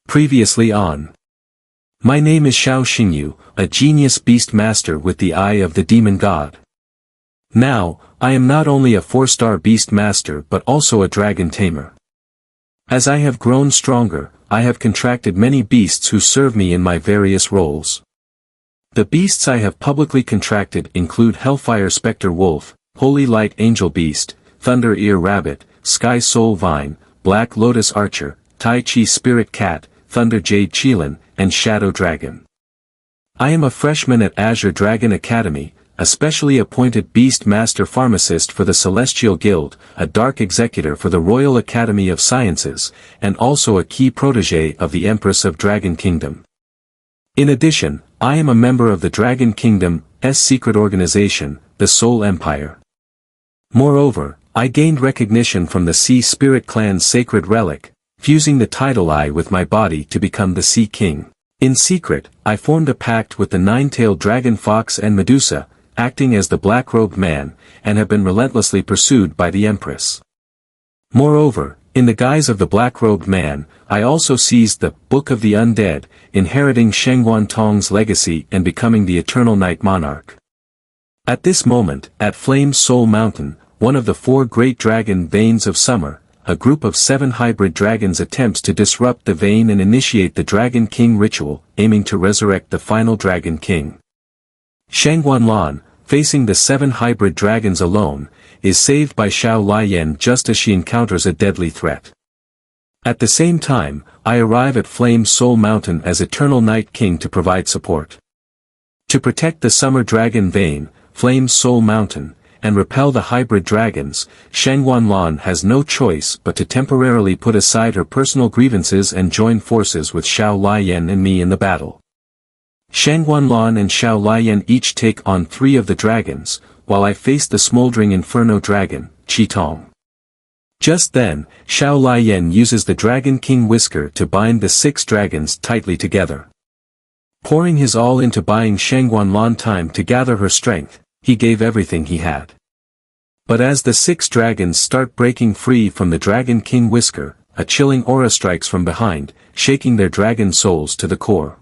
Previously on. My name is Xiao Xingyu, a genius beast master with the eye of the demon god. Now, I am not only a 4-star beast master but also a dragon tamer. As I have grown stronger, I have contracted many beasts who serve me in my various roles. The beasts I have publicly contracted include Hellfire Specter Wolf, Holy Light Angel Beast, Thunder Ear Rabbit, Sky Soul Vine, Black Lotus Archer, Tai Chi Spirit Cat, Thunder Jade Qilin, and Shadow Dragon. I am a freshman at Azure Dragon Academy, a specially appointed beast master pharmacist for the Celestial Guild, a dark executor for the Royal Academy of Sciences, and also a key protégé of the Empress of Dragon Kingdom. In addition, I am a member of the Dragon Kingdom's secret organization, the Soul Empire. Moreover, I gained recognition from the Sea Spirit Clan's sacred relic, fusing the tidal eye with my body to become the Sea King. In secret, I formed a pact with the 9-tailed dragon fox and Medusa, acting as the black-robed man, and have been relentlessly pursued by the Empress. Moreover, in the guise of the black-robed man, I also seized the Book of the Undead, inheriting Shengguan Tong's legacy and becoming the Eternal Night Monarch. At this moment, at Flame Soul Mountain, one of the 4 great dragon veins of summer, a group of 7 hybrid dragons attempts to disrupt the vein and initiate the Dragon King ritual, aiming to resurrect the final Dragon King. Shangguanlan, facing the 7 hybrid dragons alone, is saved by Xiao Liyan just as she encounters a deadly threat. At the same time, I arrive at Flame Soul Mountain as Eternal Night King to provide support. To protect the Summer Dragon Vein, Flame Soul Mountain, and repel the hybrid dragons, Shangguanlan has no choice but to temporarily put aside her personal grievances and join forces with Xiao Liyan and me in the battle. Shangguanlan and Xiao Liyan each take on 3 of the dragons, while I face the smoldering inferno dragon, Qitong. Just then, Xiao Liyan uses the Dragon King whisker to bind the 6 dragons tightly together. Pouring his all into buying Shangguanlan time to gather her strength, he gave everything he had. But as the 6 dragons start breaking free from the Dragon King whisker, a chilling aura strikes from behind, shaking their dragon souls to the core.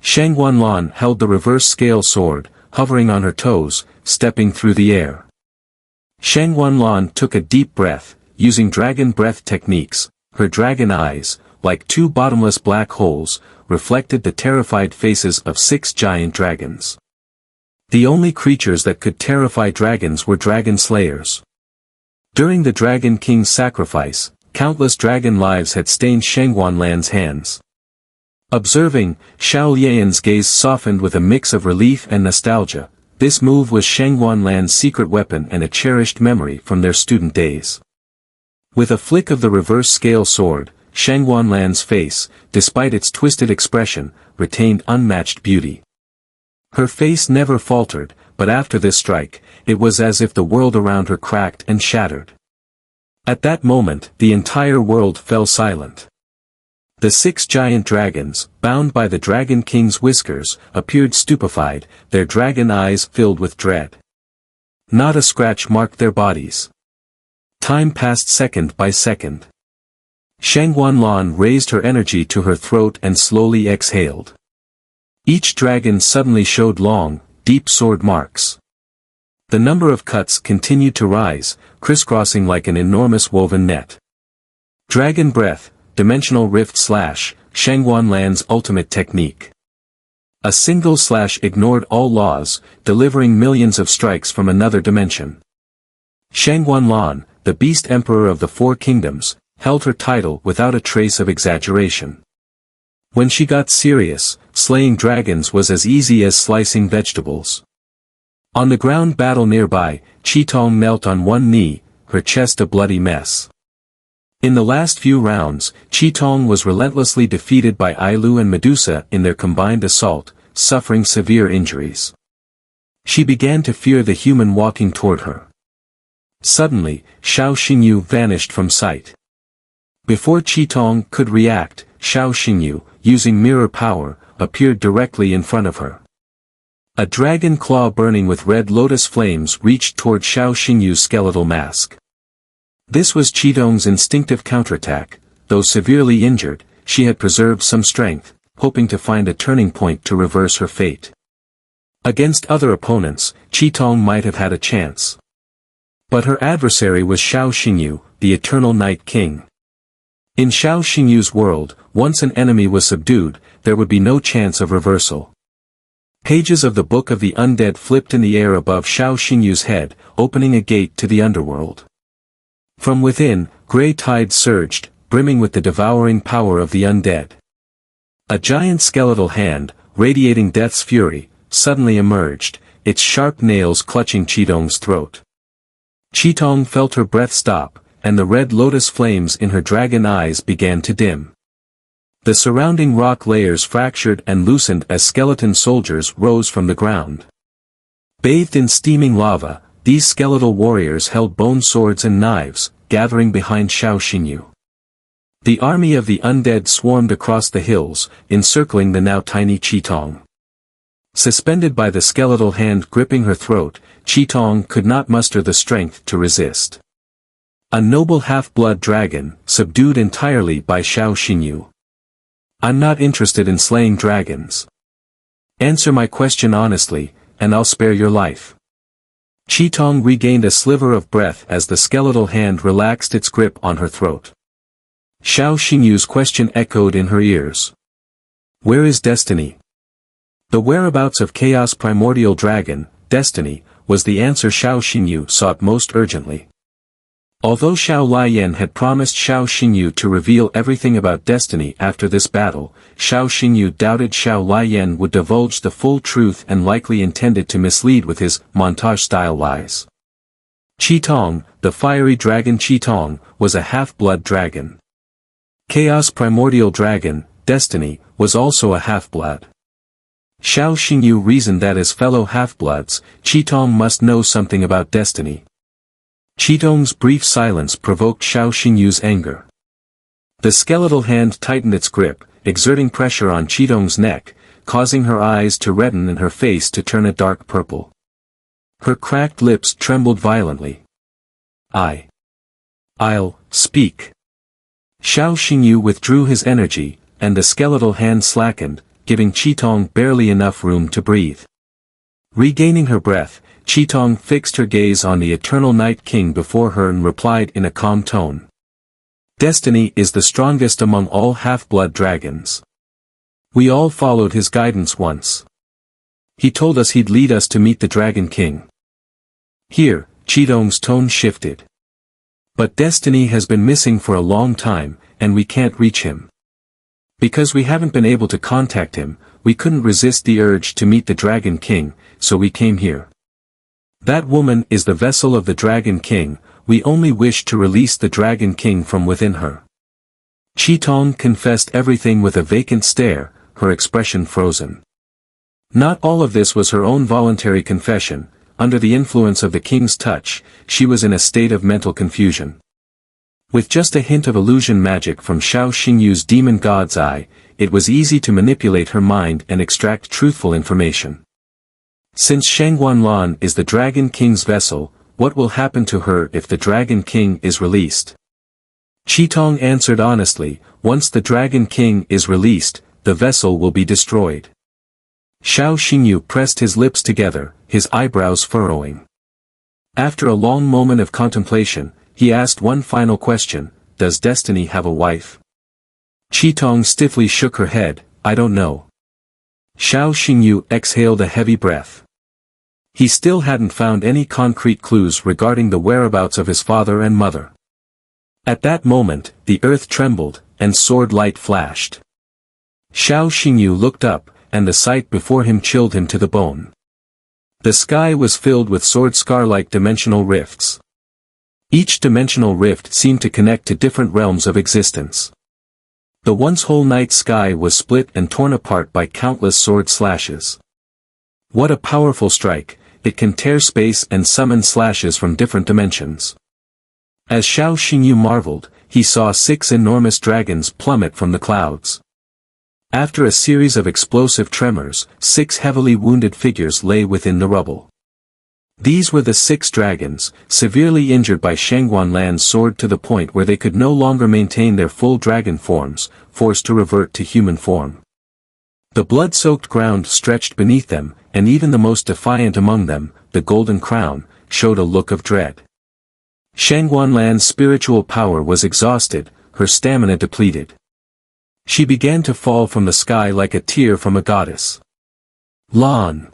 Shangguanlan held the reverse scale sword, hovering on her toes, stepping through the air. Shangguanlan took a deep breath, using dragon breath techniques. Her dragon eyes, like 2 bottomless black holes, reflected the terrified faces of 6 giant dragons. The only creatures that could terrify dragons were dragon slayers. During the Dragon King's sacrifice, countless dragon lives had stained Shangguanlan's hands. Observing, Xiao Lian's gaze softened with a mix of relief and nostalgia. This move was Shangguanlan's secret weapon and a cherished memory from their student days. With a flick of the reverse scale sword, Shangguanlan's face, despite its twisted expression, retained unmatched beauty. Her face never faltered, but after this strike, it was as if the world around her cracked and shattered. At that moment, the entire world fell silent. The 6 giant dragons, bound by the Dragon King's whiskers, appeared stupefied, their dragon eyes filled with dread. Not a scratch marked their bodies. Time passed second by second. Shangguanlan raised her energy to her throat and slowly exhaled. Each dragon suddenly showed long, deep sword marks. The number of cuts continued to rise, crisscrossing like an enormous woven net. Dragon Breath, Dimensional Rift Slash, Shangguanlan's ultimate technique. A single slash ignored all laws, delivering millions of strikes from another dimension. Shangguanlan, the Beast Emperor of the 4 Kingdoms, held her title without a trace of exaggeration. When she got serious, slaying dragons was as easy as slicing vegetables. On the ground battle nearby, Qitong knelt on one knee, her chest a bloody mess. In the last few rounds, Qitong was relentlessly defeated by Ailu and Medusa in their combined assault, suffering severe injuries. She began to fear the human walking toward her. Suddenly, Xiao Xingyu vanished from sight. Before Qitong could react, Xiao Xingyu, using mirror power, appeared directly in front of her. A dragon claw burning with red lotus flames reached toward Xiao Xingyu's skeletal mask. This was Qitong's instinctive counterattack. Though severely injured, she had preserved some strength, hoping to find a turning point to reverse her fate. Against other opponents, Qitong might have had a chance. But her adversary was Xiao Xingyu, the Eternal Night King. In Xiao Xingyu's world, once an enemy was subdued, there would be no chance of reversal. Pages of the Book of the Undead flipped in the air above Xiao Xingyu's head, opening a gate to the underworld. From within, grey tides surged, brimming with the devouring power of the undead. A giant skeletal hand, radiating death's fury, suddenly emerged, its sharp nails clutching Qitong's throat. Qitong felt her breath stop, and the red lotus flames in her dragon eyes began to dim. The surrounding rock layers fractured and loosened as skeleton soldiers rose from the ground. Bathed in steaming lava, these skeletal warriors held bone swords and knives, gathering behind Xiao Xingyu. The army of the undead swarmed across the hills, encircling the now tiny Qitong. Suspended by the skeletal hand gripping her throat, Qitong could not muster the strength to resist. A noble half-blood dragon, subdued entirely by Xiao Xingyu. I'm not interested in slaying dragons. Answer my question honestly, and I'll spare your life. Qitong regained a sliver of breath as the skeletal hand relaxed its grip on her throat. Xiao Xingyu's question echoed in her ears. Where is Destiny? The whereabouts of Chaos Primordial Dragon, Destiny, was the answer Xiao Xingyu sought most urgently. Although Xiao Liyan had promised Xiao Xingyu to reveal everything about Destiny after this battle, Xiao Xingyu doubted Xiao Liyan would divulge the full truth and likely intended to mislead with his montage-style lies. Qitong, the fiery dragon Qitong, was a half-blood dragon. Chaos Primordial Dragon, Destiny, was also a half-blood. Xiao Xingyu reasoned that as fellow half-bloods, Qitong must know something about Destiny. Qitong's brief silence provoked Xiao Xingyu's anger. The skeletal hand tightened its grip, exerting pressure on Qitong's neck, causing her eyes to redden and her face to turn a dark purple. Her cracked lips trembled violently. I'll speak. Xiao Xingyu withdrew his energy, and the skeletal hand slackened, giving Qitong barely enough room to breathe. Regaining her breath, Qitong fixed her gaze on the Eternal Night King before her and replied in a calm tone. Destiny is the strongest among all half-blood dragons. We all followed his guidance once. He told us he'd lead us to meet the Dragon King. Here, Qitong's tone shifted. But Destiny has been missing for a long time, and we can't reach him. Because we haven't been able to contact him, we couldn't resist the urge to meet the Dragon King, so we came here. That woman is the vessel of the Dragon King, we only wish to release the Dragon King from within her. Qitong confessed everything with a vacant stare, her expression frozen. Not all of this was her own voluntary confession. Under the influence of the king's touch, she was in a state of mental confusion. With just a hint of illusion magic from Xiao Xingyu's demon god's eye, it was easy to manipulate her mind and extract truthful information. Since Shangguanlan is the Dragon King's vessel, what will happen to her if the Dragon King is released? Qitong answered honestly, once the Dragon King is released, the vessel will be destroyed. Xiao Xingyu pressed his lips together, his eyebrows furrowing. After a long moment of contemplation, he asked one final question, does Destiny have a wife? Qitong stiffly shook her head, I don't know. Xiao Xingyu exhaled a heavy breath. He still hadn't found any concrete clues regarding the whereabouts of his father and mother. At that moment, the earth trembled, and sword light flashed. Xiao Xingyu looked up, and the sight before him chilled him to the bone. The sky was filled with sword scar-like dimensional rifts. Each dimensional rift seemed to connect to different realms of existence. The once whole night sky was split and torn apart by countless sword slashes. What a powerful strike, it can tear space and summon slashes from different dimensions. As Xiao Xingyu marveled, he saw 6 enormous dragons plummet from the clouds. After a series of explosive tremors, 6 heavily wounded figures lay within the rubble. These were the 6 dragons, severely injured by Shangguanlan's sword to the point where they could no longer maintain their full dragon forms, forced to revert to human form. The blood-soaked ground stretched beneath them, and even the most defiant among them, the Golden Crown, showed a look of dread. Shangguanlan's spiritual power was exhausted, her stamina depleted. She began to fall from the sky like a tear from a goddess. Lan!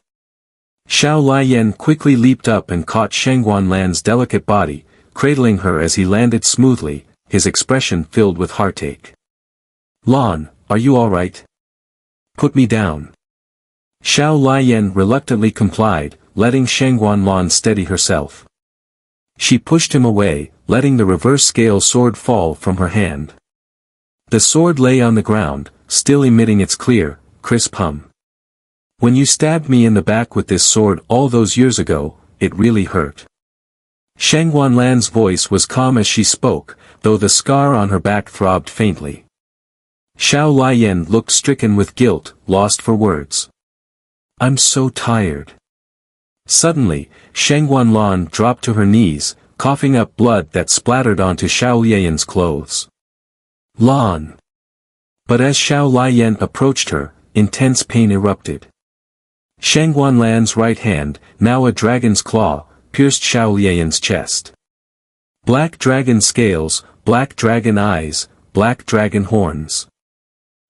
Xiao Liyan quickly leaped up and caught Shangguanlan's delicate body, cradling her as he landed smoothly, his expression filled with heartache. Lan, are you all right? Put me down. Xiao Liyan reluctantly complied, letting Shangguanlan steady herself. She pushed him away, letting the reverse scale sword fall from her hand. The sword lay on the ground, still emitting its clear, crisp hum. When you stabbed me in the back with this sword all those years ago, it really hurt. Shangguanlan's voice was calm as she spoke, though the scar on her back throbbed faintly. Xiao Liyan looked stricken with guilt, lost for words. I'm so tired. Suddenly, Shangguanlan dropped to her knees, coughing up blood that splattered onto Xiao Liyan's clothes. Lan! But as Xiao Liyan approached her, intense pain erupted. Shangguanlan's right hand, now a dragon's claw, pierced Xiao Liyan's chest. Black dragon scales, black dragon eyes, black dragon horns.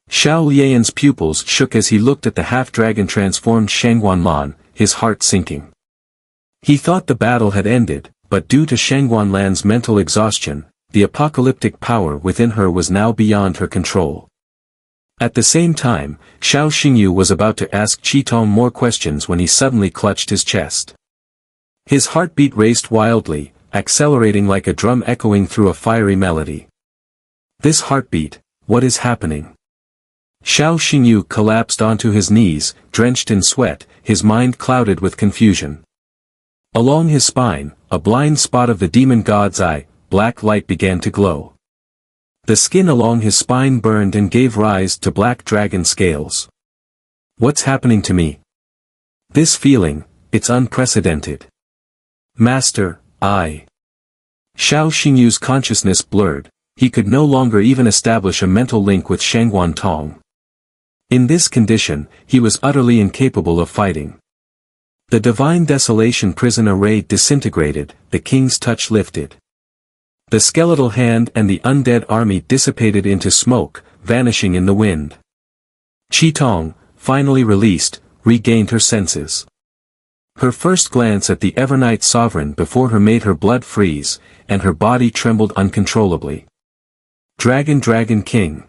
Xiao Liyan's pupils shook as he looked at the half-dragon transformed Shangguanlan, his heart sinking. He thought the battle had ended, but due to Shangguanlan's mental exhaustion, the apocalyptic power within her was now beyond her control. At the same time, Xiao Xingyu was about to ask Qitong more questions when he suddenly clutched his chest. His heartbeat raced wildly, accelerating like a drum echoing through a fiery melody. This heartbeat, what is happening? Xiao Xingyu collapsed onto his knees, drenched in sweat, his mind clouded with confusion. Along his spine, a blind spot of the demon god's eye, black light began to glow. The skin along his spine burned and gave rise to black dragon scales. What's happening to me? This feeling, it's unprecedented. Master, I. Xiao Xingyu's consciousness blurred, he could no longer even establish a mental link with Shangguan Tong. In this condition, he was utterly incapable of fighting. The divine desolation prison array disintegrated, the king's touch lifted. The skeletal hand and the undead army dissipated into smoke, vanishing in the wind. Qitong, finally released, regained her senses. Her first glance at the Evernight Sovereign before her made her blood freeze, and her body trembled uncontrollably. Dragon King.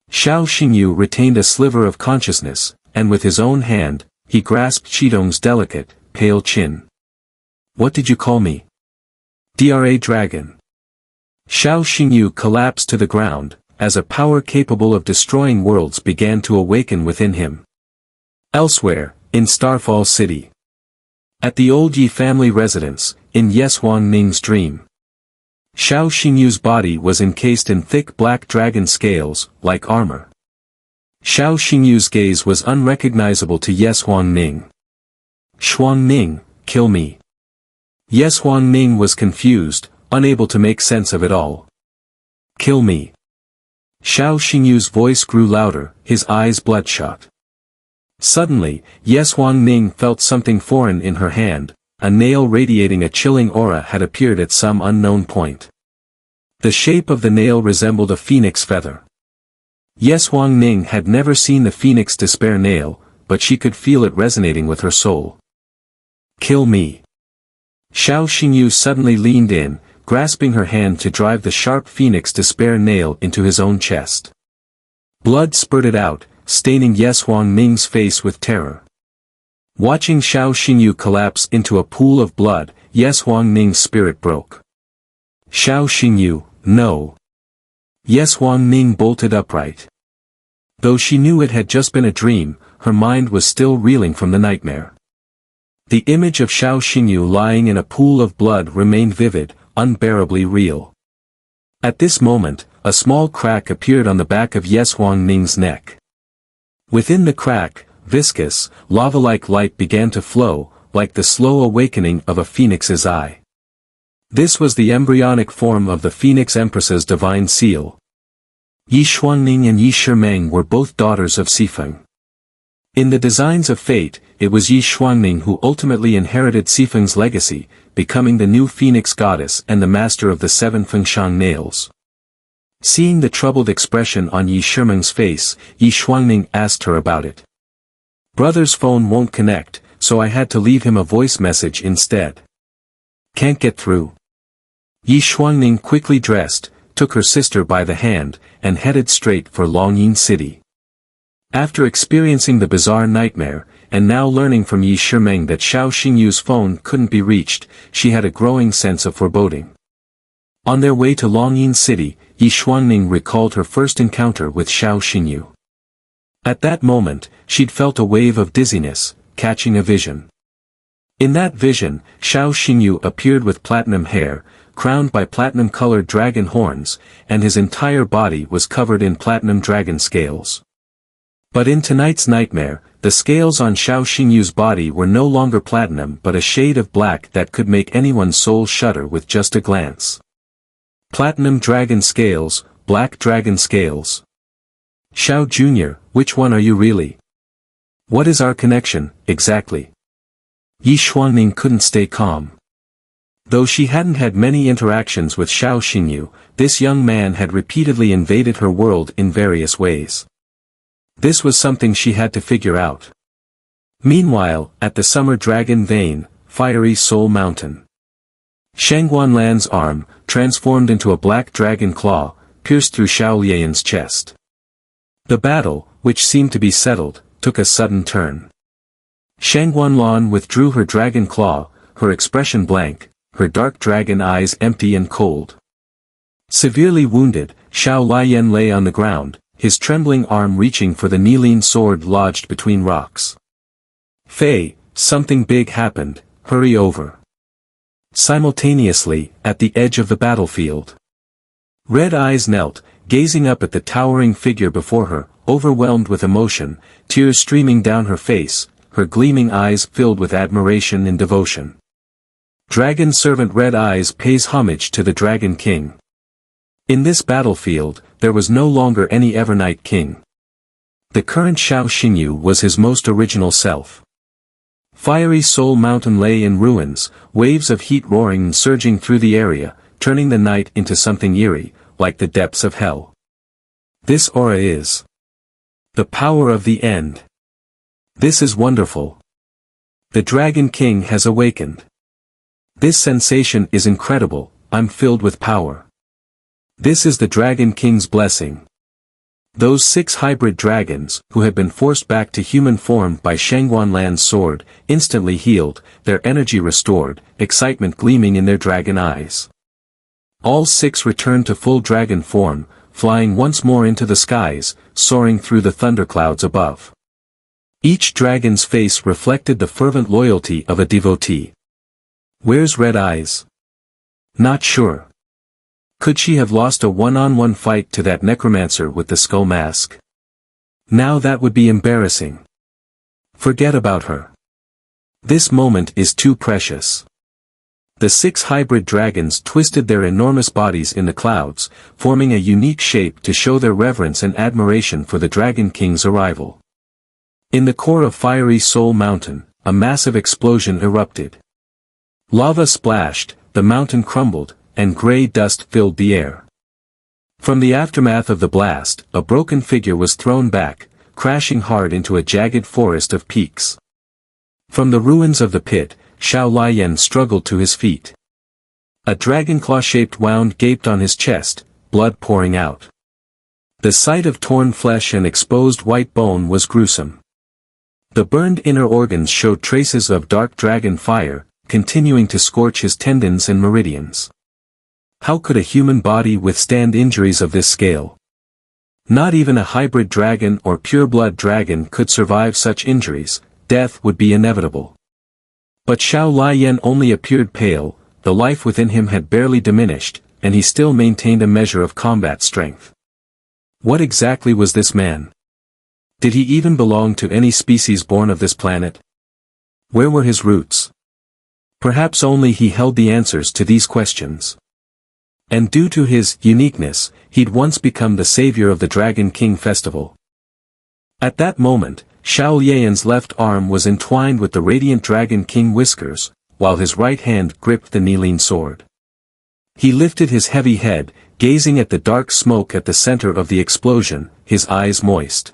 Xiao Xingyu retained a sliver of consciousness, and with his own hand, he grasped Qitong's delicate, pale chin. What did you call me? Dra Dragon. Xiao Xingyu collapsed to the ground, as a power capable of destroying worlds began to awaken within him. Elsewhere, in Starfall City. At the old Yi family residence, in Yeshuang Ning's dream. Xiao Xingyu's body was encased in thick black dragon scales, like armor. Xiao Xingyu's gaze was unrecognizable to Yeshuang Ning. Shuang Ning, kill me. Yeshuang Ning was confused, unable to make sense of it all. Kill me. Xiao Xingyu's voice grew louder, his eyes bloodshot. Suddenly, Yeshuang Ning felt something foreign in her hand, a nail radiating a chilling aura had appeared at some unknown point. The shape of the nail resembled a phoenix feather. Yeshuang Ning had never seen the phoenix despair nail, but she could feel it resonating with her soul. Kill me. Xiao Xingyu suddenly leaned in, grasping her hand to drive the sharp phoenix despair nail into his own chest. Blood spurted out, staining Yeshuang Ning's face with terror. Watching Xiao Xingyu collapse into a pool of blood, Yeshuang Ning's spirit broke. Xiao Xingyu, no. Yeshuang Ning bolted upright. Though she knew it had just been a dream, her mind was still reeling from the nightmare. The image of Xiao Xingyu lying in a pool of blood remained vivid, unbearably real. At this moment, a small crack appeared on the back of Yeshuang Ning's neck. Within the crack, viscous, lava-like light began to flow, like the slow awakening of a phoenix's eye. This was the embryonic form of the Phoenix Empress's divine seal. Yi Xuanning and Yi Shimeng were both daughters of Sifeng. In the designs of fate, it was Yi Xuanning who ultimately inherited Sifeng's legacy, becoming the new Phoenix goddess and the master of the 7 Fengshan nails. Seeing the troubled expression on Yi Shimeng's face, Yi Xuanning asked her about it. Brother's phone won't connect, so I had to leave him a voice message instead. Can't get through. Yi Xuanning quickly dressed, took her sister by the hand, and headed straight for Longyin City. After experiencing the bizarre nightmare, and now learning from Yi Shimeng that Xiao Xingyu's phone couldn't be reached, she had a growing sense of foreboding. On their way to Longyin City, Yi Xuanning recalled her first encounter with Xiao Xingyu. At that moment, she'd felt a wave of dizziness, catching a vision. In that vision, Xiao Xingyu appeared with platinum hair, crowned by platinum-colored dragon horns, and his entire body was covered in platinum dragon scales. But in tonight's nightmare, the scales on Xiao Xingyu's body were no longer platinum but a shade of black that could make anyone's soul shudder with just a glance. Platinum dragon scales, black dragon scales. Xiao Jr., which one are you really? What is our connection, exactly? Yi Xuanning couldn't stay calm. Though she hadn't had many interactions with Xiao Xingyu, this young man had repeatedly invaded her world in various ways. This was something she had to figure out. Meanwhile, at the Summer Dragon Vein, Fiery Soul Mountain. Shangguanlan's arm, transformed into a black dragon claw, pierced through Xiao Lian's chest. The battle, which seemed to be settled, took a sudden turn. Shangguanlan withdrew her dragon claw, her expression blank, her dark dragon eyes empty and cold. Severely wounded, Xiao Lian lay on the ground, his trembling arm reaching for the Nilin sword lodged between rocks. Fei, something big happened, hurry over. Simultaneously, at the edge of the battlefield. Red Eyes knelt, gazing up at the towering figure before her, overwhelmed with emotion, tears streaming down her face, her gleaming eyes filled with admiration and devotion. Dragon servant Red Eyes pays homage to the Dragon King. In this battlefield, there was no longer any Evernight King. The current Xiao Xingyu was his most original self. Fiery Soul Mountain lay in ruins, waves of heat roaring and surging through the area, turning the night into something eerie, like the depths of hell. This aura is the power of the end. This is wonderful. The Dragon King has awakened. This sensation is incredible, I'm filled with power. This is the Dragon King's blessing. Those 6 hybrid dragons, who had been forced back to human form by Shangguanlan's sword, instantly healed, their energy restored, excitement gleaming in their dragon eyes. All 6 returned to full dragon form, flying once more into the skies, soaring through the thunderclouds above. Each dragon's face reflected the fervent loyalty of a devotee. Where's Red Eyes? Not sure. Could she have lost a one-on-one fight to that necromancer with the skull mask? Now that would be embarrassing. Forget about her. This moment is too precious. The 6 hybrid dragons twisted their enormous bodies in the clouds, forming a unique shape to show their reverence and admiration for the Dragon King's arrival. In the core of Fiery Soul Mountain, a massive explosion erupted. Lava splashed, the mountain crumbled, and gray dust filled the air. From the aftermath of the blast, a broken figure was thrown back, crashing hard into a jagged forest of peaks. From the ruins of the pit, Xiao Lian struggled to his feet. A dragon-claw-shaped wound gaped on his chest, blood pouring out. The sight of torn flesh and exposed white bone was gruesome. The burned inner organs showed traces of dark dragon fire, continuing to scorch his tendons and meridians. How could a human body withstand injuries of this scale? Not even a hybrid dragon or pure-blood dragon could survive such injuries, death would be inevitable. But Xiao Lian only appeared pale, the life within him had barely diminished, and he still maintained a measure of combat strength. What exactly was this man? Did he even belong to any species born of this planet? Where were his roots? Perhaps only he held the answers to these questions. And due to his uniqueness, he'd once become the savior of the Dragon King festival. At that moment, Xiao Yan's left arm was entwined with the radiant Dragon King whiskers, while his right hand gripped the kneeling sword. He lifted his heavy head, gazing at the dark smoke at the center of the explosion, his eyes moist.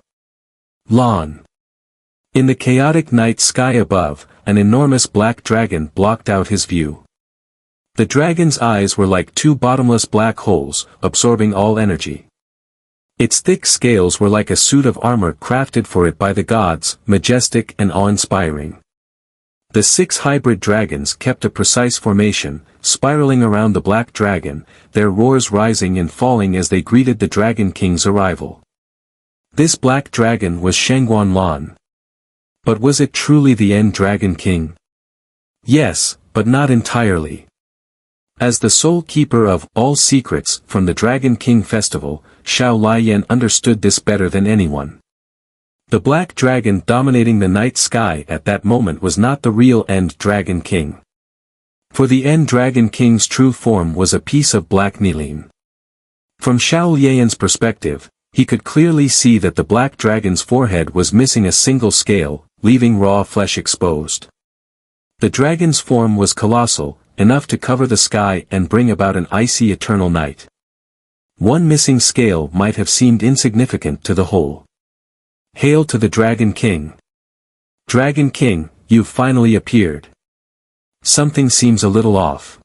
Lan. In the chaotic night sky above, an enormous black dragon blocked out his view. The dragon's eyes were like two bottomless black holes, absorbing all energy. Its thick scales were like a suit of armor crafted for it by the gods, majestic and awe-inspiring. The 6 hybrid dragons kept a precise formation, spiraling around the black dragon, their roars rising and falling as they greeted the Dragon King's arrival. This black dragon was Shangguan Lan. But was it truly the End Dragon King? Yes, but not entirely. As the sole keeper of all secrets from the Dragon King festival, Xiao Yan understood this better than anyone. The black dragon dominating the night sky at that moment was not the real End Dragon King. For the End Dragon King's true form was a piece of black Qilin. From Xiao Yan's perspective, he could clearly see that the black dragon's forehead was missing a single scale, leaving raw flesh exposed. The dragon's form was colossal, enough to cover the sky and bring about an icy eternal night. One missing scale might have seemed insignificant to the whole. Hail to the Dragon King! Dragon King, you've finally appeared. Something seems a little off.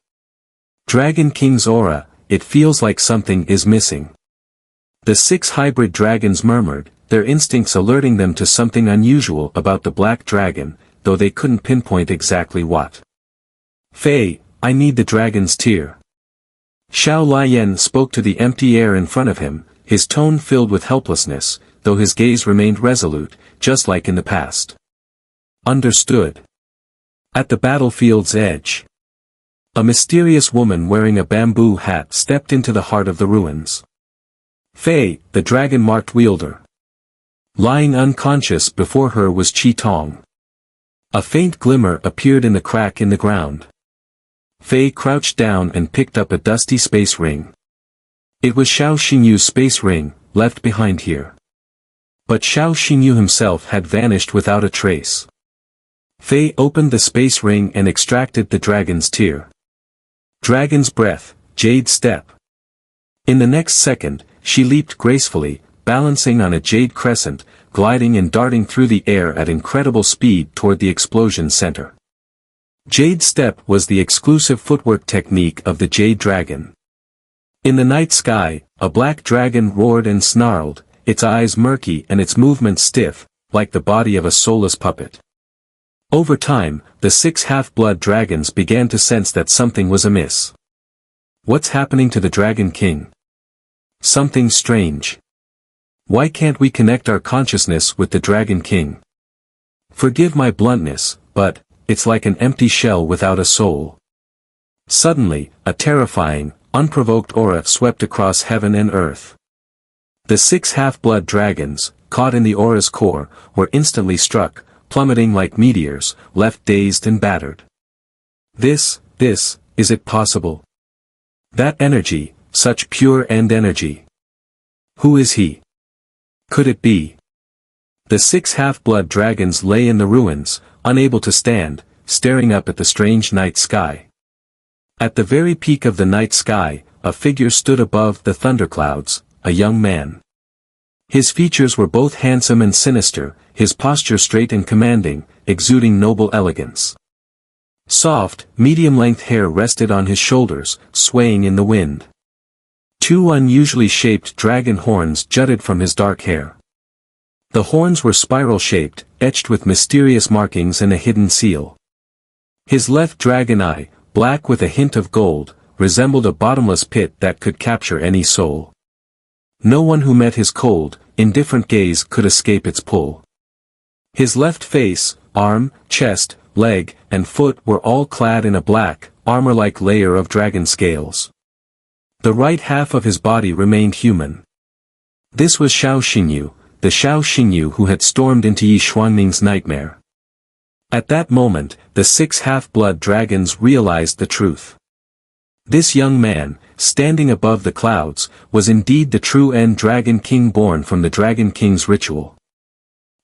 Dragon King's aura, it feels like something is missing. The 6 hybrid dragons murmured, their instincts alerting them to something unusual about the black dragon, though they couldn't pinpoint exactly what. Fei, I need the dragon's tear. Xiao Yan spoke to the empty air in front of him, his tone filled with helplessness, though his gaze remained resolute, just like in the past. Understood. At the battlefield's edge. A mysterious woman wearing a bamboo hat stepped into the heart of the ruins. Fei, the dragon-marked wielder. Lying unconscious before her was Qi Tong. A faint glimmer appeared in the crack in the ground. Fei crouched down and picked up a dusty space ring. It was Xiao Xingyu's space ring, left behind here. But Xiao Xingyu himself had vanished without a trace. Fei opened the space ring and extracted the dragon's tear. Dragon's breath, Jade step. In the next second, she leaped gracefully, balancing on a jade crescent, gliding and darting through the air at incredible speed toward the explosion center. Jade step was the exclusive footwork technique of the Jade Dragon. In the night sky, a black dragon roared and snarled, its eyes murky and its movements stiff, like the body of a soulless puppet. Over time, the 6 half-blood dragons began to sense that something was amiss. What's happening to the Dragon King? Something strange. Why can't we connect our consciousness with the Dragon King? Forgive my bluntness, but it's like an empty shell without a soul. Suddenly, a terrifying, unprovoked aura swept across heaven and earth. The 6 half-blood dragons, caught in the aura's core, were instantly struck, plummeting like meteors, left dazed and battered. This, is it possible? That energy, such pure end energy. Who is he? Could it be? The 6 half-blood dragons lay in the ruins, unable to stand, staring up at the strange night sky. At the very peak of the night sky, a figure stood above the thunderclouds, a young man. His features were both handsome and sinister, his posture straight and commanding, exuding noble elegance. Soft, medium-length hair rested on his shoulders, swaying in the wind. 2 unusually shaped dragon horns jutted from his dark hair. The horns were spiral-shaped, etched with mysterious markings and a hidden seal. His left dragon eye, black with a hint of gold, resembled a bottomless pit that could capture any soul. No one who met his cold, indifferent gaze could escape its pull. His left face, arm, chest, leg, and foot were all clad in a black, armor-like layer of dragon scales. The right half of his body remained human. This was Xiao Xingyu, the Xiao Xingyu who had stormed into Yi Xuanming's nightmare. At that moment, the 6 half-blood dragons realized the truth. This young man, standing above the clouds, was indeed the true End Dragon King born from the Dragon King's ritual.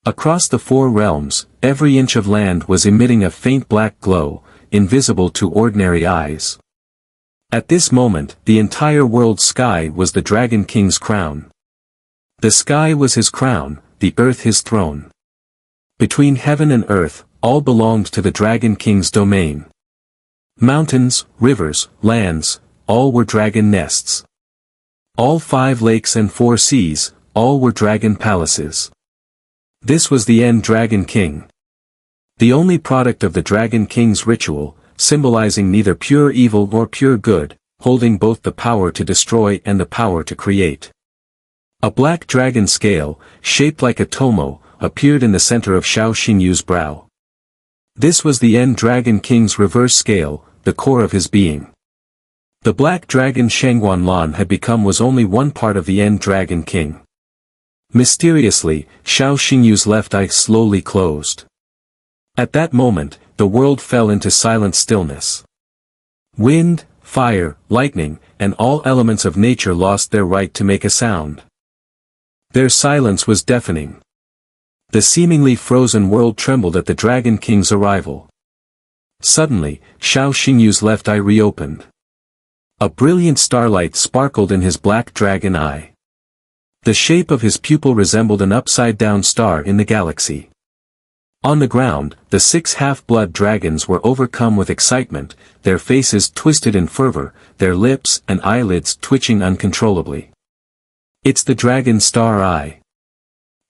Across the 4 realms, every inch of land was emitting a faint black glow, invisible to ordinary eyes. At this moment, the entire world's sky was the Dragon King's crown. The sky was his crown, the earth his throne. Between heaven and earth, all belonged to the Dragon King's domain. Mountains, rivers, lands, all were dragon nests. All 5 lakes and 4 seas, all were dragon palaces. This was the End Dragon King. The only product of the Dragon King's ritual, symbolizing neither pure evil nor pure good, holding both the power to destroy and the power to create. A black dragon scale, shaped like a tomo, appeared in the center of Xiao Xingyu's brow. This was the End Dragon King's reverse scale, the core of his being. The black dragon Shangguanlan had become was only one part of the End Dragon King. Mysteriously, Xiao Xingyu's left eye slowly closed. At that moment, the world fell into silent stillness. Wind, fire, lightning, and all elements of nature lost their right to make a sound. Their silence was deafening. The seemingly frozen world trembled at the Dragon King's arrival. Suddenly, Xiao Xingyu's left eye reopened. A brilliant starlight sparkled in his black dragon eye. The shape of his pupil resembled an upside-down star in the galaxy. On the ground, the 6 half-blood dragons were overcome with excitement, their faces twisted in fervor, their lips and eyelids twitching uncontrollably. It's the Dragon Star Eye.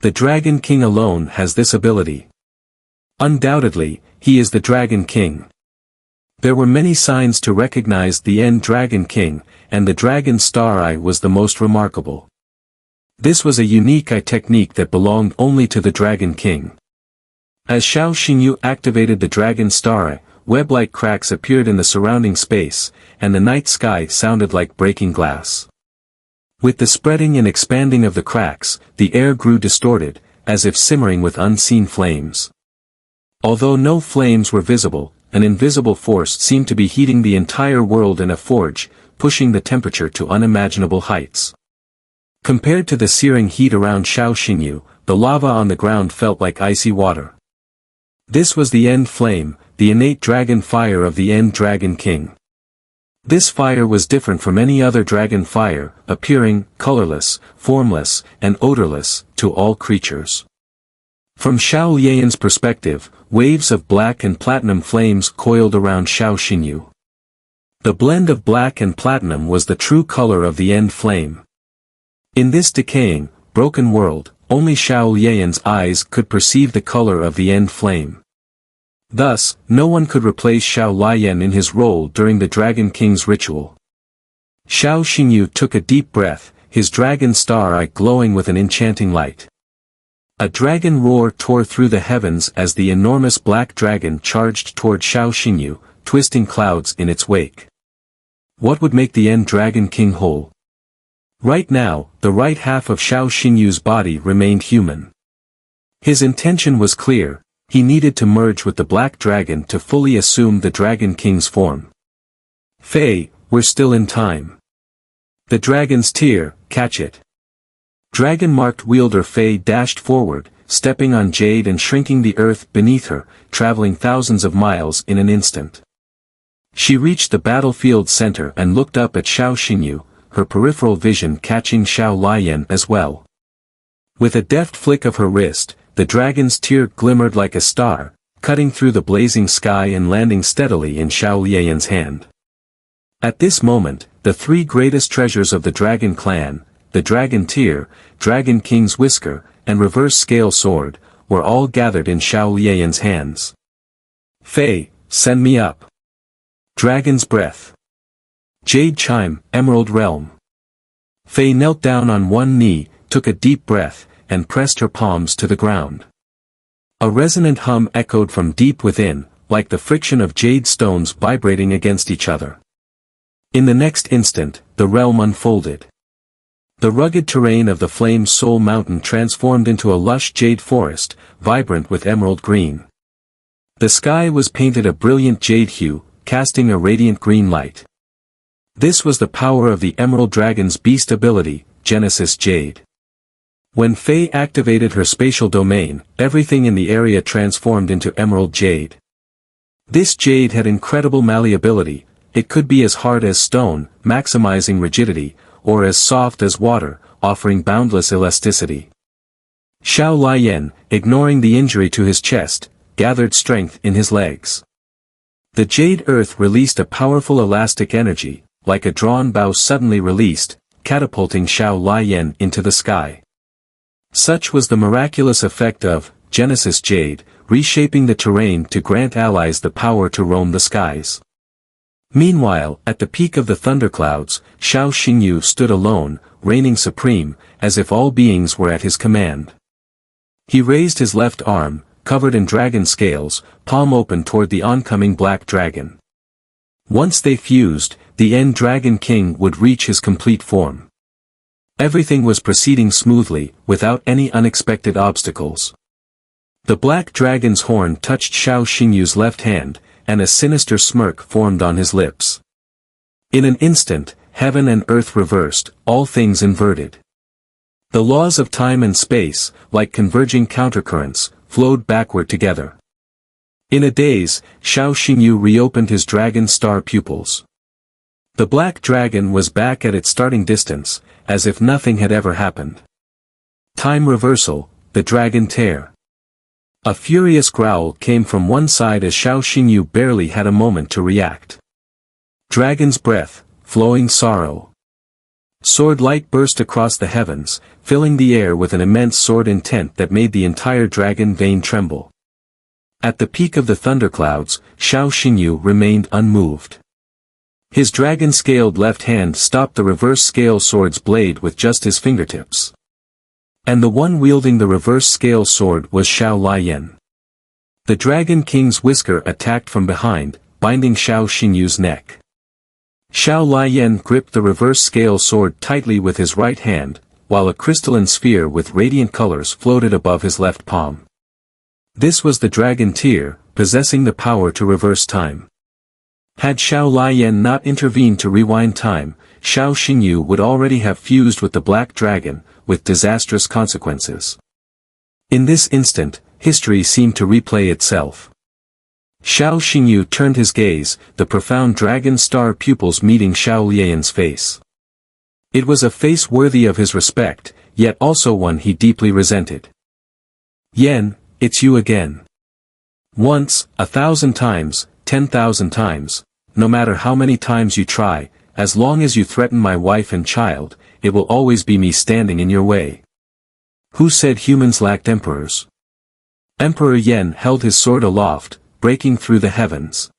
The Dragon King alone has this ability. Undoubtedly, he is the Dragon King. There were many signs to recognize the End Dragon King, and the Dragon Star Eye was the most remarkable. This was a unique eye technique that belonged only to the Dragon King. As Xiao Xingyu activated the Dragon Star Eye, web-like cracks appeared in the surrounding space, and the night sky sounded like breaking glass. With the spreading and expanding of the cracks, the air grew distorted, as if simmering with unseen flames. Although no flames were visible, an invisible force seemed to be heating the entire world in a forge, pushing the temperature to unimaginable heights. Compared to the searing heat around Xiao Xingyu, the lava on the ground felt like icy water. This was the End Flame, the innate dragon fire of the End Dragon King. This fire was different from any other dragon fire, appearing colorless, formless, and odorless to all creatures. From Xiao Lian's perspective, waves of black and platinum flames coiled around Xiao Xingyu. The blend of black and platinum was the true color of the End Flame. In this decaying, broken world, only Xiao Lian's eyes could perceive the color of the End Flame. Thus, no one could replace Xiao Lian in his role during the Dragon King's ritual. Xiao Xingyu took a deep breath, his dragon star eye glowing with an enchanting light. A dragon roar tore through the heavens as the enormous black dragon charged toward Xiao Xingyu, twisting clouds in its wake. What would make the End Dragon King whole? Right now, the right half of Xiao Xingyu's body remained human. His intention was clear. He needed to merge with the Black Dragon to fully assume the Dragon King's form. Fei, we're still in time. The dragon's tear, catch it. Dragon-marked wielder Fei dashed forward, stepping on Jade and shrinking the earth beneath her, traveling thousands of miles in an instant. She reached the battlefield center and looked up at Xiao Xingyu, her peripheral vision catching Xiao Lian as well. With a deft flick of her wrist, the dragon's tear glimmered like a star, cutting through the blazing sky and landing steadily in Xiao Lian's hand. At this moment, the 3 greatest treasures of the dragon clan, the dragon tear, Dragon King's whisker, and reverse scale sword, were all gathered in Xiao Lian's hands. Fei, send me up. Dragon's breath. Jade chime, Emerald Realm. Fei knelt down on one knee, took a deep breath, and pressed her palms to the ground. A resonant hum echoed from deep within, like the friction of jade stones vibrating against each other. In the next instant, the realm unfolded. The rugged terrain of the Flame Soul Mountain transformed into a lush jade forest, vibrant with emerald green. The sky was painted a brilliant jade hue, casting a radiant green light. This was the power of the Emerald Dragon's beast ability, Genesis Jade. When Faye activated her spatial domain, everything in the area transformed into Emerald Jade. This jade had incredible malleability. It could be as hard as stone, maximizing rigidity, or as soft as water, offering boundless elasticity. Xiao Liyan, ignoring the injury to his chest, gathered strength in his legs. The jade earth released a powerful elastic energy, like a drawn bow suddenly released, catapulting Xiao Liyan into the sky. Such was the miraculous effect of Genesis Jade, reshaping the terrain to grant allies the power to roam the skies. Meanwhile, at the peak of the thunderclouds, Xiao Xingyu stood alone, reigning supreme, as if all beings were at his command. He raised his left arm, covered in dragon scales, palm open toward the oncoming black dragon. Once they fused, the End Dragon King would reach his complete form. Everything was proceeding smoothly, without any unexpected obstacles. The black dragon's horn touched Xiao Xingyu's left hand, and a sinister smirk formed on his lips. In an instant, heaven and earth reversed, all things inverted. The laws of time and space, like converging countercurrents, flowed backward together. In a daze, Xiao Xingyu reopened his dragon star pupils. The black dragon was back at its starting distance, as if nothing had ever happened. Time reversal, the dragon tear. A furious growl came from one side as Xiao Xingyu barely had a moment to react. Dragon's breath, flowing sorrow. Sword light burst across the heavens, filling the air with an immense sword intent that made the entire dragon vein tremble. At the peak of the thunderclouds, Xiao Xingyu remained unmoved. His dragon-scaled left hand stopped the reverse-scale sword's blade with just his fingertips. And the one wielding the reverse-scale sword was Xiao Liyan. The Dragon King's whisker attacked from behind, binding Xiao Xingyu's neck. Xiao Liyan gripped the reverse-scale sword tightly with his right hand, while a crystalline sphere with radiant colors floated above his left palm. This was the Dragon Tear, possessing the power to reverse time. Had Xiao Liyan not intervened to rewind time, Xiao Xingyu would already have fused with the Black Dragon, with disastrous consequences. In this instant, history seemed to replay itself. Xiao Xingyu turned his gaze, the profound dragon star pupils meeting Xiao Lian's face. It was a face worthy of his respect, yet also one he deeply resented. Yen, it's you again. Once, 1,000 times, 10,000 times, no matter how many times you try, as long as you threaten my wife and child, it will always be me standing in your way. Who said humans lacked emperors? Emperor Yen held his sword aloft, breaking through the heavens.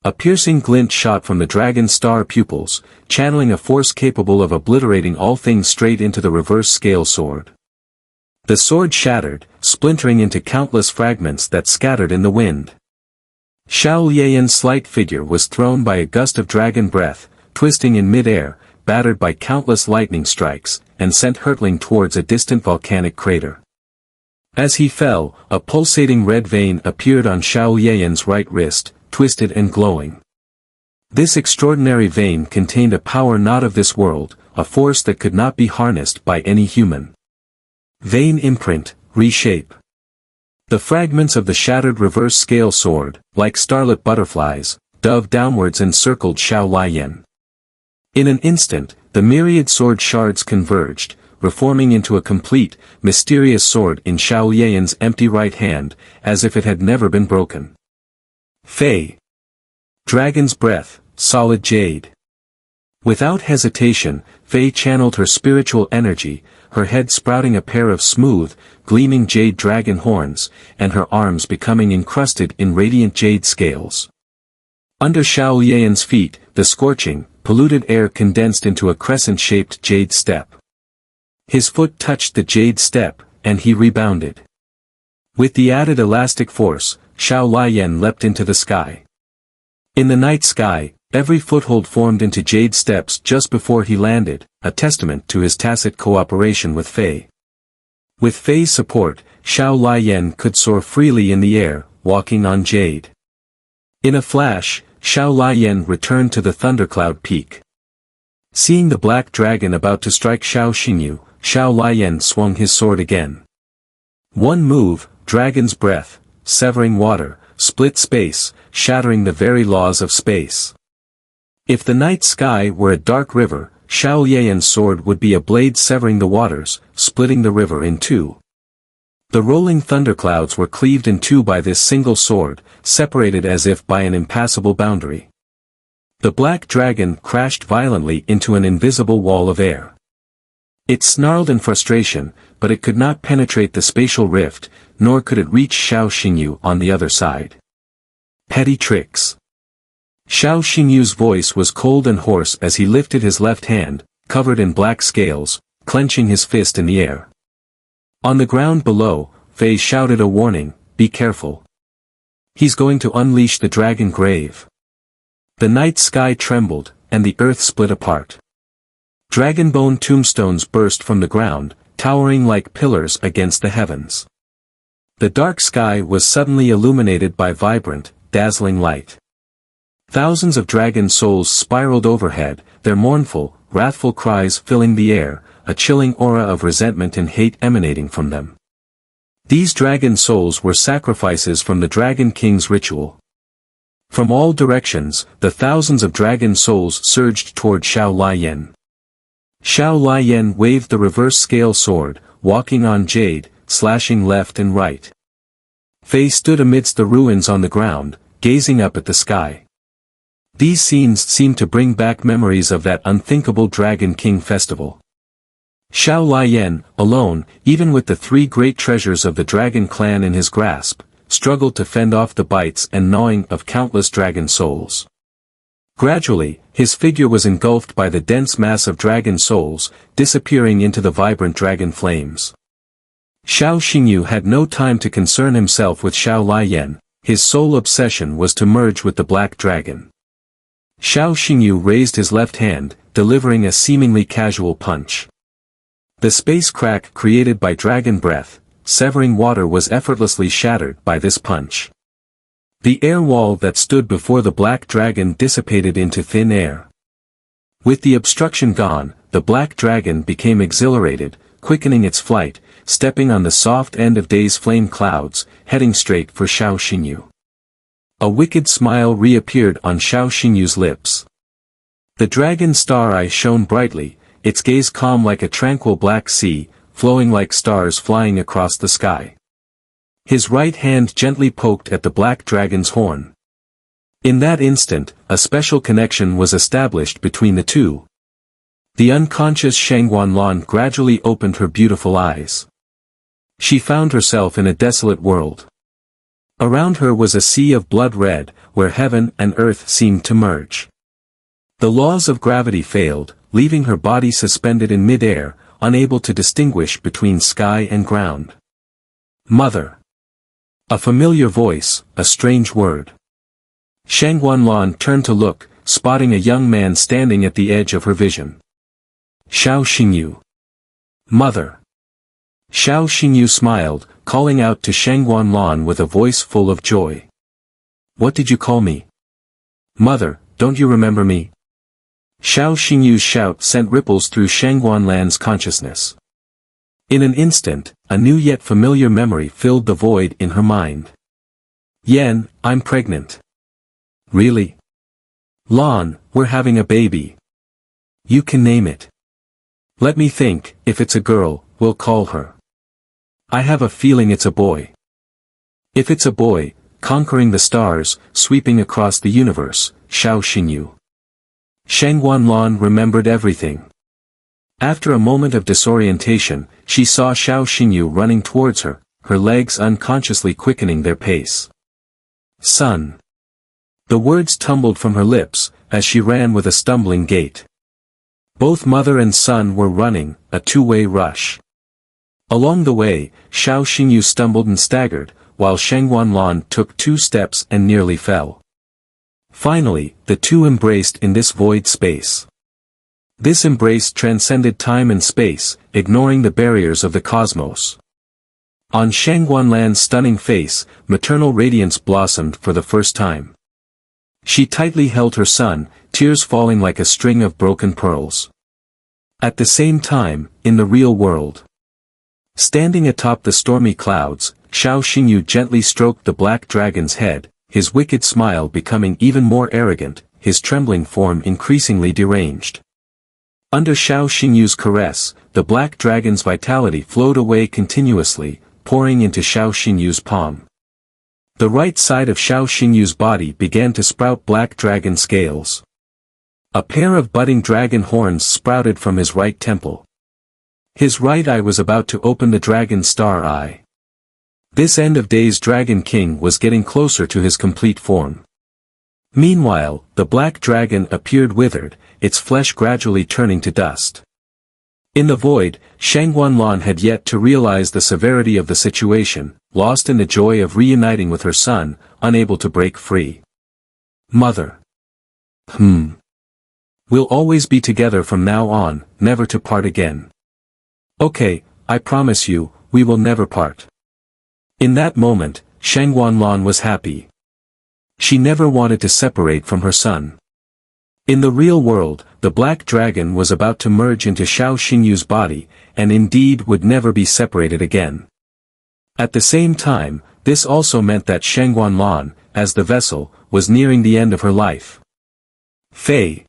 A piercing glint shot from the dragon star pupils, channeling a force capable of obliterating all things straight into the reverse scale sword. The sword shattered, splintering into countless fragments that scattered in the wind. Xiao Lian's slight figure was thrown by a gust of dragon breath, twisting in mid-air, battered by countless lightning strikes, and sent hurtling towards a distant volcanic crater. As he fell, a pulsating red vein appeared on Xiao Lian's right wrist, twisted and glowing. This extraordinary vein contained a power not of this world, a force that could not be harnessed by any human. Vein imprint, reshape. The fragments of the shattered reverse scale sword, like starlit butterflies, dove downwards and circled Xiao Liyan. In an instant, the myriad sword shards converged, reforming into a complete, mysterious sword in Xiao Lian's empty right hand, as if it had never been broken. Fei. Dragon's breath, solid jade. Without hesitation, Fei channeled her spiritual energy, her head sprouting a pair of smooth, gleaming jade dragon horns, and her arms becoming encrusted in radiant jade scales. Under Xiao Lian's feet, the scorching, polluted air condensed into a crescent-shaped jade step. His foot touched the jade step, and he rebounded. With the added elastic force, Xiao Liyan leapt into the sky. In the night sky, every foothold formed into jade steps just before he landed, a testament to his tacit cooperation with Fei. With Fei's support, Xiao Liyan could soar freely in the air, walking on Jade. In a flash, Xiao Liyan returned to the thundercloud peak. Seeing the black dragon about to strike Xiao Xingyu, Xiao Liyan swung his sword again. One move, dragon's breath, severing water, split space, shattering the very laws of space. If the night sky were a dark river, Xiao Liyan's sword would be a blade severing the waters, splitting the river in two. The rolling thunderclouds were cleaved in two by this single sword, separated as if by an impassable boundary. The black dragon crashed violently into an invisible wall of air. It snarled in frustration, but it could not penetrate the spatial rift, nor could it reach Xiao Xingyu on the other side. Petty tricks. Xiao Xingyu's voice was cold and hoarse as he lifted his left hand, covered in black scales, clenching his fist in the air. On the ground below, Fei shouted a warning, "Be careful. He's going to unleash the dragon grave." The night sky trembled, and the earth split apart. Dragonbone tombstones burst from the ground, towering like pillars against the heavens. The dark sky was suddenly illuminated by vibrant, dazzling light. Thousands of dragon souls spiraled overhead, their mournful, wrathful cries filling the air, a chilling aura of resentment and hate emanating from them. These dragon souls were sacrifices from the Dragon King's ritual. From all directions, the thousands of dragon souls surged toward Xiao Liyan. Xiao Liyan waved the reverse scale sword, walking on Jade, slashing left and right. Fei stood amidst the ruins on the ground, gazing up at the sky. These scenes seemed to bring back memories of that unthinkable Dragon King festival. Xiao Liyan, alone, even with the three great treasures of the dragon clan in his grasp, struggled to fend off the bites and gnawing of countless dragon souls. Gradually, his figure was engulfed by the dense mass of dragon souls, disappearing into the vibrant dragon flames. Xiao Xingyu had no time to concern himself with Xiao Liyan, his sole obsession was to merge with the black dragon. Xiao Xingyu raised his left hand, delivering a seemingly casual punch. The space crack created by dragon breath, severing water was effortlessly shattered by this punch. The air wall that stood before the black dragon dissipated into thin air. With the obstruction gone, the black dragon became exhilarated, quickening its flight, stepping on the soft end of day's flame clouds, heading straight for Xiao Xingyu. A wicked smile reappeared on Xiao Xingyu's lips. The dragon's star eye shone brightly, its gaze calm like a tranquil black sea, flowing like stars flying across the sky. His right hand gently poked at the black dragon's horn. In that instant, a special connection was established between the two. The unconscious Shangguanlan gradually opened her beautiful eyes. She found herself in a desolate world. Around her was a sea of blood red, where heaven and earth seemed to merge. The laws of gravity failed, leaving her body suspended in mid-air, unable to distinguish between sky and ground. Mother. A familiar voice, a strange word. Shangguanlan turned to look, spotting a young man standing at the edge of her vision. Xiao Xingyu. Mother. Xiao Xingyu smiled, calling out to Shangguanlan with a voice full of joy. What did you call me? Mother, don't you remember me? Xiao Xingyu's shout sent ripples through Shangguanlan's consciousness. In an instant, a new yet familiar memory filled the void in her mind. Yan, I'm pregnant. Really? Lan, we're having a baby. You can name it. Let me think, if it's a girl, we'll call her. I have a feeling it's a boy. If it's a boy, conquering the stars, sweeping across the universe, Xiao Xingyu. Shangguanlan remembered everything. After a moment of disorientation, she saw Xiao Xingyu running towards her, her legs unconsciously quickening their pace. Son. The words tumbled from her lips, as she ran with a stumbling gait. Both mother and son were running, a two-way rush. Along the way, Xiao Xingyu stumbled and staggered, while Shangguanlan took 2 steps and nearly fell. Finally, the two embraced in this void space. This embrace transcended time and space, ignoring the barriers of the cosmos. On Shangguanlan's stunning face, maternal radiance blossomed for the first time. She tightly held her son, tears falling like a string of broken pearls. At the same time, in the real world, standing atop the stormy clouds, Xiao Xingyu gently stroked the black dragon's head, his wicked smile becoming even more arrogant, his trembling form increasingly deranged. Under Xiao Xingyu's caress, the black dragon's vitality flowed away continuously, pouring into Xiao Xingyu's palm. The right side of Xiao Xingyu's body began to sprout black dragon scales. A pair of budding dragon horns sprouted from his right temple. His right eye was about to open the dragon star eye. This end of days Dragon King was getting closer to his complete form. Meanwhile, the black dragon appeared withered, its flesh gradually turning to dust. In the void, Shangguanlan had yet to realize the severity of the situation, lost in the joy of reuniting with her son, unable to break free. Mother. We'll always be together from now on, never to part again. Okay, I promise you, we will never part. In that moment, Shangguanlan was happy. She never wanted to separate from her son. In the real world, the black dragon was about to merge into Xiao Xingyu's body, and indeed would never be separated again. At the same time, this also meant that Shangguanlan, as the vessel, was nearing the end of her life. Fei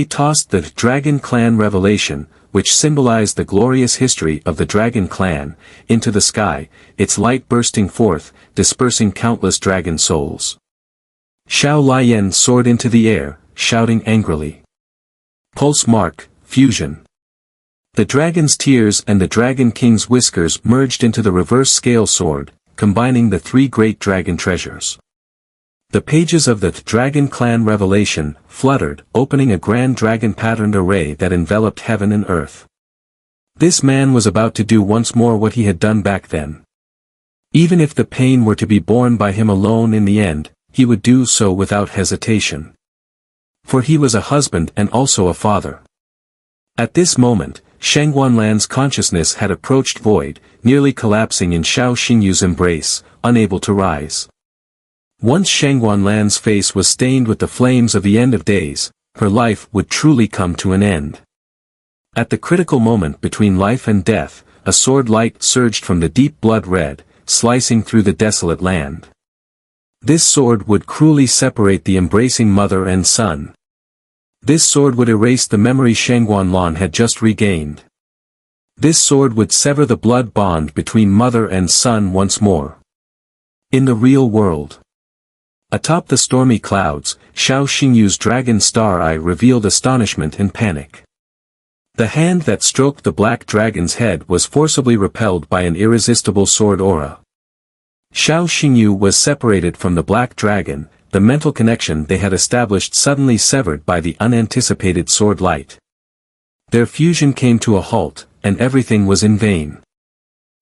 tossed the Dragon Clan Revelation, which symbolized the glorious history of the Dragon Clan, into the sky, its light bursting forth, dispersing countless dragon souls. Xiao Liyan soared into the air, shouting angrily. Pulse mark, fusion. The dragon's tears and the Dragon King's whiskers merged into the reverse scale sword, combining the three great dragon treasures. The pages of the Dragon Clan Revelation fluttered, opening a grand dragon-patterned array that enveloped heaven and earth. This man was about to do once more what he had done back then. Even if the pain were to be borne by him alone in the end, he would do so without hesitation. For he was a husband and also a father. At this moment, Shangguanlan's consciousness had approached void, nearly collapsing in Xiao Xingyu's embrace, unable to rise. Once Shangguanlan's face was stained with the flames of the end of days, her life would truly come to an end. At the critical moment between life and death, a sword light surged from the deep blood red, slicing through the desolate land. This sword would cruelly separate the embracing mother and son. This sword would erase the memory Shangguanlan had just regained. This sword would sever the blood bond between mother and son once more. In the real world. Atop the stormy clouds, Xiao Xingyu's dragon star eye revealed astonishment and panic. The hand that stroked the black dragon's head was forcibly repelled by an irresistible sword aura. Xiao Xingyu was separated from the black dragon, the mental connection they had established suddenly severed by the unanticipated sword light. Their fusion came to a halt, and everything was in vain.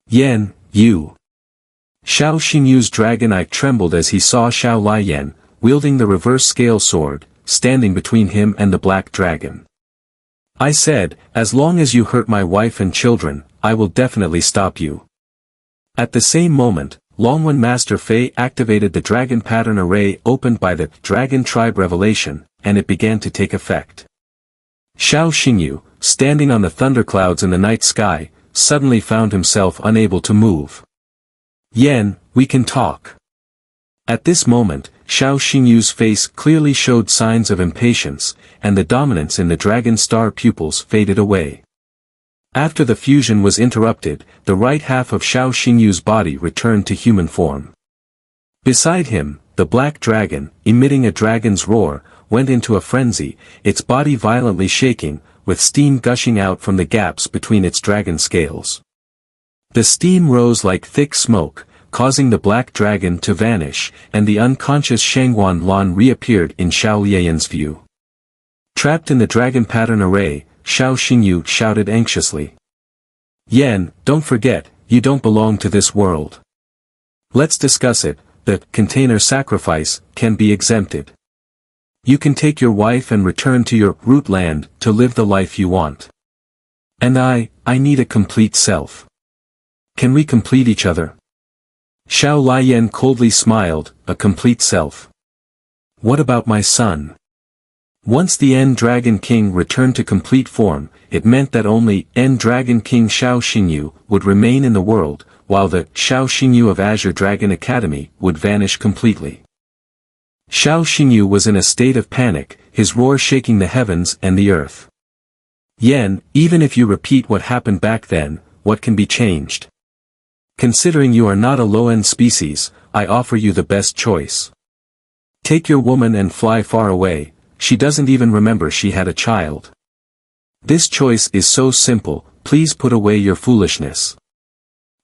Yan, you. Xiao Xingyu's dragon eye trembled as he saw Xiao Liyan, wielding the reverse scale sword, standing between him and the black dragon. I said, as long as you hurt my wife and children, I will definitely stop you. At the same moment, Longwen Master Fei activated the dragon pattern array opened by the Dragon Tribe Revelation, and it began to take effect. Xiao Xingyu, standing on the thunderclouds in the night sky, suddenly found himself unable to move. Yan, we can talk. At this moment, Xiao Xingyu's face clearly showed signs of impatience, and the dominance in the dragon star pupils faded away. After the fusion was interrupted, the right half of Xiao Xingyu's body returned to human form. Beside him, the black dragon, emitting a dragon's roar, went into a frenzy, its body violently shaking, with steam gushing out from the gaps between its dragon scales. The steam rose like thick smoke, causing the black dragon to vanish, and the unconscious Shangguanlan reappeared in Xiao Liyan's view. Trapped in the dragon pattern array, Xiao Xingyu shouted anxiously. Yan, don't forget, you don't belong to this world. Let's discuss it, the container sacrifice can be exempted. You can take your wife and return to your root land to live the life you want. And I need a complete self. Can we complete each other? Xiao Liyan coldly smiled, a complete self. What about my son? Once the End Dragon King returned to complete form, it meant that only End Dragon King Xiao Xingyu would remain in the world, while the Xiao Xingyu of Azure Dragon Academy would vanish completely. Xiao Xingyu was in a state of panic, his roar shaking the heavens and the earth. Yen, even if you repeat what happened back then, what can be changed? Considering you are not a low-end species, I offer you the best choice. Take your woman and fly far away, she doesn't even remember she had a child. This choice is so simple, please put away your foolishness.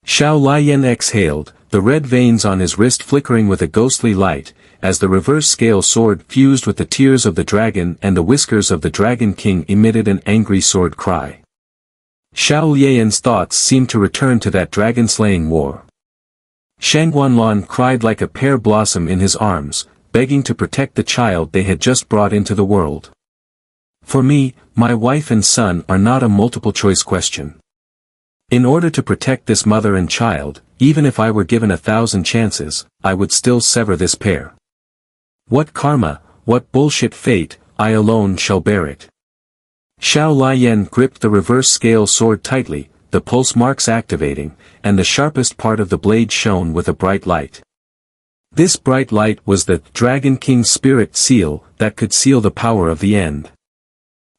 Xiao Liyan exhaled, the red veins on his wrist flickering with a ghostly light, as the reverse scale sword fused with the tears of the dragon and the whiskers of the Dragon King emitted an angry sword cry. Xiao Lian's thoughts seemed to return to that dragon-slaying war. Shangguanlan cried like a pear blossom in his arms, begging to protect the child they had just brought into the world. For me, my wife and son are not a multiple-choice question. In order to protect this mother and child, even if I were given 1,000 chances, I would still sever this pair. What karma, what bullshit fate, I alone shall bear it. Xiao Liyan gripped the reverse scale sword tightly, the pulse marks activating, and the sharpest part of the blade shone with a bright light. This bright light was the Dragon King's spirit seal that could seal the power of the End.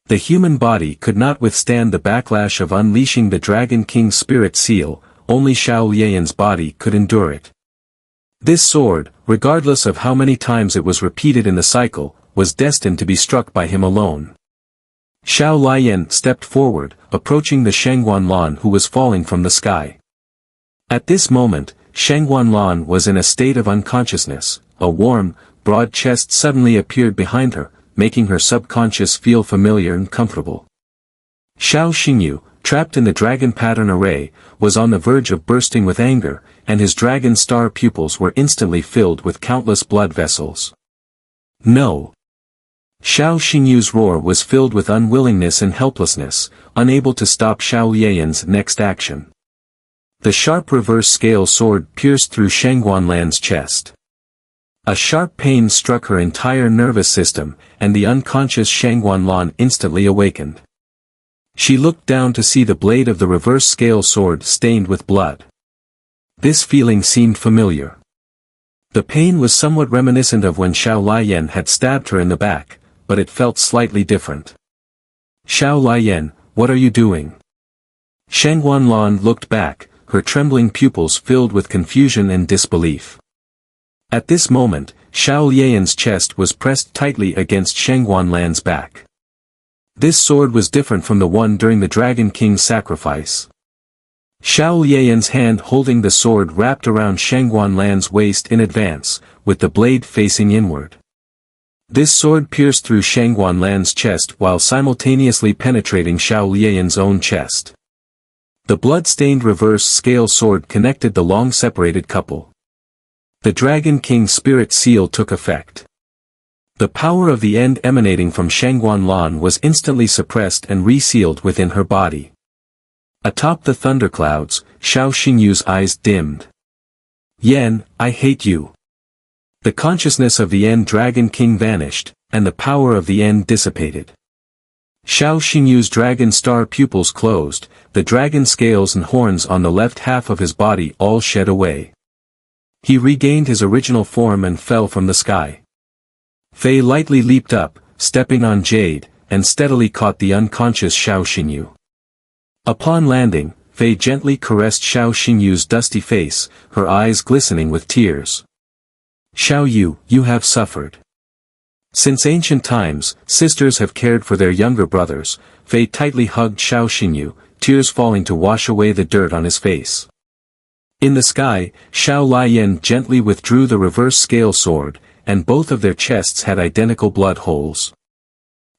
The human body could not withstand the backlash of unleashing the Dragon King's spirit seal, only Xiao Lian's body could endure it. This sword, regardless of how many times it was repeated in the cycle, was destined to be struck by him alone. Xiao Liyan stepped forward, approaching the Shangguanlan who was falling from the sky. At this moment, Shangguanlan was in a state of unconsciousness, a warm, broad chest suddenly appeared behind her, making her subconscious feel familiar and comfortable. Xiao Xingyu, trapped in the dragon pattern array, was on the verge of bursting with anger, and his dragon star pupils were instantly filled with countless blood vessels. No! Xiao Xingyu's roar was filled with unwillingness and helplessness, unable to stop Xiao Lian's next action. The sharp reverse scale sword pierced through Shangguanlan's chest. A sharp pain struck her entire nervous system, and the unconscious Shangguanlan instantly awakened. She looked down to see the blade of the reverse scale sword stained with blood. This feeling seemed familiar. The pain was somewhat reminiscent of when Xiao Liyan had stabbed her in the back, but it felt slightly different. Xiao Liyan, what are you doing? Shangguanlan looked back, her trembling pupils filled with confusion and disbelief. At this moment, Xiao Lian's chest was pressed tightly against Shangguanlan's back. This sword was different from the one during the Dragon King's sacrifice. Xiao Lian's hand holding the sword wrapped around Shangguanlan's waist in advance, with the blade facing inward. This sword pierced through Shangguanlan's chest while simultaneously penetrating Xiao Lian's own chest. The blood-stained reverse scale sword connected the long-separated couple. The Dragon King's spirit seal took effect. The power of the End emanating from Shangguanlan was instantly suppressed and resealed within her body. Atop the thunderclouds, Xiao Xingyu's eyes dimmed. Yen, I hate you. The consciousness of the End Dragon King vanished, and the power of the End dissipated. Xiao Xingyu's dragon star pupils closed, the dragon scales and horns on the left half of his body all shed away. He regained his original form and fell from the sky. Fei lightly leaped up, stepping on Jade, and steadily caught the unconscious Xiao Xingyu. Upon landing, Fei gently caressed Xiao Xingyu's dusty face, her eyes glistening with tears. Xiao Yu, you have suffered. Since ancient times, sisters have cared for their younger brothers. Fei tightly hugged Xiao Xingyu, tears falling to wash away the dirt on his face. In the sky, Xiao Liyan gently withdrew the reverse scale sword, and both of their chests had identical blood holes.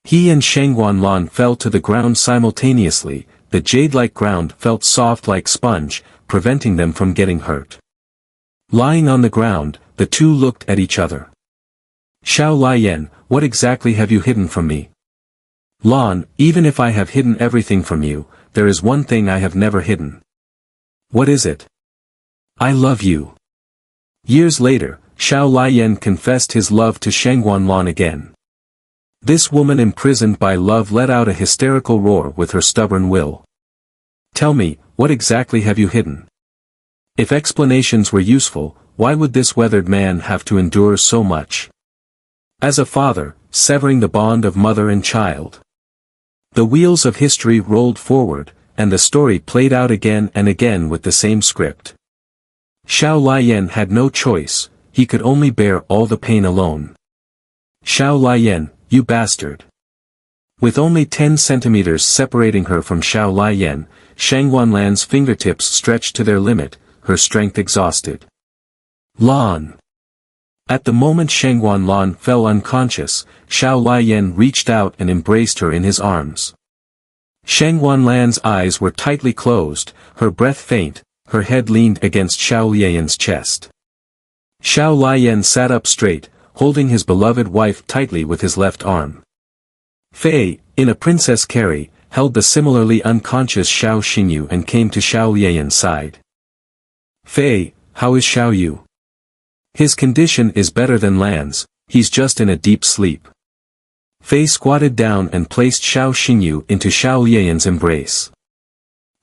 He and Shangguanlan fell to the ground simultaneously. The jade-like ground felt soft like sponge, preventing them from getting hurt. Lying on the ground, the two looked at each other. Xiao Liyan, what exactly have you hidden from me? Lan, even if I have hidden everything from you, there is one thing I have never hidden. What is it? I love you. Years later, Xiao Liyan confessed his love to Shangguanlan again. This woman imprisoned by love let out a hysterical roar with her stubborn will. Tell me, what exactly have you hidden? If explanations were useful, why would this weathered man have to endure so much? As a father, severing the bond of mother and child. The wheels of history rolled forward, and the story played out again and again with the same script. Xiao Liyan had no choice, he could only bear all the pain alone. Xiao Liyan, you bastard. With only 10 centimeters separating her from Xiao Liyan, Shangguanlan's fingertips stretched to their limit, her strength exhausted. Lan. At the moment Shangguanlan fell unconscious, Xiao Liyan reached out and embraced her in his arms. Shangguanlan's eyes were tightly closed, her breath faint, her head leaned against Xiao Liyan's chest. Xiao Liyan sat up straight, holding his beloved wife tightly with his left arm. Fei, in a princess carry, held the similarly unconscious Xiao Xingyu and came to Xiao Liyan's side. Fei, how is Xiao Yu? His condition is better than Lan's, he's just in a deep sleep. Fei squatted down and placed Xiao Xingyu into Xiao Liyan's embrace.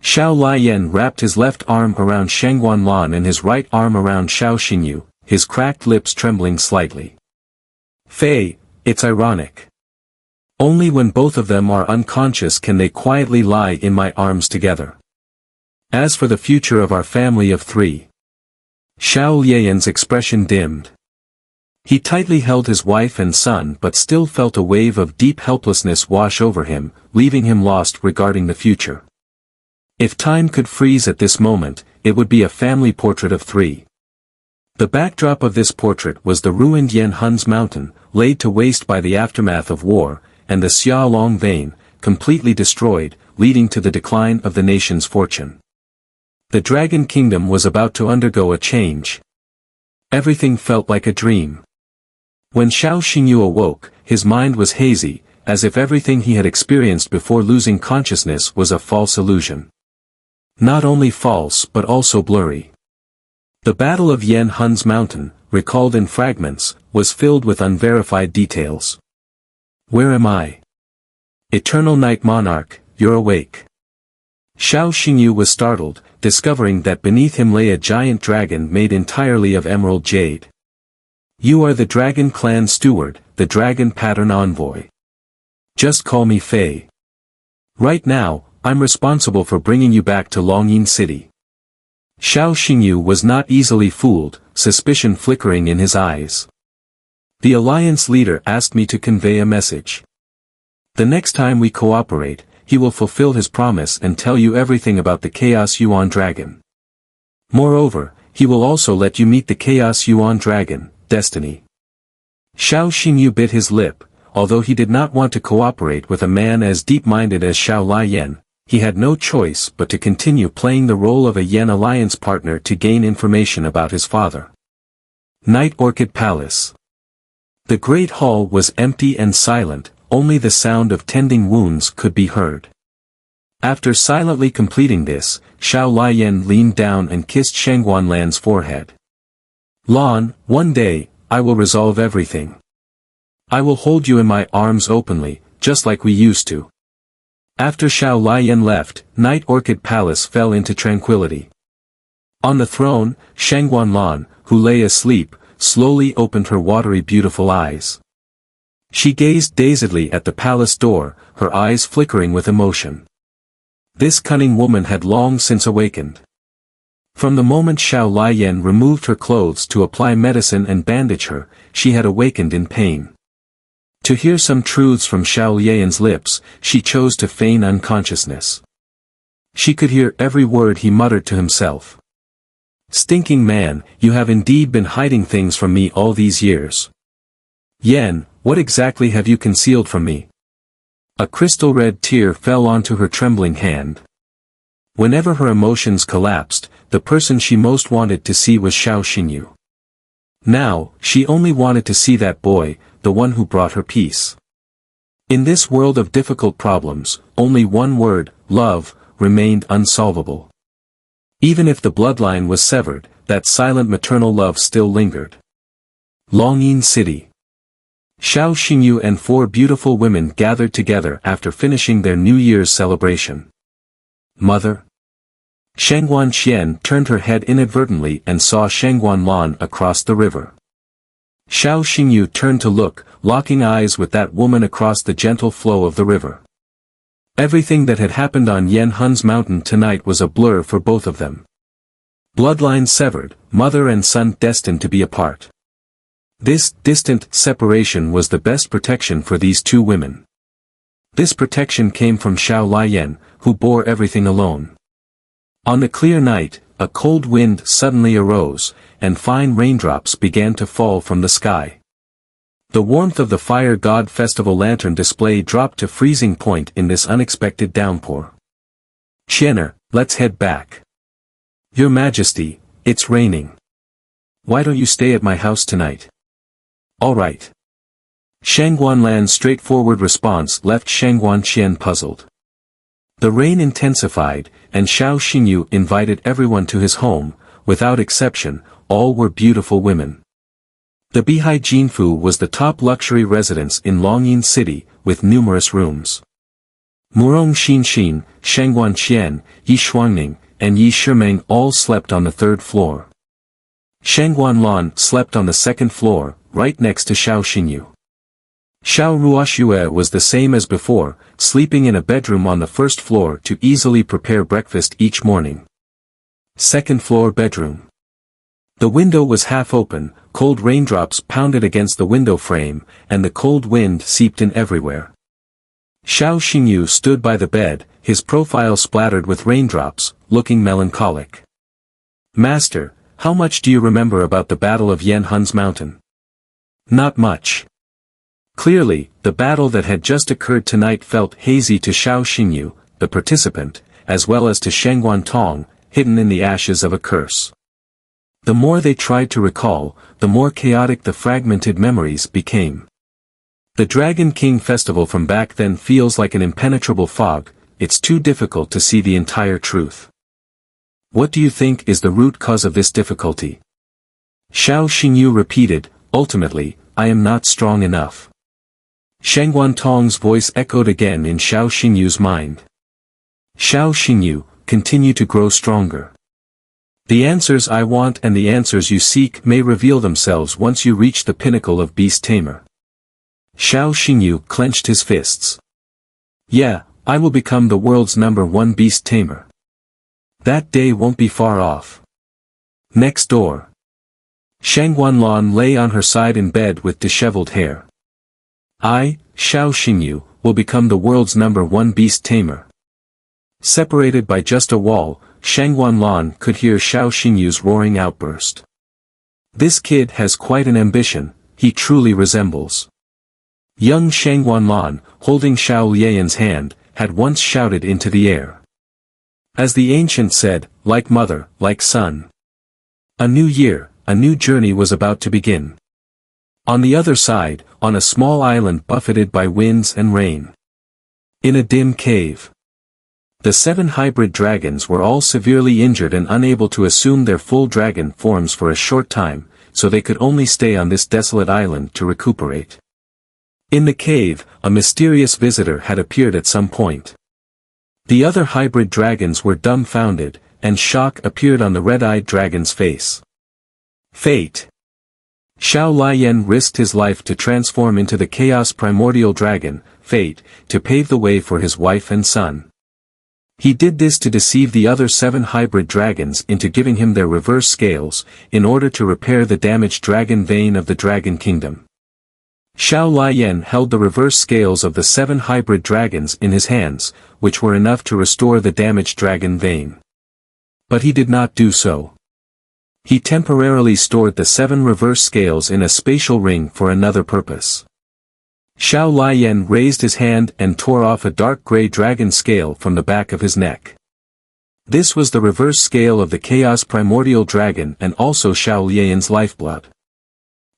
Xiao Liyan wrapped his left arm around Shangguanlan and his right arm around Xiao Xingyu, his cracked lips trembling slightly. Fei, it's ironic. Only when both of them are unconscious can they quietly lie in my arms together. As for the future of our family of 3. Xiao Liyan's expression dimmed. He tightly held his wife and son but still felt a wave of deep helplessness wash over him, leaving him lost regarding the future. If time could freeze at this moment, it would be a family portrait of 3. The backdrop of this portrait was the ruined Yan Hun's mountain, laid to waste by the aftermath of war, and the Xiaolong vein, completely destroyed, leading to the decline of the nation's fortune. The Dragon Kingdom was about to undergo a change. Everything felt like a dream. When Xiao Xingyu awoke, his mind was hazy, as if everything he had experienced before losing consciousness was a false illusion. Not only false but also blurry. The Battle of Yan Hun's mountain, recalled in fragments, was filled with unverified details. Where am I? Eternal Night Monarch, you're awake. Xiao Xingyu was startled, discovering that beneath him lay a giant dragon made entirely of emerald jade. You are the Dragon Clan Steward, the Dragon Pattern Envoy. Just call me Fei. Right now, I'm responsible for bringing you back to Longyin City. Xiao Xingyu was not easily fooled, suspicion flickering in his eyes. The Alliance leader asked me to convey a message. The next time we cooperate, he will fulfill his promise and tell you everything about the Chaos Yuan Dragon. Moreover, he will also let you meet the Chaos Yuan Dragon, Destiny. Xiao Xingyu bit his lip, although he did not want to cooperate with a man as deep-minded as Xiao Liyan, he had no choice but to continue playing the role of a Yan Alliance partner to gain information about his father. Night Orchid Palace. The great hall was empty and silent, only the sound of tending wounds could be heard. After silently completing this, Xiao Liyan leaned down and kissed Shangguanlan's forehead. Lan, one day, I will resolve everything. I will hold you in my arms openly, just like we used to. After Xiao Liyan left, Night Orchid Palace fell into tranquility. On the throne, Shangguanlan, who lay asleep, slowly opened her watery beautiful eyes. She gazed dazedly at the palace door, her eyes flickering with emotion. This cunning woman had long since awakened. From the moment Xiao Liyan removed her clothes to apply medicine and bandage her, she had awakened in pain. To hear some truths from Xiao Liyan's lips, she chose to feign unconsciousness. She could hear every word he muttered to himself. Stinking man, you have indeed been hiding things from me all these years. Yan, what exactly have you concealed from me? A crystal-red tear fell onto her trembling hand. Whenever her emotions collapsed, the person she most wanted to see was Xiao Xingyu. Now, she only wanted to see that boy, the one who brought her peace. In this world of difficult problems, only one word, love, remained unsolvable. Even if the bloodline was severed, that silent maternal love still lingered. Longyin City. Xiao Xingyu and 4 beautiful women gathered together after finishing their New Year's celebration. Mother? Shangguan Qian turned her head inadvertently and saw Shangguan Lan across the river. Xiao Xingyu turned to look, locking eyes with that woman across the gentle flow of the river. Everything that had happened on Yanhun's mountain tonight was a blur for both of them. Bloodline severed, mother and son destined to be apart. This distant separation was the best protection for these 2 women. This protection came from Xiao Liyan, who bore everything alone. On the clear night, a cold wind suddenly arose, and fine raindrops began to fall from the sky. The warmth of the Fire God Festival lantern display dropped to freezing point in this unexpected downpour. Qianer, let's head back. Your Majesty, it's raining. Why don't you stay at my house tonight? All right. Shangguan Lan's straightforward response left Shangguan Qian puzzled. The rain intensified, and Xiao Xingyu invited everyone to his home. Without exception, all were beautiful women. The Bihai Jinfu was the top luxury residence in Longyin City, with numerous rooms. Murong Xinxin, Shangguan Qian, Yi Shuangning, and Yi Shimeng all slept on the 3rd floor. Shangguan Lan slept on the 2nd floor, right next to Xiao Xingyu. Xiao Ruoxue was the same as before, sleeping in a bedroom on the 1st floor to easily prepare breakfast each morning. 2nd floor bedroom. The window was half open, cold raindrops pounded against the window frame, and the cold wind seeped in everywhere. Xiao Xingyu stood by the bed, his profile splattered with raindrops, looking melancholic. Master, how much do you remember about the Battle of Yanhun's mountain? Not much. Clearly, the battle that had just occurred tonight felt hazy to Xiao Xingyu, the participant, as well as to Shangguan Tong, hidden in the ashes of a curse. The more they tried to recall, the more chaotic the fragmented memories became. The Dragon King festival from back then feels like an impenetrable fog, it's too difficult to see the entire truth. What do you think is the root cause of this difficulty? Xiao Xingyu repeated, ultimately, I am not strong enough. Shangguan Tong's voice echoed again in Xiao Xingyu's mind. Xiao Xingyu, continue to grow stronger. The answers I want and the answers you seek may reveal themselves once you reach the pinnacle of Beast Tamer. Xiao Xingyu clenched his fists. Yeah, I will become the world's #1 Beast Tamer. That day won't be far off. Next door. Shangguan Lan lay on her side in bed with disheveled hair. I, Xiao Xingyu, will become the world's #1 Beast Tamer. Separated by just a wall, Shangguan Lan could hear Xiao Xingyu's roaring outburst. This kid has quite an ambition, he truly resembles. Young Shangguan Lan, holding Xiao Lian's hand, had once shouted into the air. As the ancient said, like mother, like son. A new year, a new journey was about to begin. On the other side, on a small island buffeted by winds and rain. In a dim cave. The 7 hybrid dragons were all severely injured and unable to assume their full dragon forms for a short time, so they could only stay on this desolate island to recuperate. In the cave, a mysterious visitor had appeared at some point. The other hybrid dragons were dumbfounded, and shock appeared on the red-eyed dragon's face. Fate. Xiao Liyan risked his life to transform into the chaos primordial dragon, Fate, to pave the way for his wife and son. He did this to deceive the other 7 hybrid dragons into giving him their reverse scales, in order to repair the damaged dragon vein of the Dragon Kingdom. Xiao Liyan held the reverse scales of the 7 hybrid dragons in his hands, which were enough to restore the damaged dragon vein. But he did not do so. He temporarily stored the 7 reverse scales in a spatial ring for another purpose. Xiao Liyan raised his hand and tore off a dark gray dragon scale from the back of his neck. This was the reverse scale of the chaos primordial dragon and also Xiao Lian's lifeblood.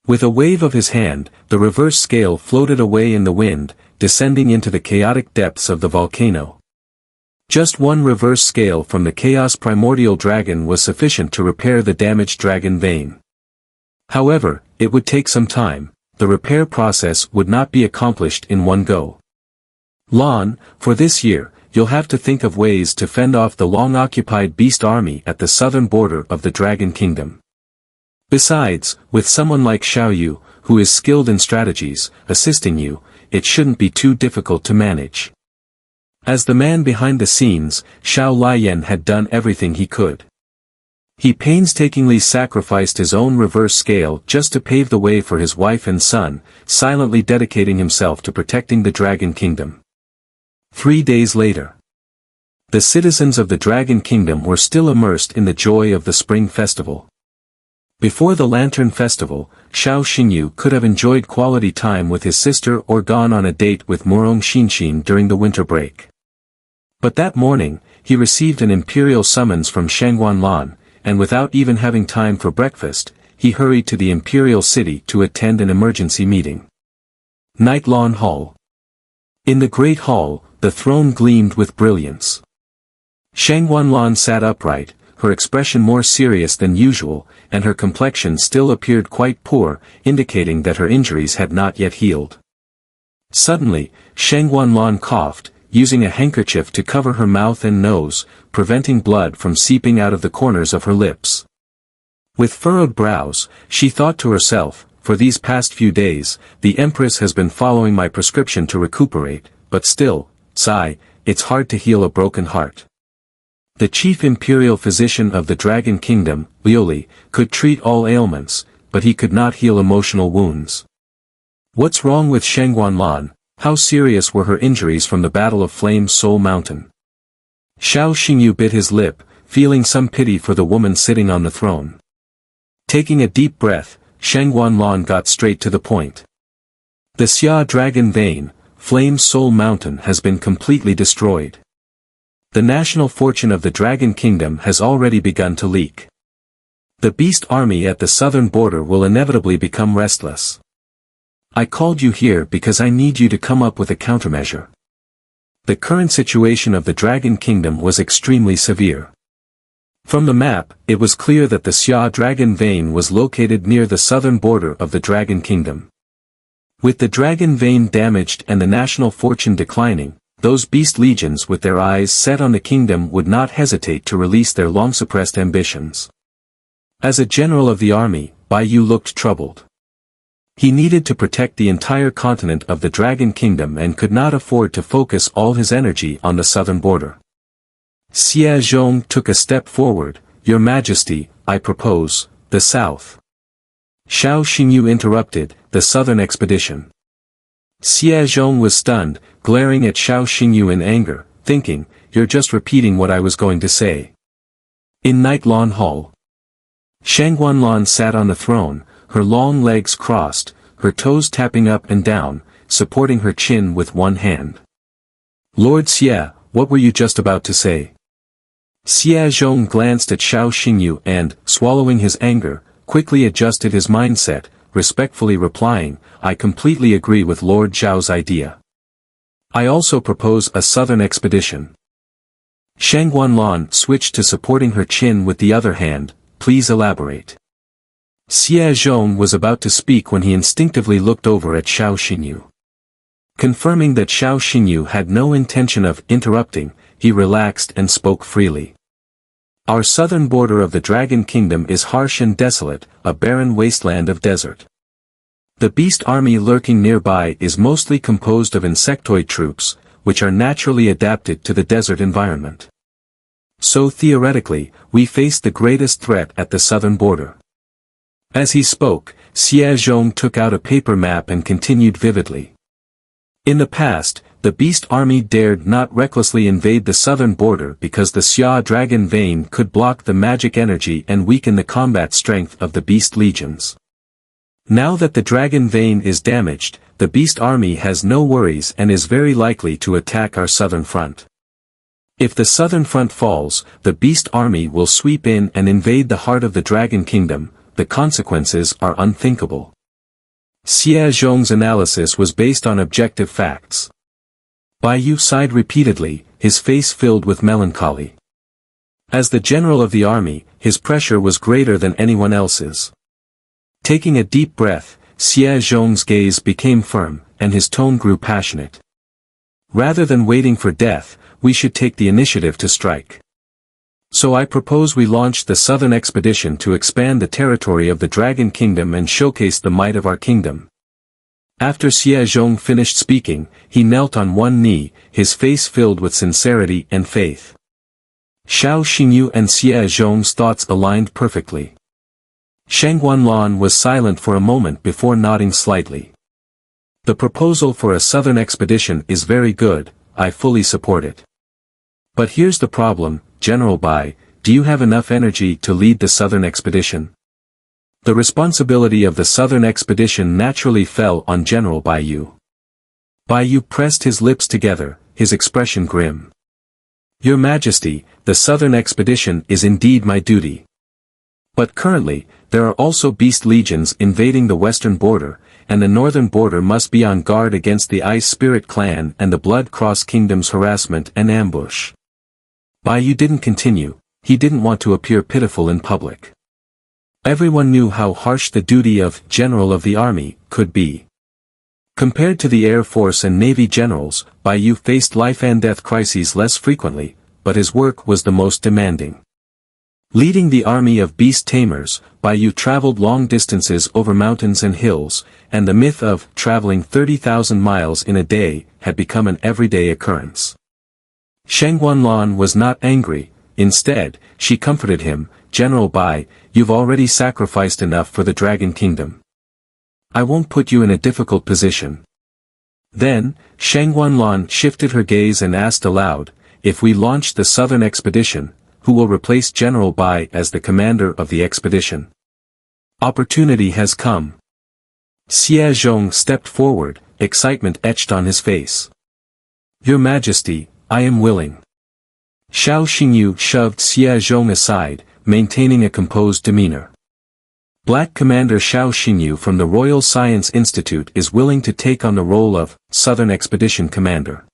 With a wave of his hand, the reverse scale floated away in the wind, descending into the chaotic depths of the volcano. Just one reverse scale from the Chaos Primordial Dragon was sufficient to repair the damaged dragon vein. However, it would take some time. The repair process would not be accomplished in one go. Lan, for this year, you'll have to think of ways to fend off the long-occupied beast army at the southern border of the Dragon Kingdom. Besides, with someone like Xiaoyu, who is skilled in strategies, assisting you, it shouldn't be too difficult to manage. As the man behind the scenes, Xiao Liyan had done everything he could. He painstakingly sacrificed his own reverse scale just to pave the way for his wife and son, silently dedicating himself to protecting the Dragon Kingdom. 3 days later, the citizens of the Dragon Kingdom were still immersed in the joy of the Spring Festival. Before the Lantern Festival, Xiao Xingyu could have enjoyed quality time with his sister or gone on a date with Murong Xinshin during the winter break. But that morning, he received an imperial summons from Shangguanlan, and without even having time for breakfast, he hurried to the imperial city to attend an emergency meeting. Night Lawn Hall. In the great hall, the throne gleamed with brilliance. Shangguanlan sat upright, her expression more serious than usual, and her complexion still appeared quite poor, indicating that her injuries had not yet healed. Suddenly, Shangguanlan coughed, using a handkerchief to cover her mouth and nose, preventing blood from seeping out of the corners of her lips. With furrowed brows, she thought to herself, for these past few days, the Empress has been following my prescription to recuperate, but still, sigh, it's hard to heal a broken heart. The chief imperial physician of the Dragon Kingdom, Liuli, could treat all ailments, but he could not heal emotional wounds. What's wrong with Shangguanlan? How serious were her injuries from the Battle of Flame Soul Mountain? Xiao Xingyu bit his lip, feeling some pity for the woman sitting on the throne. Taking a deep breath, Shangguanlan got straight to the point. The Xia Dragon Vein, Flame Soul Mountain has been completely destroyed. The national fortune of the Dragon Kingdom has already begun to leak. The beast army at the southern border will inevitably become restless. I called you here because I need you to come up with a countermeasure. The current situation of the Dragon Kingdom was extremely severe. From the map, it was clear that the Xia Dragon Vein was located near the southern border of the Dragon Kingdom. With the Dragon Vein damaged and the national fortune declining, those beast legions with their eyes set on the kingdom would not hesitate to release their long-suppressed ambitions. As a general of the army, Bai Yu looked troubled. He needed to protect the entire continent of the Dragon Kingdom and could not afford to focus all his energy on the southern border. Xia Zhong took a step forward. Your Majesty, I propose, the south. Xiao Xingyu interrupted, the southern expedition. Xia Zhong was stunned, glaring at Xiao Xingyu in anger, thinking, you're just repeating what I was going to say. In Night Lawn Hall, Shangguanlan sat on the throne, her long legs crossed, her toes tapping up and down, supporting her chin with one hand. Lord Xie, what were you just about to say? Xia Zhong glanced at Xiao Xingyu and, swallowing his anger, quickly adjusted his mindset, respectfully replying, I completely agree with Lord Zhao's idea. I also propose a southern expedition. Shangguanlan switched to supporting her chin with the other hand, please elaborate. Xia Zhong was about to speak when he instinctively looked over at Xiao Xingyu. Confirming that Xiao Xingyu had no intention of interrupting, he relaxed and spoke freely. Our southern border of the Dragon Kingdom is harsh and desolate, a barren wasteland of desert. The beast army lurking nearby is mostly composed of insectoid troops, which are naturally adapted to the desert environment. So theoretically, we face the greatest threat at the southern border. As he spoke, Xia Zhong took out a paper map and continued vividly. In the past, the beast army dared not recklessly invade the southern border because the Xia Dragon Vein could block the magic energy and weaken the combat strength of the beast legions. Now that the Dragon Vein is damaged, the beast army has no worries and is very likely to attack our southern front. If the southern front falls, the beast army will sweep in and invade the heart of the Dragon Kingdom. The consequences are unthinkable. Xia Zhong's analysis was based on objective facts. Bai Yu sighed repeatedly, his face filled with melancholy. As the general of the army, his pressure was greater than anyone else's. Taking a deep breath, Xia Zhong's gaze became firm, and his tone grew passionate. Rather than waiting for death, we should take the initiative to strike. So I propose we launch the southern expedition to expand the territory of the Dragon Kingdom and showcase the might of our kingdom. After Xia Zhong finished speaking, he knelt on one knee, his face filled with sincerity and faith. Xiao Xingyu and Xia Zhong's thoughts aligned perfectly. Shang Guanlan was silent for a moment before nodding slightly. The proposal for a southern expedition is very good, I fully support it. But here's the problem, General Bai, do you have enough energy to lead the southern expedition? The responsibility of the southern expedition naturally fell on General Bai Yu. Bai Yu pressed his lips together, his expression grim. Your Majesty, the southern expedition is indeed my duty. But currently, there are also beast legions invading the western border, and the northern border must be on guard against the Ice Spirit clan and the Blood Cross Kingdom's harassment and ambush. Bai Yu didn't continue, he didn't want to appear pitiful in public. Everyone knew how harsh the duty of General of the Army could be. Compared to the Air Force and Navy generals, Bai Yu faced life and death crises less frequently, but his work was the most demanding. Leading the army of beast tamers, Bai Yu traveled long distances over mountains and hills, and the myth of traveling 30,000 miles in a day had become an everyday occurrence. Shang Guanlan was not angry, instead, she comforted him, General Bai, you've already sacrificed enough for the Dragon Kingdom. I won't put you in a difficult position. Then, Shang Guanlan shifted her gaze and asked aloud, if we launch the southern expedition, who will replace General Bai as the commander of the expedition? Opportunity has come. Xia Zhong stepped forward, excitement etched on his face. Your Majesty, I am willing. Xiao Xingyu shoved Xia Zhong aside, maintaining a composed demeanor. Black Commander Xiao Xingyu from the Royal Science Institute is willing to take on the role of Southern Expedition Commander.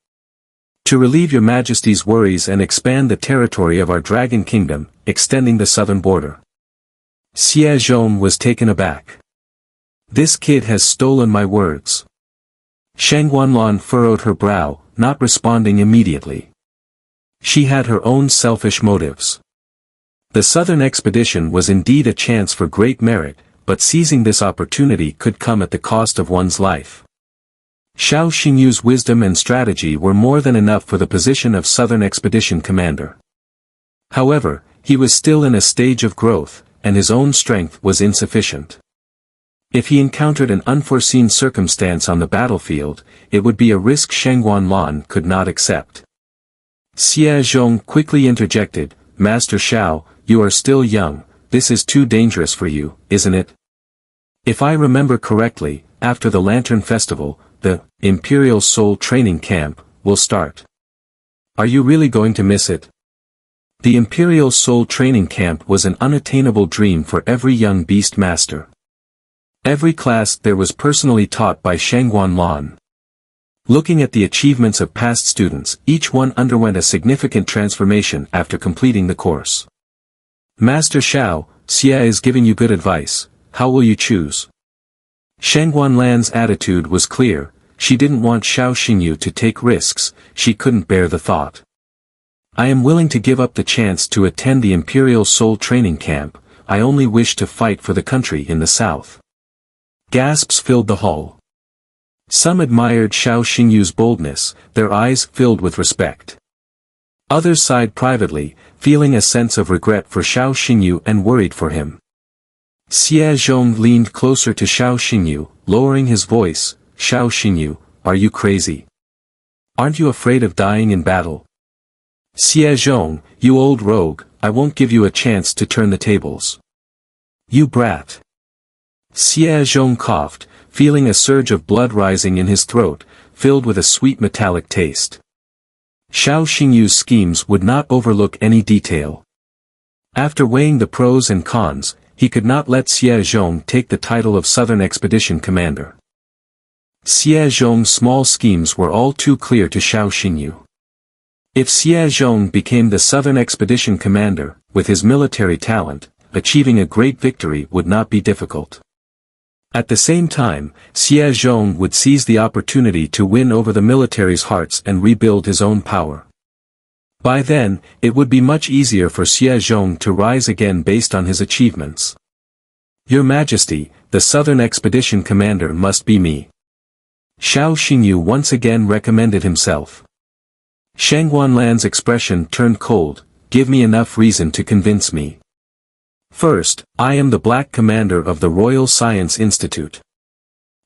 To relieve your Majesty's worries and expand the territory of our Dragon Kingdom, extending the southern border. Xia Zhong was taken aback. This kid has stolen my words. Shang Guanlan furrowed her brow, not responding immediately. She had her own selfish motives. The southern expedition was indeed a chance for great merit, but seizing this opportunity could come at the cost of one's life. Xiao Xingyu's wisdom and strategy were more than enough for the position of Southern Expedition Commander. However, he was still in a stage of growth, and his own strength was insufficient. If he encountered an unforeseen circumstance on the battlefield, it would be a risk Shang Guanlan could not accept. Xia Zhong quickly interjected, Master Xiao, you are still young, this is too dangerous for you, isn't it? If I remember correctly, after the Lantern Festival, the Imperial Soul Training Camp will start. Are you really going to miss it? The Imperial Soul Training Camp was an unattainable dream for every young beast master. Every class there was personally taught by Shang Guanlan. Looking at the achievements of past students, each one underwent a significant transformation after completing the course. Master Xiao, Xia is giving you good advice, how will you choose? Shang Guanlan's attitude was clear, she didn't want Xiao Xingyu to take risks, she couldn't bear the thought. I am willing to give up the chance to attend the Imperial Soul Training Camp, I only wish to fight for the country in the south. Gasps filled the hall. Some admired Xiao Xingyu's boldness, their eyes filled with respect. Others sighed privately, feeling a sense of regret for Xiao Xingyu and worried for him. Xia Zhong leaned closer to Xiao Xingyu, lowering his voice, Xiao Xingyu, are you crazy? Aren't you afraid of dying in battle? Xia Zhong, you old rogue, I won't give you a chance to turn the tables. You brat. Xia Zhong coughed, feeling a surge of blood rising in his throat, filled with a sweet metallic taste. Xiao Xingyu's schemes would not overlook any detail. After weighing the pros and cons, he could not let Xia Zhong take the title of Southern Expedition Commander. Xia Zhong's small schemes were all too clear to Xiao Xingyu. If Xia Zhong became the Southern Expedition commander, with his military talent, achieving a great victory would not be difficult. At the same time, Xia Zhong would seize the opportunity to win over the military's hearts and rebuild his own power. By then, it would be much easier for Xia Zhong to rise again based on his achievements. Your Majesty, the Southern Expedition commander must be me. Xiao Xingyu once again recommended himself. Shang Wanlan's expression turned cold. Give me enough reason to convince me. First, I am the Black Commander of the Royal Science Institute.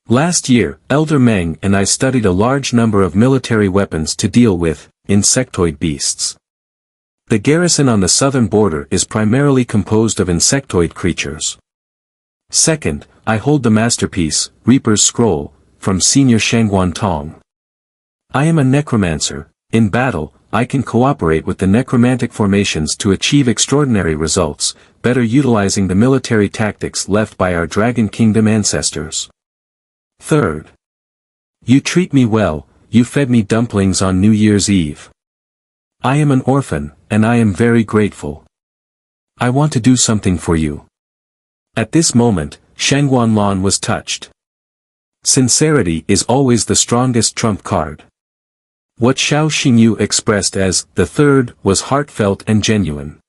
Last year, Elder Meng and I studied a large number of military weapons to deal with insectoid beasts. The garrison on the southern border is primarily composed of insectoid creatures. Second, I hold the masterpiece, Reaper's Scroll, from Senior Shangguan Tong. I am a necromancer. In battle, I can cooperate with the necromantic formations to achieve extraordinary results, better utilizing the military tactics left by our Dragon Kingdom ancestors. Third, you treat me well. You fed me dumplings on New Year's Eve. I am an orphan, and I am very grateful. I want to do something for you. At this moment, Shang Wanlan was touched. Sincerity is always the strongest trump card. What Xiao Xingyu expressed as the third was heartfelt and genuine.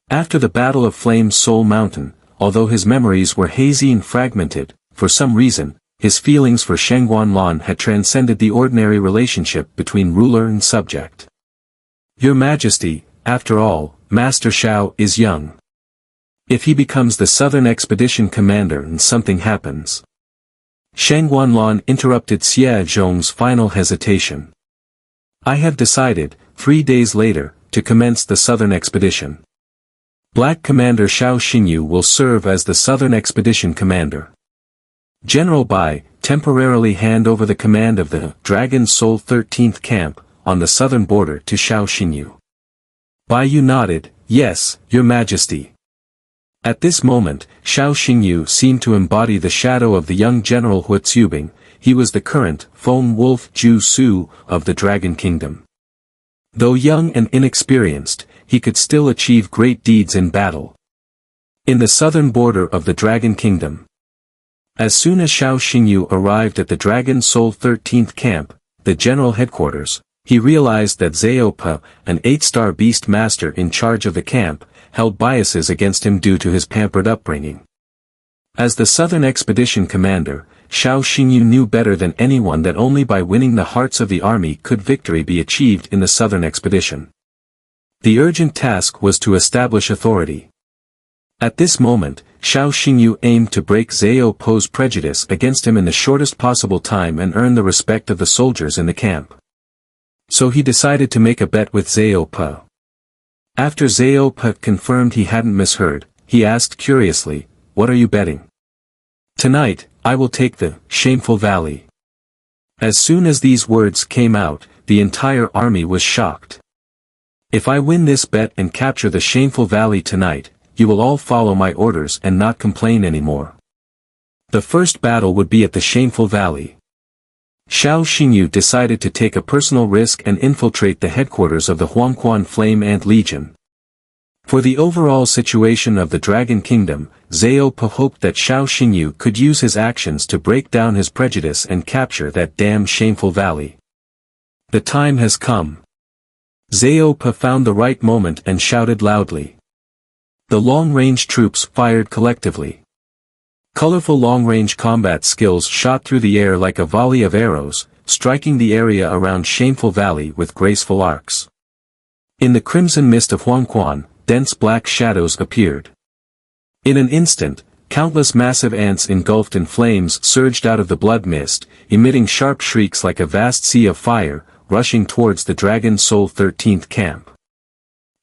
After the Battle of Flame Soul Mountain, although his memories were hazy and fragmented, for some reason, his feelings for Shang Wanlan had transcended the ordinary relationship between ruler and subject. Your Majesty, after all, Master Xiao is young. If he becomes the Southern Expedition commander and something happens. Shang Wanlan interrupted Xia Zhong's final hesitation. I have decided, 3 days later, to commence the Southern Expedition. Black Commander Xiao Xingyu will serve as the Southern Expedition commander. General Bai, temporarily hand over the command of the Dragon Soul 13th Camp, on the southern border to Xiao Xingyu. Bai Yu nodded, yes, Your Majesty. At this moment, Xiao Xingyu seemed to embody the shadow of the young General Huatsubing. He was the current Feng Wolf Ju Su of the Dragon Kingdom. Though young and inexperienced, he could still achieve great deeds in battle. In the southern border of the Dragon Kingdom. As soon as Xiao Xingyu arrived at the Dragon Soul 13th Camp, the general headquarters, he realized that Zhao Pa, an 8-star beast master in charge of the camp, held biases against him due to his pampered upbringing. As the Southern Expedition commander, Xiao Xingyu knew better than anyone that only by winning the hearts of the army could victory be achieved in the Southern Expedition. The urgent task was to establish authority. At this moment, Xiao Xingyu aimed to break Zhao Po's prejudice against him in the shortest possible time and earn the respect of the soldiers in the camp. So he decided to make a bet with Zhao Po. After Zhao Po confirmed he hadn't misheard, he asked curiously, "What are you betting?" "Tonight, I will take the Shameful Valley." As soon as these words came out, the entire army was shocked. "If I win this bet and capture the Shameful Valley tonight, you will all follow my orders and not complain anymore." The first battle would be at the Shameful Valley. Xiao Xingyu decided to take a personal risk and infiltrate the headquarters of the Huangquan Flame Ant Legion. For the overall situation of the Dragon Kingdom, Zhao Po hoped that Xiao Xingyu could use his actions to break down his prejudice and capture that damn Shameful Valley. The time has come. Zhao Po found the right moment and shouted loudly. The long-range troops fired collectively. Colorful long-range combat skills shot through the air like a volley of arrows, striking the area around Shameful Valley with graceful arcs. In the crimson mist of Huangquan, dense black shadows appeared. In an instant, countless massive ants engulfed in flames surged out of the blood mist, emitting sharp shrieks like a vast sea of fire, rushing towards the Dragon Soul 13th Camp.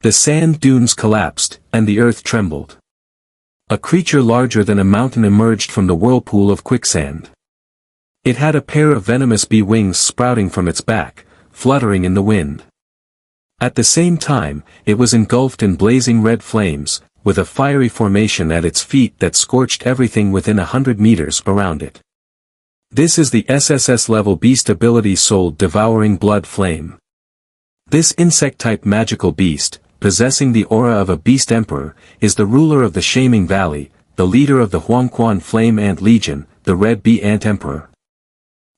The sand dunes collapsed, and the earth trembled. A creature larger than a mountain emerged from the whirlpool of quicksand. It had a pair of venomous bee wings sprouting from its back, fluttering in the wind. At the same time, it was engulfed in blazing red flames, with a fiery formation at its feet that scorched everything within 100 meters around it. This is the SSS level beast ability Soul Devouring Blood Flame. This insect-type magical beast, possessing the aura of a beast emperor, is the ruler of the Shaming Valley, the leader of the Huangquan Flame Ant Legion, the Red Bee Ant Emperor.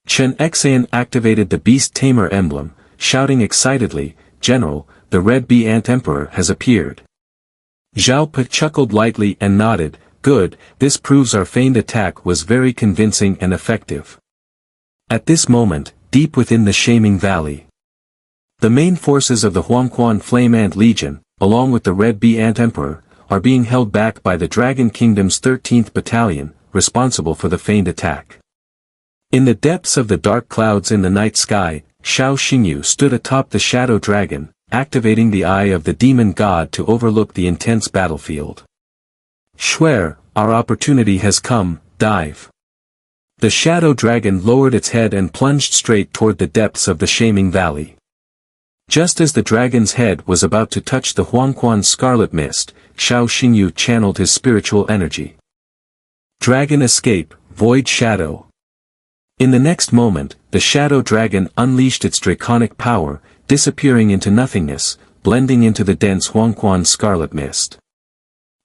Chen Xian activated the beast tamer emblem, shouting excitedly, "General, the Red Bee Ant Emperor has appeared." Zhao Pe chuckled lightly and nodded, "Good, this proves our feigned attack was very convincing and effective." At this moment, deep within the Shaming Valley, the main forces of the Huangquan Flame Ant Legion, along with the Red Bee Ant Emperor, are being held back by the Dragon Kingdom's 13th Battalion, responsible for the feigned attack. In the depths of the dark clouds in the night sky, Xiao Xingyu stood atop the Shadow Dragon, activating the Eye of the Demon God to overlook the intense battlefield. "Schwer, our opportunity has come, dive." The Shadow Dragon lowered its head and plunged straight toward the depths of the Shaming Valley. Just as the dragon's head was about to touch the Huangquan Scarlet Mist, Xiao Xingyu channeled his spiritual energy. Dragon Escape, Void Shadow. In the next moment, the Shadow Dragon unleashed its draconic power, disappearing into nothingness, blending into the dense Huangquan Scarlet Mist.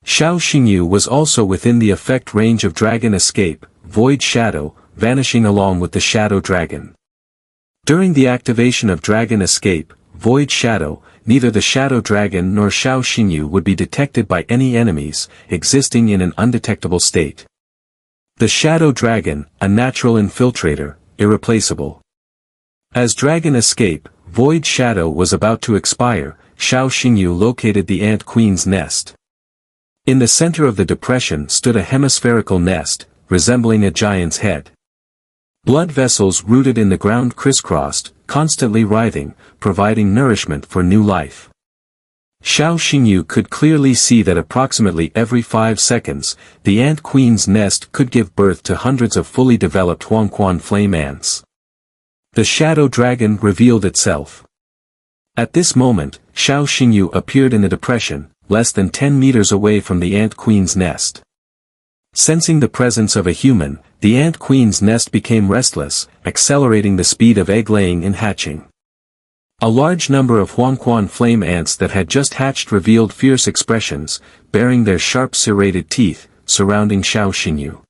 Xiao Xingyu was also within the effect range of Dragon Escape, Void Shadow, vanishing along with the Shadow Dragon. During the activation of Dragon Escape, Void Shadow, neither the Shadow Dragon nor Xiao Xingyu would be detected by any enemies, existing in an undetectable state. The Shadow Dragon, a natural infiltrator, irreplaceable. As Dragon Escape, Void Shadow was about to expire, Xiao Xingyu located the Ant Queen's nest. In the center of the depression stood a hemispherical nest, resembling a giant's head. Blood vessels rooted in the ground crisscrossed, constantly writhing, providing nourishment for new life. Xiao Xingyu could clearly see that approximately every 5 seconds, the Ant Queen's nest could give birth to hundreds of fully developed Huangquan flame ants. The Shadow Dragon revealed itself. At this moment, Xiao Xingyu appeared in the depression, less than 10 meters away from the Ant Queen's nest. Sensing the presence of a human, the Ant Queen's nest became restless, accelerating the speed of egg-laying and hatching. A large number of Huangquan flame ants that had just hatched revealed fierce expressions, baring their sharp serrated teeth, surrounding Xiao Xingyu.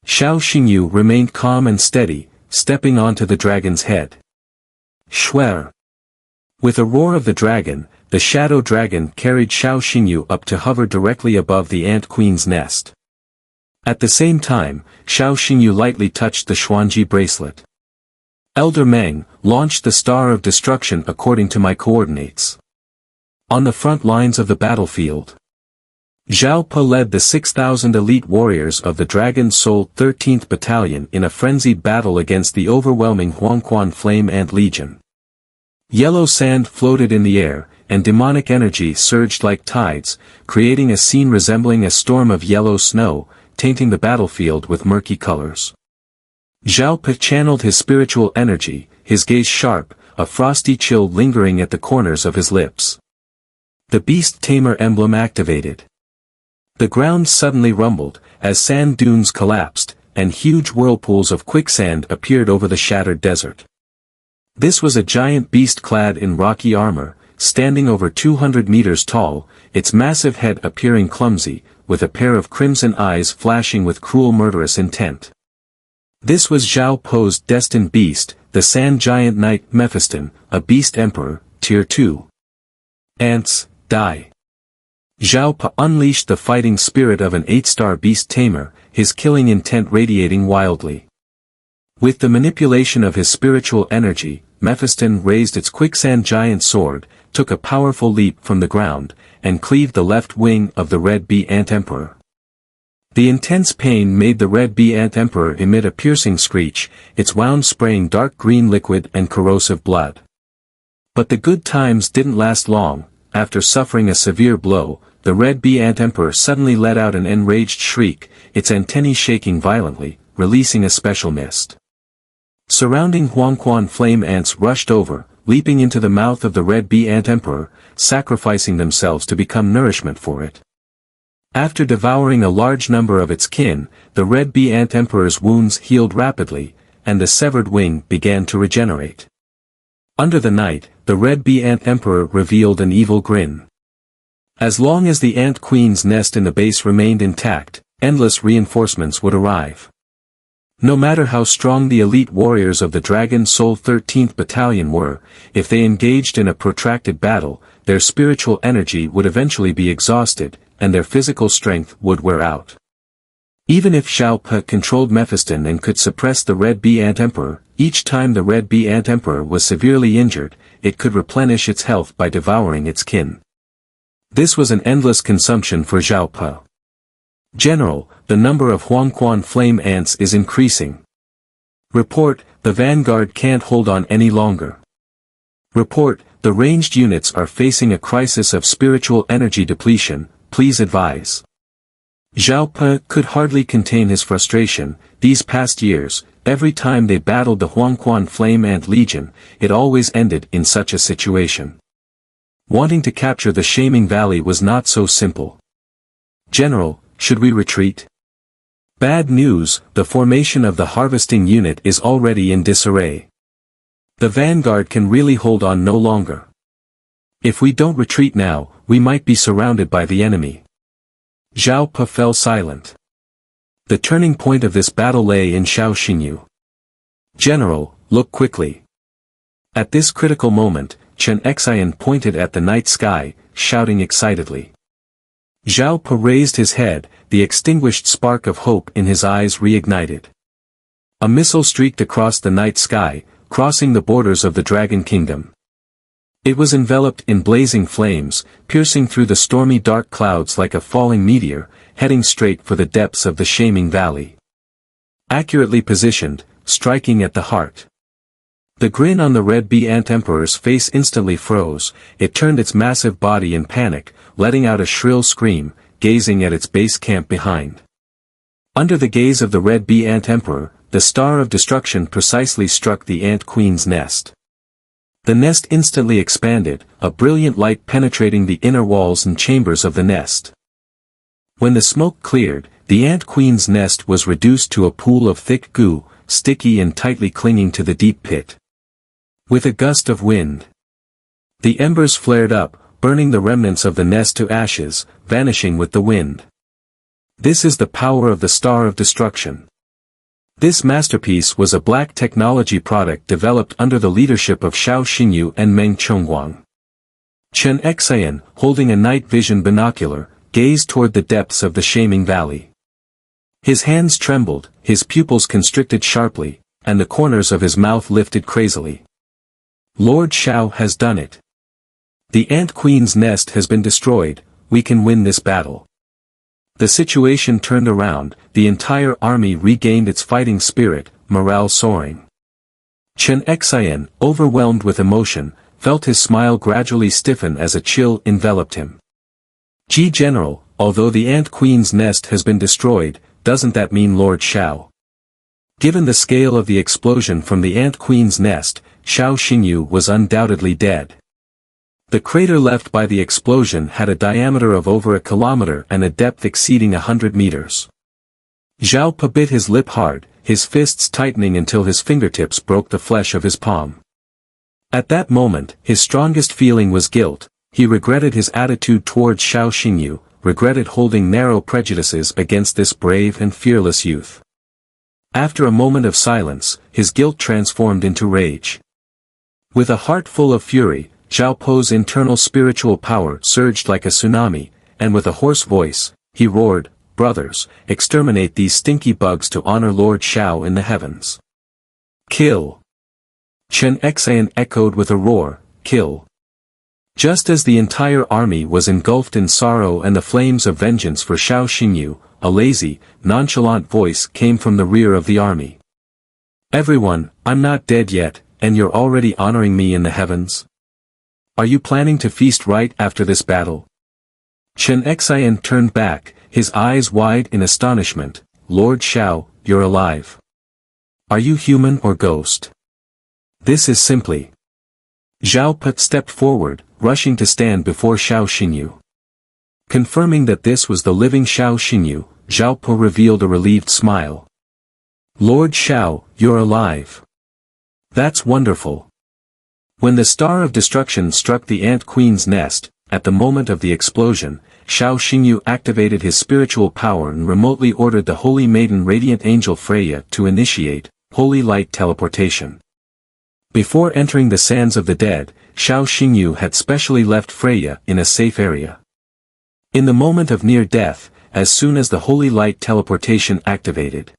Xiao Xingyu remained calm and steady, stepping onto the dragon's head. Schwer. With a roar of the dragon, the Shadow Dragon carried Xiao Xingyu up to hover directly above the Ant Queen's nest. At the same time, Xiao Xingyu lightly touched the Xuanji bracelet. Elder Meng, launched the Star of Destruction according to my coordinates. On the front lines of the battlefield, Zhao Pe led the 6,000 elite warriors of the Dragon Soul 13th Battalion in a frenzied battle against the overwhelming Huangquan Flame Ant Legion. Yellow sand floated in the air, and demonic energy surged like tides, creating a scene resembling a storm of yellow snow, tainting the battlefield with murky colors. Zhao Pe channeled his spiritual energy, his gaze sharp, a frosty chill lingering at the corners of his lips. The beast tamer emblem activated. The ground suddenly rumbled, as sand dunes collapsed, and huge whirlpools of quicksand appeared over the shattered desert. This was a giant beast clad in rocky armor, standing over 200 meters tall, its massive head appearing clumsy, with a pair of crimson eyes flashing with cruel murderous intent. This was Zhao Pe's destined beast, the sand giant knight Mephiston, a beast emperor, tier 2. Ants, die. Zhao Pe unleashed the fighting spirit of an 8-star beast tamer, his killing intent radiating wildly. With the manipulation of his spiritual energy, Mephiston raised its quicksand giant sword, took a powerful leap from the ground, and cleaved the left wing of the Red Bee Ant Emperor. The intense pain made the Red Bee Ant Emperor emit a piercing screech, its wound spraying dark green liquid and corrosive blood. But the good times didn't last long. After suffering a severe blow, the Red Bee Ant Emperor suddenly let out an enraged shriek, its antennae shaking violently, releasing a special mist. Surrounding Huangquan flame ants rushed over, leaping into the mouth of the Red Bee Ant Emperor, sacrificing themselves to become nourishment for it. After devouring a large number of its kin, the red bee ant emperor's wounds healed rapidly, and the severed wing began to regenerate. Under the night, the red bee ant emperor revealed an evil grin. As long as the ant queen's nest in the base remained intact, endless reinforcements would arrive. No matter how strong the elite warriors of the Dragon Soul 13th Battalion were, if they engaged in a protracted battle, their spiritual energy would eventually be exhausted, and their physical strength would wear out. Even if Xiao Pe controlled Mephiston and could suppress the Red Bee Ant Emperor, each time the Red Bee Ant Emperor was severely injured, it could replenish its health by devouring its kin. This was an endless consumption for Xiao Pe. General, the number of Huangquan flame ants is increasing. Report, the vanguard can't hold on any longer. Report, the ranged units are facing a crisis of spiritual energy depletion, please advise. Xiao Pe could hardly contain his frustration. These past years, every time they battled the Huangquan Flame Ant Legion, it always ended in such a situation. Wanting to capture the Shaming Valley was not so simple. General, should we retreat? Bad news, the formation of the harvesting unit is already in disarray. The vanguard can really hold on no longer. If we don't retreat now, we might be surrounded by the enemy. Xiao Pe fell silent. The turning point of this battle lay in Xiao Xingyu. General, look quickly. At this critical moment, Chen Xian pointed at the night sky, shouting excitedly. Xiao Pe raised his head, the extinguished spark of hope in his eyes reignited. A missile streaked across the night sky, crossing the borders of the Dragon Kingdom. It was enveloped in blazing flames, piercing through the stormy dark clouds like a falling meteor, heading straight for the depths of the Shaming Valley. Accurately positioned, striking at the heart. The grin on the Red Bee Ant Emperor's face instantly froze, it turned its massive body in panic, letting out a shrill scream, gazing at its base camp behind. Under the gaze of the Red Bee Ant Emperor, the star of destruction precisely struck the Ant Queen's nest. The nest instantly expanded, a brilliant light penetrating the inner walls and chambers of the nest. When the smoke cleared, the Ant Queen's nest was reduced to a pool of thick goo, sticky and tightly clinging to the deep pit. With a gust of wind, the embers flared up, burning the remnants of the nest to ashes, vanishing with the wind. This is the power of the Star of Destruction. This masterpiece was a black technology product developed under the leadership of Xiao Xingyu and Meng Chongguang. Chen Xian, holding a night vision binocular, gazed toward the depths of the Shaming Valley. His hands trembled, his pupils constricted sharply, and the corners of his mouth lifted crazily. Lord Xiao has done it. The Ant Queen's nest has been destroyed, we can win this battle. The situation turned around, the entire army regained its fighting spirit, morale soaring. Chen Xian, overwhelmed with emotion, felt his smile gradually stiffen as a chill enveloped him. General, although the Ant Queen's nest has been destroyed, doesn't that mean Lord Xiao? Given the scale of the explosion from the Ant Queen's nest, Xiao Xingyu was undoubtedly dead. The crater left by the explosion had a diameter of over 1 kilometer and a depth exceeding 100 meters. Xiao Pe bit his lip hard, his fists tightening until his fingertips broke the flesh of his palm. At that moment, his strongest feeling was guilt. He regretted his attitude towards Xiao Xingyu, regretted holding narrow prejudices against this brave and fearless youth. After a moment of silence, his guilt transformed into rage. With a heart full of fury, Xiao Po's internal spiritual power surged like a tsunami, and with a hoarse voice, he roared, "Brothers, exterminate these stinky bugs to honor Lord Xiao in the heavens. Kill!" Chen Xian echoed with a roar, "Kill!" Just as the entire army was engulfed in sorrow and the flames of vengeance for Xiao Xingyu, a lazy, nonchalant voice came from the rear of the army. "Everyone, I'm not dead yet, and you're already honoring me in the heavens? Are you planning to feast right after this battle?" Chen Xian turned back, his eyes wide in astonishment. "Lord Xiao, you're alive. Are you human or ghost? This is simply..." Xiao Pe stepped forward, rushing to stand before Xiao Xingyu. Confirming that this was the living Xiao Xingyu, Xiao Po revealed a relieved smile. Lord Xiao, you're alive. That's wonderful. When the Star of Destruction struck the Ant Queen's nest, at the moment of the explosion, Xiao Xingyu activated his spiritual power and remotely ordered the Holy Maiden Radiant Angel Freya to initiate Holy Light Teleportation. Before entering the sands of the dead, Xiao Xingyu had specially left Freya in a safe area. In the moment of near death, as soon as the Holy Light Teleportation activated,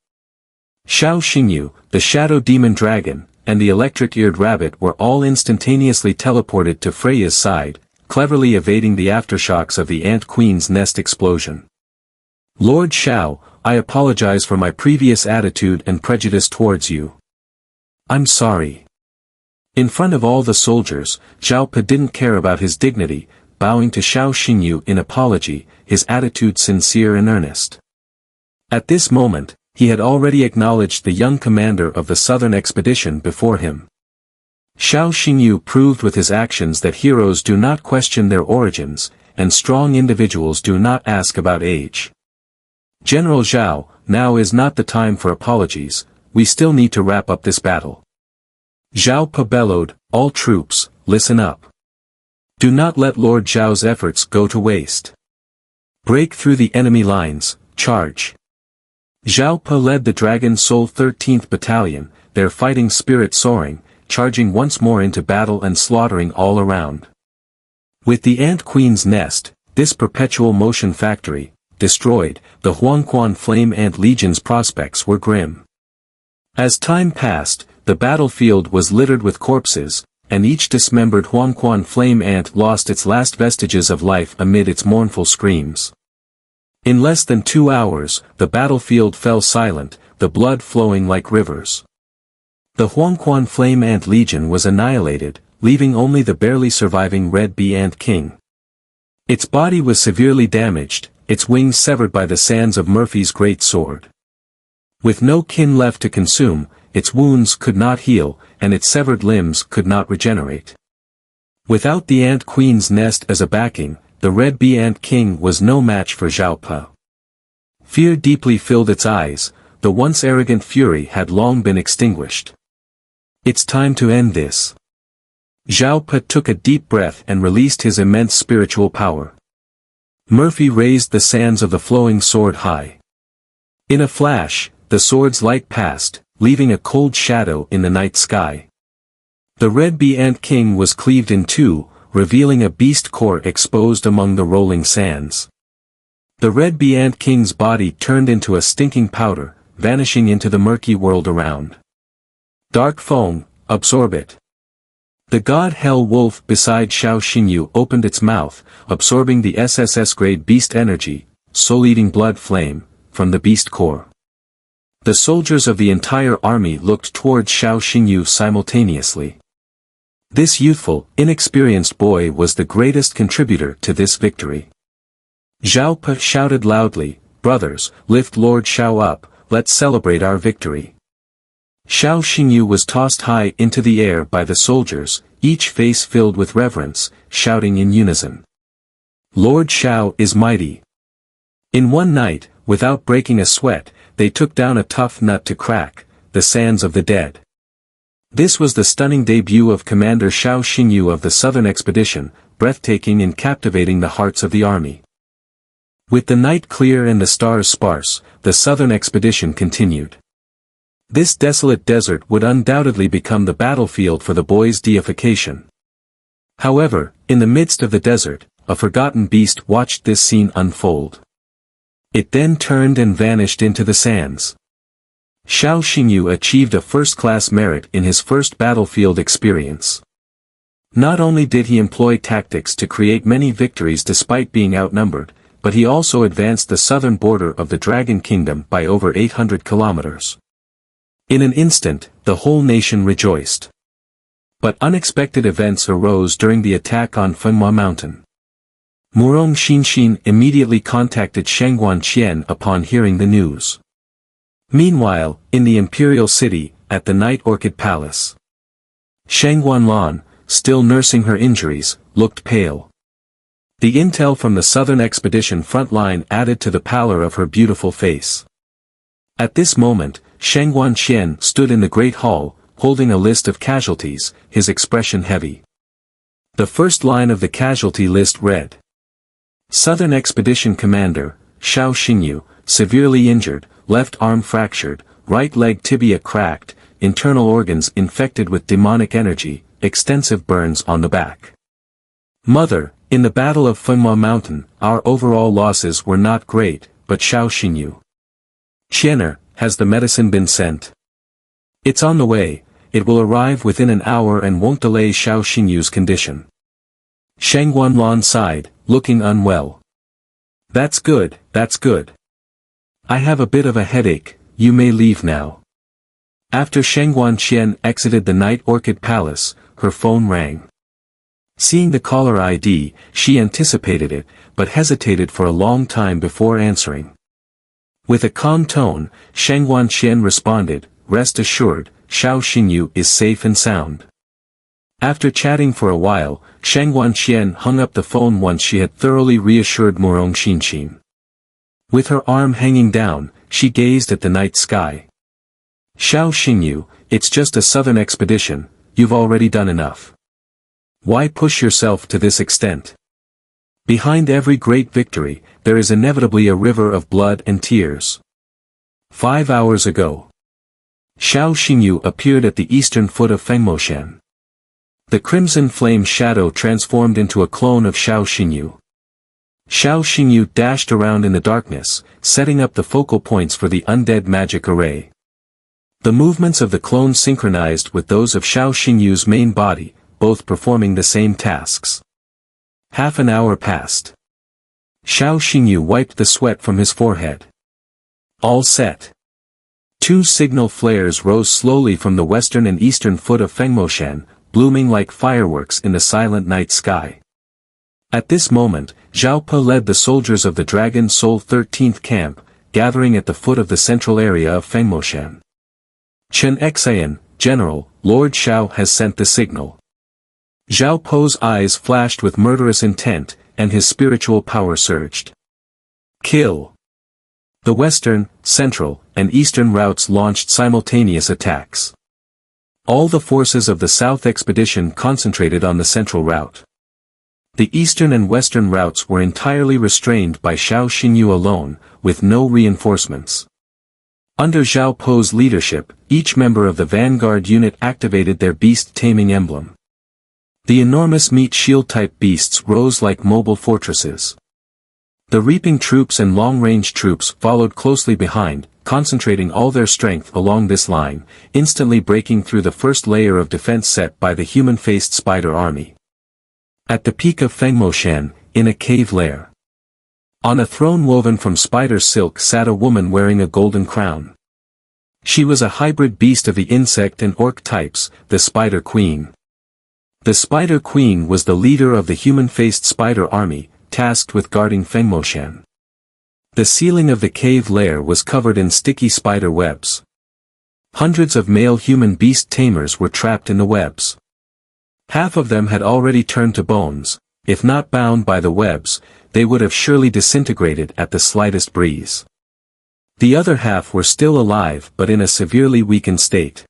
Xiao Xingyu, the Shadow Demon Dragon, and the Electric-Eared Rabbit were all instantaneously teleported to Freya's side, cleverly evading the aftershocks of the Ant Queen's nest explosion. Lord Xiao, I apologize for my previous attitude and prejudice towards you. I'm sorry. In front of all the soldiers, Xiao Po didn't care about his dignity, bowing to Xiao Xingyu in apology, his attitude sincere and earnest. At this moment, he had already acknowledged the young commander of the southern expedition before him. Xiao Xingyu proved with his actions that heroes do not question their origins, and strong individuals do not ask about age. General Zhao, now is not the time for apologies, we still need to wrap up this battle. Zhao Po bellowed, all troops, listen up. Do not let Lord Zhao's efforts go to waste. Break through the enemy lines, charge. Zhao Po led the Dragon Soul 13th Battalion, their fighting spirit soaring, charging once more into battle and slaughtering all around. With the Ant Queen's nest, this perpetual motion factory, destroyed, the Huangquan Flame Ant Legion's prospects were grim. As time passed, the battlefield was littered with corpses, and each dismembered Huangquan Flame Ant lost its last vestiges of life amid its mournful screams. In less than 2 hours, the battlefield fell silent, the blood flowing like rivers. The Huangquan Flame Ant Legion was annihilated, leaving only the barely surviving Red Bee Ant King. Its body was severely damaged, its wings severed by the sands of Murphy's great sword. With no kin left to consume, its wounds could not heal, and its severed limbs could not regenerate. Without the Ant Queen's nest as a backing, the Red Bee Ant King was no match for Xiao Po. Fear deeply filled its eyes, the once arrogant fury had long been extinguished. It's time to end this. Xiao Po took a deep breath and released his immense spiritual power. Murphy raised the sands of the flowing sword high. In a flash, the sword's light passed, leaving a cold shadow in the night sky. The Red Bee Ant King was cleaved in two, revealing a beast core exposed among the rolling sands. The Red Bee Ant King's body turned into a stinking powder, vanishing into the murky world around. Dark foam, absorb it. The god Hell Wolf beside Xiao Xingyu opened its mouth, absorbing the SSS-grade beast energy, soul-eating blood flame, from the beast core. The soldiers of the entire army looked towards Xiao Xingyu simultaneously. This youthful, inexperienced boy was the greatest contributor to this victory. Xiao Po shouted loudly, brothers, lift Lord Xiao up, let's celebrate our victory. Xiao Xingyu was tossed high into the air by the soldiers, each face filled with reverence, shouting in unison. Lord Xiao is mighty. In one night, without breaking a sweat, they took down a tough nut to crack, the sands of the dead. This was the stunning debut of Commander Xiao Xingyu of the Southern Expedition, breathtaking and captivating the hearts of the army. With the night clear and the stars sparse, the Southern Expedition continued. This desolate desert would undoubtedly become the battlefield for the boys' deification. However, in the midst of the desert, a forgotten beast watched this scene unfold. It then turned and vanished into the sands. Xiao Xingyu achieved a first-class merit in his first battlefield experience. Not only did he employ tactics to create many victories despite being outnumbered, but he also advanced the southern border of the Dragon Kingdom by over 800 kilometers. In an instant, the whole nation rejoiced. But unexpected events arose during the attack on Fenhua Mountain. Murong Xinshin immediately contacted Shangguan Qian upon hearing the news. Meanwhile, in the imperial city, at the Night Orchid Palace, Shangguan Lan, still nursing her injuries, looked pale. The intel from the Southern Expedition front line added to the pallor of her beautiful face. At this moment, Sheng Wanqian stood in the Great Hall, holding a list of casualties, his expression heavy. The first line of the casualty list read: Southern Expedition Commander, Xiao Xingyu, severely injured, left arm fractured, right leg tibia cracked, internal organs infected with demonic energy, extensive burns on the back. Mother, in the Battle of Fenhua Mountain, our overall losses were not great, but Xiao Xingyu. Qianer, has the medicine been sent? It's on the way, it will arrive within an hour and won't delay Xiao Xingyu's condition. Sheng Wanlan sighed, looking unwell. That's good, that's good. I have a bit of a headache, you may leave now. After Sheng Wanqian exited the Night Orchid Palace, her phone rang. Seeing the caller ID, she anticipated it, but hesitated for a long time before answering. With a calm tone, Sheng Wanqian responded, rest assured, Xiao Xingyu is safe and sound. After chatting for a while, Sheng Wanqian hung up the phone once she had thoroughly reassured Murong Xinxin. With her arm hanging down, she gazed at the night sky. Xiao Xingyu, it's just a southern expedition, you've already done enough. Why push yourself to this extent? Behind every great victory, there is inevitably a river of blood and tears. 5 hours ago, Xiao Xingyu appeared at the eastern foot of Fengmoshan. The crimson flame shadow transformed into a clone of Xiao Xingyu. Xiao Xingyu dashed around in the darkness, setting up the focal points for the undead magic array. The movements of the clone synchronized with those of Xiao Xingyu's main body, both performing the same tasks. Half an hour passed. Xiao Xingyu wiped the sweat from his forehead. All set. 2 signal flares rose slowly from the western and eastern foot of Fengmoshan, blooming like fireworks in the silent night sky. At this moment, Zhao Pe led the soldiers of the Dragon Soul 13th camp, gathering at the foot of the central area of Fengmoshan. Chen Xian, General, Lord Xiao has sent the signal. Zhao Pe's eyes flashed with murderous intent, and his spiritual power surged. Kill. The western, central, and eastern routes launched simultaneous attacks. All the forces of the South Expedition concentrated on the central route. The eastern and western routes were entirely restrained by Xiao Xingyu alone, with no reinforcements. Under Zhao Pe's leadership, each member of the vanguard unit activated their beast-taming emblem. The enormous meat shield-type beasts rose like mobile fortresses. The reaping troops and long-range troops followed closely behind, concentrating all their strength along this line, instantly breaking through the first layer of defense set by the human-faced spider army. At the peak of Fengmoshan, in a cave lair, on a throne woven from spider silk sat a woman wearing a golden crown. She was a hybrid beast of the insect and orc types, the Spider Queen. The Spider Queen was the leader of the human-faced spider army, tasked with guarding Fengmoshan. The ceiling of the cave lair was covered in sticky spider webs. Hundreds of male human beast tamers were trapped in the webs. Half of them had already turned to bones. If not bound by the webs, they would have surely disintegrated at the slightest breeze. The other half were still alive but in a severely weakened state.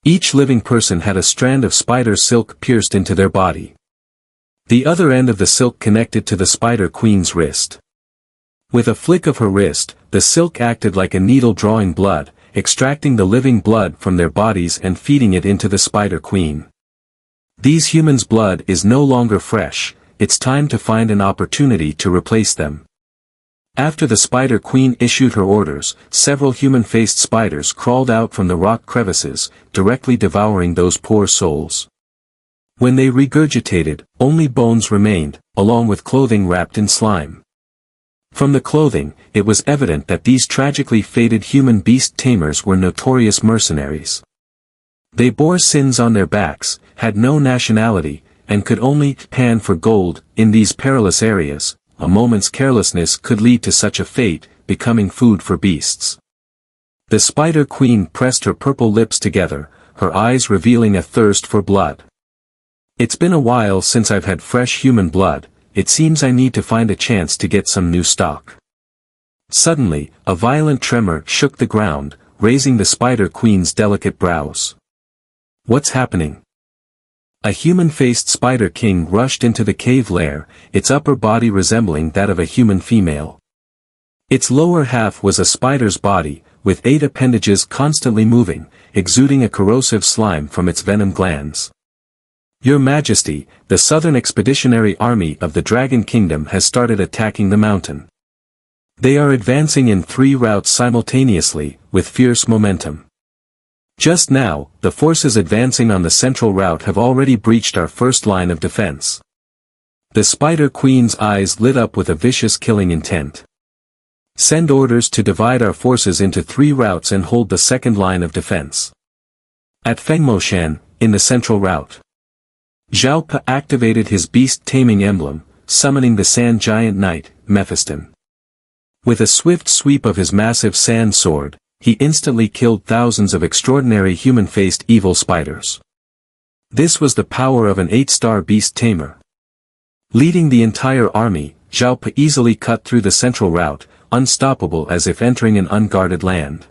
Each living person had a strand of spider silk pierced into their body. The other end of the silk connected to the Spider Queen's wrist. With a flick of her wrist, the silk acted like a needle drawing blood, extracting the living blood from their bodies and feeding it into the Spider Queen. These humans' blood is no longer fresh, it's time to find an opportunity to replace them. After the Spider Queen issued her orders, several human-faced spiders crawled out from the rock crevices, directly devouring those poor souls. When they regurgitated, only bones remained, along with clothing wrapped in slime. From the clothing, it was evident that these tragically fated human beast tamers were notorious mercenaries. They bore sins on their backs, had no nationality, and could only pan for gold. In these perilous areas, a moment's carelessness could lead to such a fate, becoming food for beasts. The Spider Queen pressed her purple lips together, her eyes revealing a thirst for blood. It's been a while since I've had fresh human blood, it seems I need to find a chance to get some new stock. Suddenly, a violent tremor shook the ground, raising the Spider Queen's delicate brows. What's happening? A human-faced Spider King rushed into the cave lair, its upper body resembling that of a human female. Its lower half was a spider's body, with 8 appendages constantly moving, exuding a corrosive slime from its venom glands. Your Majesty, the Southern Expeditionary Army of the Dragon Kingdom has started attacking the mountain. They are advancing in 3 routes simultaneously, with fierce momentum. Just now, the forces advancing on the central route have already breached our first line of defense. The Spider Queen's eyes lit up with a vicious killing intent. Send orders to divide our forces into 3 routes and hold the second line of defense. At Fengmoshan, in the central route. Zhao Pe activated his beast-taming emblem, summoning the sand giant knight, Mephiston. With a swift sweep of his massive sand sword, he instantly killed thousands of extraordinary human-faced evil spiders. This was the power of an 8-star beast tamer. Leading the entire army, Zhao Pe easily cut through the central route, unstoppable as if entering an unguarded land.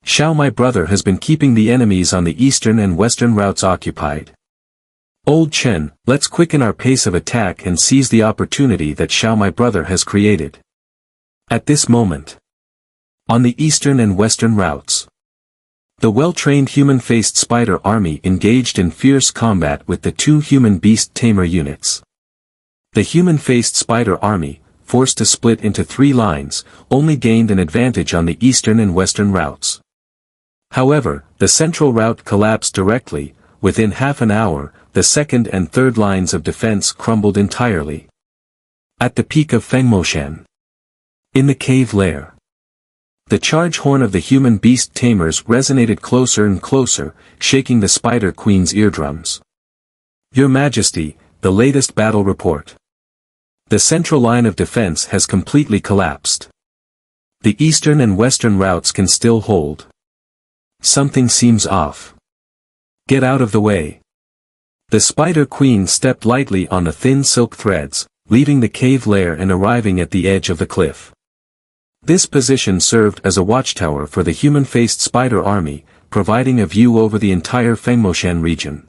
Xiao my brother has been keeping the enemies on the eastern and western routes occupied. Old Chen, let's quicken our pace of attack and seize the opportunity that Xiao my brother has created. At this moment, on the eastern and western routes, the well-trained human-faced spider army engaged in fierce combat with the 2 human beast tamer units. The human-faced spider army, forced to split into 3 lines, only gained an advantage on the eastern and western routes. However, the central route collapsed directly. Within half an hour, the second and third lines of defense crumbled entirely. At the peak of Fengmoshan, in the cave lair, the charge horn of the human beast tamers resonated closer and closer, shaking the Spider Queen's eardrums. Your Majesty, the latest battle report. The central line of defense has completely collapsed. The eastern and western routes can still hold. Something seems off. Get out of the way. The Spider Queen stepped lightly on the thin silk threads, leaving the cave lair and arriving at the edge of the cliff. This position served as a watchtower for the human-faced spider army, providing a view over the entire Fengmoshan region.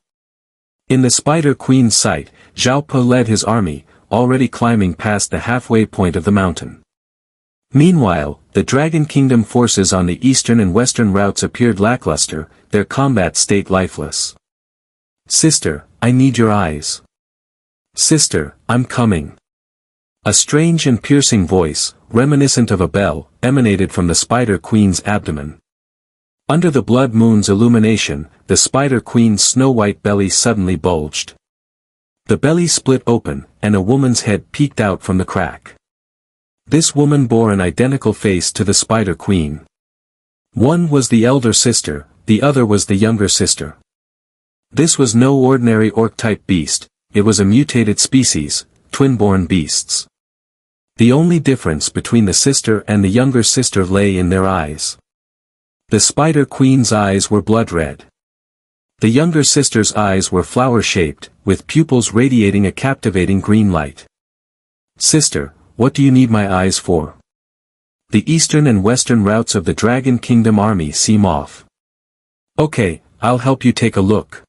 In the Spider Queen's sight, Zhao Pe led his army, already climbing past the halfway point of the mountain. Meanwhile, the Dragon Kingdom forces on the eastern and western routes appeared lackluster, their combat state lifeless. Sister, I need your eyes. Sister, I'm coming. A strange and piercing voice, reminiscent of a bell, emanated from the Spider Queen's abdomen. Under the blood moon's illumination, the Spider Queen's snow-white belly suddenly bulged. The belly split open, and a woman's head peeked out from the crack. This woman bore an identical face to the Spider Queen. One was the elder sister, the other was the younger sister. This was no ordinary orc-type beast, it was a mutated species, twin-born beasts. The only difference between the sister and the younger sister lay in their eyes. The Spider Queen's eyes were blood red. The younger sister's eyes were flower-shaped, with pupils radiating a captivating green light. Sister, what do you need my eyes for? The eastern and western routes of the Dragon Kingdom army seem off. Okay, I'll help you take a look.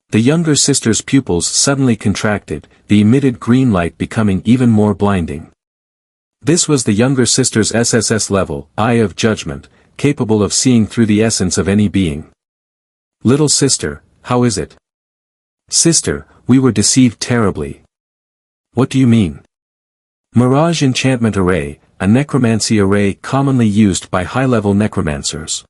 The younger sister's pupils suddenly contracted, the emitted green light becoming even more blinding. This was the younger sister's SSS level, Eye of Judgment, capable of seeing through the essence of any being. Little sister, how is it? Sister, we were deceived terribly. What do you mean? Mirage Enchantment Array, a necromancy array commonly used by high-level necromancers.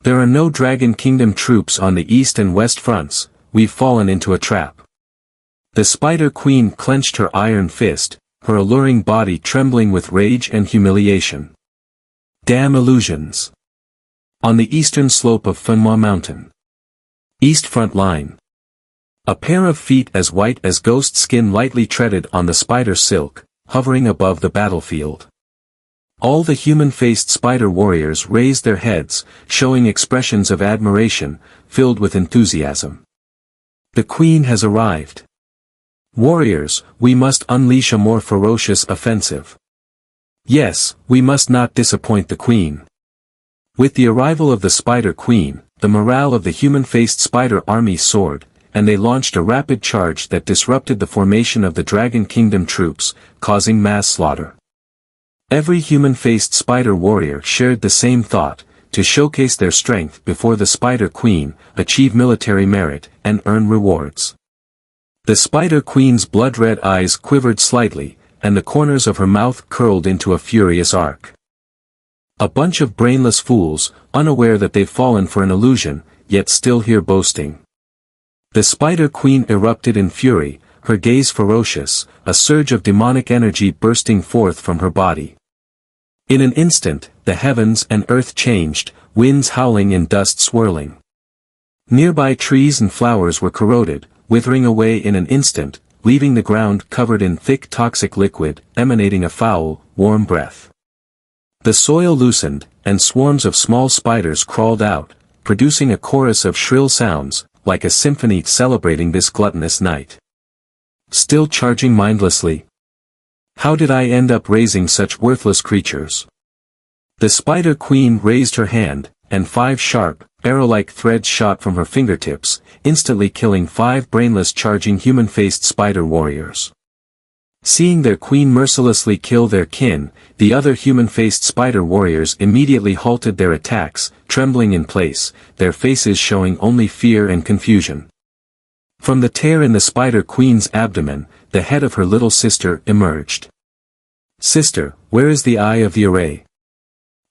There are no Dragon Kingdom troops on the east and west fronts, we've fallen into a trap. The Spider Queen clenched her iron fist, her alluring body trembling with rage and humiliation. Damn illusions. On the eastern slope of Fenhua Mountain. East front line. A pair of feet as white as ghost skin lightly treaded on the spider silk, hovering above the battlefield. All the human-faced spider warriors raised their heads, showing expressions of admiration, filled with enthusiasm. The queen has arrived. Warriors, we must unleash a more ferocious offensive. Yes, we must not disappoint the Queen. With the arrival of the Spider Queen, the morale of the human-faced spider army soared, and they launched a rapid charge that disrupted the formation of the Dragon Kingdom troops, causing mass slaughter. Every human-faced spider warrior shared the same thought, to showcase their strength before the Spider Queen, achieve military merit, and earn rewards. The Spider Queen's blood-red eyes quivered slightly, and the corners of her mouth curled into a furious arc. A bunch of brainless fools, unaware that they've fallen for an illusion, yet still here boasting. The Spider Queen erupted in fury, her gaze ferocious, a surge of demonic energy bursting forth from her body. In an instant, the heavens and earth changed, winds howling and dust swirling. Nearby trees and flowers were corroded, withering away in an instant, leaving the ground covered in thick toxic liquid, emanating a foul, warm breath. The soil loosened, and swarms of small spiders crawled out, producing a chorus of shrill sounds, like a symphony celebrating this gluttonous night. Still charging mindlessly? How did I end up raising such worthless creatures? The Spider Queen raised her hand, and 5 sharp, arrow-like threads shot from her fingertips, instantly killing 5 brainless charging human-faced spider warriors. Seeing their queen mercilessly kill their kin, the other human-faced spider warriors immediately halted their attacks, trembling in place, their faces showing only fear and confusion. From the tear in the Spider Queen's abdomen, the head of her little sister emerged. "Sister, where is the eye of the array?"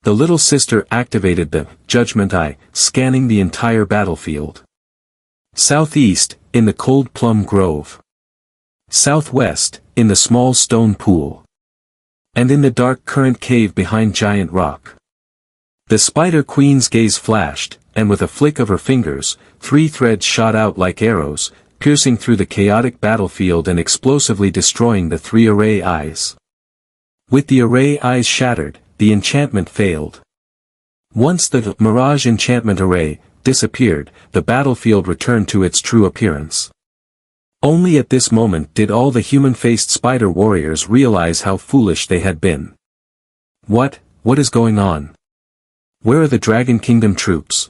The little sister activated the Judgment Eye, scanning the entire battlefield. Southeast, in the cold plum grove. Southwest, in the small stone pool. And in the dark current cave behind giant rock. The Spider Queen's gaze flashed, and with a flick of her fingers, 3 threads shot out like arrows, piercing through the chaotic battlefield and explosively destroying the 3 array eyes. With the array eyes shattered, the enchantment failed. Once the Mirage enchantment array disappeared, the battlefield returned to its true appearance. Only at this moment did all the human-faced spider warriors realize how foolish they had been. What is going on? Where are the Dragon Kingdom troops?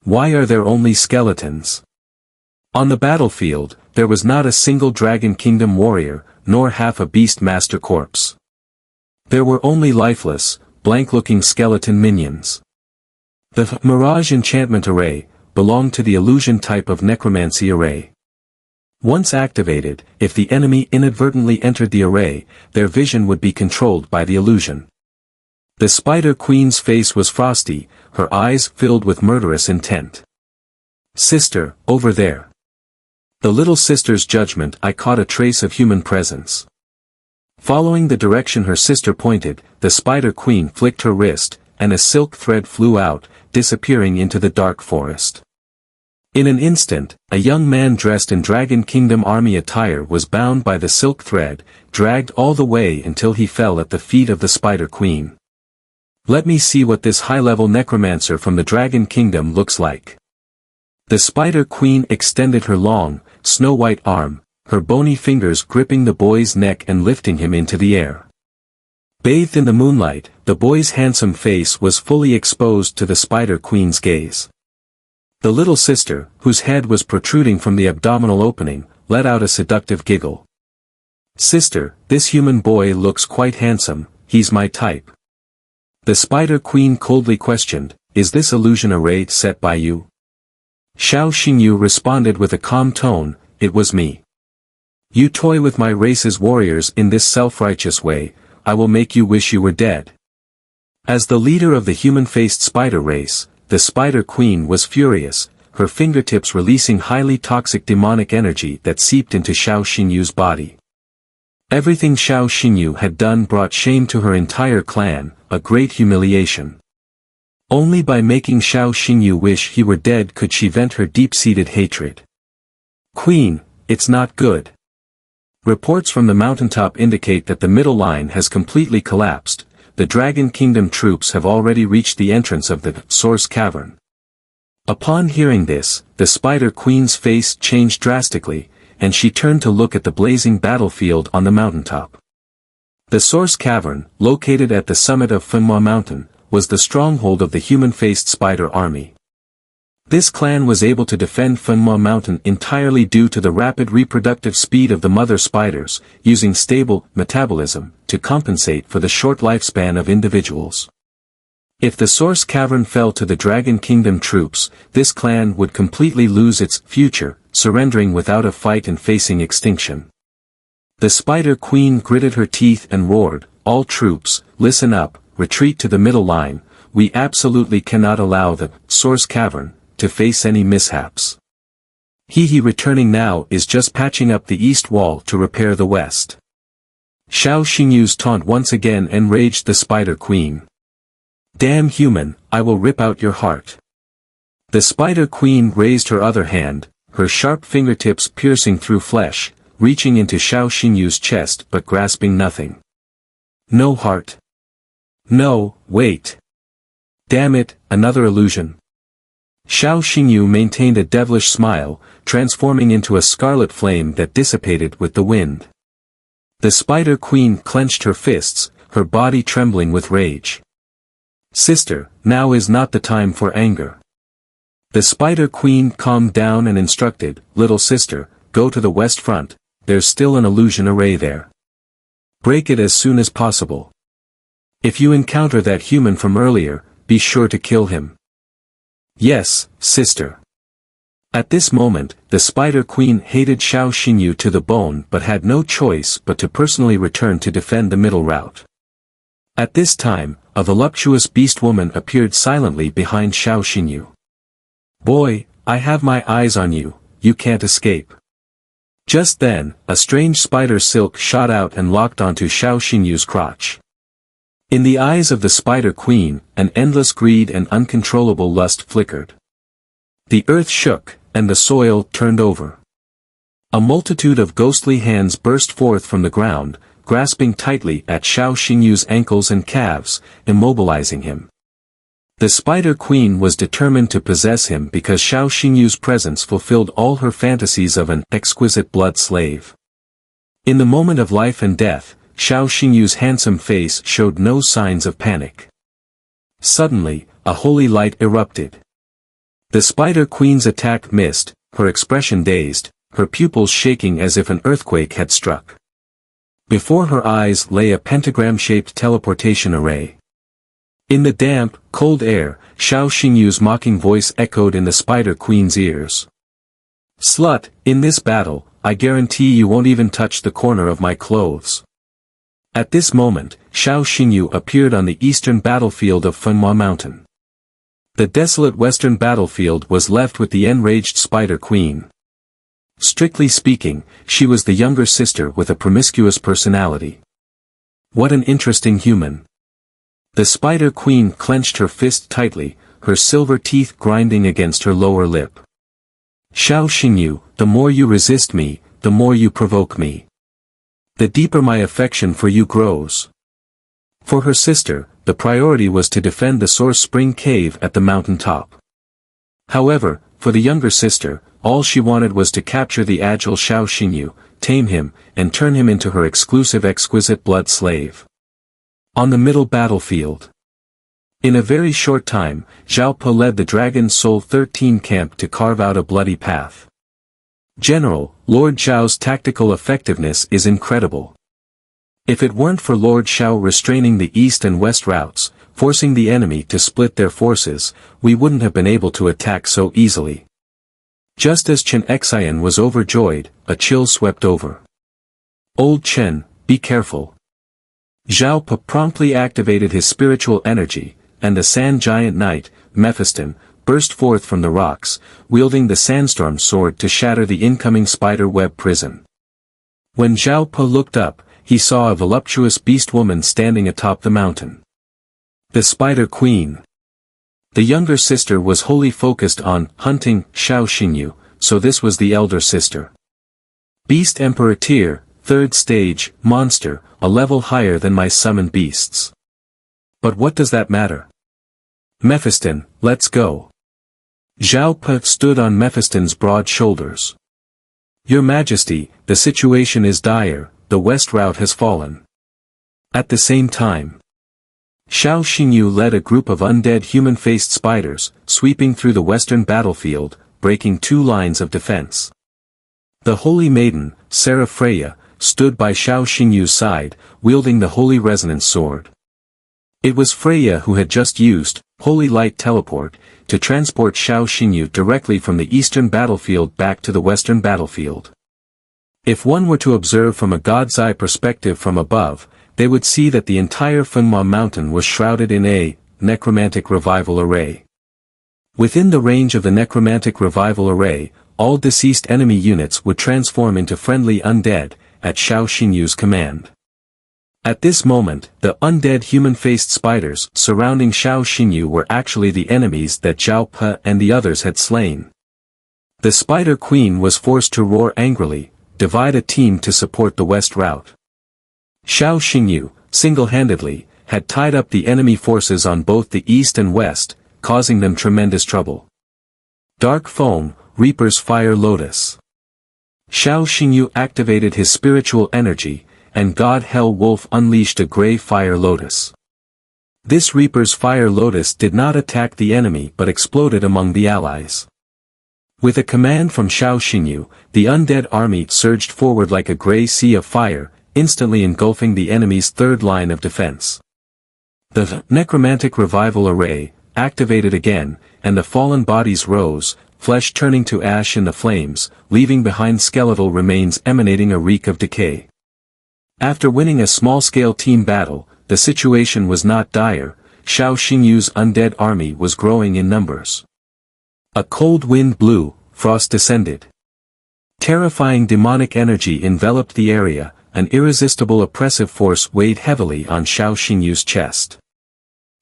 Why are there only skeletons? On the battlefield, there was not a single Dragon Kingdom warrior, nor half a Beast Master corpse. There were only lifeless, blank-looking skeleton minions. The Mirage Enchantment Array belonged to the illusion type of Necromancy Array. Once activated, if the enemy inadvertently entered the array, their vision would be controlled by the illusion. The Spider Queen's face was frosty, her eyes filled with murderous intent. "Sister, over there." The little sister's judgment eye caught a trace of human presence. Following the direction her sister pointed, the Spider Queen flicked her wrist, and a silk thread flew out, disappearing into the dark forest. In an instant, a young man dressed in Dragon Kingdom army attire was bound by the silk thread, dragged all the way until he fell at the feet of the Spider Queen. "Let me see what this high-level necromancer from the Dragon Kingdom looks like." The Spider Queen extended her long, snow-white arm, her bony fingers gripping the boy's neck and lifting him into the air. Bathed in the moonlight, the boy's handsome face was fully exposed to the Spider Queen's gaze. The little sister, whose head was protruding from the abdominal opening, let out a seductive giggle. "Sister, this human boy looks quite handsome, he's my type." The Spider Queen coldly questioned, "Is this illusion array set by you?" Xiao Xingyu responded with a calm tone, "It was me. You toy with my race's warriors in this self-righteous way, I will make you wish you were dead." As the leader of the human-faced spider race, the Spider Queen was furious, her fingertips releasing highly toxic demonic energy that seeped into Xiao Xinyu's body. Everything Xiao Xingyu had done brought shame to her entire clan, a great humiliation. Only by making Xiao Xingyu wish he were dead could she vent her deep-seated hatred. "Queen, it's not good. Reports from the mountaintop indicate that the middle line has completely collapsed. The Dragon Kingdom troops have already reached the entrance of the Source Cavern." Upon hearing this, the Spider Queen's face changed drastically, and she turned to look at the blazing battlefield on the mountaintop. The Source Cavern, located at the summit of Fenhua Mountain, was the stronghold of the human-faced spider army. This clan was able to defend Fenhua Mountain entirely due to the rapid reproductive speed of the mother spiders, using stable metabolism to compensate for the short lifespan of individuals. If the Source Cavern fell to the Dragon Kingdom troops, this clan would completely lose its future, surrendering without a fight and facing extinction. The Spider Queen gritted her teeth and roared, "All troops, listen up, retreat to the middle line, we absolutely cannot allow the Source Cavern to face any mishaps. He returning now is just patching up the east wall to repair the west." Xiao Xingyu's taunt once again enraged the Spider Queen. "Damn human, I will rip out your heart." The Spider Queen raised her other hand, her sharp fingertips piercing through flesh, reaching into Xiao Xingyu's chest but grasping nothing. "No heart. No, wait. Damn it, another illusion." Xiao Xingyu maintained a devilish smile, transforming into a scarlet flame that dissipated with the wind. The Spider Queen clenched her fists, her body trembling with rage. "Sister, now is not the time for anger." The Spider Queen calmed down and instructed, "Little sister, go to the west front, there's still an illusion array there. Break it as soon as possible. If you encounter that human from earlier, be sure to kill him." "Yes, sister." At this moment, the Spider Queen hated Xiao Xingyu to the bone but had no choice but to personally return to defend the middle route. At this time, a voluptuous beast woman appeared silently behind Xiao Xingyu. "Boy, I have my eyes on you, you can't escape." Just then, a strange spider silk shot out and locked onto Xiao Xingyu's crotch. In the eyes of the Spider Queen, an endless greed and uncontrollable lust flickered. The earth shook, and the soil turned over. A multitude of ghostly hands burst forth from the ground, grasping tightly at Xiao Xingyu's ankles and calves, immobilizing him. The Spider Queen was determined to possess him because Xiao Xingyu's presence fulfilled all her fantasies of an exquisite blood slave. In the moment of life and death, Xiao Xingyu's handsome face showed no signs of panic. Suddenly, a holy light erupted. The Spider Queen's attack missed, her expression dazed, her pupils shaking as if an earthquake had struck. Before her eyes lay a pentagram-shaped teleportation array. In the damp, cold air, Xiao Xingyu's mocking voice echoed in the Spider Queen's ears. "Slut, in this battle, I guarantee you won't even touch the corner of my clothes." At this moment, Xiao Xingyu appeared on the eastern battlefield of Fenhua Mountain. The desolate western battlefield was left with the enraged Spider Queen. Strictly speaking, she was the younger sister with a promiscuous personality. What an interesting human. The Spider Queen clenched her fist tightly, her silver teeth grinding against her lower lip. "Xiao Xingyu, the more you resist me, the more you provoke me. The deeper my affection for you grows." For her sister, the priority was to defend the Source Spring Cave at the mountain top. However, for the younger sister, all she wanted was to capture the agile Xiao Xingyu, tame him, and turn him into her exclusive exquisite blood slave. On the middle battlefield. In a very short time, Zhao Po led the Dragon Soul 13 camp to carve out a bloody path. "General, Lord Zhao's tactical effectiveness is incredible. If it weren't for Lord Xiao restraining the east and west routes, forcing the enemy to split their forces, we wouldn't have been able to attack so easily." Just as Chen Xian was overjoyed, a chill swept over. "Old Chen, be careful." Zhao Po promptly activated his spiritual energy, and the sand giant knight, Mephiston, burst forth from the rocks, wielding the sandstorm sword to shatter the incoming spider web prison. When Zhao Po looked up, he saw a voluptuous beast woman standing atop the mountain. The Spider Queen. The younger sister was wholly focused on hunting Xiao Xingyu, so this was the elder sister. Beast Emperor Tier, 3rd stage, monster, a level higher than my summoned beasts. But what does that matter? Mephiston, let's go. Zhao Po stood on Mephiston's broad shoulders. Your Majesty, the situation is dire, the west route has fallen. At the same time, Xiao Xingyu led a group of undead human-faced spiders, sweeping through the western battlefield, breaking two lines of defense. The Holy Maiden, Seraph Freya, stood by Xiao Xingyu's side, wielding the Holy Resonance Sword. It was Freya who had just used Holy Light Teleport to transport Xiao Xingyu directly from the eastern battlefield back to the western battlefield. If one were to observe from a god's eye perspective from above, they would see that the entire Funma mountain was shrouded in a necromantic revival array. Within the range of the necromantic revival array, all deceased enemy units would transform into friendly undead, at Xiao Xinyu's command. At this moment, the undead human-faced spiders surrounding Xiao Xingyu were actually the enemies that Zhao Pe and the others had slain. The Spider Queen was forced to roar angrily, divide a team to support the west route. Xiao Xingyu, single-handedly, had tied up the enemy forces on both the east and west, causing them tremendous trouble. Dark Foam, Reaper's Fire Lotus. Xiao Xingyu activated his spiritual energy, and God Hell Wolf unleashed a grey fire lotus. This Reaper's Fire Lotus did not attack the enemy but exploded among the allies. With a command from Xiao Xingyu, the undead army surged forward like a grey sea of fire, instantly engulfing the enemy's third line of defense. The necromantic revival array activated again, and the fallen bodies rose, flesh turning to ash in the flames, leaving behind skeletal remains emanating a reek of decay. After winning a small-scale team battle, the situation was not dire. Xiao Xingyu's undead army was growing in numbers. A cold wind blew, frost descended. Terrifying demonic energy enveloped the area, an irresistible oppressive force weighed heavily on Xiao Xingyu's chest.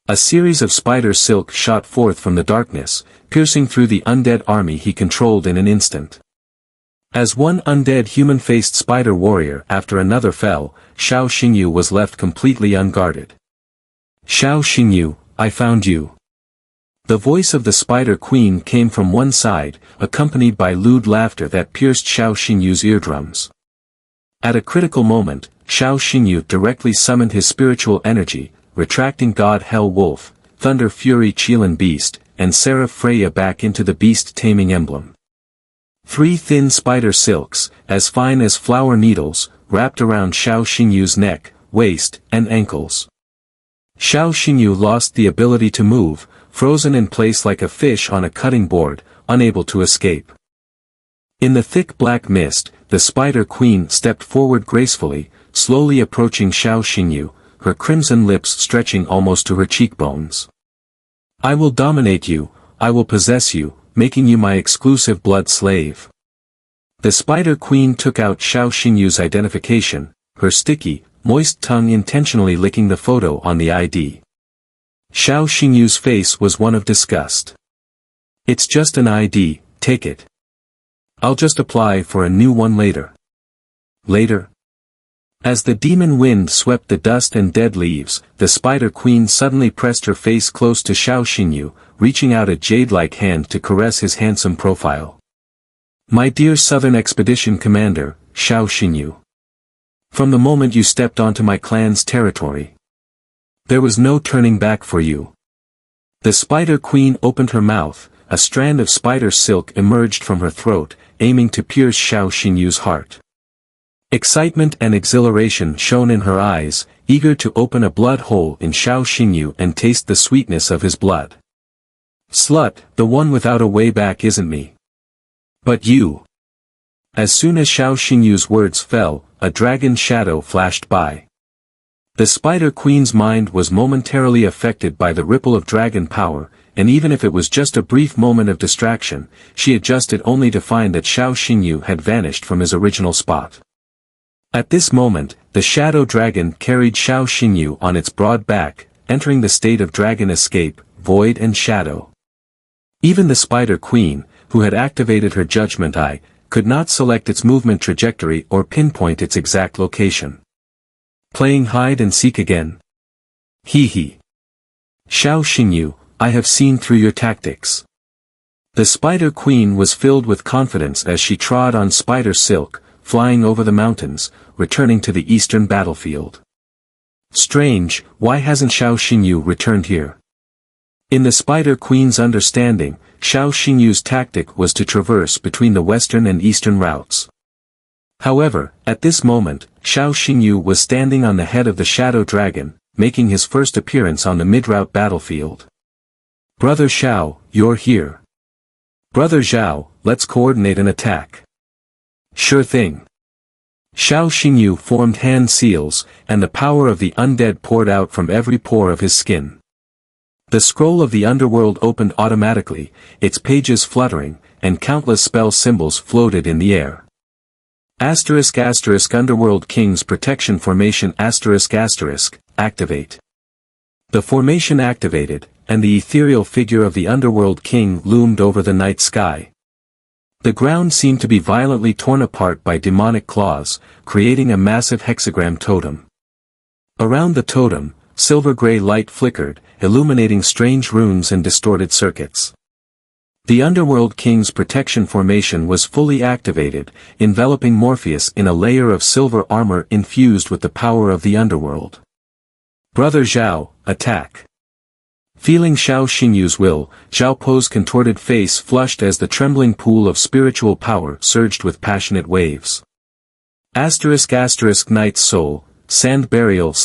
A series of spider silk shot forth from the darkness, piercing through the undead army he controlled in an instant. As one undead human-faced spider warrior after another fell, Xiao Xingyu was left completely unguarded. Xiao Xingyu, I found you. The voice of the Spider Queen came from one side, accompanied by lewd laughter that pierced Xiao Xingyu's eardrums. At a critical moment, Xiao Xingyu directly summoned his spiritual energy, retracting God Hell Wolf, Thunder Fury Qilin Beast, and Seraph Freya back into the beast-taming emblem. 3 thin spider silks, as fine as flower needles, wrapped around Xiao Xingyu's neck, waist, and ankles. Xiao Xingyu lost the ability to move, frozen in place like a fish on a cutting board, unable to escape. In the thick black mist, the Spider Queen stepped forward gracefully, slowly approaching Xiao Xingyu, her crimson lips stretching almost to her cheekbones. I will dominate you, I will possess you, making you my exclusive blood slave. The Spider Queen took out Xiao Xingyu's identification, her sticky, moist tongue intentionally licking the photo on the ID. Xiao Xingyu's face was one of disgust. It's just an ID, take it. I'll just apply for a new one later. Later? As the demon wind swept the dust and dead leaves, the Spider Queen suddenly pressed her face close to Xiao Xingyu, reaching out a jade-like hand to caress his handsome profile. My dear Southern Expedition Commander, Xiao Xingyu. From the moment you stepped onto my clan's territory, there was no turning back for you. The Spider Queen opened her mouth, a strand of spider silk emerged from her throat, aiming to pierce Xiao Xinyu's heart. Excitement and exhilaration shone in her eyes, eager to open a blood hole in Xiao Xingyu and taste the sweetness of his blood. Slut, the one without a way back isn't me. But you. As soon as Xiao Xinyu's words fell, a dragon shadow flashed by. The Spider Queen's mind was momentarily affected by the ripple of dragon power, and even if it was just a brief moment of distraction, she adjusted only to find that Xiao Xingyu had vanished from his original spot. At this moment, the shadow dragon carried Xiao Xingyu on its broad back, entering the state of dragon escape, void and shadow. Even the Spider Queen, who had activated her judgment eye, could not select its movement trajectory or pinpoint its exact location. Playing hide and seek again? Hee hee. Xiao Xingyu, I have seen through your tactics. The Spider Queen was filled with confidence as she trod on spider silk, flying over the mountains, returning to the eastern battlefield. Strange, why hasn't Xiao Xingyu returned here? In the Spider Queen's understanding, Xiao Xingyu's tactic was to traverse between the western and eastern routes. However, at this moment, Xiao Xingyu was standing on the head of the Shadow Dragon, making his first appearance on the mid-route battlefield. Brother Xiao, you're here. Brother Xiao, let's coordinate an attack. Sure thing. Xiao Xingyu formed hand seals, and the power of the undead poured out from every pore of his skin. The scroll of the underworld opened automatically, its pages fluttering, and countless spell symbols floated in the air. *** Underworld King's Protection Formation *** Activate. The formation activated, and the ethereal figure of the Underworld King loomed over the night sky. The ground seemed to be violently torn apart by demonic claws, creating a massive hexagram totem. Around the totem, silver-gray light flickered, illuminating strange runes and distorted circuits. The Underworld King's protection formation was fully activated, enveloping Morpheus in a layer of silver armor infused with the power of the underworld. Brother Xiao, attack. Feeling Xiao Xingyu's will, Xiao Po's contorted face flushed as the trembling pool of spiritual power surged with passionate waves. *** Night's Soul, Sand Burial ***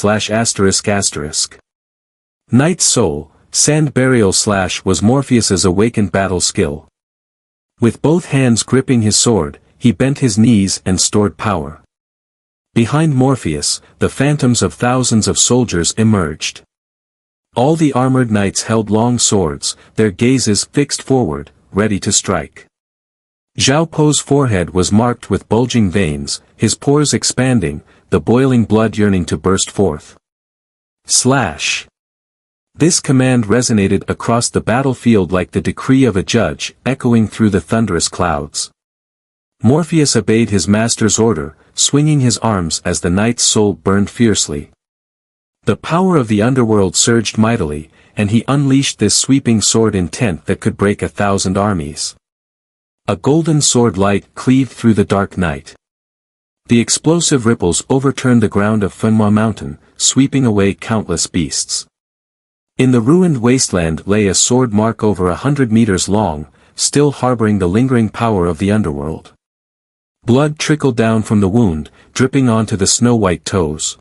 Night's Soul, Sand Burial / was Morpheus's awakened battle skill. With both hands gripping his sword, he bent his knees and stored power. Behind Morpheus, the phantoms of thousands of soldiers emerged. All the armored knights held long swords, their gazes fixed forward, ready to strike. Xiao Po's forehead was marked with bulging veins, his pores expanding, the boiling blood yearning to burst forth. Slash! This command resonated across the battlefield like the decree of a judge, echoing through the thunderous clouds. Morpheus obeyed his master's order, swinging his arms as the knight's soul burned fiercely. The power of the underworld surged mightily, and he unleashed this sweeping sword intent that could break 1,000 armies. A golden sword light cleaved through the dark night. The explosive ripples overturned the ground of Fenhua Mountain, sweeping away countless beasts. In the ruined wasteland lay a sword mark over 100 meters long, still harboring the lingering power of the underworld. Blood trickled down from the wound, dripping onto the snow-white toes.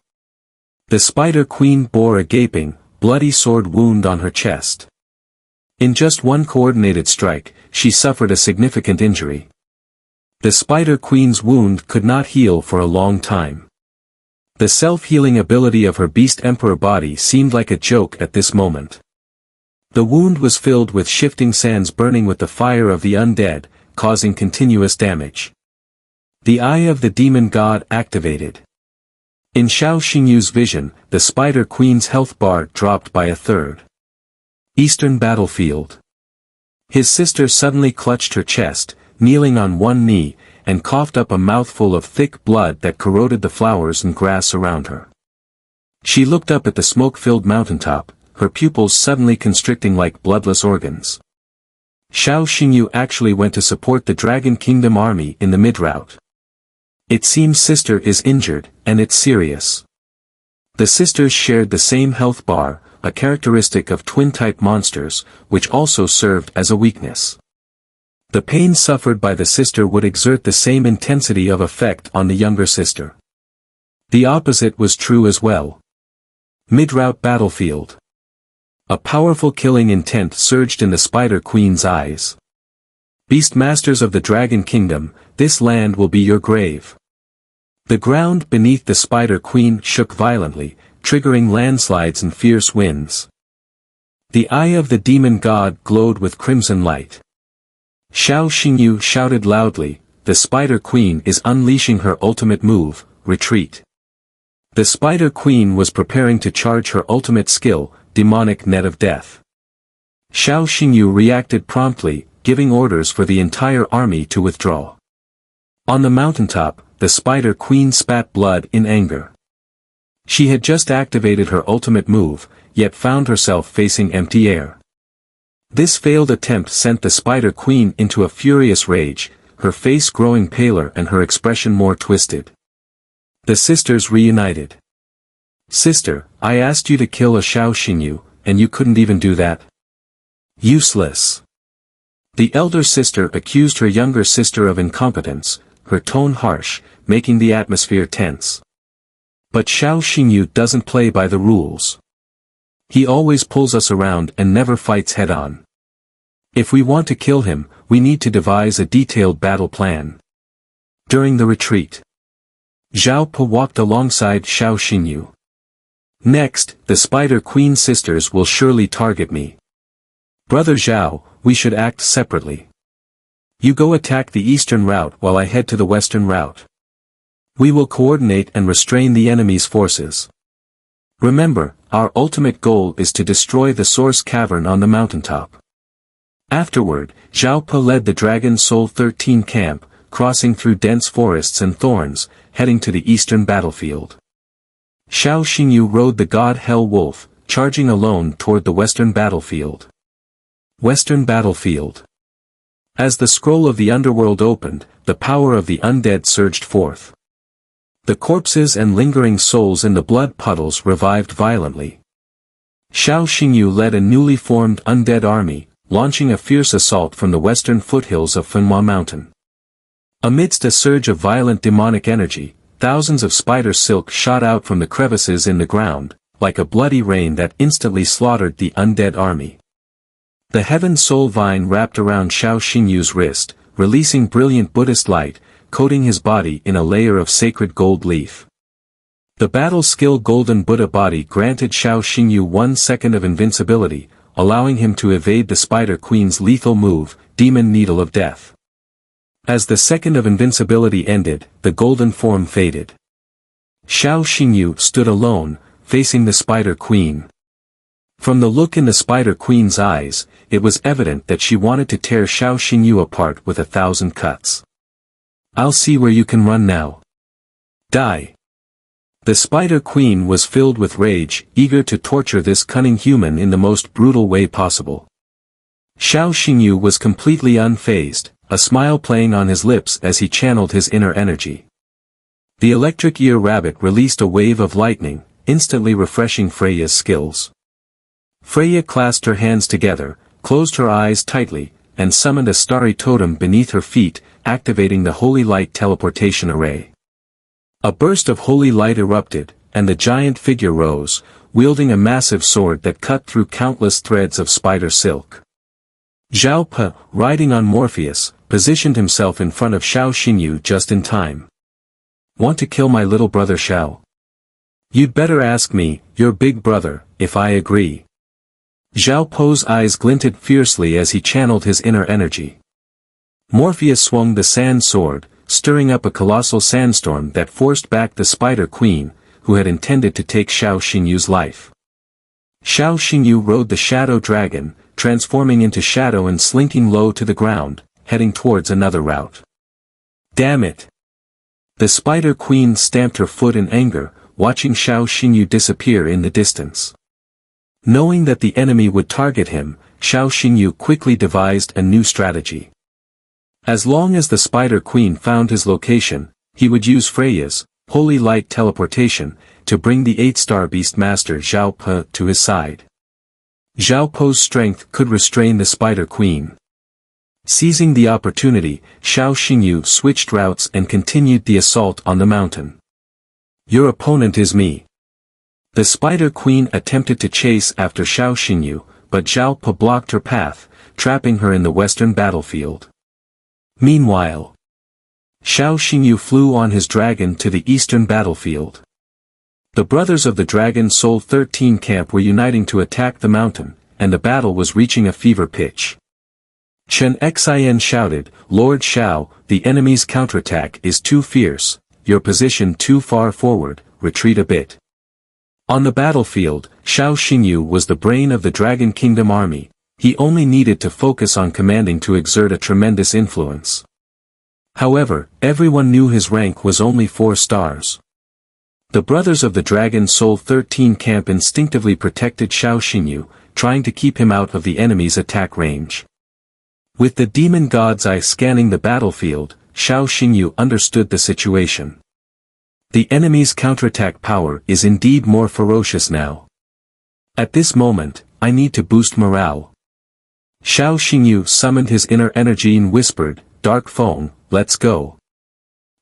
The Spider Queen bore a gaping, bloody sword wound on her chest. In just one coordinated strike, she suffered a significant injury. The Spider Queen's wound could not heal for a long time. The self-healing ability of her beast emperor body seemed like a joke at this moment. The wound was filled with shifting sands burning with the fire of the undead, causing continuous damage. The Eye of the Demon God activated. In Xiao Xingyu's vision, the Spider Queen's health bar dropped by 1/3. Eastern Battlefield. His sister suddenly clutched her chest, kneeling on one knee, and coughed up a mouthful of thick blood that corroded the flowers and grass around her. She looked up at the smoke-filled mountaintop, her pupils suddenly constricting like bloodless organs. Xiao Xingyu actually went to support the Dragon Kingdom army in the mid-route. It seems sister is injured, and it's serious. The sisters shared the same health bar, a characteristic of twin-type monsters, which also served as a weakness. The pain suffered by the sister would exert the same intensity of effect on the younger sister. The opposite was true as well. Mid-route battlefield. A powerful killing intent surged in the Spider Queen's eyes. Beastmasters of the Dragon Kingdom, this land will be your grave. The ground beneath the Spider Queen shook violently, triggering landslides and fierce winds. The Eye of the Demon God glowed with crimson light. Xiao Xingyu shouted loudly, "The Spider Queen is unleashing her ultimate move, retreat." The Spider Queen was preparing to charge her ultimate skill, Demonic Net of Death. Xiao Xingyu reacted promptly, giving orders for the entire army to withdraw. On the mountaintop, the Spider Queen spat blood in anger. She had just activated her ultimate move, yet found herself facing empty air. This failed attempt sent the Spider Queen into a furious rage, her face growing paler and her expression more twisted. The sisters reunited. "Sister, I asked you to kill a Xiao Xingyu, and you couldn't even do that? Useless." The elder sister accused her younger sister of incompetence, her tone harsh, making the atmosphere tense. "But Xiao Xingyu doesn't play by the rules. He always pulls us around and never fights head-on. If we want to kill him, we need to devise a detailed battle plan." During the retreat, Zhao Po walked alongside Xiao Xingyu. "Next, the Spider Queen sisters will surely target me. Brother Zhao, we should act separately. You go attack the eastern route while I head to the western route. We will coordinate and restrain the enemy's forces. Remember, our ultimate goal is to destroy the source cavern on the mountaintop." Afterward, Zhao Po led the Dragon Soul 13 camp, crossing through dense forests and thorns, heading to the eastern battlefield. Xiao Xingyu rode the god Hell Wolf, charging alone toward the western battlefield. Western Battlefield. As the scroll of the underworld opened, the power of the undead surged forth. The corpses and lingering souls in the blood puddles revived violently. Xiao Xingyu led a newly formed undead army, launching a fierce assault from the western foothills of Fenhua Mountain. Amidst a surge of violent demonic energy, thousands of spider silk shot out from the crevices in the ground, like a bloody rain that instantly slaughtered the undead army. The Heaven Soul Vine wrapped around Xiao Xingyu's wrist, releasing brilliant Buddhist light, coating his body in a layer of sacred gold leaf. The battle skill Golden Buddha body granted Xiao Xingyu 1 second of invincibility, allowing him to evade the Spider Queen's lethal move, Demon Needle of Death. As the second of invincibility ended, the golden form faded. Xiao Xingyu stood alone, facing the Spider Queen. From the look in the Spider Queen's eyes, it was evident that she wanted to tear Xiao Xingyu apart with 1,000 cuts. "I'll see where you can run now. Die." The Spider Queen was filled with rage, eager to torture this cunning human in the most brutal way possible. Xiao Xingyu was completely unfazed, a smile playing on his lips as he channeled his inner energy. The electric ear rabbit released a wave of lightning, instantly refreshing Freya's skills. Freya clasped her hands together, closed her eyes tightly, and summoned a starry totem beneath her feet, activating the Holy Light teleportation array. A burst of holy light erupted, and the giant figure rose, wielding a massive sword that cut through countless threads of spider silk. Zhao Po, riding on Morpheus, positioned himself in front of Xiao Xingyu just in time. "Want to kill my little brother Xiao? You'd better ask me, your big brother, if I agree." Zhao Po's eyes glinted fiercely as he channeled his inner energy. Morpheus swung the sand sword, stirring up a colossal sandstorm that forced back the Spider Queen, who had intended to take Xiao Xingyu's life. Xiao Xingyu rode the Shadow Dragon, transforming into shadow and slinking low to the ground, heading towards another route. "Damn it!" The Spider Queen stamped her foot in anger, watching Xiao Xingyu disappear in the distance. Knowing that the enemy would target him, Xiao Xingyu quickly devised a new strategy. As long as the Spider Queen found his location, he would use Freya's Holy Light teleportation to bring the 8-star Beastmaster Zhao Po to his side. Zhao Po's strength could restrain the Spider Queen. Seizing the opportunity, Xiao Xingyu switched routes and continued the assault on the mountain. "Your opponent is me." The Spider Queen attempted to chase after Xiao Xingyu, but Zhao Po blocked her path, trapping her in the western battlefield. Meanwhile, Xiao Xingyu flew on his dragon to the eastern battlefield. The brothers of the Dragon Soul 13 camp were uniting to attack the mountain, and the battle was reaching a fever pitch. Chen Xin shouted, "Lord Xiao, the enemy's counterattack is too fierce, your position too far forward, retreat a bit." On the battlefield, Xiao Xingyu was the brain of the Dragon Kingdom army. He only needed to focus on commanding to exert a tremendous influence. However, everyone knew his rank was only 4 stars. The brothers of the Dragon Soul 13 camp instinctively protected Xiao Xingyu, trying to keep him out of the enemy's attack range. With the demon god's eye scanning the battlefield, Xiao Xingyu understood the situation. The enemy's counterattack power is indeed more ferocious now. At this moment, I need to boost morale. Xiao Xingyu summoned his inner energy and whispered, "Dark Feng, let's go."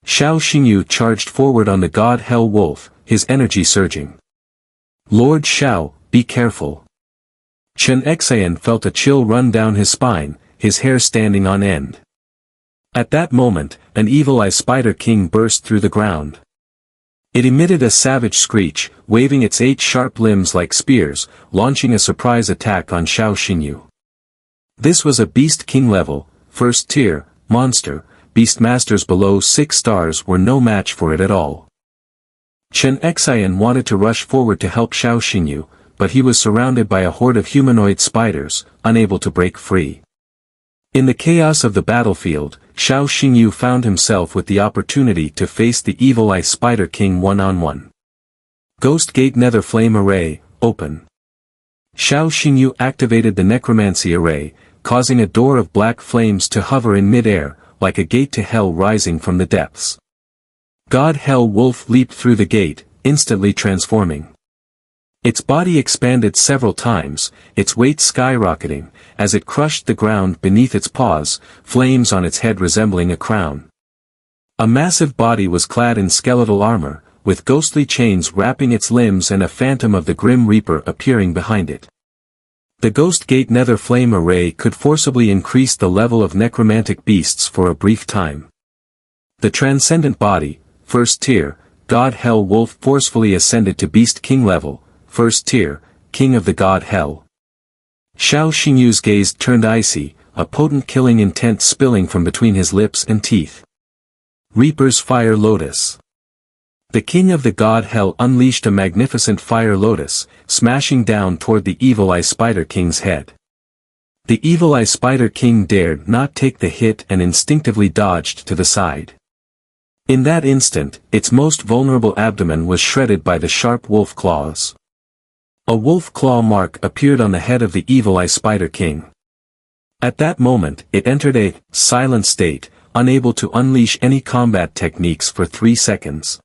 Xiao Xingyu charged forward on the god Hell Wolf, his energy surging. "Lord Xiao, be careful." Chen Xian felt a chill run down his spine, his hair standing on end. At that moment, an evil-eye spider king burst through the ground. It emitted a savage screech, waving its 8 sharp limbs like spears, launching a surprise attack on Xiao Xingyu. This was a Beast King level, first tier, monster. Beastmasters below 6 stars were no match for it at all. Chen Xian wanted to rush forward to help Xiao Xingyu, but he was surrounded by a horde of humanoid spiders, unable to break free. In the chaos of the battlefield, Xiao Xingyu found himself with the opportunity to face the evil-eye Spider King one-on-one. Ghost Gate Nether Flame Array, open. Xiao Xingyu activated the Necromancy Array, causing a door of black flames to hover in mid-air, like a gate to hell rising from the depths. God Hell Wolf leaped through the gate, instantly transforming. Its body expanded several times, its weight skyrocketing, as it crushed the ground beneath its paws, flames on its head resembling a crown. A massive body was clad in skeletal armor, with ghostly chains wrapping its limbs and a phantom of the Grim Reaper appearing behind it. The Ghost Gate Nether Flame Array could forcibly increase the level of necromantic beasts for a brief time. The transcendent body, first tier, God Hell Wolf forcefully ascended to Beast King level, first tier, King of the God Hell. Xiao Xingyu's gaze turned icy, a potent killing intent spilling from between his lips and teeth. Reaper's Fire Lotus. The King of the God Hell unleashed a magnificent Fire Lotus, smashing down toward the Evil-Eye Spider King's head. The Evil-Eye Spider King dared not take the hit and instinctively dodged to the side. In that instant, its most vulnerable abdomen was shredded by the sharp wolf claws. A wolf claw mark appeared on the head of the Evil-Eye Spider King. At that moment, it entered a silent state, unable to unleash any combat techniques for 3 seconds.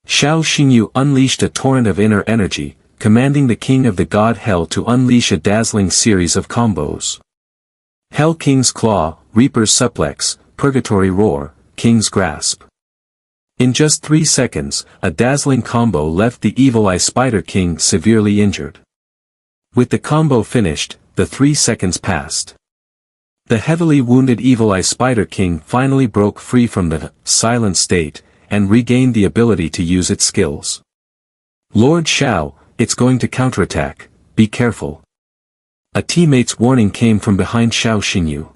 Xiao Xingyu unleashed a torrent of inner energy, commanding the King of the God Hell to unleash a dazzling series of combos. Hell King's Claw, Reaper's Suplex, Purgatory Roar, King's Grasp. In just 3 seconds, a dazzling combo left the Evil-Eye Spider King severely injured. With the combo finished, the 3 seconds passed. The heavily wounded Evil-Eye Spider King finally broke free from the silent state, and regained the ability to use its skills. "Lord Xiao, it's going to counterattack, be careful." A teammate's warning came from behind Xiao Xingyu.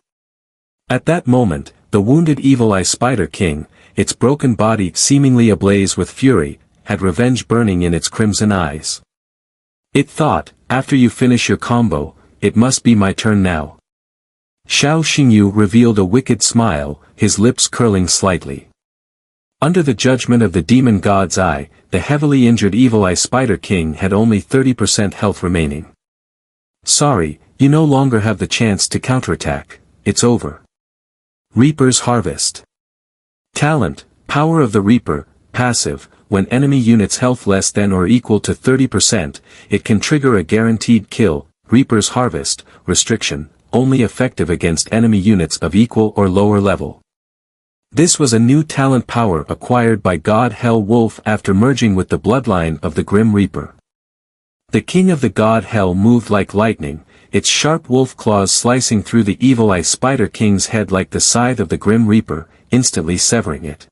At that moment, the wounded Evil-Eye Spider King, its broken body seemingly ablaze with fury, had revenge burning in its crimson eyes. It thought, after you finish your combo, it must be my turn now. Xiao Xingyu revealed a wicked smile, his lips curling slightly. Under the judgment of the demon god's eye, the heavily injured Evil-Eye Spider King had only 30% health remaining. "Sorry, you no longer have the chance to counterattack, it's over." Reaper's Harvest. Talent, Power of the Reaper, passive, when enemy units health less than or equal to 30%, it can trigger a guaranteed kill. Reaper's Harvest, restriction, only effective against enemy units of equal or lower level. This was a new talent power acquired by God Hell Wolf after merging with the bloodline of the Grim Reaper. The King of the God Hell moved like lightning, its sharp wolf claws slicing through the Evil-Eye Spider King's head like the scythe of the Grim Reaper, instantly severing it.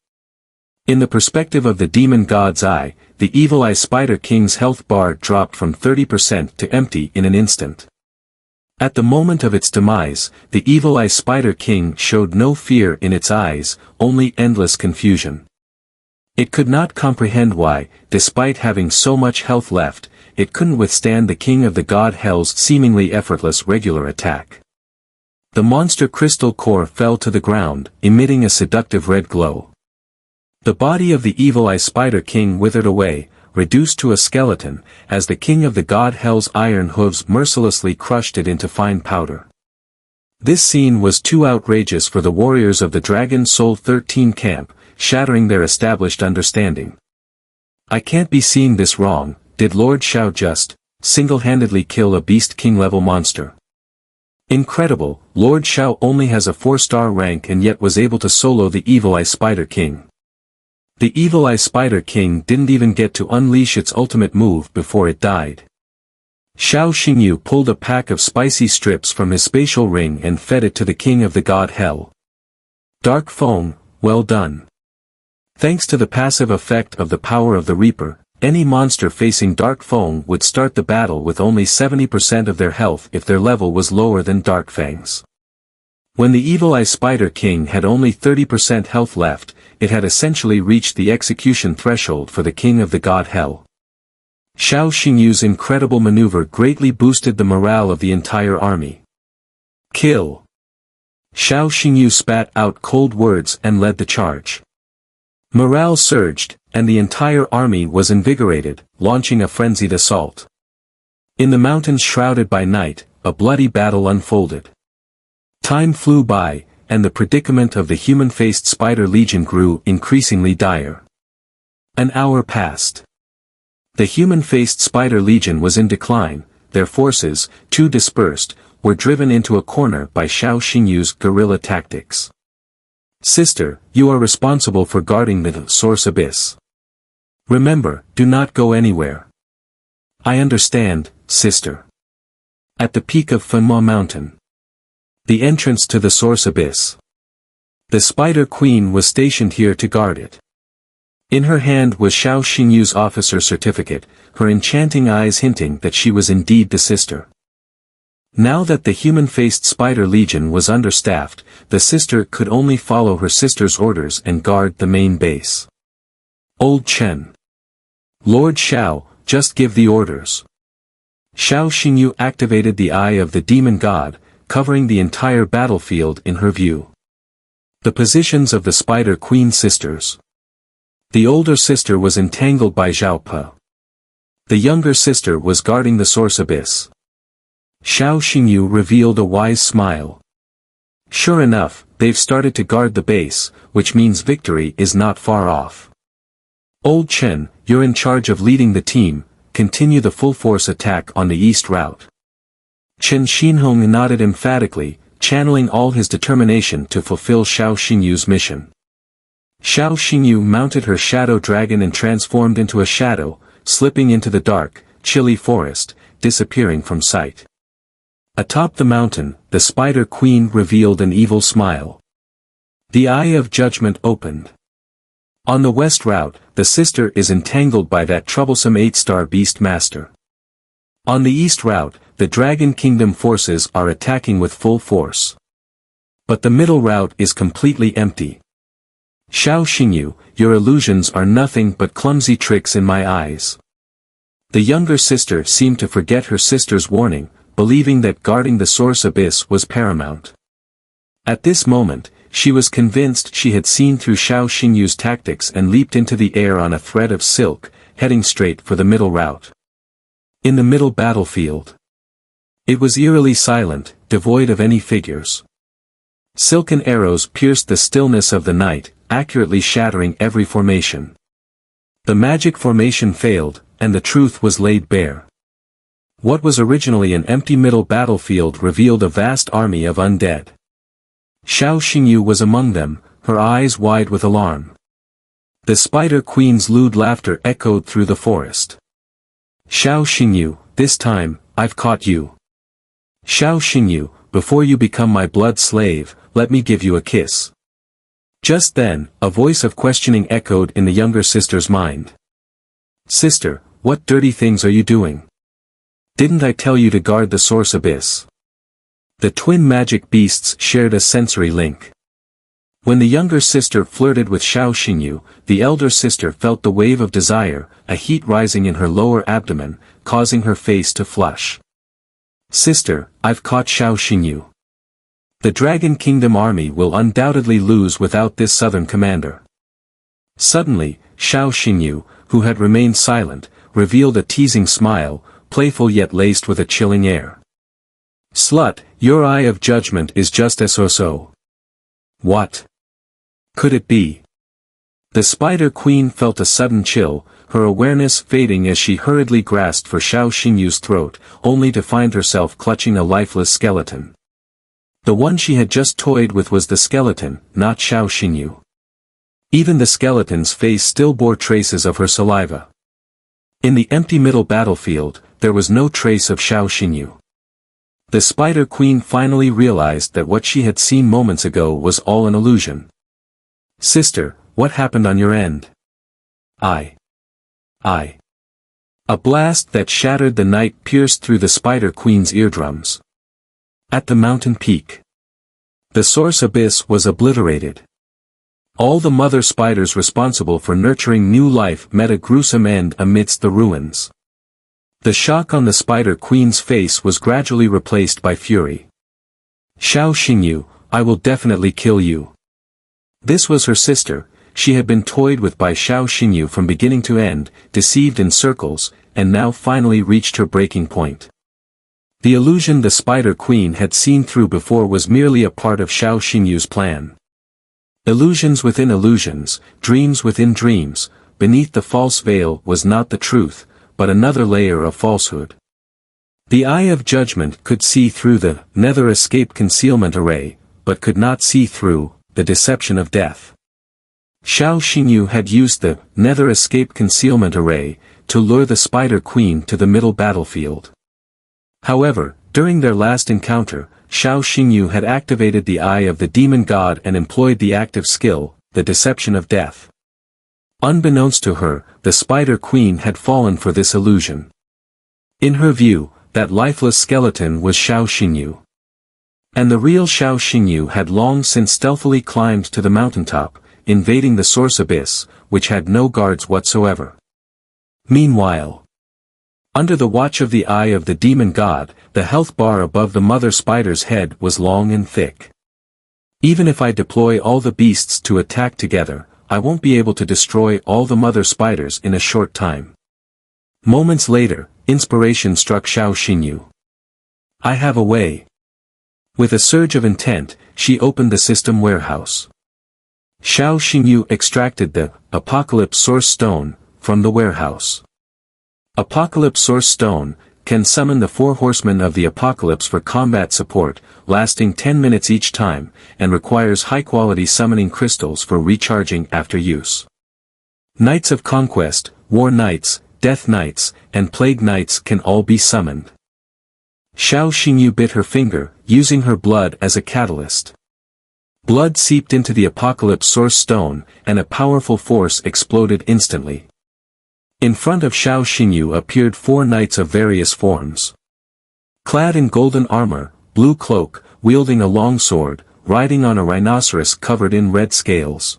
In the perspective of the demon god's eye, the Evil-Eye Spider King's health bar dropped from 30% to empty in an instant. At the moment of its demise, the Evil-Eye Spider King showed no fear in its eyes, only endless confusion. It could not comprehend why, despite having so much health left, it couldn't withstand the King of the God Hell's seemingly effortless regular attack. The monster crystal core fell to the ground, emitting a seductive red glow. The body of the Evil-Eye Spider King withered away, reduced to a skeleton, as the king of the god Hell's iron hooves mercilessly crushed it into fine powder. This scene was too outrageous for the warriors of the Dragon Soul 13 camp, shattering their established understanding. I can't be seeing this wrong. Did Lord Xiao just single-handedly kill a Beast King level monster? Incredible, Lord Xiao only has a 4-star rank and yet was able to solo the Evil Eye Spider King. The Evil Eye Spider King didn't even get to unleash its ultimate move before it died. Xiao Xingyu pulled a pack of spicy strips from his spatial ring and fed it to the king of the god Hell. Dark Phone, well done. Thanks to the passive effect of the power of the Reaper, any monster facing Dark Phone would start the battle with only 70% of their health if their level was lower than Dark Fangs. When the Evil Eye Spider King had only 30% health left, it had essentially reached the execution threshold for the king of the god Hell. Xiao Xingyu's incredible maneuver greatly boosted the morale of the entire army. Kill! Xiao Xingyu spat out cold words and led the charge. Morale surged, and the entire army was invigorated, launching a frenzied assault. In the mountains shrouded by night, a bloody battle unfolded. Time flew by, and the predicament of the human-faced Spider Legion grew increasingly dire. An hour passed. The human-faced Spider Legion was in decline, their forces, too dispersed, were driven into a corner by Xiao Xingyu's guerrilla tactics. Sister, you are responsible for guarding the Source Abyss. Remember, do not go anywhere. I understand, sister. At the peak of Fenhua Mountain. The entrance to the Source Abyss. The Spider Queen was stationed here to guard it. In her hand was Xiao Xingyu's officer certificate, her enchanting eyes hinting that she was indeed the sister. Now that the human-faced Spider Legion was understaffed, the sister could only follow her sister's orders and guard the main base. Old Chen. Lord Xiao, just give the orders. Xiao Xingyu activated the Eye of the Demon God, covering the entire battlefield in her view. The positions of the Spider Queen sisters. The older sister was entangled by Zhao Pe. The younger sister was guarding the Source Abyss. Xiao Xingyu revealed a wise smile. Sure enough, they've started to guard the base, which means victory is not far off. Old Chen, you're in charge of leading the team, continue the full-force attack on the east route. Chen Xinhong nodded emphatically, channeling all his determination to fulfill Xiao Xingyu's mission. Xiao Xingyu mounted her shadow dragon and transformed into a shadow, slipping into the dark, chilly forest, disappearing from sight. Atop the mountain, the Spider Queen revealed an evil smile. The Eye of Judgment opened. On the west route, the sister is entangled by that troublesome 8-star Beast Master. On the east route, the Dragon Kingdom forces are attacking with full force. But the middle route is completely empty. Xiao Xingyu, your illusions are nothing but clumsy tricks in my eyes. The younger sister seemed to forget her sister's warning, believing that guarding the Source Abyss was paramount. At this moment, she was convinced she had seen through Xiao Xingyu's tactics and leaped into the air on a thread of silk, heading straight for the middle route. In the middle battlefield. It was eerily silent, devoid of any figures. Silken arrows pierced the stillness of the night, accurately shattering every formation. The magic formation failed, and the truth was laid bare. What was originally an empty middle battlefield revealed a vast army of undead. Xiao Xingyu was among them, her eyes wide with alarm. The Spider Queen's lewd laughter echoed through the forest. Xiao Xingyu, this time, I've caught you. Xiao Xingyu, before you become my blood slave, let me give you a kiss. Just then, a voice of questioning echoed in the younger sister's mind. Sister, what dirty things are you doing? Didn't I tell you to guard the Source Abyss? The twin magic beasts shared a sensory link. When the younger sister flirted with Xiao Xingyu, the elder sister felt the wave of desire, a heat rising in her lower abdomen, causing her face to flush. Sister, I've caught Xiao Xingyu. The Dragon Kingdom army will undoubtedly lose without this southern commander. Suddenly, Xiao Xingyu, who had remained silent, revealed a teasing smile, playful yet laced with a chilling air. "Slut, your eye of judgment is just so. What could it be?" The Spider Queen felt a sudden chill, her awareness fading as she hurriedly grasped for Xiao Xingyu's throat, only to find herself clutching a lifeless skeleton. The one she had just toyed with was the skeleton, not Xiao Xingyu. Even the skeleton's face still bore traces of her saliva. In the empty middle battlefield, there was no trace of Xiao Xingyu. The Spider Queen finally realized that what she had seen moments ago was all an illusion. "Sister, what happened on your end?" I. A blast that shattered the night pierced through the Spider Queen's eardrums. At the mountain peak, the source abyss was obliterated. All the mother spiders responsible for nurturing new life met a gruesome end amidst the ruins. The shock on the Spider Queen's face was gradually replaced by fury. "Xiao Xingyu, I will definitely kill you." This was her sister. She had been toyed with by Xiao Xingyu from beginning to end, deceived in circles, and now finally reached her breaking point. The illusion the Spider Queen had seen through before was merely a part of Xiao Xingyu's plan. Illusions within illusions, dreams within dreams, beneath the false veil was not the truth, but another layer of falsehood. The eye of judgment could see through the nether escape concealment array, but could not see through the deception of death. Xiao Xingyu had used the nether escape concealment array to lure the Spider Queen to the middle battlefield. However, during their last encounter, Xiao Xingyu had activated the eye of the demon god and employed the active skill, the deception of death. Unbeknownst to her, the Spider Queen had fallen for this illusion. In her view, that lifeless skeleton was Xiao Xingyu. And the real Xiao Xingyu had long since stealthily climbed to the mountaintop, invading the source abyss, which had no guards whatsoever. Meanwhile, under the watch of the eye of the demon god, the health bar above the mother spider's head was long and thick. "Even if I deploy all the beasts to attack together, I won't be able to destroy all the mother spiders in a short time." Moments later, inspiration struck Xiao Xingyu. "I have a way." With a surge of intent, she opened the system warehouse. Xiao Xingyu extracted the Apocalypse Source Stone from the warehouse. Apocalypse Source Stone can summon the 4 horsemen of the apocalypse for combat support, lasting 10 minutes each time, and requires high-quality summoning crystals for recharging after use. Knights of Conquest, War Knights, Death Knights, and Plague Knights can all be summoned. Xiao Xingyu bit her finger, using her blood as a catalyst. Blood seeped into the Apocalypse Source Stone, and a powerful force exploded instantly. In front of Xiao Xingyu appeared 4 knights of various forms. Clad in golden armor, blue cloak, wielding a long sword, riding on a rhinoceros covered in red scales.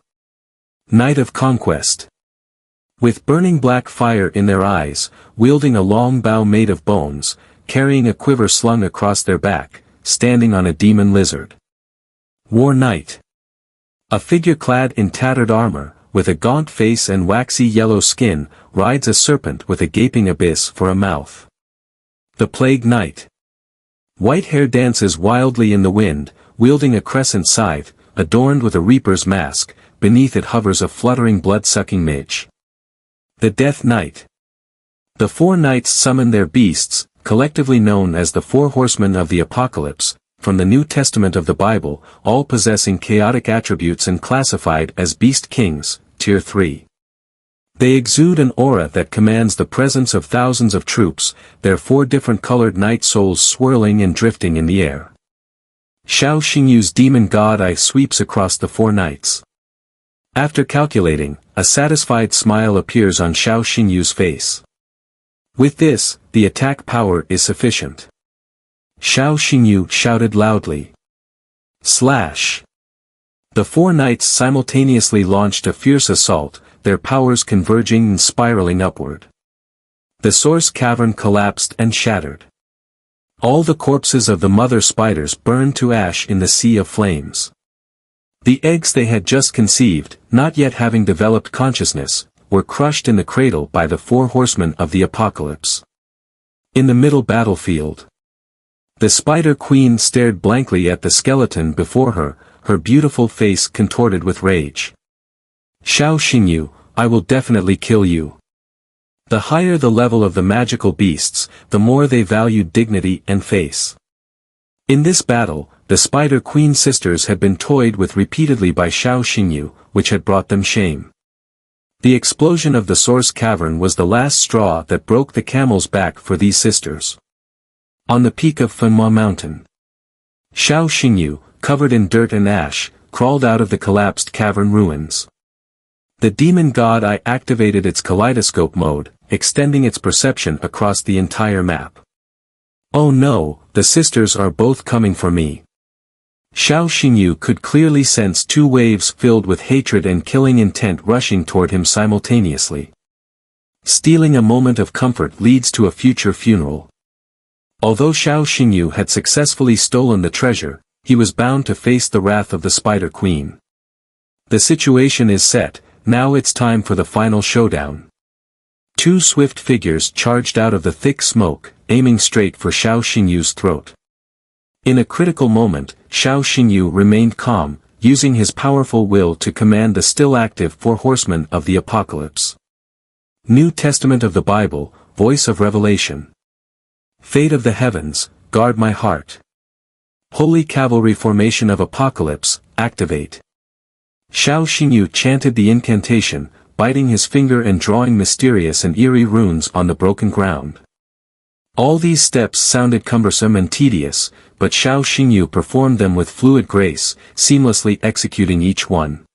Knight of Conquest. With burning black fire in their eyes, wielding a long bow made of bones, carrying a quiver slung across their back, standing on a demon lizard. War Knight. A figure clad in tattered armor, with a gaunt face and waxy yellow skin, rides a serpent with a gaping abyss for a mouth. The Plague Knight. White hair dances wildly in the wind, wielding a crescent scythe, adorned with a reaper's mask, beneath it hovers a fluttering blood-sucking midge. The Death Knight. The 4 knights summon their beasts, collectively known as the 4 horsemen of the apocalypse, from the New Testament of the Bible, all possessing chaotic attributes and classified as Beast Kings, Tier 3. They exude an aura that commands the presence of thousands of troops, their 4 different colored night souls swirling and drifting in the air. Xiao Xingyu's demon god eye sweeps across the 4 knights. After calculating, a satisfied smile appears on Xiao Xingyu's face. With this, the attack power is sufficient. Xiao Xingyu shouted loudly. Slash! The 4 knights simultaneously launched a fierce assault, their powers converging and spiraling upward. The source cavern collapsed and shattered. All the corpses of the mother spiders burned to ash in the sea of flames. The eggs they had just conceived, not yet having developed consciousness, were crushed in the cradle by the 4 horsemen of the apocalypse. In the middle battlefield, the Spider Queen stared blankly at the skeleton before her, her beautiful face contorted with rage. Xiao Xingyu, I will definitely kill you. The higher the level of the magical beasts, the more they valued dignity and face. In this battle, the Spider Queen sisters had been toyed with repeatedly by Xiao Xingyu, which had brought them shame. The explosion of the source cavern was the last straw that broke the camel's back for these sisters. On the peak of Fenhua Mountain, Xiao Xingyu, covered in dirt and ash, crawled out of the collapsed cavern ruins. The demon god eye activated its kaleidoscope mode, extending its perception across the entire map. Oh no, the sisters are both coming for me. Xiao Xingyu could clearly sense 2 waves filled with hatred and killing intent rushing toward him simultaneously. Stealing a moment of comfort leads to a future funeral. Although Xiao Xingyu had successfully stolen the treasure, he was bound to face the wrath of the Spider Queen. The situation is set, now it's time for the final showdown. 2 swift figures charged out of the thick smoke, aiming straight for Xiao Xingyu's throat. In a critical moment, Xiao Xingyu remained calm, using his powerful will to command the still active 4 horsemen of the apocalypse. New Testament of the Bible, Voice of Revelation. Fate of the heavens, guard my heart. Holy Cavalry Formation of Apocalypse, activate. Xiao Xingyu chanted the incantation, biting his finger and drawing mysterious and eerie runes on the broken ground. All these steps sounded cumbersome and tedious, but Xiao Xingyu performed them with fluid grace, seamlessly executing each one.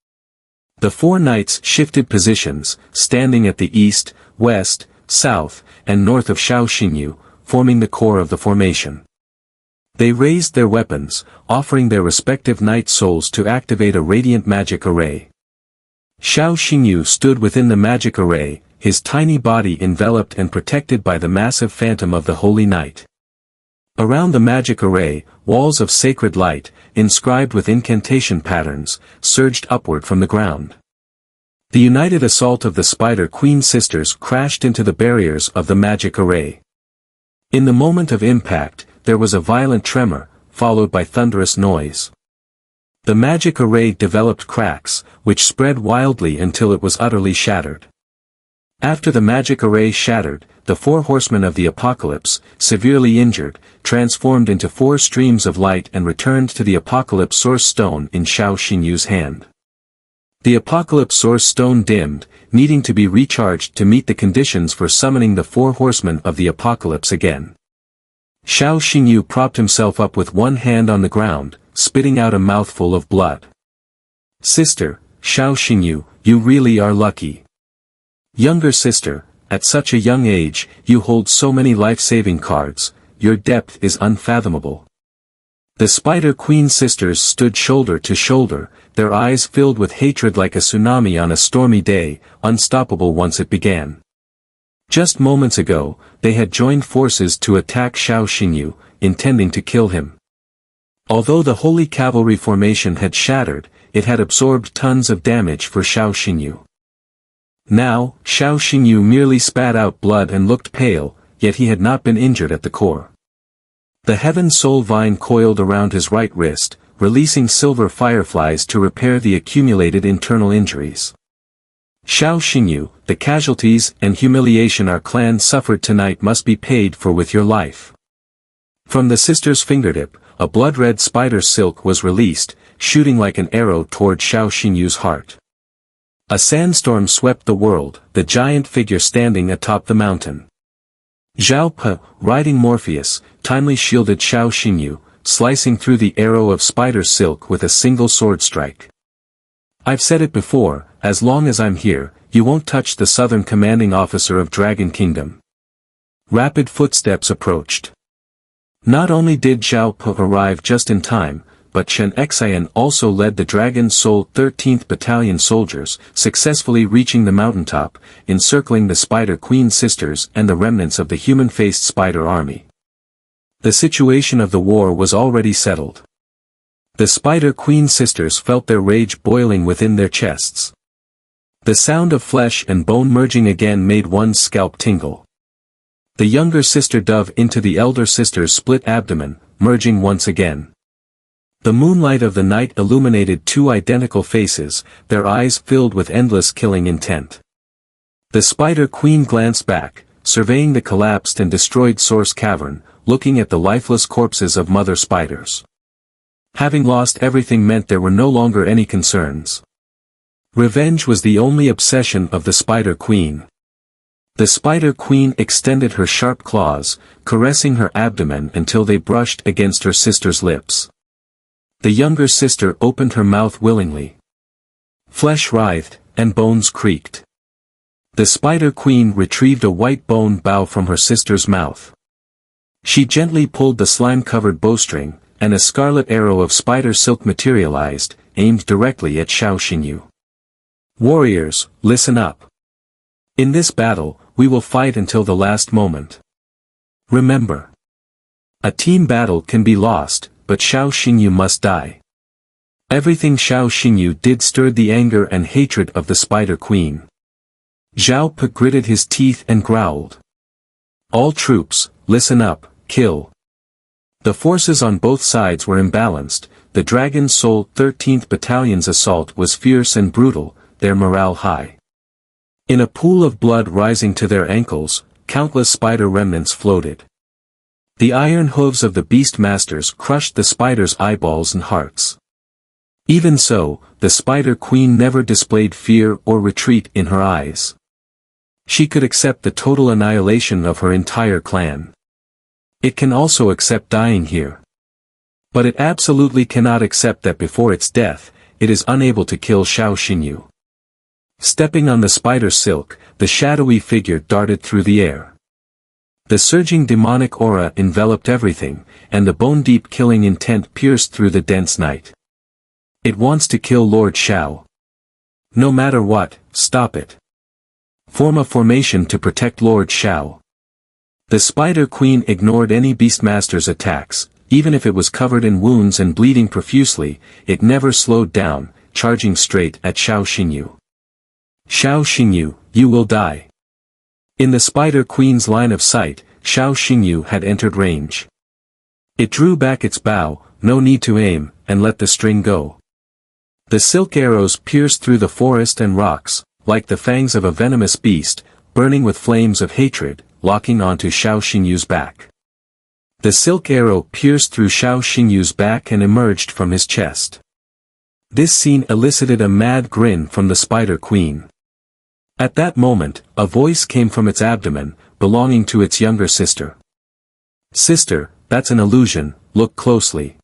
The 4 knights shifted positions, standing at the east, west, south, and north of Xiao Xingyu, forming the core of the formation. They raised their weapons, offering their respective knight souls to activate a radiant magic array. Xiao Xingyu stood within the magic array, his tiny body enveloped and protected by the massive phantom of the Holy Knight. Around the magic array, walls of sacred light, inscribed with incantation patterns, surged upward from the ground. The united assault of the Spider Queen sisters crashed into the barriers of the magic array. In the moment of impact, there was a violent tremor, followed by thunderous noise. The magic array developed cracks, which spread wildly until it was utterly shattered. After the magic array shattered, the 4 horsemen of the apocalypse, severely injured, transformed into 4 streams of light and returned to the apocalypse source stone in Xiao Xingyu's hand. The apocalypse source stone dimmed, needing to be recharged to meet the conditions for summoning the 4 horsemen of the apocalypse again. Xiao Xingyu propped himself up with one hand on the ground, spitting out a mouthful of blood. Sister, Xiao Xingyu, you really are lucky. Younger sister, at such a young age, you hold so many life-saving cards, your depth is unfathomable. The Spider Queen sisters stood shoulder to shoulder, their eyes filled with hatred like a tsunami on a stormy day, unstoppable once it began. Just moments ago, they had joined forces to attack Xiao Xingyu, intending to kill him. Although the Holy Cavalry formation had shattered, it had absorbed tons of damage for Xiao Xingyu. Now, Xiao Xingyu merely spat out blood and looked pale, yet he had not been injured at the core. The Heaven Soul Vine coiled around his right wrist, releasing silver fireflies to repair the accumulated internal injuries. Xiao Xingyu, the casualties and humiliation our clan suffered tonight must be paid for with your life. From the sister's fingertip, a blood-red spider silk was released, shooting like an arrow toward Xiao Xingyu's heart. A sandstorm swept the world, the giant figure standing atop the mountain. Zhao Pe, riding Morpheus, timely shielded Xiao Xingyu, slicing through the arrow of spider silk with a single sword strike. I've said it before, as long as I'm here, you won't touch the southern commanding officer of Dragon Kingdom. Rapid footsteps approached. Not only did Zhao Pe arrive just in time, but Shen Xian also led the Dragon Soul 13th Battalion soldiers, successfully reaching the mountaintop, encircling the Spider Queen sisters and the remnants of the human-faced spider army. The situation of the war was already settled. The Spider Queen sisters felt their rage boiling within their chests. The sound of flesh and bone merging again made one's scalp tingle. The younger sister dove into the elder sister's split abdomen, merging once again. The moonlight of the night illuminated two identical faces, their eyes filled with endless killing intent. The Spider Queen glanced back, surveying the collapsed and destroyed source cavern, looking at the lifeless corpses of mother spiders. Having lost everything meant there were no longer any concerns. Revenge was the only obsession of the Spider Queen. The Spider Queen extended her sharp claws, caressing her abdomen until they brushed against her sister's lips. The younger sister opened her mouth willingly. Flesh writhed, and bones creaked. The Spider Queen retrieved a white bone bow from her sister's mouth. She gently pulled the slime-covered bowstring, and a scarlet arrow of spider silk materialized, aimed directly at Xiao Xingyu. Warriors, listen up. In this battle, we will fight until the last moment. Remember. A team battle can be lost, but Xiao Xingyu must die. Everything Xiao Xingyu did stirred the anger and hatred of the Spider Queen. Zhao Pe gritted his teeth and growled. All troops, listen up, kill. The forces on both sides were imbalanced. The Dragon Soul 13th Battalion's assault was fierce and brutal, their morale high. In a pool of blood rising to their ankles, countless spider remnants floated. The iron hooves of the beast masters crushed the spiders' eyeballs and hearts. Even so, the Spider Queen never displayed fear or retreat in her eyes. She could accept the total annihilation of her entire clan. It can also accept dying here. But it absolutely cannot accept that before its death, it is unable to kill Xiao Xingyu. Stepping on the spider silk, the shadowy figure darted through the air. The surging demonic aura enveloped everything, and the bone-deep killing intent pierced through the dense night. It wants to kill Lord Xiao. No matter what, stop it. Form a formation to protect Lord Xiao. The Spider Queen ignored any Beastmaster's attacks, even if it was covered in wounds and bleeding profusely, it never slowed down, charging straight at Xiao Xingyu. Xiao Xingyu, you will die. In the Spider Queen's line of sight, Xiao Xingyu had entered range. It drew back its bow, no need to aim, and let the string go. The silk arrows pierced through the forest and rocks, like the fangs of a venomous beast, burning with flames of hatred, locking onto Xiao Xingyu's back. The silk arrow pierced through Xiao Xingyu's back and emerged from his chest. This scene elicited a mad grin from the Spider Queen. At that moment, a voice came from its abdomen, belonging to its younger sister. Sister, that's an illusion, look closely.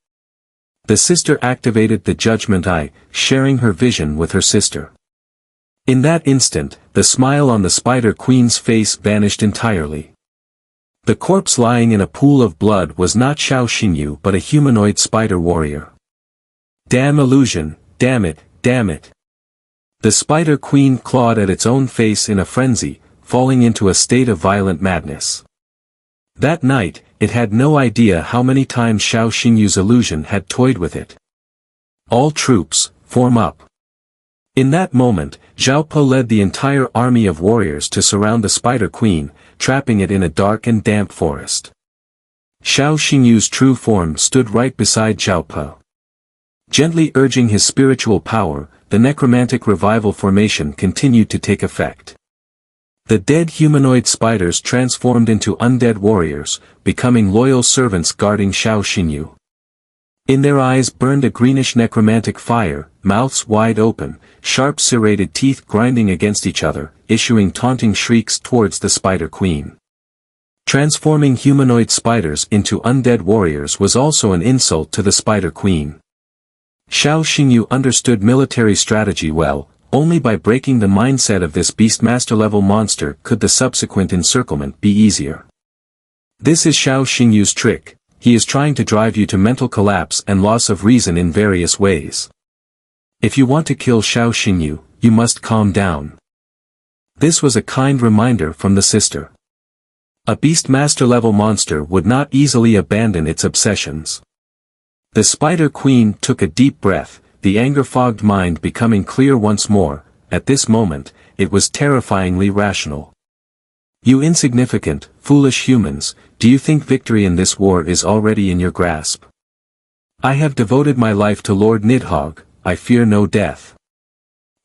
The sister activated the judgment eye, sharing her vision with her sister. In that instant, the smile on the Spider Queen's face vanished entirely. The corpse lying in a pool of blood was not Xiao Xingyu but a humanoid spider warrior. Damn illusion, damn it, damn it. The Spider Queen clawed at its own face in a frenzy, falling into a state of violent madness. That night, it had no idea how many times Xiao Xingyu's illusion had toyed with it. All troops, form up. In that moment, Zhao Pe led the entire army of warriors to surround the Spider Queen, trapping it in a dark and damp forest. Xiao Xingyu's true form stood right beside Zhao Pe. Gently urging his spiritual power, the necromantic revival formation continued to take effect. The dead humanoid spiders transformed into undead warriors, becoming loyal servants guarding Xiao Xingyu. In their eyes burned a greenish necromantic fire, mouths wide open, sharp serrated teeth grinding against each other, issuing taunting shrieks towards the Spider Queen. Transforming humanoid spiders into undead warriors was also an insult to the Spider Queen. Xiao Xingyu understood military strategy well. Only by breaking the mindset of this Beastmaster-level monster could the subsequent encirclement be easier. This is Xiao Xingyu's trick. He is trying to drive you to mental collapse and loss of reason in various ways. If you want to kill Xiao Xingyu, you must calm down. This was a kind reminder from the sister. A Beastmaster-level monster would not easily abandon its obsessions. The Spider Queen took a deep breath, the anger-fogged mind becoming clear once more, at this moment, it was terrifyingly rational. You insignificant, foolish humans, do you think victory in this war is already in your grasp? I have devoted my life to Lord Nidhogg, I fear no death.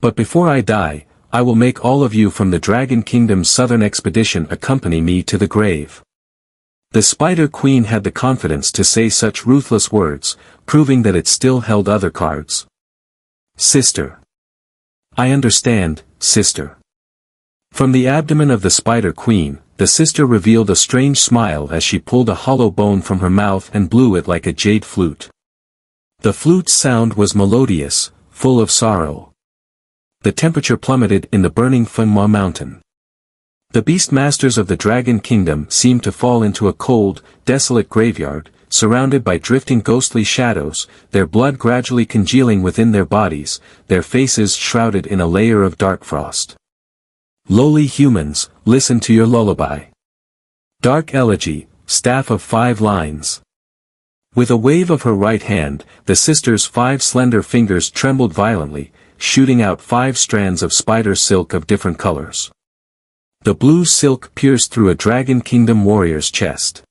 But before I die, I will make all of you from the Dragon Kingdom's southern expedition accompany me to the grave. The Spider Queen had the confidence to say such ruthless words, proving that it still held other cards. Sister. I understand, sister. From the abdomen of the Spider Queen, the sister revealed a strange smile as she pulled a hollow bone from her mouth and blew it like a jade flute. The flute's sound was melodious, full of sorrow. The temperature plummeted in the burning Funhua mountain. The Beastmasters of the Dragon Kingdom seemed to fall into a cold, desolate graveyard, surrounded by drifting ghostly shadows, their blood gradually congealing within their bodies, their faces shrouded in a layer of dark frost. Lowly humans, listen to your lullaby. Dark Elegy, Staff of 5 Lines. With a wave of her right hand, the sister's 5 slender fingers trembled violently, shooting out 5 strands of spider silk of different colors. The blue silk pierced through a Dragon Kingdom warrior's chest.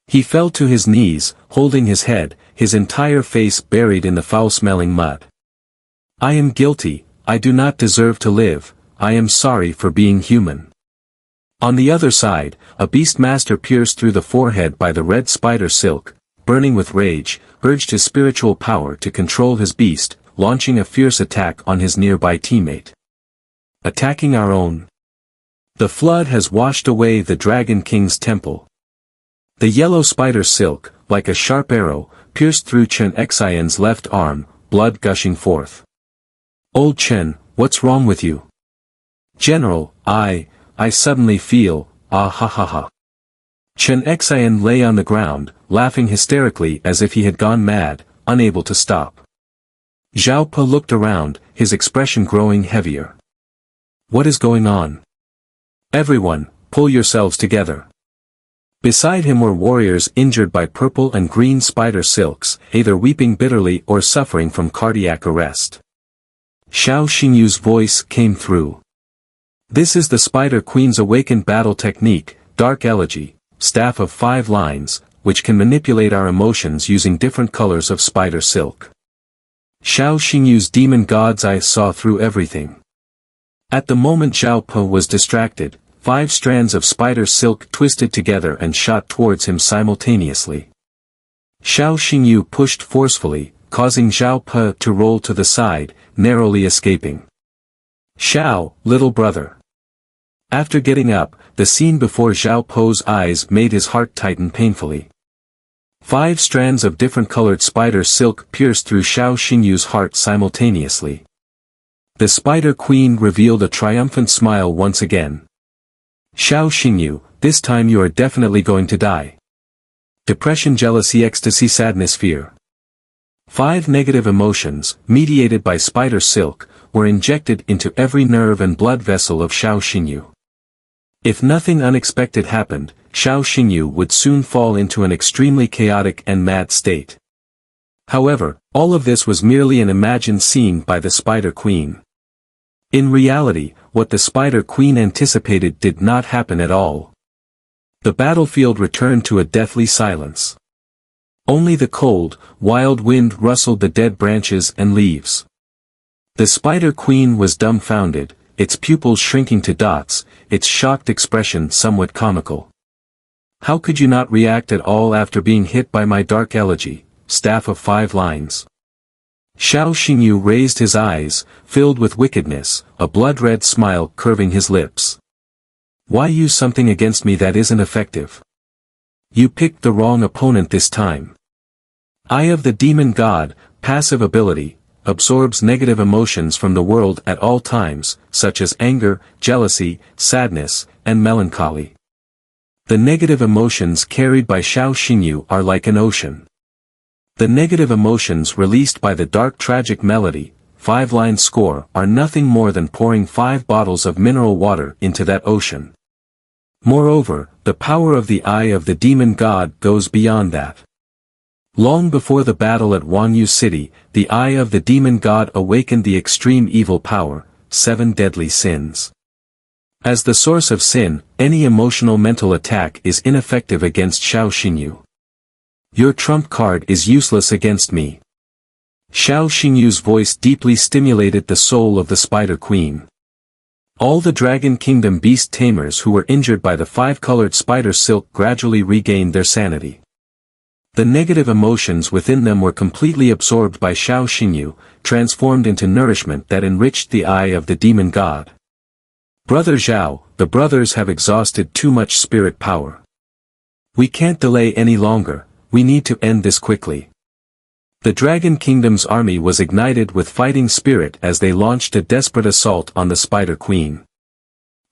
He fell to his knees, holding his head, his entire face buried in the foul-smelling mud. I am guilty, I do not deserve to live, I am sorry for being human. On the other side, a Beastmaster pierced through the forehead by the red spider silk, burning with rage, urged his spiritual power to control his beast, launching a fierce attack on his nearby teammate. Attacking our own. The flood has washed away the Dragon King's temple. The yellow spider silk, like a sharp arrow, pierced through Chen Xian's left arm, blood gushing forth. Old Chen, what's wrong with you? General, I suddenly feel, ah ha ha ha. Chen Xian lay on the ground, laughing hysterically as if he had gone mad, unable to stop. Zhao Pa looked around, his expression growing heavier. What is going on? Everyone, pull yourselves together. Beside him were warriors injured by purple and green spider silks, either weeping bitterly or suffering from cardiac arrest. Xiao Xingyu's voice came through. This is the Spider Queen's awakened battle technique, Dark Elegy, Staff of 5 Lines, which can manipulate our emotions using different colors of spider silk. Xiao Xingyu's demon god's eyes saw through everything. At the moment Zhao Pa was distracted, 5 strands of spider silk twisted together and shot towards him simultaneously. Xiao Xingyu pushed forcefully, causing Zhao Pa to roll to the side, narrowly escaping. Xiao, little brother. After getting up, the scene before Zhao Pa's eyes made his heart tighten painfully. 5 strands of different colored spider silk pierced through Xiao Xingyu's heart simultaneously. The Spider Queen revealed a triumphant smile once again. Xiao Xingyu, this time you are definitely going to die. Depression, jealousy, ecstasy, sadness, fear. 5 negative emotions, mediated by spider silk, were injected into every nerve and blood vessel of Xiao Xingyu. If nothing unexpected happened, Xiao Xingyu would soon fall into an extremely chaotic and mad state. However, all of this was merely an imagined scene by the Spider Queen. In reality, what the Spider Queen anticipated did not happen at all. The battlefield returned to a deathly silence. Only the cold, wild wind rustled the dead branches and leaves. The Spider Queen was dumbfounded, its pupils shrinking to dots, its shocked expression somewhat comical. How could you not react at all after being hit by my Dark Elegy, Staff of 5 Lines? Xiao Xingyu raised his eyes, filled with wickedness, a blood-red smile curving his lips. Why use something against me that isn't effective? You picked the wrong opponent this time. Eye of the Demon God, passive ability, absorbs negative emotions from the world at all times, such as anger, jealousy, sadness, and melancholy. The negative emotions carried by Xiao Xingyu are like an ocean. The negative emotions released by the dark tragic melody, 5-line score, are nothing more than pouring 5 bottles of mineral water into that ocean. Moreover, the power of the Eye of the Demon God goes beyond that. Long before the battle at Wanyu City, the Eye of the Demon God awakened the extreme evil power, 7 Deadly Sins. As the source of sin, any emotional mental attack is ineffective against Xiao Xingyu. Your trump card is useless against me. Xiao Xingyu's voice deeply stimulated the soul of the Spider Queen. All the Dragon Kingdom beast tamers who were injured by the 5-colored spider silk gradually regained their sanity. The negative emotions within them were completely absorbed by Xiao Xingyu, transformed into nourishment that enriched the eye of the demon god. Brother Xiao, the brothers have exhausted too much spirit power. We can't delay any longer, we need to end this quickly. The Dragon Kingdom's army was ignited with fighting spirit as they launched a desperate assault on the Spider Queen.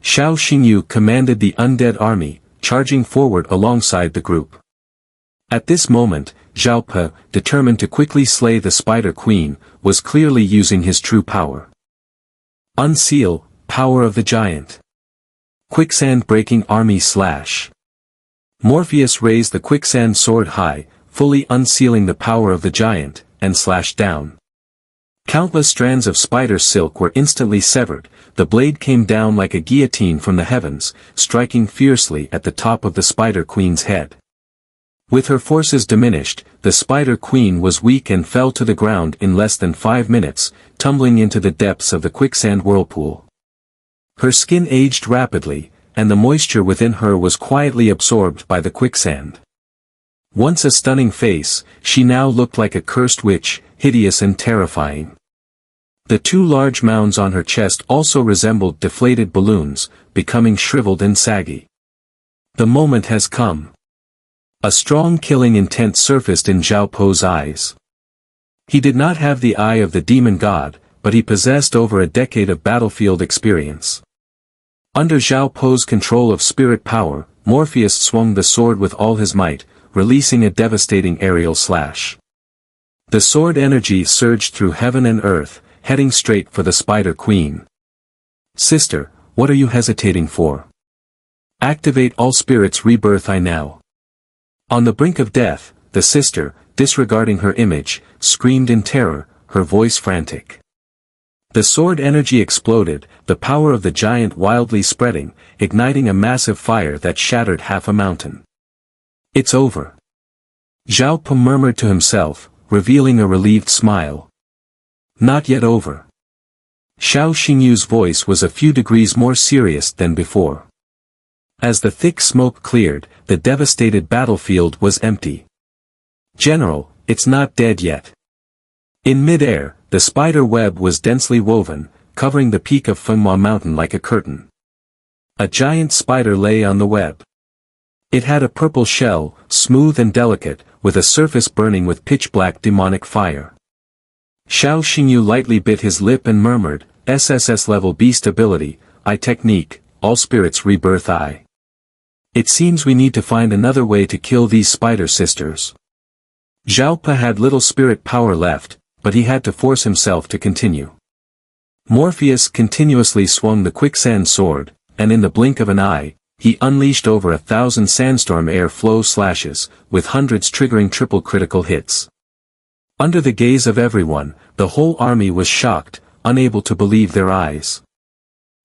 Xiao Xingyu commanded the undead army, charging forward alongside the group. At this moment, Zhao Pe, determined to quickly slay the Spider Queen, was clearly using his true power. Unseal, power of the giant. Quicksand-breaking army slash. Morpheus raised the quicksand sword high, fully unsealing the power of the giant, and slashed down. Countless strands of spider silk were instantly severed, the blade came down like a guillotine from the heavens, striking fiercely at the top of the Spider Queen's head. With her forces diminished, the Spider Queen was weak and fell to the ground in less than 5 minutes, tumbling into the depths of the quicksand whirlpool. Her skin aged rapidly, and the moisture within her was quietly absorbed by the quicksand. Once a stunning face, she now looked like a cursed witch, hideous and terrifying. The 2 large mounds on her chest also resembled deflated balloons, becoming shriveled and saggy. The moment has come. A strong killing intent surfaced in Zhao Po's eyes. He did not have the eye of the demon god, but he possessed over a decade of battlefield experience. Under Zhao Po's control of spirit power, Morpheus swung the sword with all his might, releasing a devastating aerial slash. The sword energy surged through heaven and earth, heading straight for the Spider Queen. Sister, what are you hesitating for? Activate all spirits rebirth I now. On the brink of death, the sister, disregarding her image, screamed in terror, her voice frantic. The sword energy exploded, the power of the giant wildly spreading, igniting a massive fire that shattered half a mountain. It's over. Zhao Pe murmured to himself, revealing a relieved smile. Not yet over. Xiao Xingyu's voice was a few degrees more serious than before. As the thick smoke cleared, the devastated battlefield was empty. General, it's not dead yet. In mid-air, the spider web was densely woven, covering the peak of Fenghua Mountain like a curtain. A giant spider lay on the web. It had a purple shell, smooth and delicate, with a surface burning with pitch-black demonic fire. Xiao Xingyu lightly bit his lip and murmured, SSS-level beast ability, I technique, all spirits rebirth I. It seems we need to find another way to kill these spider sisters. Zhao Pe had little spirit power left, but he had to force himself to continue. Morpheus continuously swung the quicksand sword, and in the blink of an eye, he unleashed over 1,000 sandstorm air flow slashes, with hundreds triggering triple critical hits. Under the gaze of everyone, the whole army was shocked, unable to believe their eyes.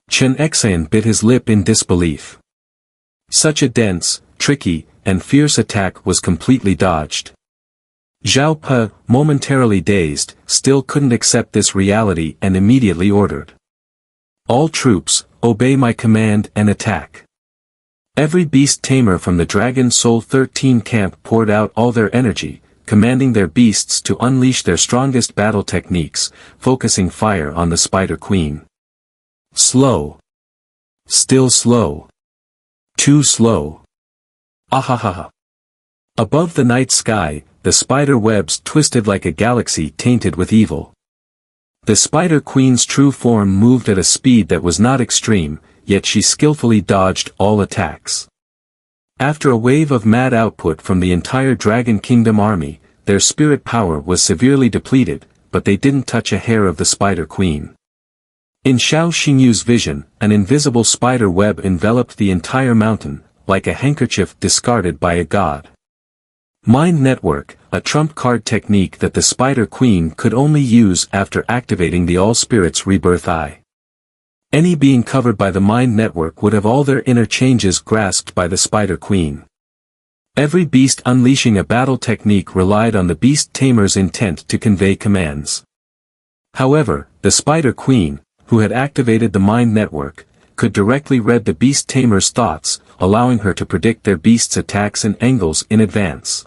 Chen Exayan bit his lip in disbelief. Such a dense, tricky, and fierce attack was completely dodged. Zhao Pe, momentarily dazed, still couldn't accept this reality and immediately ordered. All troops, obey my command and attack. Every beast tamer from the Dragon Soul 13 camp poured out all their energy, commanding their beasts to unleash their strongest battle techniques, focusing fire on the Spider Queen. Slow. Still slow. Too slow. Ahahaha. Above the night sky, the spider webs twisted like a galaxy tainted with evil. The Spider Queen's true form moved at a speed that was not extreme, yet she skillfully dodged all attacks. After a wave of mad output from the entire Dragon Kingdom army, their spirit power was severely depleted, but they didn't touch a hair of the Spider Queen. In Xiao Xingyu's vision, an invisible spider web enveloped the entire mountain, like a handkerchief discarded by a god. Mind Network, a trump card technique that the Spider Queen could only use after activating the All Spirits Rebirth Eye. Any being covered by the mind network would have all their inner changes grasped by the Spider Queen. Every beast unleashing a battle technique relied on the beast tamer's intent to convey commands. However, the Spider Queen, who had activated the mind network, could directly read the beast tamer's thoughts, allowing her to predict their beast's attacks and angles in advance.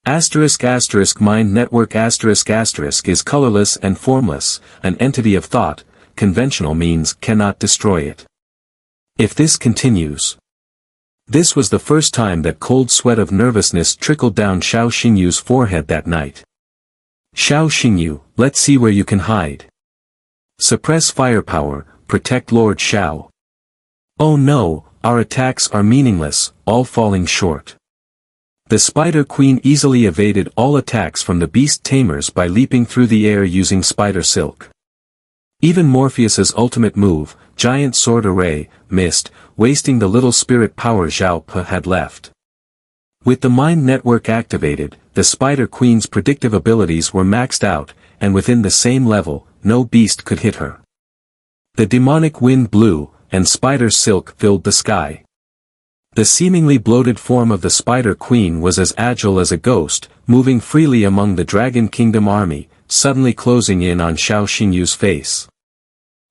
Mind network is colorless and formless, an entity of thought. Conventional means cannot destroy it. If this continues. This was the first time that cold sweat of nervousness trickled down Xiao Xingyu's forehead that night. Xiao Xingyu, let's see where you can hide. Suppress firepower, protect Lord Xiao. Oh no, our attacks are meaningless, all falling short. The Spider Queen easily evaded all attacks from the beast tamers by leaping through the air using spider silk. Even Morpheus's ultimate move, Giant Sword Array, missed, wasting the little spirit power Zhao Pe had left. With the mind network activated, the Spider Queen's predictive abilities were maxed out, and within the same level, no beast could hit her. The demonic wind blew, and spider silk filled the sky. The seemingly bloated form of the Spider Queen was as agile as a ghost, moving freely among the Dragon Kingdom army, suddenly closing in on Xiao Xingyu's face.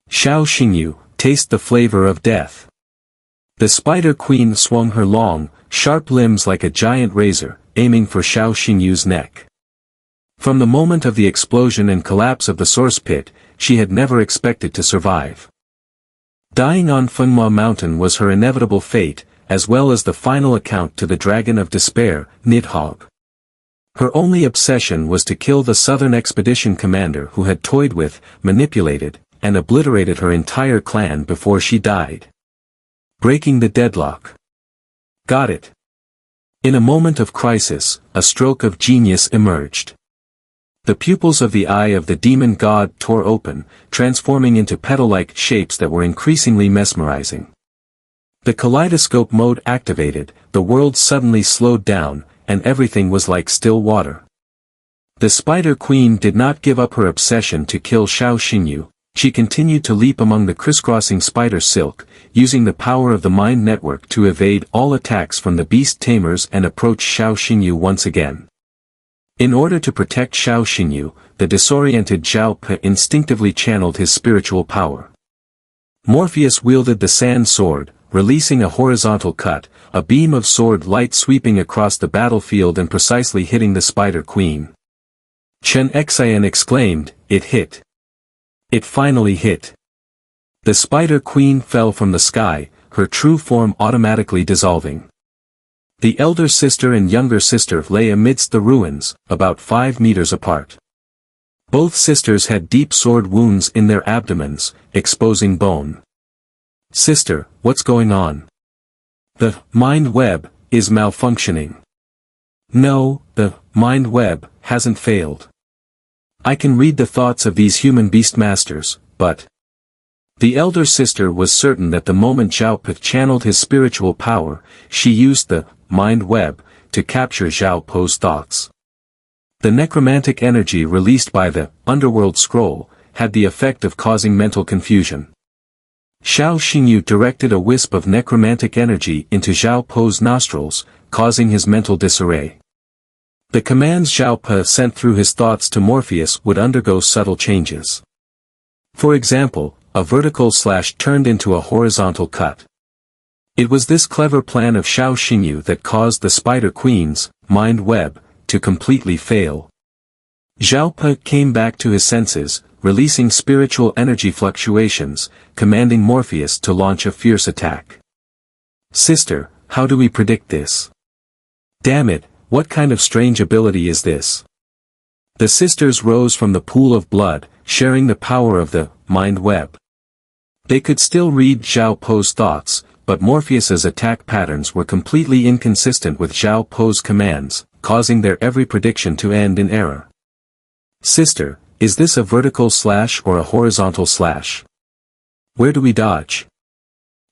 Xiao Xingyu, taste the flavor of death. The Spider Queen swung her long, sharp limbs like a giant razor, aiming for Xiao Xingyu's neck. From the moment of the explosion and collapse of the source pit, she had never expected to survive. Dying on Fenghua Mountain was her inevitable fate, as well as the final account to the Dragon of Despair, Nidhogg. Her only obsession was to kill the Southern Expedition commander who had toyed with, manipulated, and obliterated her entire clan before she died. Breaking the deadlock. Got it. In a moment of crisis, a stroke of genius emerged. The pupils of the eye of the demon god tore open, transforming into petal-like shapes that were increasingly mesmerizing. The kaleidoscope mode activated, the world suddenly slowed down, and everything was like still water. The Spider Queen did not give up her obsession to kill Xiao Xingyu. She continued to leap among the crisscrossing spider silk, using the power of the mind network to evade all attacks from the beast tamers and approach Xiao Xingyu once again. In order to protect Xiao Xingyu, the disoriented Zhao Pe instinctively channeled his spiritual power. Morpheus wielded the sand sword, releasing a horizontal cut, a beam of sword light sweeping across the battlefield and precisely hitting the Spider Queen. Chen Xian exclaimed, "It hit. It finally hit." The Spider Queen fell from the sky, her true form automatically dissolving. The elder sister and younger sister lay amidst the ruins, about 5 meters apart. Both sisters had deep sword wounds in their abdomens, exposing bone. "Sister, what's going on?" "The mind web is malfunctioning." "No, the mind web hasn't failed. I can read the thoughts of these human beastmasters, but..." The elder sister was certain that the moment Zhao Pe channeled his spiritual power, she used the mind web to capture Zhao Po's thoughts. The necromantic energy released by the underworld scroll had the effect of causing mental confusion. Xiao Xingyu directed a wisp of necromantic energy into Zhao Po's nostrils, causing his mental disarray. The commands Zhao Pe sent through his thoughts to Morpheus would undergo subtle changes. For example, a vertical slash turned into a horizontal cut. It was this clever plan of Xiao Xingyu that caused the Spider Queen's mind web to completely fail. Zhao Pe came back to his senses, releasing spiritual energy fluctuations, commanding Morpheus to launch a fierce attack. "Sister, how do we predict this? Damn it, what kind of strange ability is this?" The sisters rose from the pool of blood, sharing the power of the mind web. They could still read Zhao Po's thoughts, but Morpheus's attack patterns were completely inconsistent with Zhao Po's commands, causing their every prediction to end in error. "Sister, is this a vertical slash or a horizontal slash? Where do we dodge?"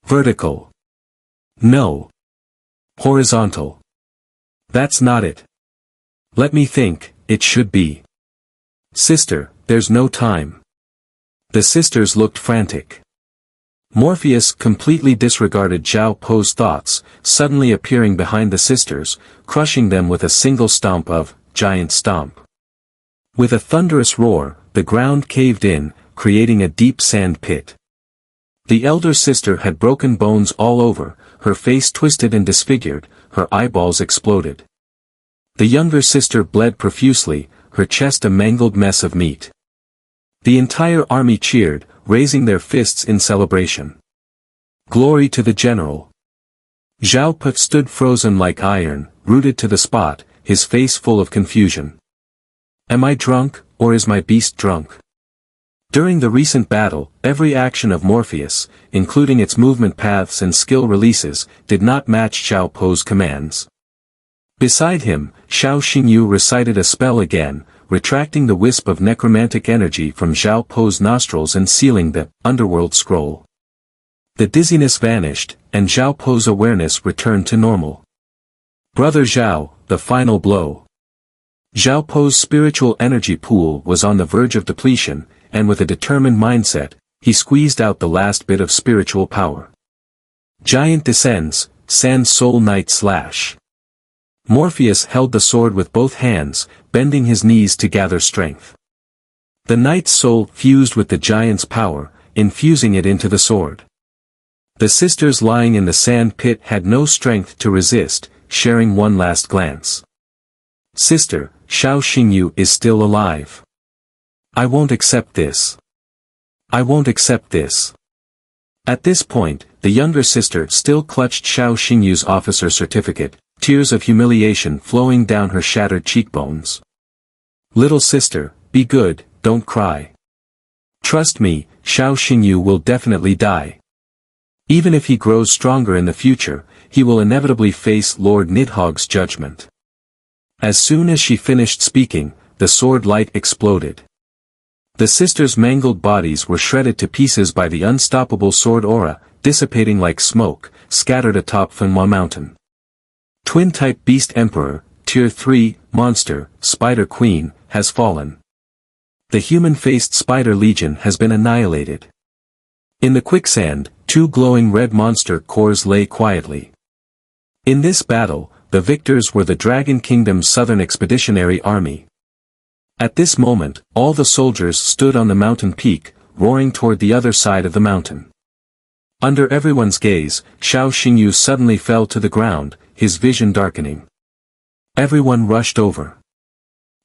"Vertical." "No. Horizontal." "That's not it. Let me think, it should be." "Sister, there's no time." The sisters looked frantic. Morpheus completely disregarded Xiao Po's thoughts, suddenly appearing behind the sisters, crushing them with a single stomp of giant stomp. With a thunderous roar, the ground caved in, creating a deep sand pit. The elder sister had broken bones all over, her face twisted and disfigured, her eyeballs exploded. The younger sister bled profusely, her chest a mangled mess of meat. The entire army cheered, raising their fists in celebration. Glory to the general! Xiao Pu stood frozen like iron, rooted to the spot, his face full of confusion. Am I drunk, or is my beast drunk? During the recent battle, every action of Morpheus, including its movement paths and skill releases, did not match Xiao Po's commands. Beside him, Xiao Xingyu recited a spell again, retracting the wisp of necromantic energy from Xiao Po's nostrils and sealing the underworld scroll. The dizziness vanished, and Xiao Po's awareness returned to normal. Brother Xiao, the final blow. Xiao Po's spiritual energy pool was on the verge of depletion, and with a determined mindset, he squeezed out the last bit of spiritual power. Giant descends, Sand Soul Knight Slash. Morpheus held the sword with both hands, bending his knees to gather strength. The knight's soul fused with the giant's power, infusing it into the sword. The sisters lying in the sand pit had no strength to resist, sharing one last glance. Sister, Xiao Xingyu is still alive. I won't accept this. I won't accept this. At this point, the younger sister still clutched Xiao Xingyu's officer certificate, tears of humiliation flowing down her shattered cheekbones. Little sister, be good, don't cry. Trust me, Xiao Xingyu will definitely die. Even if he grows stronger in the future, he will inevitably face Lord Nidhogg's judgment. As soon as she finished speaking, the sword light exploded. The sisters' mangled bodies were shredded to pieces by the unstoppable sword aura, dissipating like smoke, scattered atop Fanhua Mountain. Twin-type Beast Emperor, Tier 3, Monster, Spider Queen, has fallen. The human-faced Spider Legion has been annihilated. In the quicksand, 2 glowing red monster cores lay quietly. In this battle, the victors were the Dragon Kingdom's Southern Expeditionary Army. At this moment, all the soldiers stood on the mountain peak, roaring toward the other side of the mountain. Under everyone's gaze, Xiao Xingyu suddenly fell to the ground, his vision darkening. Everyone rushed over.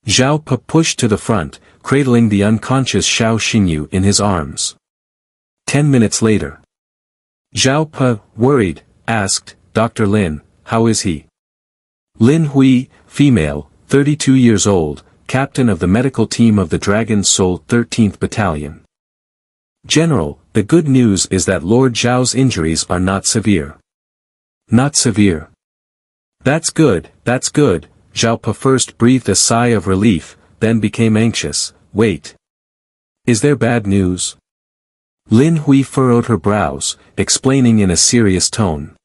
Xiao Pu pushed to the front, cradling the unconscious Xiao Xingyu in his arms. 10 minutes later. Xiao Pu, worried, asked, Dr. Lin, how is he? Lin Hui, female, 32 years old, captain of the medical team of the Dragon's Soul 13th Battalion. General, the good news is that Lord Zhao's injuries are not severe. Not severe. That's good, Xiao Pu first breathed a sigh of relief, then became anxious. Wait. Is there bad news? Lin Hui furrowed her brows, explaining in a serious tone.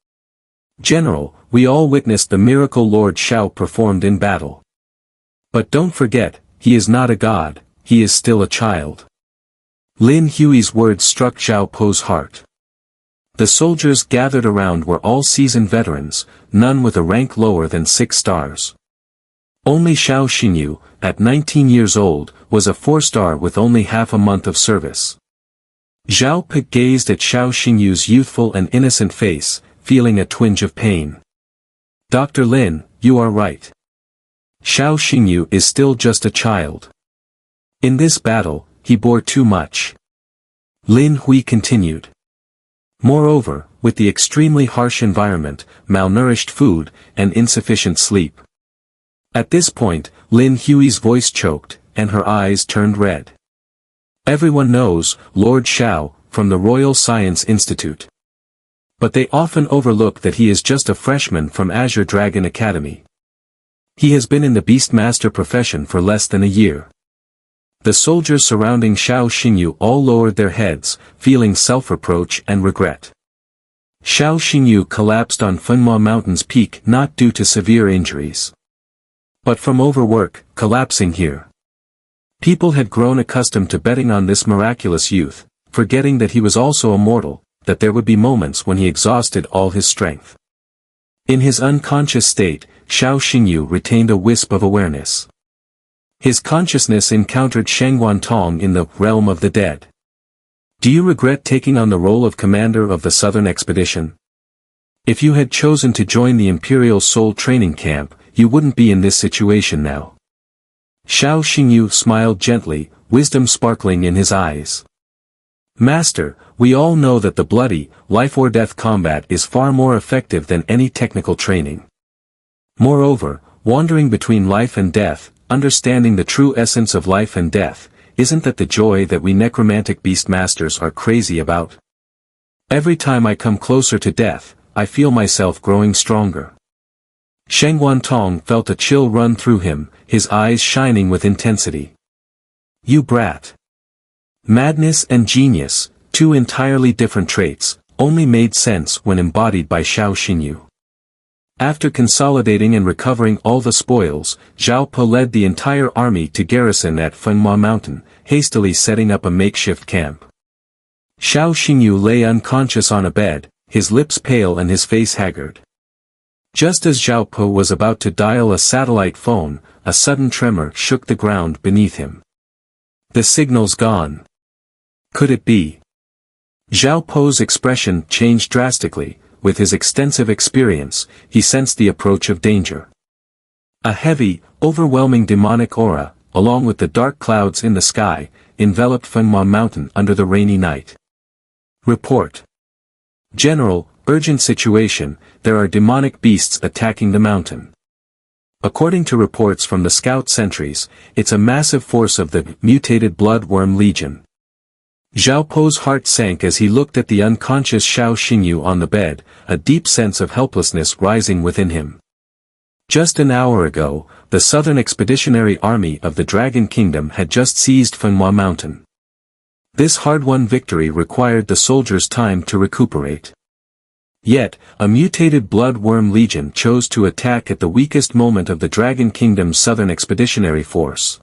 General, we all witnessed the miracle Lord Xiao performed in battle. But don't forget, he is not a god, he is still a child. Lin Hui's words struck Xiao Po's heart. The soldiers gathered around were all seasoned veterans, none with a rank lower than 6 stars. Only Xiao Xingyu, at 19 years old, was a 4-star with only half a month of service. Xiao Pu gazed at Xiao Xingyu's youthful and innocent face, feeling a twinge of pain. Dr. Lin, you are right. Xiao Xingyu is still just a child. In this battle, he bore too much. Lin Hui continued. Moreover, with the extremely harsh environment, malnourished food, and insufficient sleep. At this point, Lin Hui's voice choked, and her eyes turned red. Everyone knows Lord Xiao, from the Royal Science Institute. But they often overlook that he is just a freshman from Azure Dragon Academy. He has been in the Beastmaster profession for less than a year. The soldiers surrounding Xiao Xingyu all lowered their heads, feeling self-reproach and regret. Xiao Xingyu collapsed on Fanhua Mountain's peak not due to severe injuries, but from overwork, collapsing here. People had grown accustomed to betting on this miraculous youth, forgetting that he was also a mortal, that there would be moments when he exhausted all his strength. In his unconscious state, Xiao Xingyu retained a wisp of awareness. His consciousness encountered Shengwan Tong in the realm of the dead. Do you regret taking on the role of commander of the Southern Expedition? If you had chosen to join the Imperial Soul Training Camp, you wouldn't be in this situation now. Xiao Xingyu smiled gently, wisdom sparkling in his eyes. Master, we all know that the bloody, life-or-death combat is far more effective than any technical training. Moreover, wandering between life and death, understanding the true essence of life and death, isn't that the joy that we necromantic beastmasters are crazy about? Every time I come closer to death, I feel myself growing stronger. Shengwan Tong felt a chill run through him, his eyes shining with intensity. You brat. Madness and genius, two entirely different traits, only made sense when embodied by Xiao Xingyu. After consolidating and recovering all the spoils, Zhao Po led the entire army to garrison at Fenhua Mountain, hastily setting up a makeshift camp. Xiao Xingyu lay unconscious on a bed, his lips pale and his face haggard. Just as Zhao Po was about to dial a satellite phone, a sudden tremor shook the ground beneath him. The signal's gone. Could it be? Zhao Po's expression changed drastically. With his extensive experience, he sensed the approach of danger. A heavy, overwhelming demonic aura, along with the dark clouds in the sky, enveloped Fenhua Mountain under the rainy night. Report. General, urgent situation, there are demonic beasts attacking the mountain. According to reports from the scout sentries, it's a massive force of the mutated bloodworm legion. Zhao Po's heart sank as he looked at the unconscious Xiao Xingyu on the bed, a deep sense of helplessness rising within him. Just an hour ago, the Southern Expeditionary Army of the Dragon Kingdom had just seized Fenhua Mountain. This hard-won victory required the soldiers time to recuperate. Yet, a mutated bloodworm legion chose to attack at the weakest moment of the Dragon Kingdom's Southern Expeditionary Force.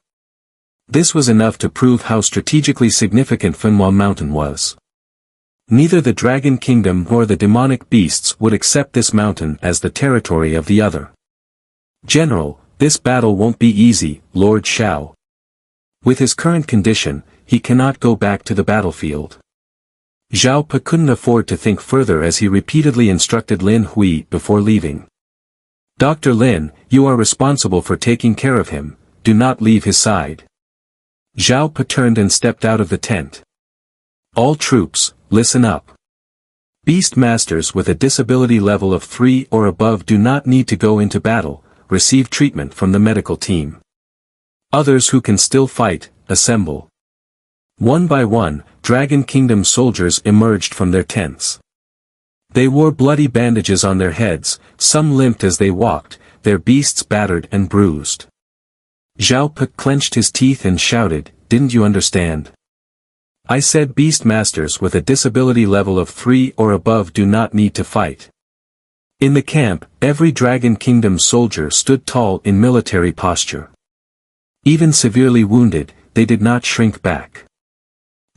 This was enough to prove how strategically significant Fenhua Mountain was. Neither the Dragon Kingdom nor the demonic beasts would accept this mountain as the territory of the other. General, this battle won't be easy, Lord Xiao. With his current condition, he cannot go back to the battlefield. Zhao Po couldn't afford to think further as he repeatedly instructed Lin Hui before leaving. Dr. Lin, you are responsible for taking care of him, do not leave his side. Zhao Po turned and stepped out of the tent. All troops, listen up. Beast masters with a disability level of 3 or above do not need to go into battle, receive treatment from the medical team. Others who can still fight, assemble. One by one, Dragon Kingdom soldiers emerged from their tents. They wore bloody bandages on their heads, some limped as they walked, their beasts battered and bruised. Zhao Po clenched his teeth and shouted, didn't you understand? I said beast masters with a disability level of 3 or above do not need to fight. In the camp, every Dragon Kingdom soldier stood tall in military posture. Even severely wounded, they did not shrink back.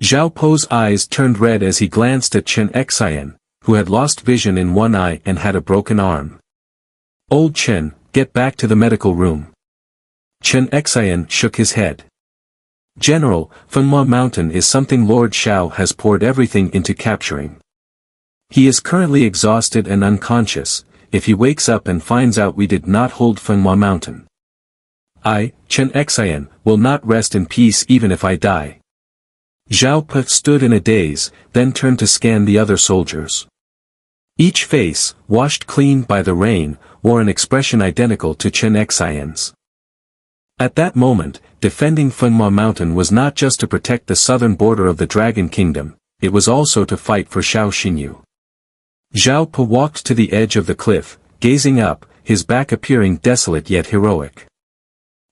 Zhao Po's eyes turned red as he glanced at Chen Xian, who had lost vision in one eye and had a broken arm. Old Chen, get back to the medical room. Chen Xian shook his head. General, Fenhua Mountain is something Lord Xiao has poured everything into capturing. He is currently exhausted and unconscious. If he wakes up and finds out we did not hold Fenhua Mountain, I, Chen Xian, will not rest in peace even if I die. Zhao Po stood in a daze, then turned to scan the other soldiers. Each face, washed clean by the rain, wore an expression identical to Chen Xian's. At that moment, defending Fenhua Mountain was not just to protect the southern border of the Dragon Kingdom, it was also to fight for Xiao Xingyu. Zhao Po walked to the edge of the cliff, gazing up, his back appearing desolate yet heroic.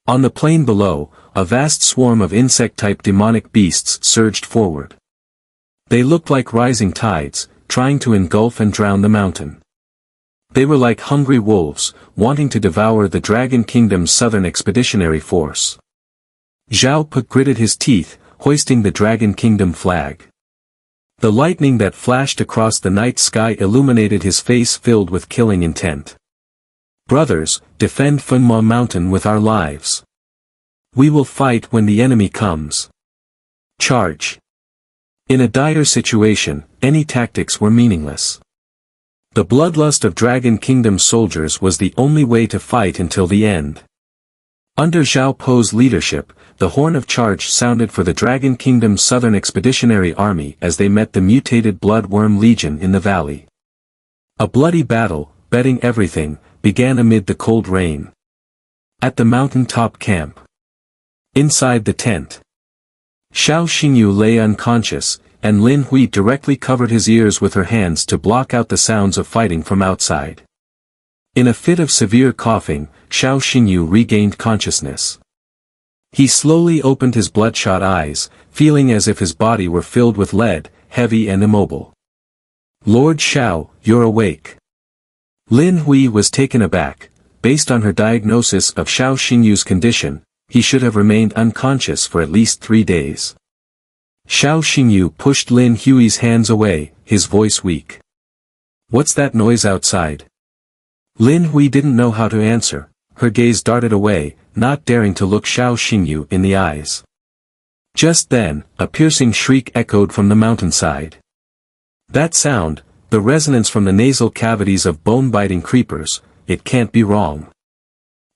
On the plain below, a vast swarm of insect-type demonic beasts surged forward. They looked like rising tides, trying to engulf and drown the mountain. They were like hungry wolves, wanting to devour the Dragon Kingdom's Southern Expeditionary Force. Zhao Po gritted his teeth, hoisting the Dragon Kingdom flag. The lightning that flashed across the night sky illuminated his face filled with killing intent. Brothers, defend Funma Mountain with our lives. We will fight when the enemy comes. Charge. In a dire situation, any tactics were meaningless. The bloodlust of Dragon Kingdom soldiers was the only way to fight until the end. Under Zhao Po's leadership, the horn of charge sounded for the Dragon Kingdom's Southern Expeditionary Army as they met the mutated Bloodworm Legion in the valley. A bloody battle, betting everything, began amid the cold rain. At the mountain-top camp. Inside the tent. Xiao Xingyu lay unconscious, and Lin Hui directly covered his ears with her hands to block out the sounds of fighting from outside. In a fit of severe coughing, Xiao Xingyu regained consciousness. He slowly opened his bloodshot eyes, feeling as if his body were filled with lead, heavy and immobile. Lord Xiao, you're awake. Lin Hui was taken aback. Based on her diagnosis of Xiao Xingyu's condition, he should have remained unconscious for at least 3 days. Xiao Xingyu pushed Lin Hui's hands away, his voice weak. What's that noise outside? Lin Hui didn't know how to answer. Her gaze darted away, not daring to look Xiao Xingyu in the eyes. Just then, a piercing shriek echoed from the mountainside. That sound, the resonance from the nasal cavities of bone-biting creepers, it can't be wrong.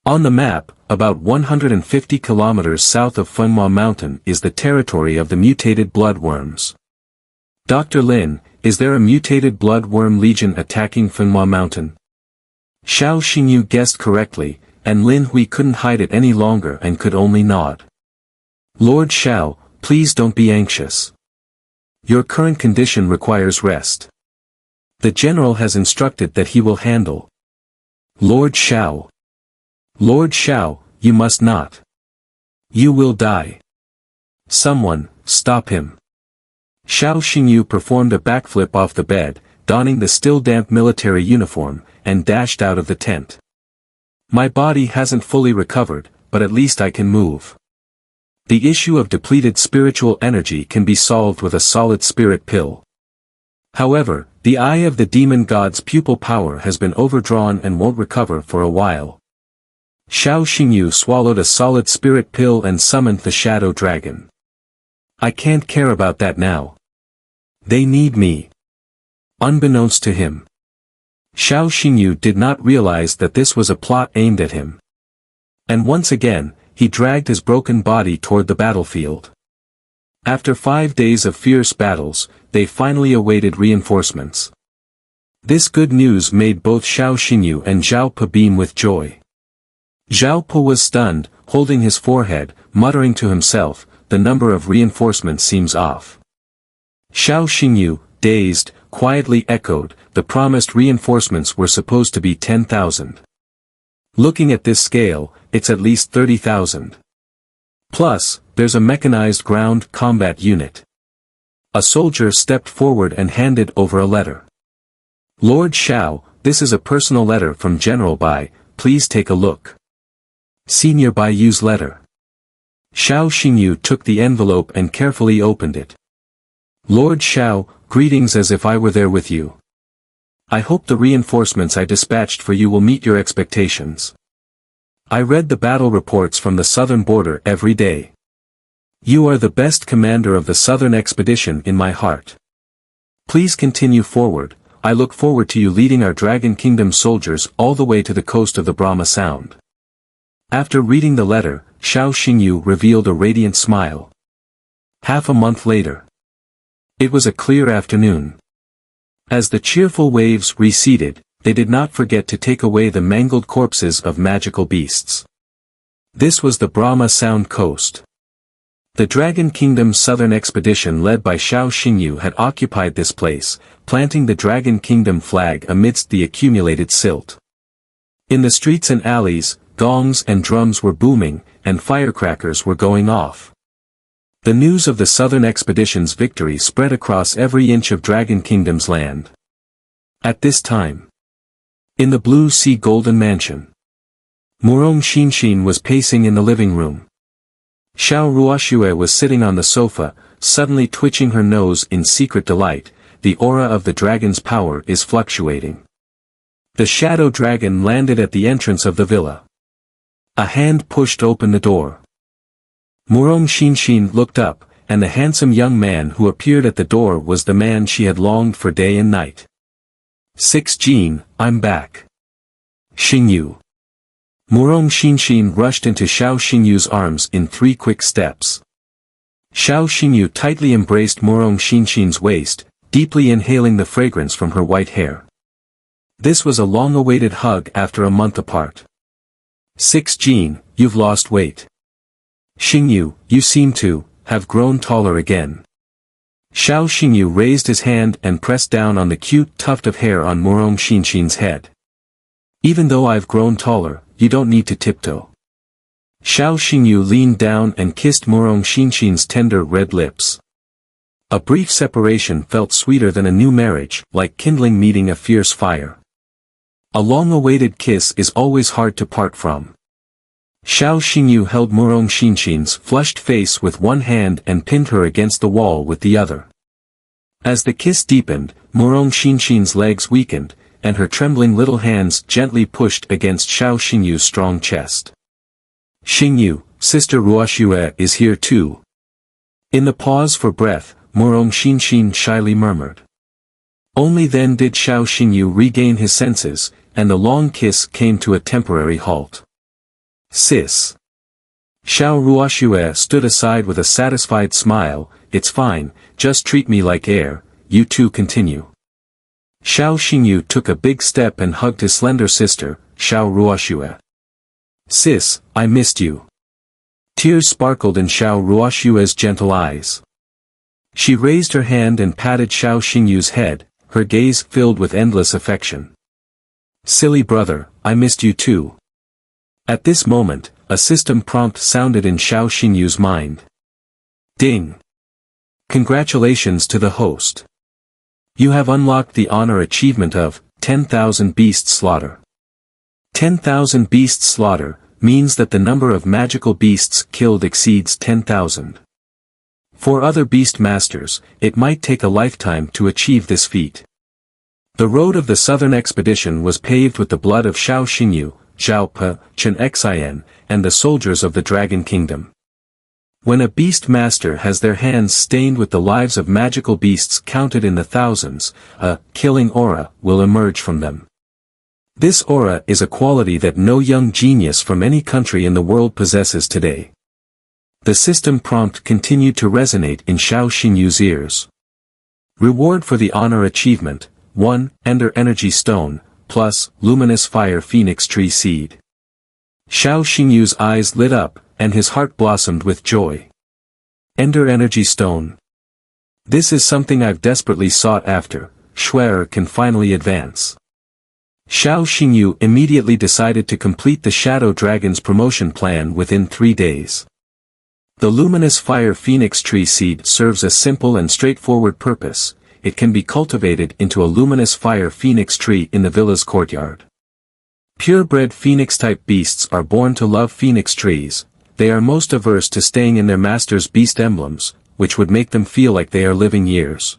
On the map, about 150 kilometers south of Funma Mountain is the territory of the mutated bloodworms. Dr. Lin, is there a mutated bloodworm legion attacking Funma Mountain? Xiao Xingyu guessed correctly, and Lin Hui couldn't hide it any longer and could only nod. Lord Xiao, please don't be anxious. Your current condition requires rest. The general has instructed that he will handle. Lord Xiao. Lord Xiao, you must not. You will die. Someone, stop him. Xiao Xingyu performed a backflip off the bed, donning the still damp military uniform, and dashed out of the tent. My body hasn't fully recovered, but at least I can move. The issue of depleted spiritual energy can be solved with a solid spirit pill. However, the eye of the demon god's pupil power has been overdrawn and won't recover for a while. Xiao Xingyu swallowed a solid spirit pill and summoned the shadow dragon. I can't care about that now. They need me. Unbeknownst to him, Xiao Xingyu did not realize that this was a plot aimed at him. And once again, he dragged his broken body toward the battlefield. After 5 days of fierce battles, they finally awaited reinforcements. This good news made both Xiao Xingyu and Zhao Po beam with joy. Zhao Po was stunned, holding his forehead, muttering to himself, the number of reinforcements seems off. Xiao Xingyu, dazed, quietly echoed, the promised reinforcements were supposed to be 10,000. Looking at this scale, it's at least 30,000. Plus, there's a mechanized ground combat unit. A soldier stepped forward and handed over a letter. Lord Xiao, this is a personal letter from General Bai, please take a look. Senior Baiyu's letter. Xiao Xingyu took the envelope and carefully opened it. Lord Xiao, greetings as if I were there with you. I hope the reinforcements I dispatched for you will meet your expectations. I read the battle reports from the southern border every day. You are the best commander of the southern expedition in my heart. Please continue forward, I look forward to you leading our Dragon Kingdom soldiers all the way to the coast of the Brahma Sound. After reading the letter, Xiao Xingyu revealed a radiant smile. Half a month later. It was a clear afternoon. As the cheerful waves receded, they did not forget to take away the mangled corpses of magical beasts. This was the Brahma Sound coast. The Dragon Kingdom's southern expedition led by Xiao Xingyu had occupied this place, planting the Dragon Kingdom flag amidst the accumulated silt. In the streets and alleys, gongs and drums were booming, and firecrackers were going off. The news of the southern expedition's victory spread across every inch of Dragon Kingdom's land. At this time, in the Blue Sea Golden Mansion, Murong Xinshin was pacing in the living room. Xiao Ruoxue was sitting on the sofa, suddenly twitching her nose in secret delight. The aura of the dragon's power is fluctuating. The shadow dragon landed at the entrance of the villa. A hand pushed open the door. Murong Xinshin looked up, and the handsome young man who appeared at the door was the man she had longed for day and night. 6 Jin, I'm back. Xingyu. Murong Xinshin rushed into Xiao Xingyu's arms in 3 quick steps. Xiao Xingyu tightly embraced Murong Xinshin's waist, deeply inhaling the fragrance from her white hair. This was a long-awaited hug after a month apart. 6 Jin, you've lost weight. Xingyu, you seem to have grown taller again. Xiao Xingyu raised his hand and pressed down on the cute tuft of hair on Murong Xinshin's head. Even though I've grown taller, you don't need to tiptoe. Xiao Xingyu leaned down and kissed Murong Xinshin's tender red lips. A brief separation felt sweeter than a new marriage, like kindling meeting a fierce fire. A long-awaited kiss is always hard to part from. Xiao Xingyu held Murong Xinshin's flushed face with one hand and pinned her against the wall with the other. As the kiss deepened, Murong Xinshin's legs weakened, and her trembling little hands gently pushed against Xiao Xingyu's strong chest. Xingyu, Sister Ruoxue is here too. In the pause for breath, Murong Xinshin shyly murmured. Only then did Xiao Xingyu regain his senses, and the long kiss came to a temporary halt. Sis. Xiao Ruoxue stood aside with a satisfied smile. It's fine, just treat me like air, you two continue. Xiao Xingyu took a big step and hugged his slender sister, Xiao Ruoxue. Sis, I missed you. Tears sparkled in Xiao Ruoxue's gentle eyes. She raised her hand and patted Xiao Xingyu's head, her gaze filled with endless affection. Silly brother, I missed you too. At this moment, a system prompt sounded in Xiao Xingyu's mind. Ding! Congratulations to the host. You have unlocked the honor achievement of 10,000 beast slaughter. 10,000 beast slaughter means that the number of magical beasts killed exceeds 10,000. For other beast masters, it might take a lifetime to achieve this feat. The road of the southern expedition was paved with the blood of Xiao Xingyu, Zhao Pe, Chen Xian, and the soldiers of the Dragon Kingdom. When a beast master has their hands stained with the lives of magical beasts counted in the thousands, a killing aura will emerge from them. This aura is a quality that no young genius from any country in the world possesses today. The system prompt continued to resonate in Xiao Xingyu's ears. Reward for the honor achievement, 1 Ender Energy Stone, plus Luminous Fire Phoenix Tree Seed. Xiao Xingyu's eyes lit up, and his heart blossomed with joy. Ender Energy Stone. This is something I've desperately sought after. Schwer can finally advance. Xiao Xingyu immediately decided to complete the Shadow Dragon's promotion plan within 3 days. The Luminous Fire Phoenix Tree Seed serves a simple and straightforward purpose. It can be cultivated into a luminous fire phoenix tree in the villa's courtyard. Purebred phoenix-type beasts are born to love phoenix trees. They are most averse to staying in their master's beast emblems, which would make them feel like they are living years.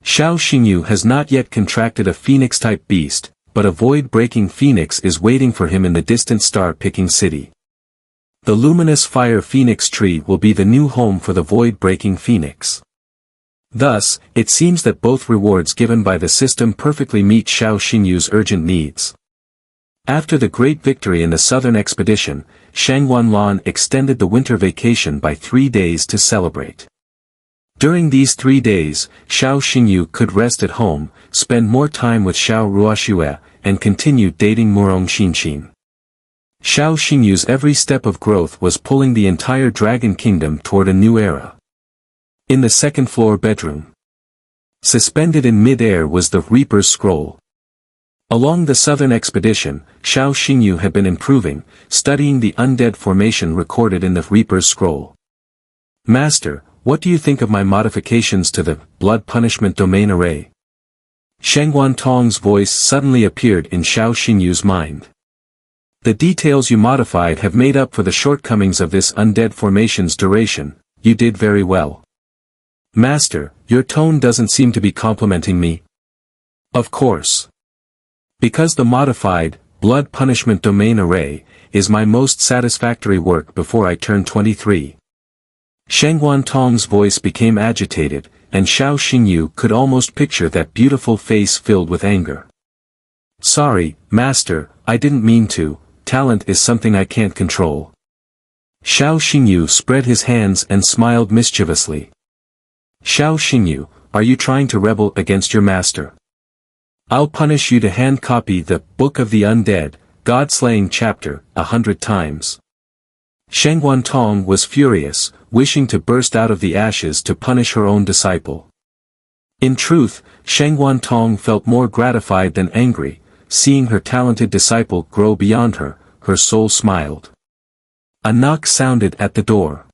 Xiao Xingyu has not yet contracted a phoenix-type beast, but a void-breaking phoenix is waiting for him in the distant star-picking city. The luminous fire phoenix tree will be the new home for the void-breaking phoenix. Thus, it seems that both rewards given by the system perfectly meet Xiao Xingyu's urgent needs. After the great victory in the southern expedition, Shangwanlan extended the winter vacation by 3 days to celebrate. During these 3 days, Xiao Xingyu could rest at home, spend more time with Xiao Ruoxue, and continue dating Murong Xinshin. Xiao Xingyu's every step of growth was pulling the entire Dragon Kingdom toward a new era. In the second-floor bedroom, suspended in mid-air was the Reaper's Scroll. Along the southern expedition, Xiao Xingyu had been improving, studying the undead formation recorded in the Reaper's Scroll. Master, what do you think of my modifications to the blood punishment domain array? Shengwan Tong's voice suddenly appeared in Xiao Xingyu's mind. The details you modified have made up for the shortcomings of this undead formation's duration. You did very well. Master, your tone doesn't seem to be complimenting me. Of course. Because the modified, blood punishment domain array, is my most satisfactory work before I turn 23. Shangguan Tong's voice became agitated, and Xiao Xingyu could almost picture that beautiful face filled with anger. Sorry, Master, I didn't mean to, talent is something I can't control. Xiao Xingyu spread his hands and smiled mischievously. Xiao Xingyu, are you trying to rebel against your master? I'll punish you to hand copy the Book of the Undead, God-slaying chapter, 100 times. Shangguan Tong was furious, wishing to burst out of the ashes to punish her own disciple. In truth, Shangguan Tong felt more gratified than angry, seeing her talented disciple grow beyond her, her soul smiled. A knock sounded at the door.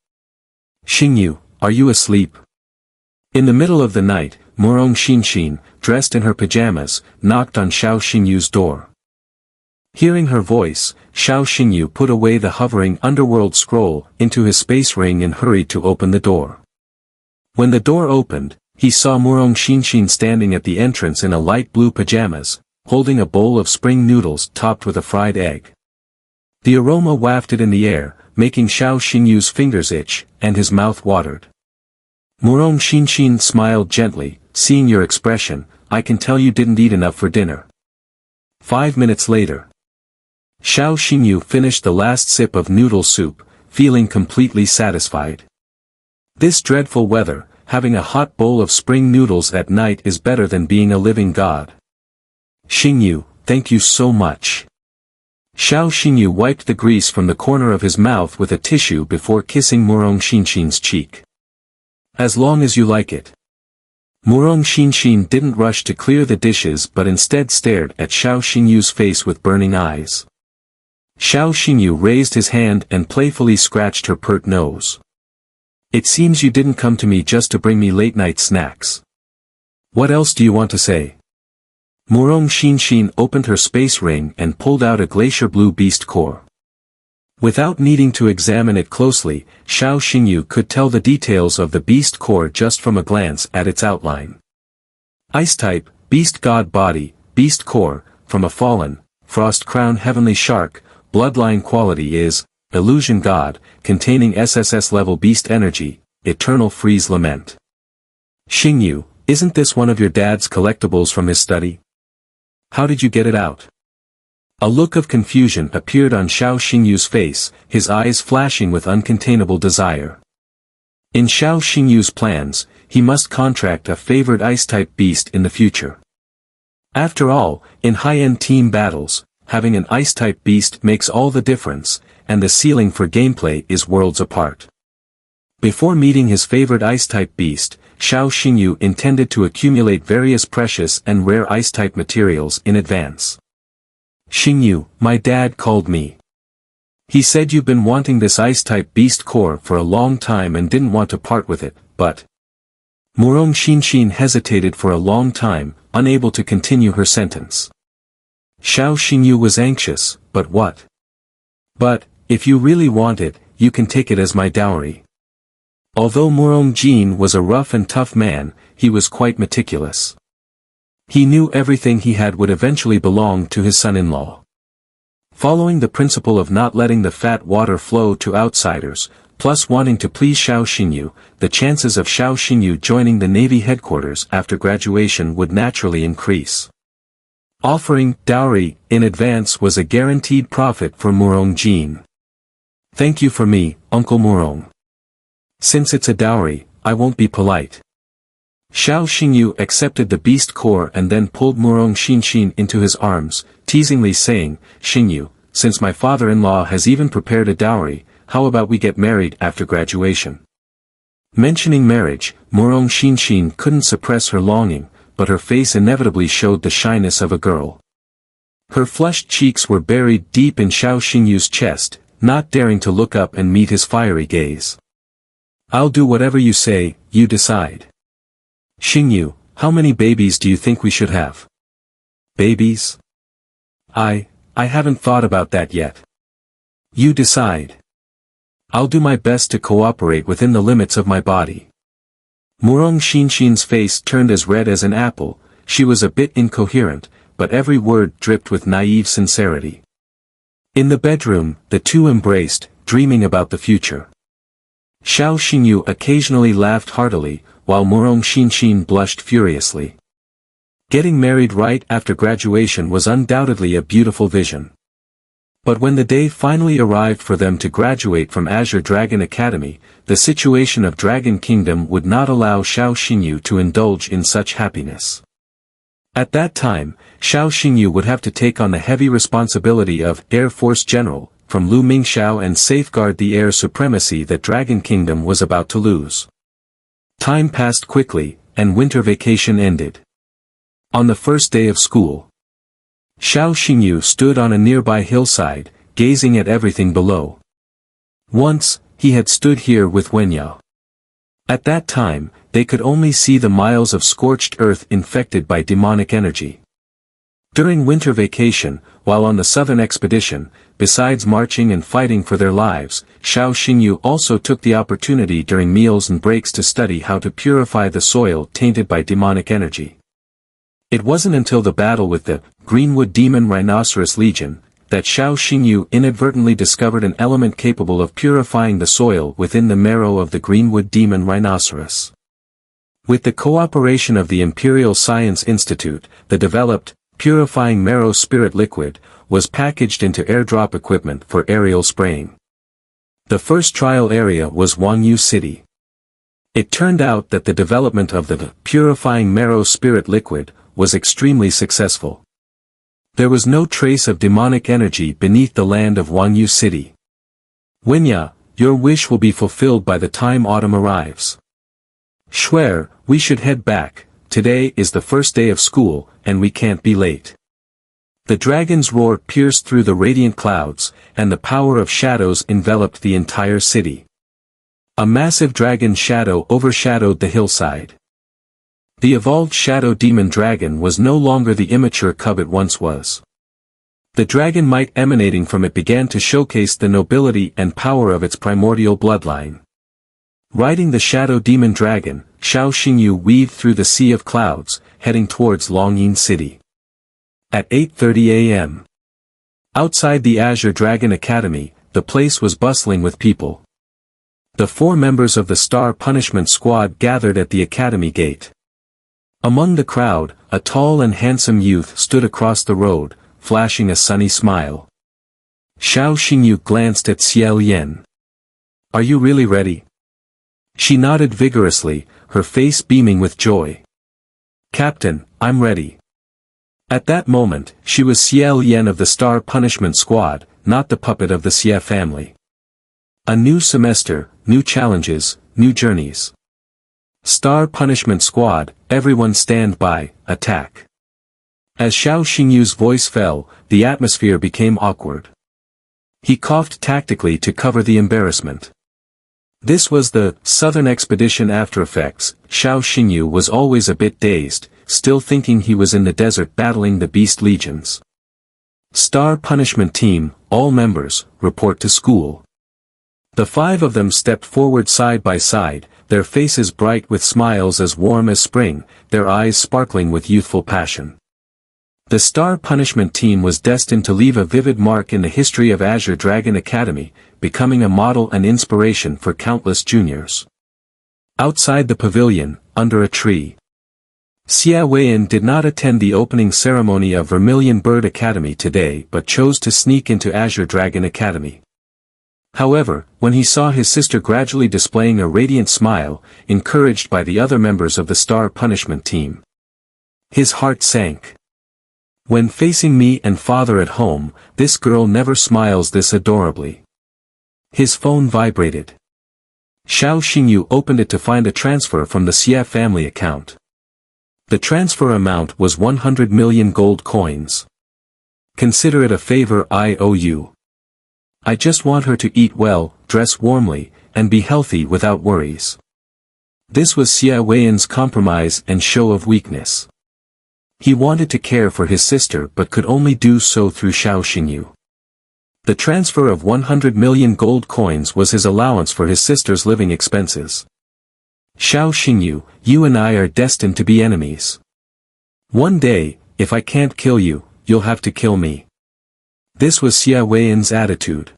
Xingyu, are you asleep? In the middle of the night, Murong Xinshin, dressed in her pajamas, knocked on Xiao Xingyu's door. Hearing her voice, Xiao Xingyu put away the hovering underworld scroll into his space ring and hurried to open the door. When the door opened, he saw Murong Xinshin standing at the entrance in a light blue pajamas, holding a bowl of spring noodles topped with a fried egg. The aroma wafted in the air, making Xiao Xingyu's fingers itch, and his mouth watered. Murong Xinshin smiled gently, seeing your expression, I can tell you didn't eat enough for dinner. 5 minutes later. Xiao Xingyu finished the last sip of noodle soup, feeling completely satisfied. This dreadful weather, having a hot bowl of spring noodles at night is better than being a living god. Xingyu, thank you so much. Xiao Xingyu wiped the grease from the corner of his mouth with a tissue before kissing Murong Xinshin's cheek. As long as you like it. Murong Xinshin didn't rush to clear the dishes but instead stared at Xiao Xingyu's face with burning eyes. Xiao Xingyu raised his hand and playfully scratched her pert nose. It seems you didn't come to me just to bring me late-night snacks. What else do you want to say? Murong Xinshin opened her space ring and pulled out a glacier blue beast core. Without needing to examine it closely, Xiao Xingyu could tell the details of the beast core just from a glance at its outline. Ice type, beast god body, beast core, from a fallen, frost crown heavenly shark, bloodline quality is, illusion god, containing SSS level beast energy, eternal freeze lament. Xingyu, isn't this one of your dad's collectibles from his study? How did you get it out? A look of confusion appeared on Xiao Xingyu's face, his eyes flashing with uncontainable desire. In Xiao Xingyu's plans, he must contract a favored ice-type beast in the future. After all, in high-end team battles, having an ice-type beast makes all the difference, and the ceiling for gameplay is worlds apart. Before meeting his favored ice-type beast, Xiao Xingyu intended to accumulate various precious and rare ice-type materials in advance. Xingyu, my dad called me. He said you've been wanting this ice-type beast core for a long time and didn't want to part with it, but... Murong Xinshin hesitated for a long time, unable to continue her sentence. Xiao Xingyu was anxious, but what? But, if you really want it, you can take it as my dowry. Although Murong Jin was a rough and tough man, he was quite meticulous. He knew everything he had would eventually belong to his son-in-law. Following the principle of not letting the fat water flow to outsiders, plus wanting to please Xiao Xingyu, the chances of Xiao Xingyu joining the Navy headquarters after graduation would naturally increase. Offering dowry in advance was a guaranteed profit for Murong Jin. Thank you for me, Uncle Murong. Since it's a dowry, I won't be polite. Xiao Xingyu accepted the beast core and then pulled Murong Xinshin into his arms, teasingly saying, Xingyu, since my father-in-law has even prepared a dowry, how about we get married after graduation? Mentioning marriage, Murong Xinshin couldn't suppress her longing, but her face inevitably showed the shyness of a girl. Her flushed cheeks were buried deep in Xiao Xingyu's chest, not daring to look up and meet his fiery gaze. I'll do whatever you say, you decide. Xingyu, how many babies do you think we should have? Babies? I haven't thought about that yet. You decide. I'll do my best to cooperate within the limits of my body. Murong Xinshin's face turned as red as an apple. She was a bit incoherent, but every word dripped with naive sincerity. In the bedroom, the two embraced, dreaming about the future. Xiao Xingyu occasionally laughed heartily, while Murong Xinshin blushed furiously. Getting married right after graduation was undoubtedly a beautiful vision. But when the day finally arrived for them to graduate from Azure Dragon Academy, the situation of Dragon Kingdom would not allow Xiao Xingyu to indulge in such happiness. At that time, Xiao Xingyu would have to take on the heavy responsibility of Air Force General, from Lu Mingxiao and safeguard the air supremacy that Dragon Kingdom was about to lose. Time passed quickly, and winter vacation ended. On the first day of school, Xiao Xingyu stood on a nearby hillside, gazing at everything below. Once, he had stood here with Wenyao. At that time, they could only see the miles of scorched earth infected by demonic energy. During winter vacation, while on the southern expedition, besides marching and fighting for their lives, Xiao Xingyu also took the opportunity during meals and breaks to study how to purify the soil tainted by demonic energy. It wasn't until the battle with the Greenwood Demon Rhinoceros Legion that Xiao Xingyu inadvertently discovered an element capable of purifying the soil within the marrow of the Greenwood Demon Rhinoceros. With the cooperation of the Imperial Science Institute, the developed, purifying marrow spirit liquid, was packaged into airdrop equipment for aerial spraying. The first trial area was Wangyu City. It turned out that the development of the purifying marrow spirit liquid was extremely successful. There was no trace of demonic energy beneath the land of Wangyu City. Wenya, your wish will be fulfilled by the time autumn arrives. Schwer, we should head back. Today is the first day of school, and we can't be late. The dragon's roar pierced through the radiant clouds, and the power of shadows enveloped the entire city. A massive dragon shadow overshadowed the hillside. The evolved shadow demon dragon was no longer the immature cub it once was. The dragon might emanating from it began to showcase the nobility and power of its primordial bloodline. Riding the shadow demon dragon, Xiao Xingyu weaved through the sea of clouds, heading towards Longyin City. At 8:30 a.m. outside the Azure Dragon Academy, the place was bustling with people. The 4 members of the Star Punishment Squad gathered at the academy gate. Among the crowd, a tall and handsome youth stood across the road, flashing a sunny smile. Xiao Xingyu glanced at Xiao Yan. Are you really ready? She nodded vigorously, her face beaming with joy. Captain, I'm ready. At that moment, she was Xiao Yan of the Star Punishment Squad, not the puppet of the Xia family. A new semester, new challenges, new journeys. Star Punishment Squad, everyone stand by, attack. As Xiao Xingyu's voice fell, the atmosphere became awkward. He coughed tactically to cover the embarrassment. This was the Southern Expedition after effects. Xiao Xingyu was always a bit dazed, still thinking he was in the desert battling the beast legions. Star Punishment Team, all members, report to school. The 5 of them stepped forward side by side, their faces bright with smiles as warm as spring, their eyes sparkling with youthful passion. The Star Punishment Team was destined to leave a vivid mark in the history of Azure Dragon Academy, becoming a model and inspiration for countless juniors. Outside the pavilion, under a tree. Xia Weian did not attend the opening ceremony of Vermilion Bird Academy today but chose to sneak into Azure Dragon Academy. However, when he saw his sister gradually displaying a radiant smile, encouraged by the other members of the Star Punishment Team, his heart sank. When facing me and father at home, this girl never smiles this adorably. His phone vibrated. Xiao Xingyu opened it to find a transfer from the Xia family account. The transfer amount was 100 million gold coins. Consider it a favor I owe you. I just want her to eat well, dress warmly, and be healthy without worries. This was Xia Weian's compromise and show of weakness. He wanted to care for his sister but could only do so through Xiao Xingyu. The transfer of 100 million gold coins was his allowance for his sister's living expenses. Xiao Xingyu, you and I are destined to be enemies. One day, if I can't kill you, you'll have to kill me. This was Xia Weiyan's attitude.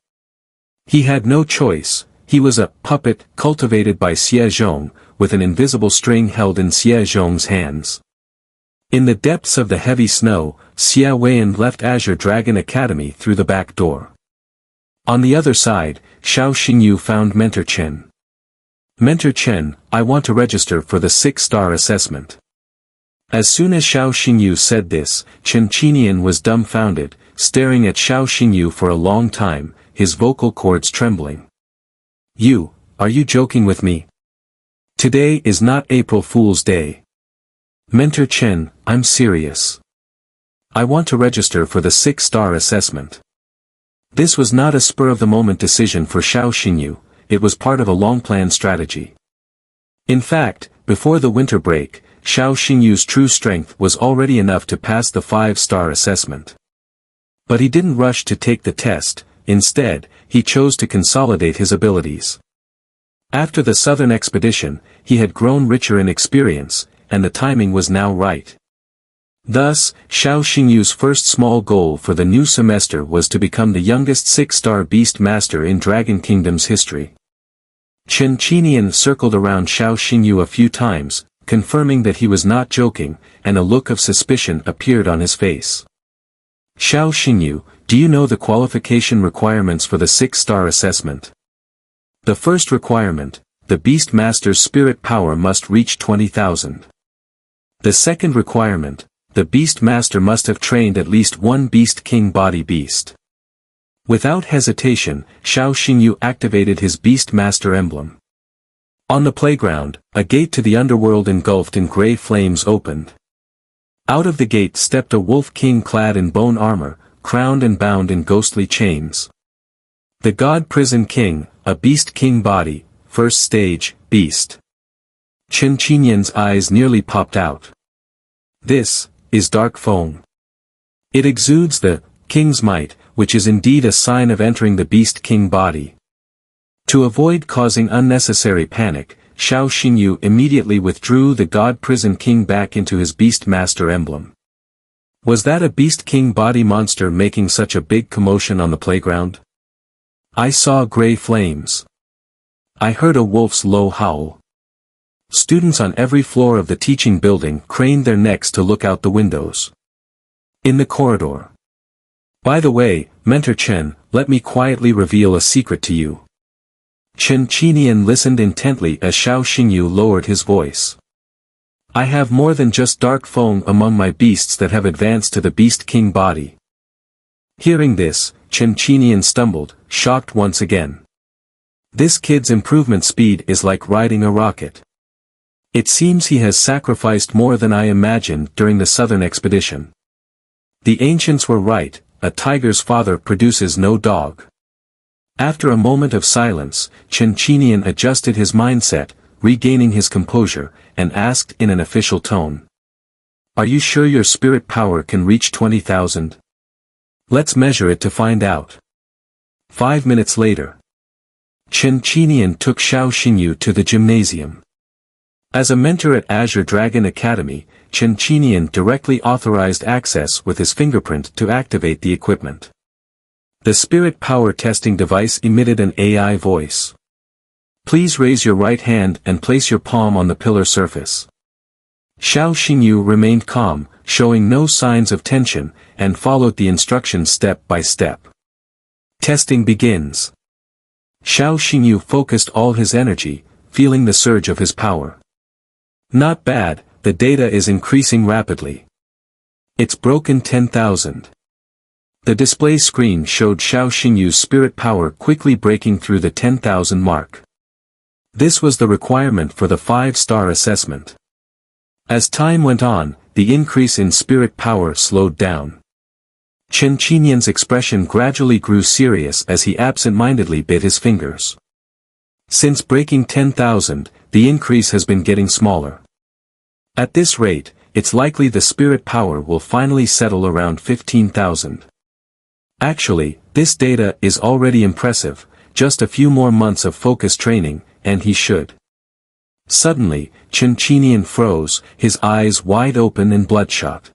He had no choice, he was a puppet cultivated by Xie Zhong, with an invisible string held in Xie Zhong's hands. In the depths of the heavy snow, Xia Weiyan left Azure Dragon Academy through the back door. On the other side, Xiao Xingyu found Mentor Chen. Mentor Chen, I want to register for the 6-star assessment. As soon as Xiao Xingyu said this, Chen Qinian was dumbfounded, staring at Xiao Xingyu for a long time, his vocal cords trembling. Are you joking with me? Today is not April Fool's Day. Mentor Chen, I'm serious. I want to register for the 6-star assessment. This was not a spur-of-the-moment decision for Xiao Xingyu, it was part of a long-planned strategy. In fact, before the winter break, Xiao Xingyu's true strength was already enough to pass the 5-star assessment. But he didn't rush to take the test, instead, he chose to consolidate his abilities. After the southern expedition, he had grown richer in experience, and the timing was now right. Thus, Xiao Xingyu's first small goal for the new semester was to become the youngest 6-star beast master in Dragon Kingdom's history. Chen Qinian circled around Xiao Xingyu a few times, confirming that he was not joking, and a look of suspicion appeared on his face. Xiao Xingyu, do you know the qualification requirements for the 6-star assessment? The first requirement, the beast master's spirit power must reach 20,000. The second requirement, the beast master must have trained at least one beast king body beast. Without hesitation, Xiao Xingyu activated his beast master emblem. On the playground, a gate to the underworld engulfed in grey flames opened. Out of the gate stepped a wolf king clad in bone armor, crowned and bound in ghostly chains. The God Prison King, a beast king body, first stage, beast. Chen Qinian's eyes nearly popped out. This is Dark Feng. It exudes the king's might, which is indeed a sign of entering the beast king body. To avoid causing unnecessary panic, Xiao Xingyu immediately withdrew the God Prison King back into his beast master emblem. Was that a beast king body monster making such a big commotion on the playground? I saw grey flames. I heard a wolf's low howl. Students on every floor of the teaching building craned their necks to look out the windows. In the corridor. By the way, Mentor Chen, let me quietly reveal a secret to you. Chen Qinian listened intently as Xiao Xingyu lowered his voice. I have more than just Dark Feng among my beasts that have advanced to the Beast King body. Hearing this, Chen Qinian stumbled, shocked once again. This kid's improvement speed is like riding a rocket. It seems he has sacrificed more than I imagined during the southern expedition. The ancients were right, a tiger's father produces no dog. After a moment of silence, Chen Qinian adjusted his mindset, regaining his composure, and asked in an official tone. Are you sure your spirit power can reach 20,000? Let's measure it to find out. 5 minutes later. Chen Qinian took Xiao Xingyu to the gymnasium. As a mentor at Azure Dragon Academy, Chen Qinian directly authorized access with his fingerprint to activate the equipment. The spirit power testing device emitted an AI voice. Please raise your right hand and place your palm on the pillar surface. Xiao Xingyu remained calm, showing no signs of tension, and followed the instructions step by step. Testing begins. Xiao Xingyu focused all his energy, feeling the surge of his power. Not bad, the data is increasing rapidly. It's broken 10,000. The display screen showed Xiao Xingyu's spirit power quickly breaking through the 10,000 mark. This was the requirement for the 5-star assessment. As time went on, the increase in spirit power slowed down. Chen Qinian's expression gradually grew serious as he absent-mindedly bit his fingers. Since breaking 10,000, the increase has been getting smaller. At this rate, it's likely the spirit power will finally settle around 15,000. Actually, this data is already impressive, just a few more months of focus training, and he should Suddenly, Qin froze, his eyes wide open and bloodshot.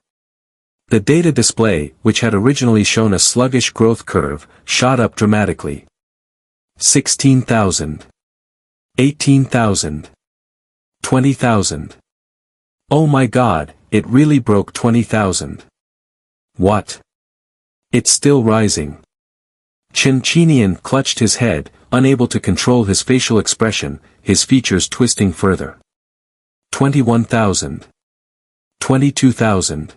The data display, which had originally shown a sluggish growth curve, shot up dramatically. 16,000. 18,000. 20,000. Oh my god, it really broke 20,000. What? It's still rising. Qin clutched his head, unable to control his facial expression, his features twisting further. 21,000. 22,000.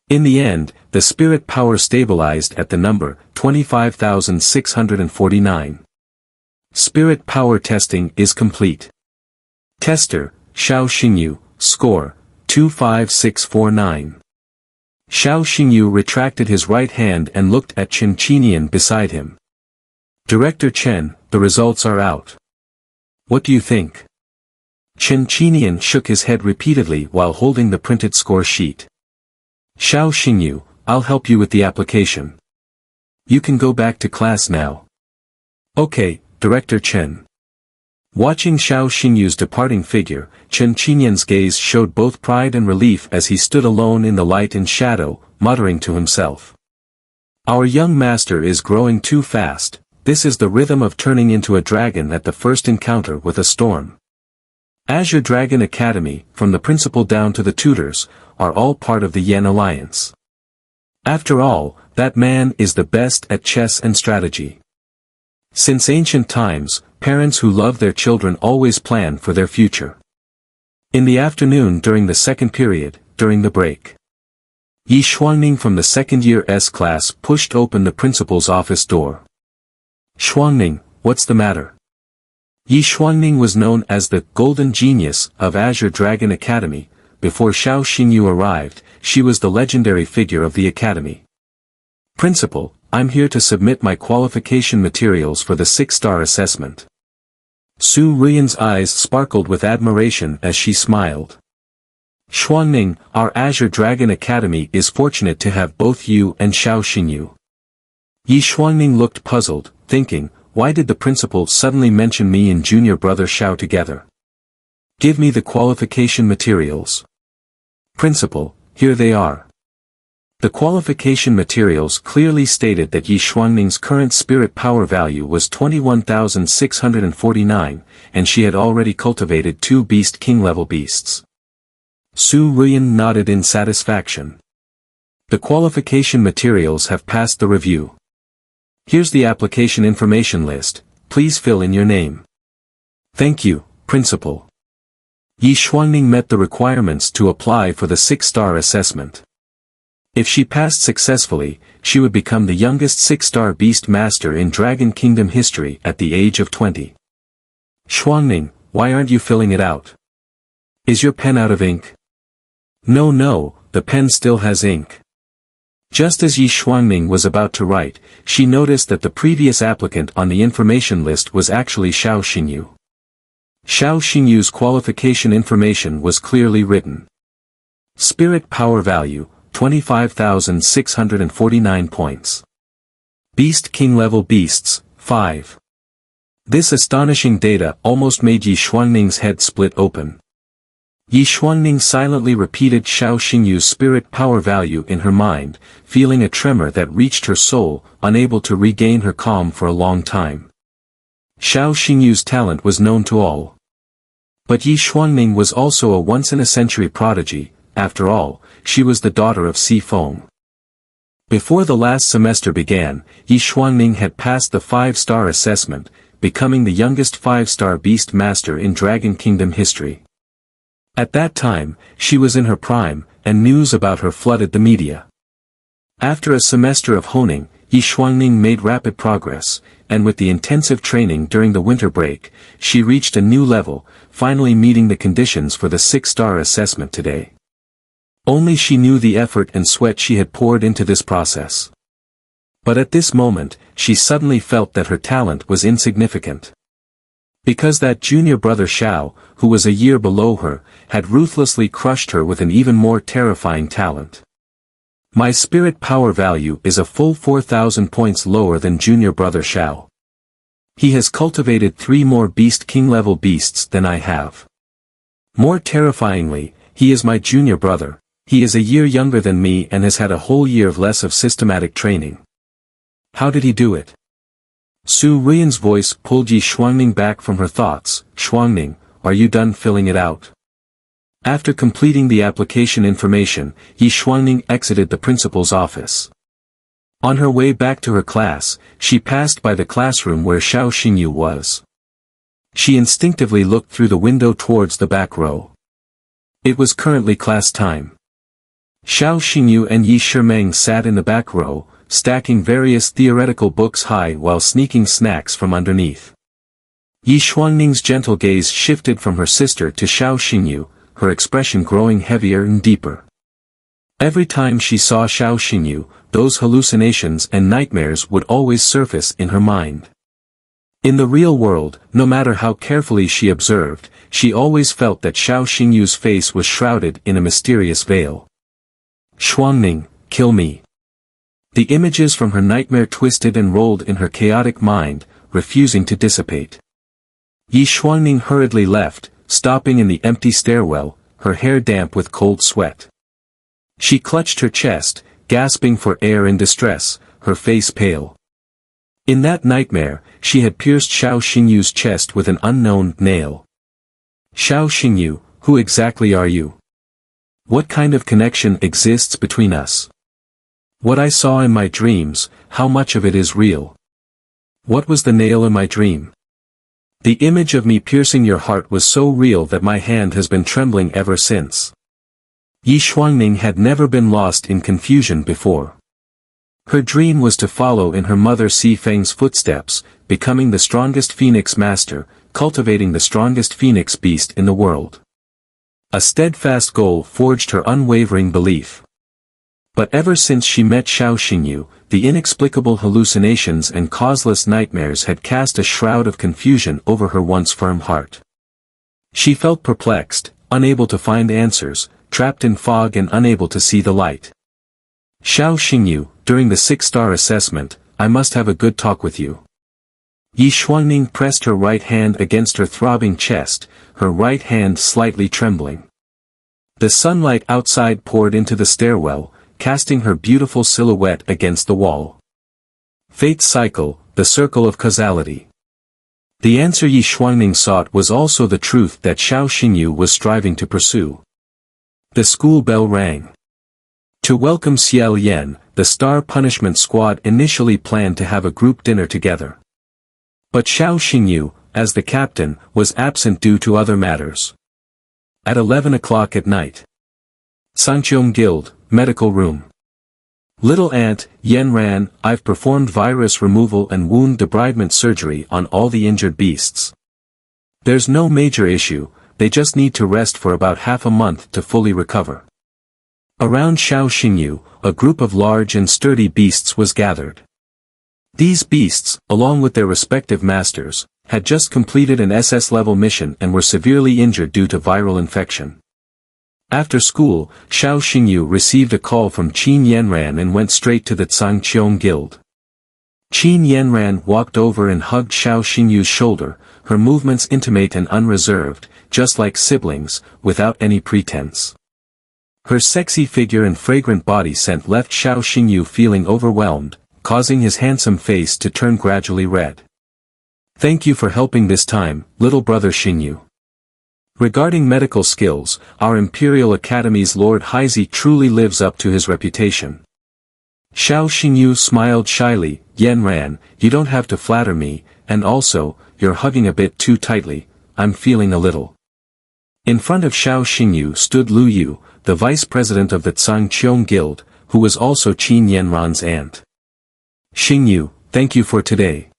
In the end, the spirit power stabilized at the number, 25,649. Spirit power testing is complete. Tester, Xiao Xingyu, score, 25649. Xiao Xingyu retracted his right hand and looked at Qin beside him. Director Chen, the results are out. What do you think? Qin shook his head repeatedly while holding the printed score sheet. Xiao Xingyu, I'll help you with the application. You can go back to class now. Okay, Director Chen. Watching Xiao Xingyu's departing figure, Qin's gaze showed both pride and relief as he stood alone in the light and shadow, muttering to himself. Our young master is growing too fast, this is the rhythm of turning into a dragon at the first encounter with a storm. Azure Dragon Academy, from the principal down to the tutors, are all part of the Yen Alliance. After all, that man is the best at chess and strategy. Since ancient times, parents who love their children always plan for their future. In the afternoon during the second period, during the break, Yi Xuangning from the second-year S class pushed open the principal's office door. Xuangning, what's the matter? Yi Xuangning was known as the Golden Genius of Azure Dragon Academy. Before Xiao Xingyu arrived, she was the legendary figure of the academy. Principal, I'm here to submit my qualification materials for the 6-star assessment. Su Ruyan's eyes sparkled with admiration as she smiled. Xuangning, our Azure Dragon Academy is fortunate to have both you and Xiao Xingyu. Yi Xuangning looked puzzled, thinking, why did the principal suddenly mention me and junior brother Xiao together? Give me the qualification materials. Principal, here they are. The qualification materials clearly stated that Yi Xuangning's current spirit power value was 21,649, and she had already cultivated 2 Beast King level beasts. Su Ruyan nodded in satisfaction. The qualification materials have passed the review. Here's the application information list, please fill in your name. Thank you, Principal. Yi Xuangning met the requirements to apply for the 6-star assessment. If she passed successfully, she would become the youngest 6-star beast master in Dragon Kingdom history at the age of 20. Xuangning, why aren't you filling it out? Is your pen out of ink? No, the pen still has ink. Just as Yi Xuangning was about to write, she noticed that the previous applicant on the information list was actually Xiao Xingyu. Xiao Xingyu's qualification information was clearly written. Spirit power value, 25,649 points. Beast King level beasts, 5. This astonishing data almost made Yi Xuangning's head split open. Yi Xuangning silently repeated Xiao Xingyu's spirit power value in her mind, feeling a tremor that reached her soul, unable to regain her calm for a long time. Xiao Xingyu's talent was known to all. But Yi Xuangning was also a once-in-a-century prodigy. After all, she was the daughter of Sea Feng. Before the last semester began, Yi Xuangning had passed the 5-star assessment, becoming the youngest 5-star beast master in Dragon Kingdom history. At that time, she was in her prime, and news about her flooded the media. After a semester of honing, Yi Xuangning made rapid progress, and with the intensive training during the winter break, she reached a new level, finally meeting the conditions for the 6-star assessment today. Only she knew the effort and sweat she had poured into this process. But at this moment, she suddenly felt that her talent was insignificant. Because that junior brother Xiao, who was a year below her, had ruthlessly crushed her with an even more terrifying talent. My spirit power value is a full 4,000 points lower than junior brother Xiao. He has cultivated 3 more Beast King level beasts than I have. More terrifyingly, he is my junior brother. He is a year younger than me and has had a whole year less of systematic training. How did he do it? Su Ruiyan's voice pulled Yi Xuanning back from her thoughts. Xuanning, are you done filling it out? After completing the application information, Yi Xuanning exited the principal's office. On her way back to her class, she passed by the classroom where Xiao Xingyu was. She instinctively looked through the window towards the back row. It was currently class time. Xiao Xingyu and Yi Shimeng sat in the back row, stacking various theoretical books high while sneaking snacks from underneath. Yi Xuangning's gentle gaze shifted from her sister to Xiao Xingyu, her expression growing heavier and deeper. Every time she saw Xiao Xingyu, those hallucinations and nightmares would always surface in her mind. In the real world, no matter how carefully she observed, she always felt that Xiao Xingyu's face was shrouded in a mysterious veil. Xuanning, kill me. The images from her nightmare twisted and rolled in her chaotic mind, refusing to dissipate. Yi Xuanning hurriedly left, stopping in the empty stairwell, her hair damp with cold sweat. She clutched her chest, gasping for air in distress, her face pale. In that nightmare, she had pierced Xiao Xingyu's chest with an unknown nail. Xiao Xingyu, who exactly are you? What kind of connection exists between us? What I saw in my dreams, how much of it is real? What was the nail in my dream? The image of me piercing your heart was so real that my hand has been trembling ever since. Yi Xuanning had never been lost in confusion before. Her dream was to follow in her mother Si Feng's footsteps, becoming the strongest phoenix master, cultivating the strongest phoenix beast in the world. A steadfast goal forged her unwavering belief. But ever since she met Xiao Xingyu, the inexplicable hallucinations and causeless nightmares had cast a shroud of confusion over her once firm heart. She felt perplexed, unable to find answers, trapped in fog and unable to see the light. Xiao Xingyu, during the 6-star assessment, I must have a good talk with you. Yi Xuanning pressed her right hand against her throbbing chest, her right hand slightly trembling. The sunlight outside poured into the stairwell, casting her beautiful silhouette against the wall. Fate's cycle, the circle of causality. The answer Yi Xuanning sought was also the truth that Xiao Xingyu was striving to pursue. The school bell rang. To welcome Xiao Yan, the Star Punishment Squad initially planned to have a group dinner together. But Xiao Xingyu, as the captain, was absent due to other matters. At 11 o'clock at night. Sangqiong Guild, medical room. Little Aunt, Yen Ran, I've performed virus removal and wound debridement surgery on all the injured beasts. There's no major issue, they just need to rest for about half a month to fully recover. Around Xiao Xingyu, a group of large and sturdy beasts was gathered. These beasts, along with their respective masters, had just completed an SS-level mission and were severely injured due to viral infection. After school, Xiao Xingyu received a call from Qin Yanran and went straight to the Sangqiong Guild. Qin Yanran walked over and hugged Xiao Xingyu's shoulder, her movements intimate and unreserved, just like siblings, without any pretense. Her sexy figure and fragrant body scent left Xiao Xingyu feeling overwhelmed, causing his handsome face to turn gradually red. Thank you for helping this time, little brother Xingyu. Regarding medical skills, our Imperial Academy's Lord Heizi truly lives up to his reputation. Xiao Xingyu smiled shyly, Yan Ran, you don't have to flatter me, and also, you're hugging a bit too tightly, I'm feeling a little. In front of Xiao Xingyu stood Lu Yu, the vice president of the Sangqiong Guild, who was also Qin Yanran's aunt. Xingyu, thank you for today.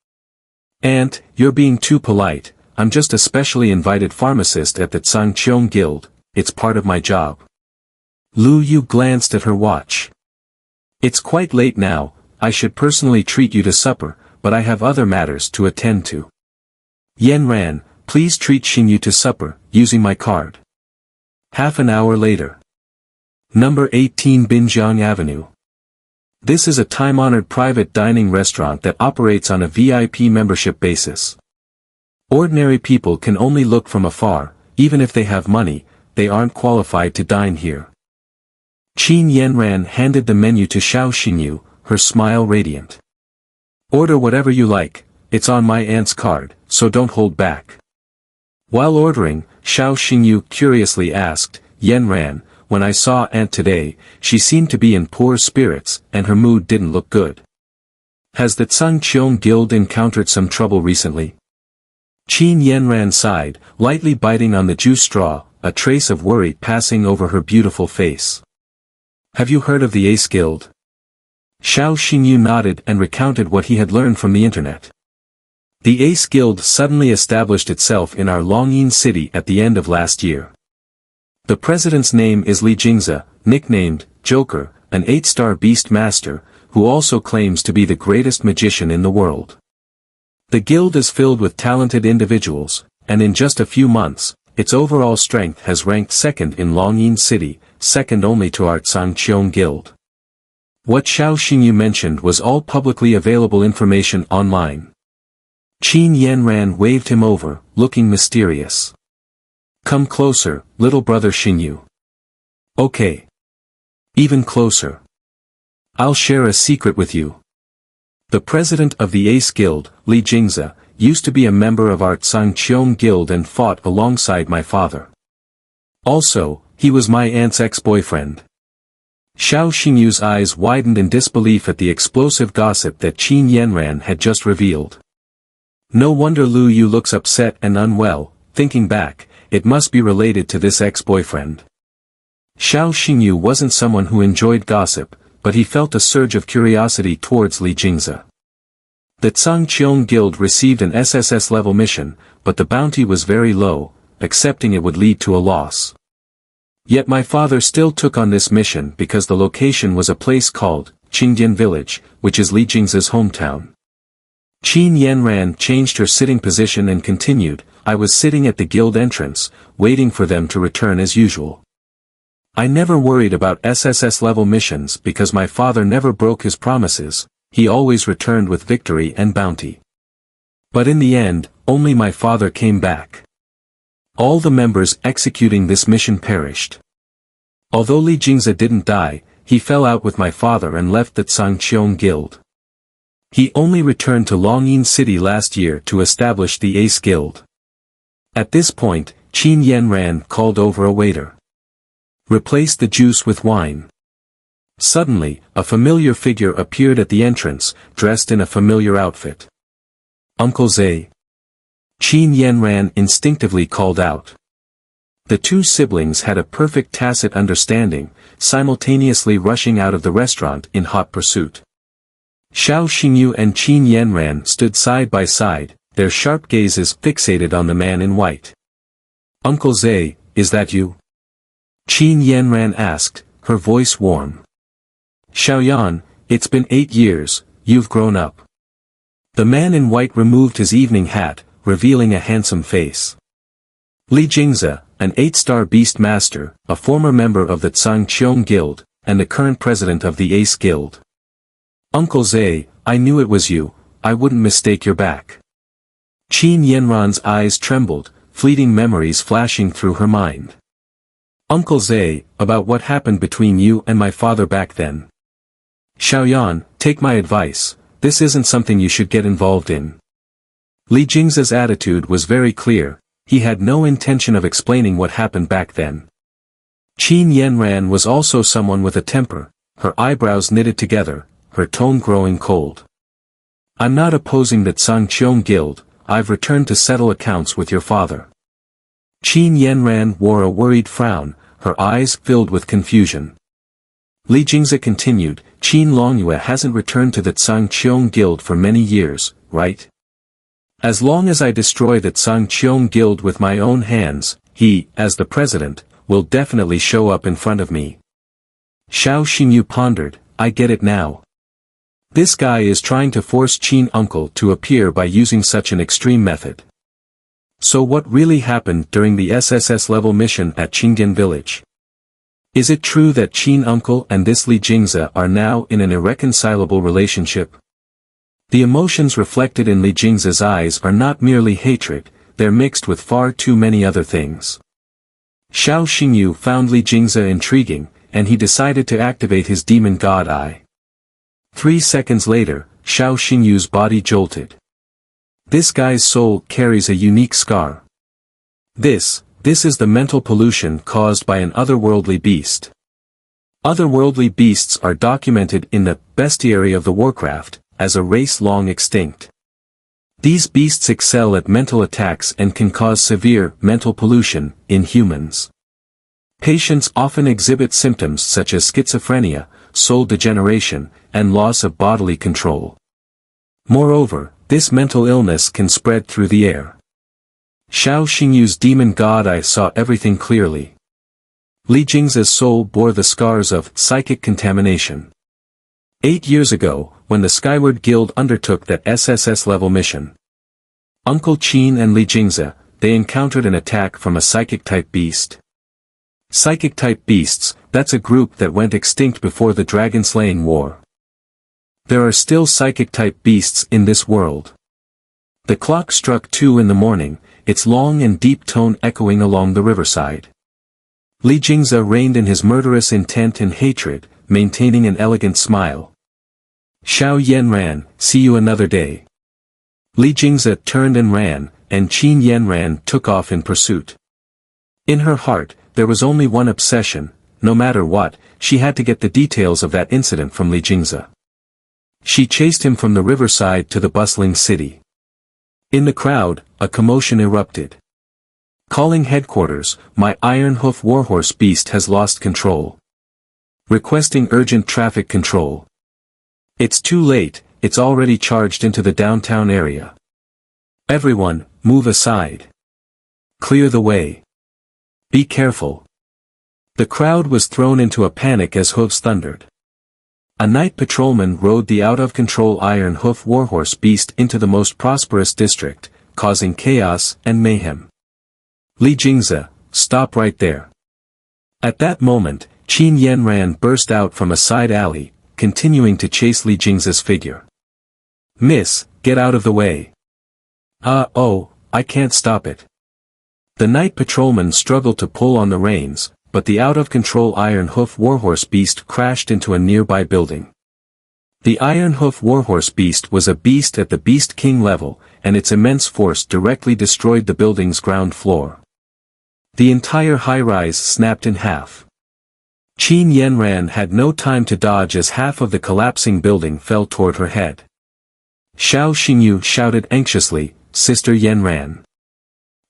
Aunt, you're being too polite. I'm just a specially invited pharmacist at the Sangqiong Guild, it's part of my job. Lu Yu glanced at her watch. It's quite late now, I should personally treat you to supper, but I have other matters to attend to. Yan Ran, please treat Xingyu to supper, using my card. Half an hour later. Number 18 Binjiang Avenue. This is a time-honored private dining restaurant that operates on a VIP membership basis. Ordinary people can only look from afar, even if they have money, they aren't qualified to dine here. Qin Yanran handed the menu to Xiao Xingyu, her smile radiant. Order whatever you like, it's on my aunt's card, so don't hold back. While ordering, Xiao Xingyu curiously asked, Yanran, when I saw Aunt today, she seemed to be in poor spirits, and her mood didn't look good. Has the Zhangqiong Guild encountered some trouble recently? Qin Yanran sighed, lightly biting on the juice straw, a trace of worry passing over her beautiful face. Have you heard of the Ace Guild? Xiao Xingyu nodded and recounted what he had learned from the internet. The Ace Guild suddenly established itself in our Longyin city at the end of last year. The president's name is Li Jingze, nicknamed Joker, an 8-star beast master, who also claims to be the greatest magician in the world. The guild is filled with talented individuals, and in just a few months, its overall strength has ranked second in Longyin city, second only to our Zhangqiong Guild. What Xiao Xingyu mentioned was all publicly available information online. Qin Yanran waved him over, looking mysterious. Come closer, little brother Xingyu. Okay. Even closer. I'll share a secret with you. The president of the Ace Guild, Li Jingze, used to be a member of our Zhangqiong Guild and fought alongside my father. Also, he was my aunt's ex-boyfriend. Xiao Xingyu's eyes widened in disbelief at the explosive gossip that Qin Yanran had just revealed. No wonder Lu Yu looks upset and unwell, thinking back, it must be related to this ex-boyfriend. Xiao Xingyu wasn't someone who enjoyed gossip, but he felt a surge of curiosity towards Li Jingze. The Zhangqiong Guild received an SSS-level mission, but the bounty was very low, accepting it would lead to a loss. Yet my father still took on this mission because the location was a place called Qingdian Village, which is Li Jingze's hometown. Qin Yanran changed her sitting position and continued, I was sitting at the guild entrance, waiting for them to return as usual. I never worried about SSS-level missions because my father never broke his promises, he always returned with victory and bounty. But in the end, only my father came back. All the members executing this mission perished. Although Li Jingze didn't die, he fell out with my father and left the Zhangqiong Guild. He only returned to Longyin City last year to establish the Ace Guild. At this point, Qin Yanran called over a waiter. Replace the juice with wine. Suddenly, a familiar figure appeared at the entrance, dressed in a familiar outfit. Uncle Zhe. Qin Yanran instinctively called out. The two siblings had a perfect tacit understanding, simultaneously rushing out of the restaurant in hot pursuit. Xiao Xingyu and Qin Yanran stood side by side, their sharp gazes fixated on the man in white. Uncle Zhe, is that you? Qin Yanran asked, her voice warm. Xiaoyan, it's been 8 years, you've grown up. The man in white removed his evening hat, revealing a handsome face. Li Jingze, an 8-star beast master, a former member of the Zhangqiong Guild, and the current president of the Ace Guild. Uncle Zhe, I knew it was you, I wouldn't mistake your back. Qin Yanran's eyes trembled, fleeting memories flashing through her mind. Uncle Zhe, about what happened between you and my father back then. Xiaoyan, take my advice, this isn't something you should get involved in. Li Jingze's attitude was very clear, he had no intention of explaining what happened back then. Qin Yanran was also someone with a temper, her eyebrows knitted together, her tone growing cold. I'm not opposing the Zhangqiong Guild, I've returned to settle accounts with your father. Qin Yanran wore a worried frown, her eyes filled with confusion. Li Jingze continued, Qin Longyue hasn't returned to the Zhangqiong Guild for many years, right? As long as I destroy the Zhangqiong Guild with my own hands, he, as the president, will definitely show up in front of me. Xiao Xingyu pondered, I get it now. This guy is trying to force Qin uncle to appear by using such an extreme method. So what really happened during the SSS level mission at Qingdian Village? Is it true that Qin uncle and this Li Jingze are now in an irreconcilable relationship? The emotions reflected in Li Jingze's eyes are not merely hatred, they're mixed with far too many other things. Xiao Xingyu found Li Jingzi intriguing, and he decided to activate his demon god eye. 3 seconds later, Xiao Xingyu's body jolted. This guy's soul carries a unique scar. This is the mental pollution caused by an otherworldly beast. Otherworldly beasts are documented in the bestiary of the Warcraft, as a race long extinct. These beasts excel at mental attacks and can cause severe mental pollution in humans. Patients often exhibit symptoms such as schizophrenia, soul degeneration, and loss of bodily control. Moreover, this mental illness can spread through the air. Xiao Xingyu's demon god eye saw everything clearly. Li Jingzi's soul bore the scars of psychic contamination. 8 years ago, when the Skyward Guild undertook that SSS-level mission, Uncle Qin and Li Jingzi, they encountered an attack from a psychic-type beast. Psychic-type beasts, that's a group that went extinct before the dragon-slaying war. There are still psychic-type beasts in this world. The clock struck 2 in the morning, its long and deep tone echoing along the riverside. Li Jingzi reigned in his murderous intent and hatred, maintaining an elegant smile. Xiao Yanran, see you another day. Li Jingzi turned and ran, and Qin Yanran took off in pursuit. In her heart, there was only one obsession: no matter what, she had to get the details of that incident from Li Jingzi. She chased him from the riverside to the bustling city. In the crowd, a commotion erupted. Calling headquarters, my Iron Hoof Warhorse beast has lost control. Requesting urgent traffic control. It's too late, it's already charged into the downtown area. Everyone, move aside. Clear the way. Be careful. The crowd was thrown into a panic as hooves thundered. A night patrolman rode the out-of-control Iron Hoof Warhorse beast into the most prosperous district, causing chaos and mayhem. Li Jingzi, stop right there. At that moment, Qin Yanran burst out from a side alley, continuing to chase Li Jingzi's figure. Miss, get out of the way. Oh, I can't stop it. The night patrolman struggled to pull on the reins, but the out-of-control Iron Hoof Warhorse beast crashed into a nearby building. The Iron Hoof Warhorse beast was a beast at the Beast King level, and its immense force directly destroyed the building's ground floor. The entire high-rise snapped in half. Qin Yanran had no time to dodge as half of the collapsing building fell toward her head. Xiao Xingyu shouted anxiously, Sister Yanran.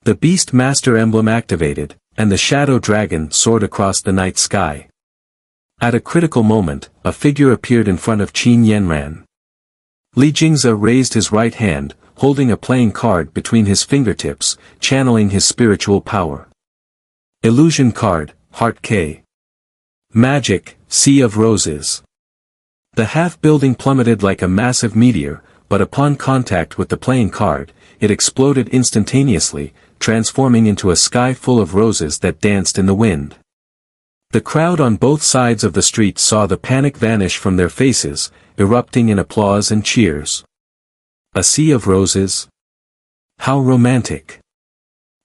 The Beast Master emblem activated, and the Shadow Dragon soared across the night sky. At a critical moment, a figure appeared in front of Qin Yanran. Li Jingzi raised his right hand, holding a playing card between his fingertips, channeling his spiritual power. Illusion card, Heart K. Magic, Sea of Roses. The half-building plummeted like a massive meteor, but upon contact with the playing card, it exploded instantaneously, transforming into a sky full of roses that danced in the wind. The crowd on both sides of the street saw the panic vanish from their faces, erupting in applause and cheers. A sea of roses? How romantic!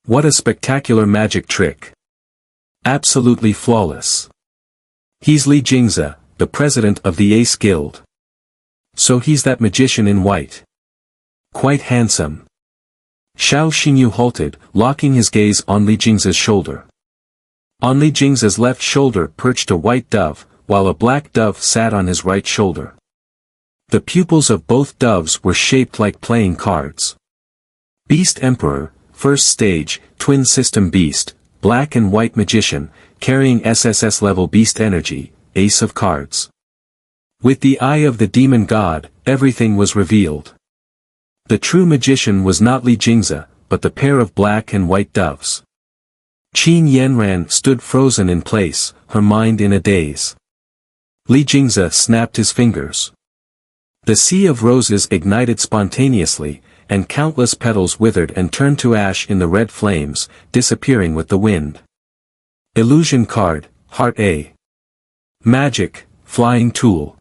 What a spectacular magic trick! Absolutely flawless. He's Li Jingzi, the president of the Ace Guild. So he's that magician in white. Quite handsome. Xiao Xingyu halted, locking his gaze on Li Jingzi's shoulder. On Li Jingzi's left shoulder perched a white dove, while a black dove sat on his right shoulder. The pupils of both doves were shaped like playing cards. Beast Emperor, First Stage, Twin System Beast, Black and White Magician, carrying SSS-level beast energy, Ace of Cards. With the eye of the demon god, everything was revealed. The true magician was not Li Jingzi, but the pair of black and white doves. Qin Yanran stood frozen in place, her mind in a daze. Li Jingzi snapped his fingers. The sea of roses ignited spontaneously, and countless petals withered and turned to ash in the red flames, disappearing with the wind. Illusion card, Heart A. Magic, Flying Tool.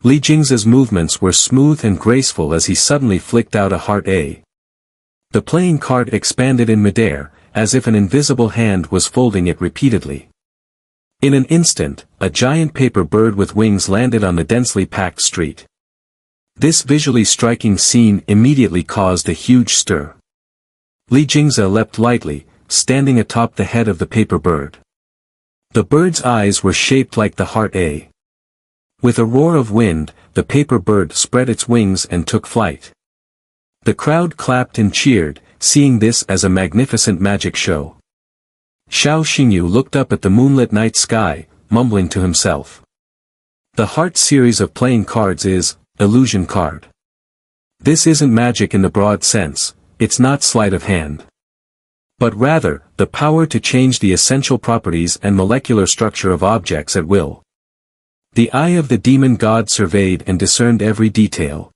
Li Jingzi's movements were smooth and graceful as he suddenly flicked out a Heart A. The playing card expanded in midair, as if an invisible hand was folding it repeatedly. In an instant, a giant paper bird with wings landed on the densely packed street. This visually striking scene immediately caused a huge stir. Li Jingze leapt lightly, standing atop the head of the paper bird. The bird's eyes were shaped like the heart A. With a roar of wind, the paper bird spread its wings and took flight. The crowd clapped and cheered, seeing this as a magnificent magic show. Xiao Xingyu looked up at the moonlit night sky, mumbling to himself. The heart series of playing cards is illusion card. This isn't magic in the broad sense, it's not sleight of hand. But rather, the power to change the essential properties and molecular structure of objects at will. The eye of the demon god surveyed and discerned every detail.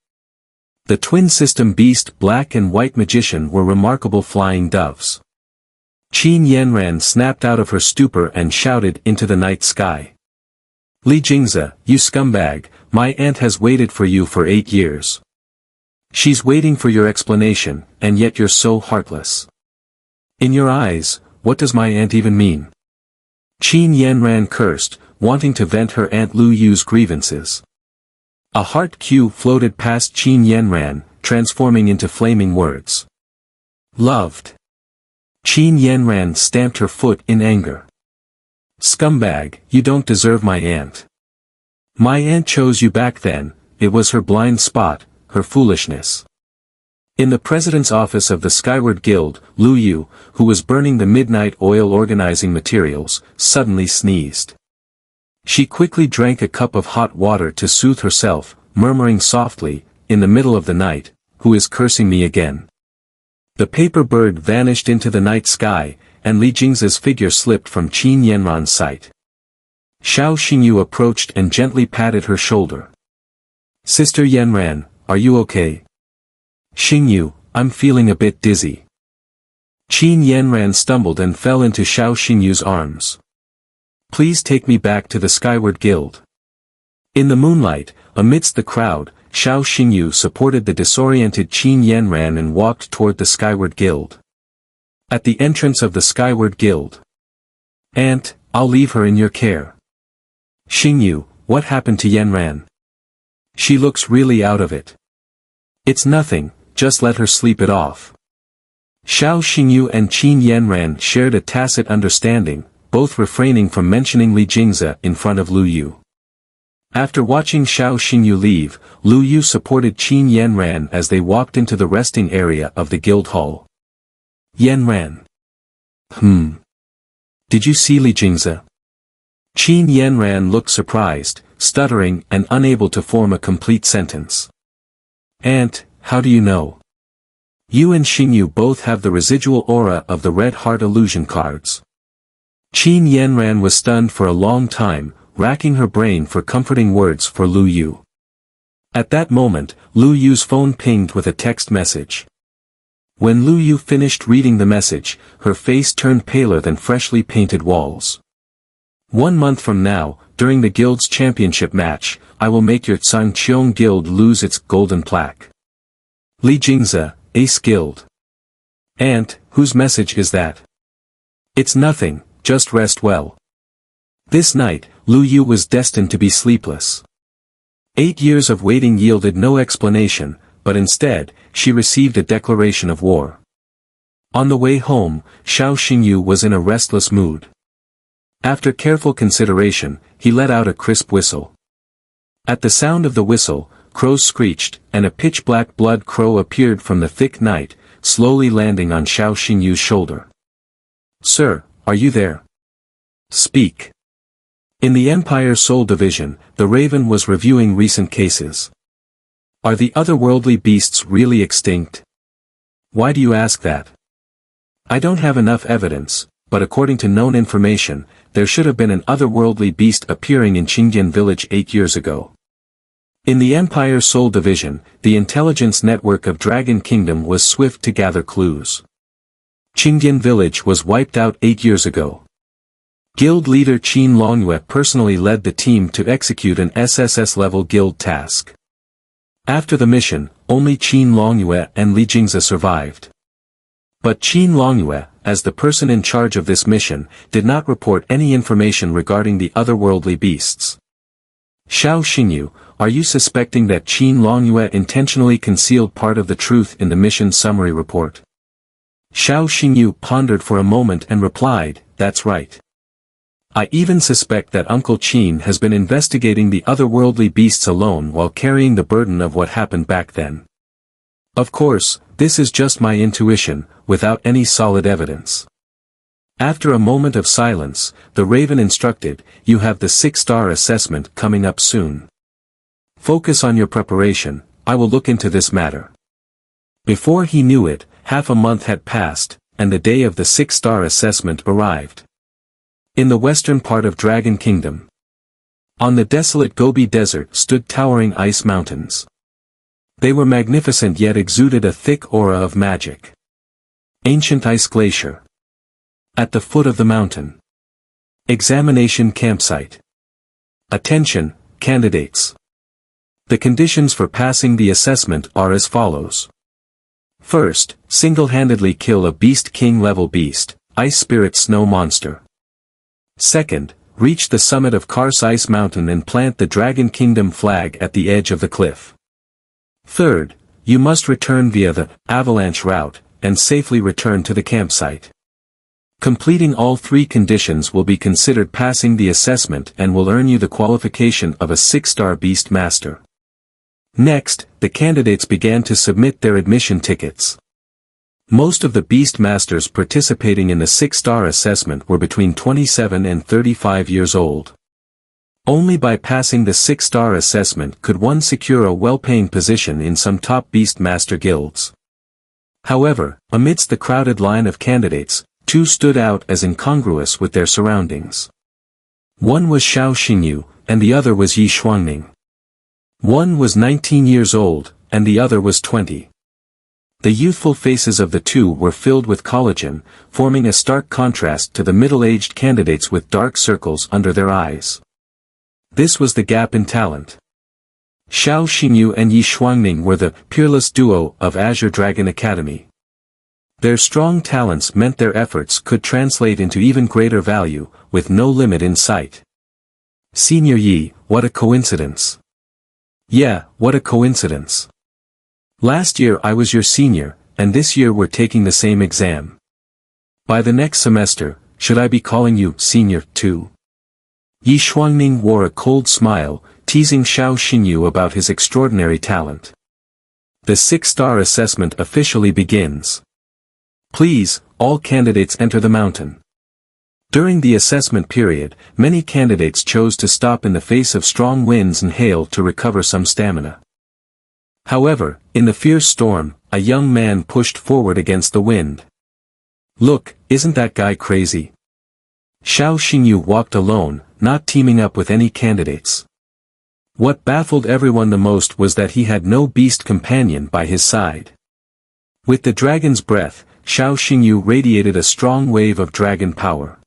The twin system beast black and white magician were remarkable flying doves. Qin Yanran snapped out of her stupor and shouted into the night sky. Li Jingze, you scumbag, my aunt has waited for you for 8 years. She's waiting for your explanation, and yet you're so heartless. In your eyes, what does my aunt even mean? Qin Yanran cursed, wanting to vent her Aunt Lu Yu's grievances. A heart cue floated past Qin Yanran, transforming into flaming words. Loved. Qin Yanran stamped her foot in anger. Scumbag, you don't deserve my aunt. My aunt chose you back then, it was her blind spot, her foolishness. In the president's office of the Skyward Guild, Lu Yu, who was burning the midnight oil organizing materials, suddenly sneezed. She quickly drank a cup of hot water to soothe herself, murmuring softly, in the middle of the night, who is cursing me again? The paper bird vanished into the night sky, and Li Jingze's figure slipped from Qin Yanran's sight. Xiao Xingyu approached and gently patted her shoulder. Sister Yanran, are you okay? Xingyu, I'm feeling a bit dizzy. Qin Yanran stumbled and fell into Xiao Xingyu's arms. Please take me back to the Skyward Guild. In the moonlight, amidst the crowd, Xiao Xingyu supported the disoriented Qin Yanran and walked toward the Skyward Guild. At the entrance of the Skyward Guild. Aunt, I'll leave her in your care. Xingyu, what happened to Yanran? She looks really out of it. It's nothing, just let her sleep it off. Xiao Xingyu and Qin Yanran shared a tacit understanding, both refraining from mentioning Li Jingze in front of Lu Yu. After watching Xiao Xingyu leave, Lu Yu supported Qin Yanran as they walked into the resting area of the guild hall. Yanran. Did you see Li Jingze? Qin Yanran looked surprised, stuttering and unable to form a complete sentence. Aunt, how do you know? You and Xingyu both have the residual aura of the red heart illusion cards. Qin Yanran was stunned for a long time, racking her brain for comforting words for Lu Yu. At that moment, Lu Yu's phone pinged with a text message. When Lu Yu finished reading the message, her face turned paler than freshly painted walls. 1 month from now, during the guild's championship match, I will make your Zhangqiong guild lose its golden plaque. Li Jingze, Ace Guild. Aunt, whose message is that? It's nothing, just rest well. This night, Lu Yu was destined to be sleepless. 8 years of waiting yielded no explanation, but instead, she received a declaration of war. On the way home, Xiao Xingyu was in a restless mood. After careful consideration, he let out a crisp whistle. At the sound of the whistle, crows screeched, and a pitch-black blood crow appeared from the thick night, slowly landing on Xiao Xingyu's shoulder. Sir, are you there? Speak. In the Empire Soul Division, the Raven was reviewing recent cases. Are the otherworldly beasts really extinct? Why do you ask that? I don't have enough evidence, but according to known information, there should have been an otherworldly beast appearing in Qingdian village 8 years ago. In the Empire Soul Division, the intelligence network of Dragon Kingdom was swift to gather clues. Qingdian village was wiped out 8 years ago. Guild leader Qin Longyue personally led the team to execute an SSS-level guild task. After the mission, only Qin Longyue and Li Jingze survived. But Qin Longyue, as the person in charge of this mission, did not report any information regarding the otherworldly beasts. Xiao Xingyu, are you suspecting that Qin Longyue intentionally concealed part of the truth in the mission summary report? Xiao Xingyu pondered for a moment and replied, that's right. I even suspect that Uncle Qin has been investigating the otherworldly beasts alone while carrying the burden of what happened back then. Of course, this is just my intuition, without any solid evidence. After a moment of silence, the Raven instructed, you have the 6-star assessment coming up soon. Focus on your preparation, I will look into this matter. Before he knew it, half a month had passed, and the day of the 6-star assessment arrived. In the western part of Dragon Kingdom, on the desolate Gobi Desert stood towering ice mountains. They were magnificent yet exuded a thick aura of magic. Ancient Ice Glacier. At the foot of the mountain. Examination campsite. Attention, candidates. The conditions for passing the assessment are as follows. First, single-handedly kill a Beast King level beast, Ice Spirit Snow Monster. Second, reach the summit of Kars Ice Mountain and plant the Dragon Kingdom flag at the edge of the cliff. Third, you must return via the avalanche route, and safely return to the campsite. Completing all 3 conditions will be considered passing the assessment and will earn you the qualification of a 6-star Beast Master. Next, the candidates began to submit their admission tickets. Most of the Beast Masters participating in the 6-star assessment were between 27 and 35 years old. Only by passing the 6-star assessment could one secure a well-paying position in some top Beast Master guilds. However, amidst the crowded line of candidates, 2 stood out as incongruous with their surroundings. One was Xiao Xingyu, and the other was Yi Xuangning. One was 19 years old, and the other was 20. The youthful faces of the 2 were filled with collagen, forming a stark contrast to the middle-aged candidates with dark circles under their eyes. This was the gap in talent. Xiao Xingyu and Yi Xuangning were the peerless duo of Azure Dragon Academy. Their strong talents meant their efforts could translate into even greater value, with no limit in sight. Senior Yi, what a coincidence. Yeah, what a coincidence. Last year I was your senior, and this year we're taking the same exam. By the next semester, should I be calling you senior too? Yi Xuangning wore a cold smile, teasing Xiao Xingyu about his extraordinary talent. The 6-star assessment officially begins. Please, all candidates enter the mountain. During the assessment period, many candidates chose to stop in the face of strong winds and hail to recover some stamina. However, in the fierce storm, a young man pushed forward against the wind. Look, isn't that guy crazy? Xiao Xingyu walked alone, not teaming up with any candidates. What baffled everyone the most was that he had no beast companion by his side. With the dragon's breath, Xiao Xingyu radiated a strong wave of dragon power.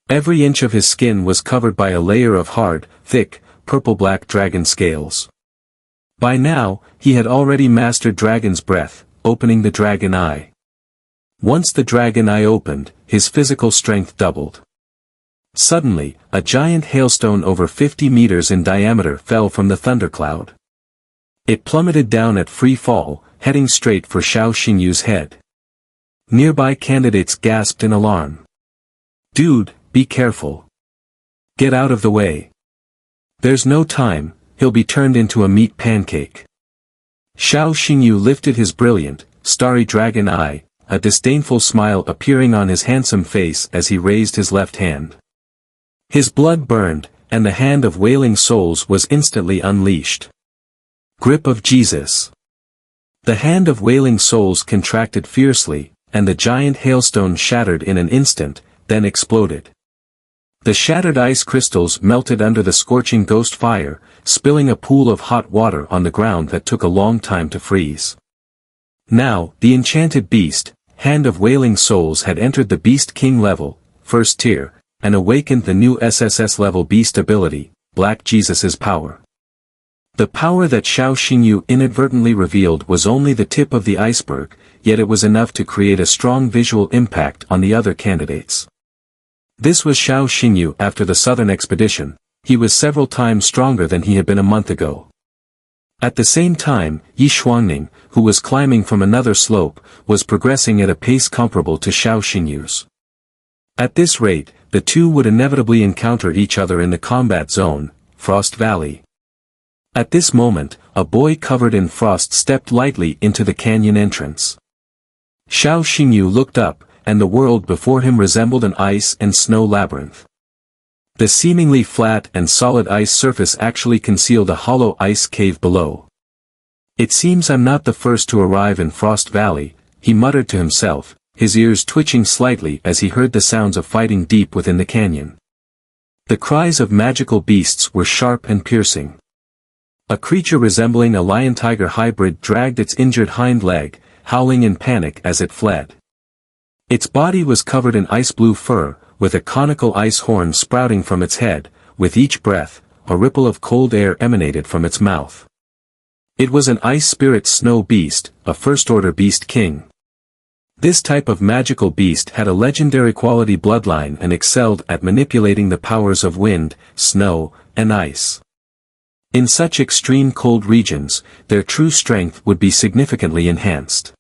Every inch of his skin was covered by a layer of hard, thick, purple-black dragon scales. By now, he had already mastered Dragon's Breath, opening the Dragon Eye. Once the Dragon Eye opened, his physical strength doubled. Suddenly, a giant hailstone over 50 meters in diameter fell from the thundercloud. It plummeted down at free fall, heading straight for Xiao Xingyu's head. Nearby candidates gasped in alarm. Dude, be careful. Get out of the way. There's no time. He'll be turned into a meat pancake. Xiao Xingyu lifted his brilliant, starry dragon eye, a disdainful smile appearing on his handsome face as he raised his left hand. His blood burned, and the hand of Wailing Souls was instantly unleashed. Grip of Jesus. The hand of Wailing Souls contracted fiercely, and the giant hailstone shattered in an instant, then exploded. The shattered ice crystals melted under the scorching ghost fire, spilling a pool of hot water on the ground that took a long time to freeze. Now, the enchanted beast, Hand of Wailing Souls had entered the Beast King level, first tier, and awakened the new SSS level beast ability, Black Jesus's power. The power that Xiao Xingyu inadvertently revealed was only the tip of the iceberg, yet it was enough to create a strong visual impact on the other candidates. This was Xiao Xingyu after the southern expedition. He was several times stronger than he had been a month ago. At the same time, Yi Xuangning, who was climbing from another slope, was progressing at a pace comparable to Xiao Xingyu's. At this rate, the two would inevitably encounter each other in the combat zone, Frost Valley. At this moment, a boy covered in frost stepped lightly into the canyon entrance. Xiao Xingyu looked up, and the world before him resembled an ice and snow labyrinth. The seemingly flat and solid ice surface actually concealed a hollow ice cave below. "It seems I'm not the first to arrive in Frost Valley," he muttered to himself, his ears twitching slightly as he heard the sounds of fighting deep within the canyon. The cries of magical beasts were sharp and piercing. A creature resembling a lion-tiger hybrid dragged its injured hind leg, howling in panic as it fled. Its body was covered in ice-blue fur, with a conical ice horn sprouting from its head. With each breath, a ripple of cold air emanated from its mouth. It was an ice spirit snow beast, a first-order beast king. This type of magical beast had a legendary quality bloodline and excelled at manipulating the powers of wind, snow, and ice. In such extreme cold regions, their true strength would be significantly enhanced.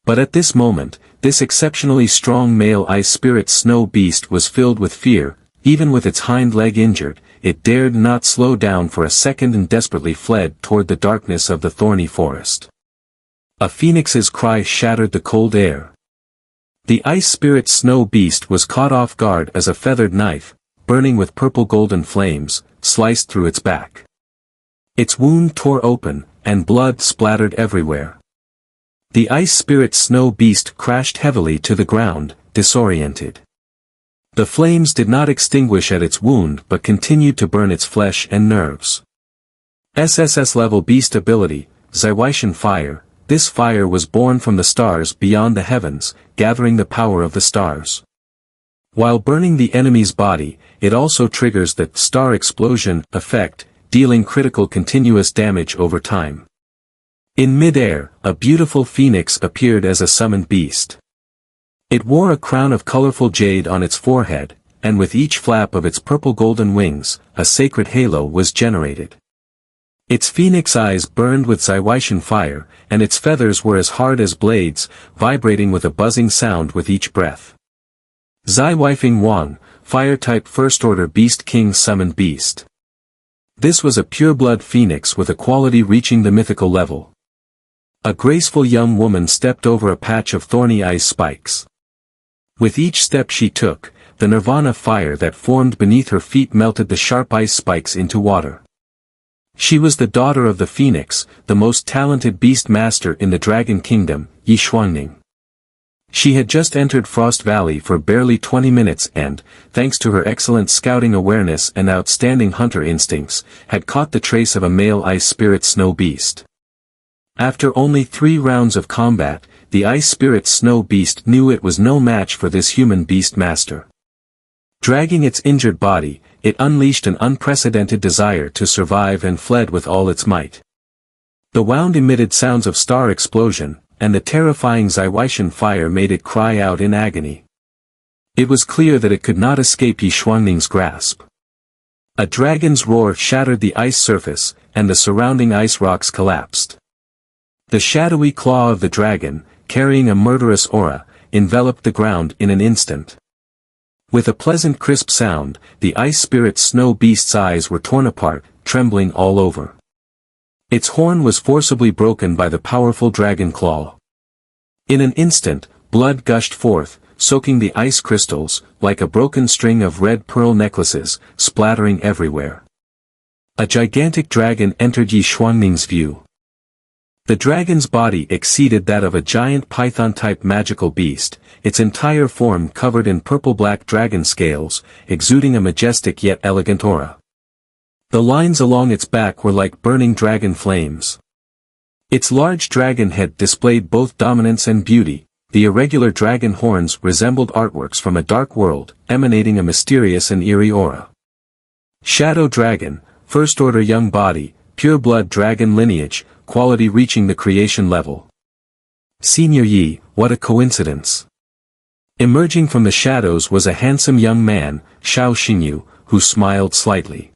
But at this moment, this exceptionally strong male ice spirit snow beast was filled with fear. Even with its hind leg injured, it dared not slow down for a second and desperately fled toward the darkness of the thorny forest. A phoenix's cry shattered the cold air. The ice spirit snow beast was caught off guard as a feathered knife, burning with purple golden flames, sliced through its back. Its wound tore open, and blood splattered everywhere. The ice spirit snow beast crashed heavily to the ground, disoriented. The flames did not extinguish at its wound but continued to burn its flesh and nerves. SSS level beast ability, Exhaustion fire. This fire was born from the stars beyond the heavens, gathering the power of the stars. While burning the enemy's body, it also triggers the star explosion effect, dealing critical continuous damage over time. In mid-air, a beautiful phoenix appeared as a summoned beast. It wore a crown of colorful jade on its forehead, and with each flap of its purple-golden wings, a sacred halo was generated. Its phoenix eyes burned with Exhaustion fire, and its feathers were as hard as blades, vibrating with a buzzing sound with each breath. Exhaustion Wang, fire-type first-order beast king summoned beast. This was a pure-blood phoenix with a quality reaching the mythical level. A graceful young woman stepped over a patch of thorny ice spikes. With each step she took, the nirvana fire that formed beneath her feet melted the sharp ice spikes into water. She was the daughter of the Phoenix, the most talented beast master in the Dragon Kingdom, Yi Xuangning. She had just entered Frost Valley for barely 20 minutes and, thanks to her excellent scouting awareness and outstanding hunter instincts, had caught the trace of a male ice spirit snow beast. After only 3 rounds of combat, the ice spirit snow beast knew it was no match for this human beast master. Dragging its injured body, it unleashed an unprecedented desire to survive and fled with all its might. The wound emitted sounds of star explosion, and the terrifying Exhaustion fire made it cry out in agony. It was clear that it could not escape Yi Xuangning's grasp. A dragon's roar shattered the ice surface, and the surrounding ice rocks collapsed. The shadowy claw of the dragon, carrying a murderous aura, enveloped the ground in an instant. With a pleasant crisp sound, the ice spirit snow beast's eyes were torn apart, trembling all over. Its horn was forcibly broken by the powerful dragon claw. In an instant, blood gushed forth, soaking the ice crystals, like a broken string of red pearl necklaces, splattering everywhere. A gigantic dragon entered Yi Xuangning's view. The dragon's body exceeded that of a giant python-type magical beast, its entire form covered in purple-black dragon scales, exuding a majestic yet elegant aura. The lines along its back were like burning dragon flames. Its large dragon head displayed both dominance and beauty. The irregular dragon horns resembled artworks from a dark world, emanating a mysterious and eerie aura. Shadow Dragon, First Order Young Body, pure-blood dragon lineage, quality reaching the creation level. Senior Yi, what a coincidence. Emerging from the shadows was a handsome young man, Xiao Xingyu, who smiled slightly.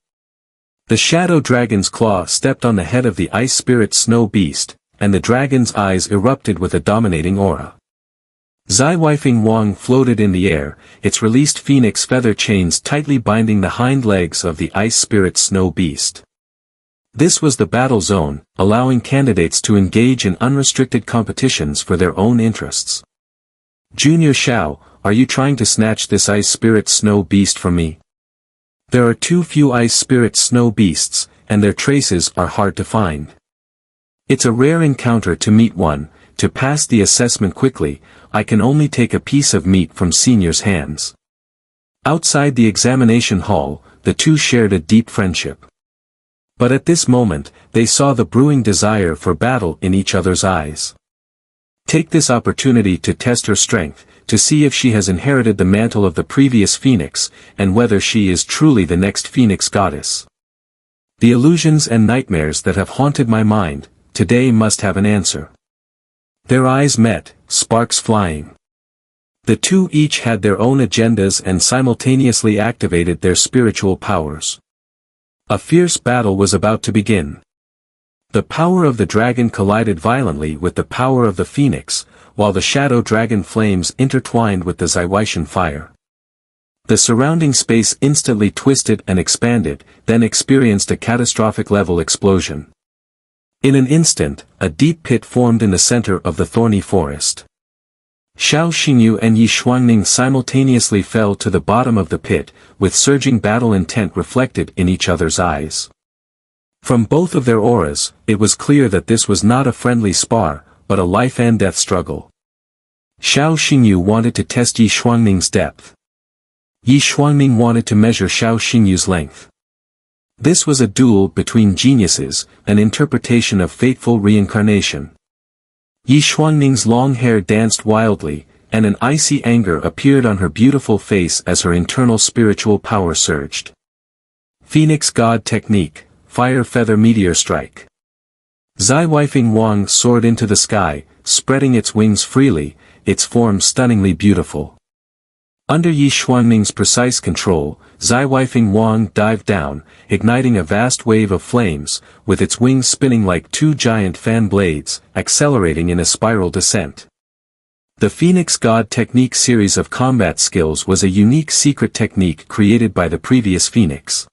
The shadow dragon's claw stepped on the head of the ice spirit snow beast, and the dragon's eyes erupted with a dominating aura. Zai Weifeng Wang floated in the air, its released phoenix feather chains tightly binding the hind legs of the ice spirit snow beast. This was the battle zone, allowing candidates to engage in unrestricted competitions for their own interests. Junior Xiao, are you trying to snatch this ice spirit snow beast from me? There are too few ice spirit snow beasts, and their traces are hard to find. It's a rare encounter to meet one. To pass the assessment quickly, I can only take a piece of meat from Senior's hands. Outside the examination hall, the two shared a deep friendship. But at this moment, they saw the brewing desire for battle in each other's eyes. Take this opportunity to test her strength, to see if she has inherited the mantle of the previous phoenix, and whether she is truly the next phoenix goddess. The illusions and nightmares that have haunted my mind, today must have an answer. Their eyes met, sparks flying. The two each had their own agendas and simultaneously activated their spiritual powers. A fierce battle was about to begin. The power of the dragon collided violently with the power of the phoenix, while the shadow dragon flames intertwined with the Zaiwaishan fire. The surrounding space instantly twisted and expanded, then experienced a catastrophic level explosion. In an instant, a deep pit formed in the center of the thorny forest. Xiao Xingyu and Yi Shuangning simultaneously fell to the bottom of the pit, with surging battle intent reflected in each other's eyes. From both of their auras, it was clear that this was not a friendly spar, but a life-and-death struggle. Xiao Xingyu wanted to test Yi Shuangning's depth. Yi Shuangning wanted to measure Xiao Xingyu's length. This was a duel between geniuses, an interpretation of fateful reincarnation. Yi Shuangning's long hair danced wildly, and an icy anger appeared on her beautiful face as her internal spiritual power surged. Phoenix God Technique, Fire Feather Meteor Strike. Zai Weifeng Wang soared into the sky, spreading its wings freely, its form stunningly beautiful. Under Yi Shuangning's precise control, Zai Weifeng Wang dived down, igniting a vast wave of flames, with its wings spinning like two giant fan blades, accelerating in a spiral descent. The Phoenix God Technique series of combat skills was a unique secret technique created by the previous Phoenix.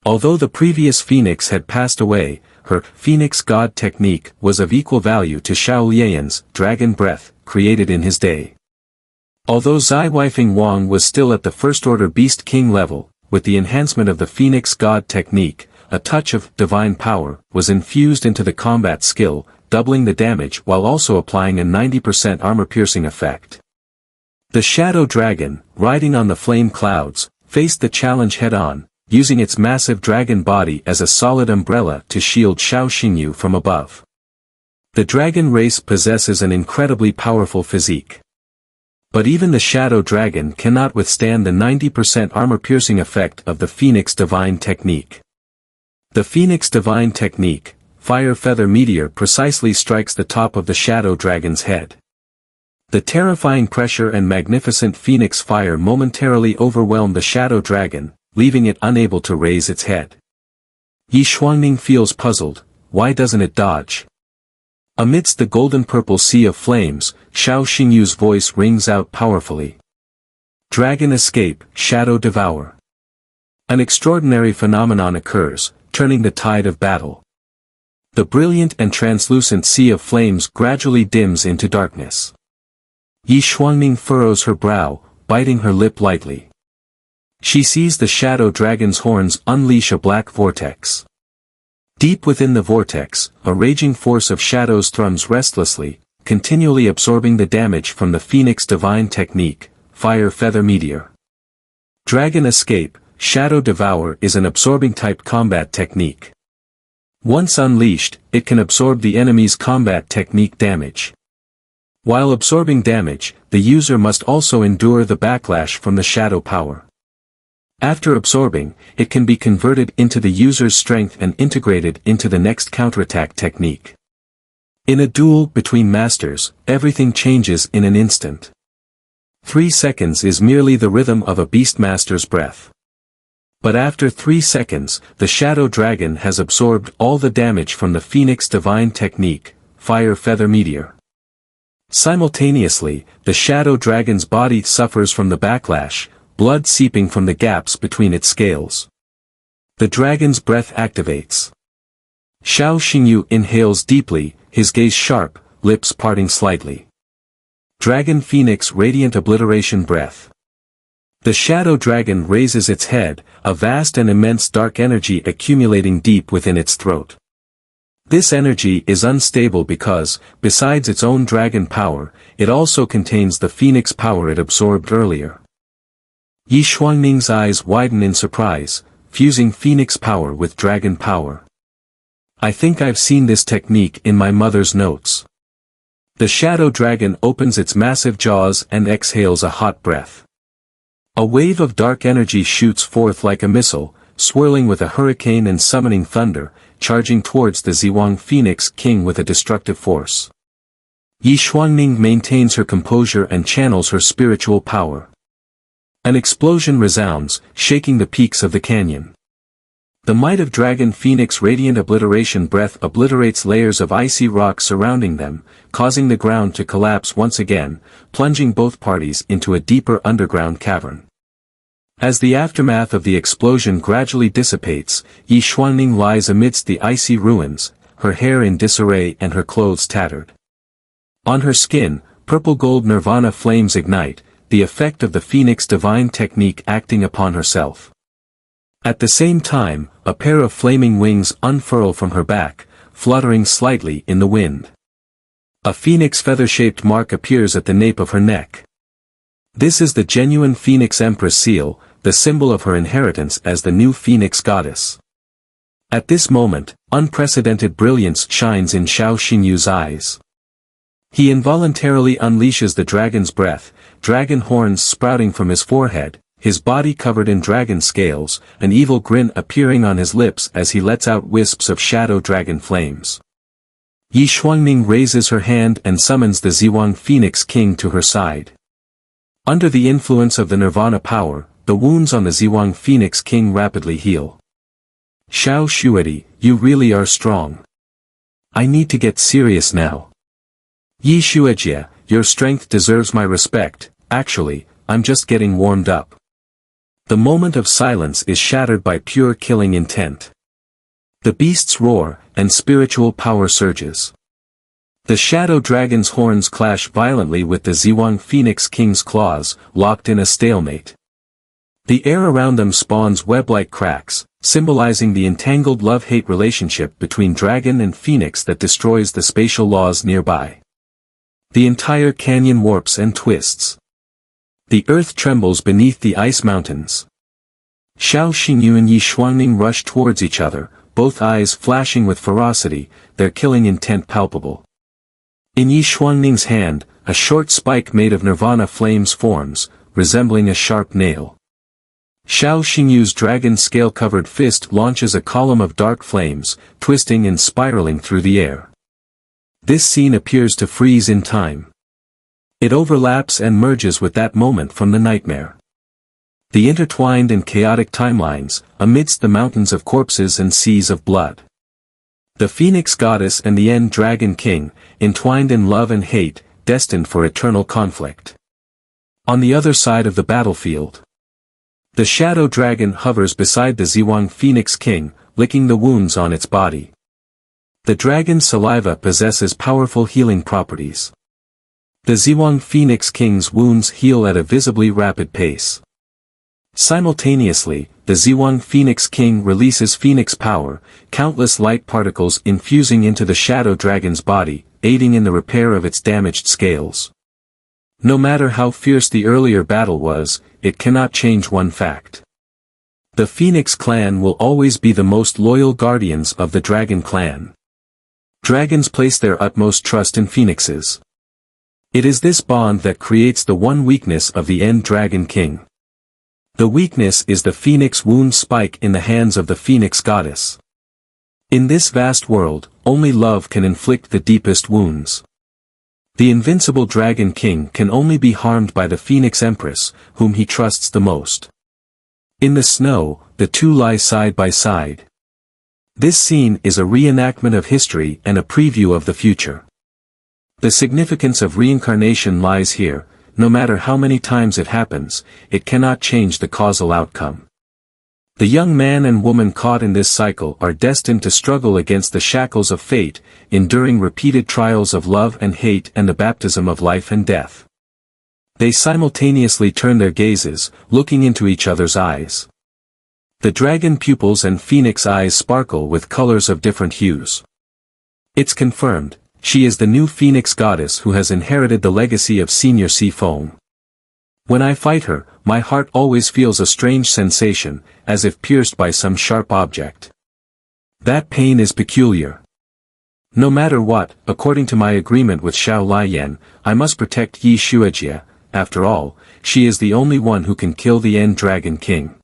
Although the previous Phoenix had passed away, her Phoenix God Technique was of equal value to Xiao Lian's Dragon Breath, created in his day. Although Zai Weifeng Wang was still at the first-order Beast King level, with the enhancement of the Phoenix God Technique, a touch of divine power was infused into the combat skill, doubling the damage while also applying a 90% armor-piercing effect. The Shadow Dragon, riding on the flame clouds, faced the challenge head-on, using its massive dragon body as a solid umbrella to shield Xiao Xingyu from above. The dragon race possesses an incredibly powerful physique. But even the Shadow Dragon cannot withstand the 90% armor-piercing effect of the Phoenix Divine Technique. The Phoenix Divine Technique, Fire Feather Meteor, precisely strikes the top of the Shadow Dragon's head. The terrifying pressure and magnificent Phoenix Fire momentarily overwhelm the Shadow Dragon, leaving it unable to raise its head. Yi Shuangning feels puzzled, why doesn't it dodge? Amidst the golden-purple sea of flames, Xiao Xingyu's voice rings out powerfully. Dragon Escape, Shadow Devour. An extraordinary phenomenon occurs, turning the tide of battle. The brilliant and translucent sea of flames gradually dims into darkness. Yi Shuangning furrows her brow, biting her lip lightly. She sees the Shadow Dragon's horns unleash a black vortex. Deep within the vortex, a raging force of shadows thrums restlessly, continually absorbing the damage from the Phoenix Divine Technique, Fire Feather Meteor. Dragon Escape, Shadow Devour is an absorbing-type combat technique. Once unleashed, it can absorb the enemy's combat technique damage. While absorbing damage, the user must also endure the backlash from the shadow power. After absorbing, it can be converted into the user's strength and integrated into the next counterattack technique. In a duel between masters, everything changes in an instant. 3 seconds is merely the rhythm of a beastmaster's breath. But after 3 seconds, the Shadow Dragon has absorbed all the damage from the Phoenix Divine technique, Fire Feather Meteor. Simultaneously, the Shadow Dragon's body suffers from the backlash, blood seeping from the gaps between its scales. The dragon's breath activates. Xiao Xingyu inhales deeply, his gaze sharp, lips parting slightly. Dragon Phoenix Radiant Obliteration Breath. The Shadow Dragon raises its head, a vast and immense dark energy accumulating deep within its throat. This energy is unstable because, besides its own dragon power, it also contains the phoenix power it absorbed earlier. Yi Xuangning's eyes widen in surprise, fusing phoenix power with dragon power. I think I've seen this technique in my mother's notes. The Shadow Dragon opens its massive jaws and exhales a hot breath. A wave of dark energy shoots forth like a missile, swirling with a hurricane and summoning thunder, charging towards the Zhuang Phoenix King with a destructive force. Yi Xuanning maintains her composure and channels her spiritual power. An explosion resounds, shaking the peaks of the canyon. The might of Dragon Phoenix Radiant Obliteration Breath obliterates layers of icy rock surrounding them, causing the ground to collapse once again, plunging both parties into a deeper underground cavern. As the aftermath of the explosion gradually dissipates, Yi Xuanning lies amidst the icy ruins, her hair in disarray and her clothes tattered. On her skin, purple-gold nirvana flames ignite, the effect of the Phoenix Divine technique acting upon herself. At the same time, a pair of flaming wings unfurl from her back, fluttering slightly in the wind. A phoenix feather-shaped mark appears at the nape of her neck. This is the genuine Phoenix Empress seal, the symbol of her inheritance as the new Phoenix goddess. At this moment, unprecedented brilliance shines in Xiao Xinyu's eyes. He involuntarily unleashes the dragon's breath, dragon horns sprouting from his forehead, his body covered in dragon scales, an evil grin appearing on his lips as he lets out wisps of shadow dragon flames. Yi Xuanning raises her hand and summons the Zhuang Phoenix King to her side. Under the influence of the Nirvana power, the wounds on the Zhuang Phoenix King rapidly heal. Xiao Shuedi, you really are strong. I need to get serious now. Yi Shuejie, your strength deserves my respect, actually, I'm just getting warmed up. The moment of silence is shattered by pure killing intent. The beasts roar, and spiritual power surges. The shadow dragon's horns clash violently with the Zhuang Phoenix King's claws, locked in a stalemate. The air around them spawns web-like cracks, symbolizing the entangled love-hate relationship between dragon and phoenix that destroys the spatial laws nearby. The entire canyon warps and twists. The earth trembles beneath the ice mountains. Xiao Xingyu and Yi Xuanning rush towards each other, both eyes flashing with ferocity, their killing intent palpable. In Yi Xuangning's hand, a short spike made of nirvana flames forms, resembling a sharp nail. Xiao Xingyu's dragon scale-covered fist launches a column of dark flames, twisting and spiraling through the air. This scene appears to freeze in time. It overlaps and merges with that moment from the nightmare. The intertwined and chaotic timelines, amidst the mountains of corpses and seas of blood. The Phoenix Goddess and the End Dragon King, entwined in love and hate, destined for eternal conflict. On the other side of the battlefield, the Shadow Dragon hovers beside the Zhuang Phoenix King, licking the wounds on its body. The dragon's saliva possesses powerful healing properties. The Zhuang Phoenix King's wounds heal at a visibly rapid pace. Simultaneously, the Zhuang Phoenix King releases Phoenix power, countless light particles infusing into the Shadow Dragon's body, aiding in the repair of its damaged scales. No matter how fierce the earlier battle was, it cannot change one fact. The Phoenix clan will always be the most loyal guardians of the Dragon clan. Dragons place their utmost trust in phoenixes. It is this bond that creates the one weakness of the End Dragon King. The weakness is the phoenix wound spike in the hands of the phoenix goddess. In this vast world, only love can inflict the deepest wounds. The invincible Dragon King can only be harmed by the Phoenix Empress, whom he trusts the most. In the snow, the two lie side by side. This scene is a reenactment of history and a preview of the future. The significance of reincarnation lies here. No matter how many times it happens, it cannot change the causal outcome. The young man and woman caught in this cycle are destined to struggle against the shackles of fate, enduring repeated trials of love and hate and the baptism of life and death. They simultaneously turn their gazes, looking into each other's eyes. The dragon pupils and phoenix eyes sparkle with colors of different hues. It's confirmed. She is the new Phoenix goddess who has inherited the legacy of Senior Sea Foam. When I fight her, my heart always feels a strange sensation, as if pierced by some sharp object. That pain is peculiar. No matter what, according to my agreement with Xiao Liyan, I must protect Yi Shuijie. After all, she is the only one who can kill the End Dragon King.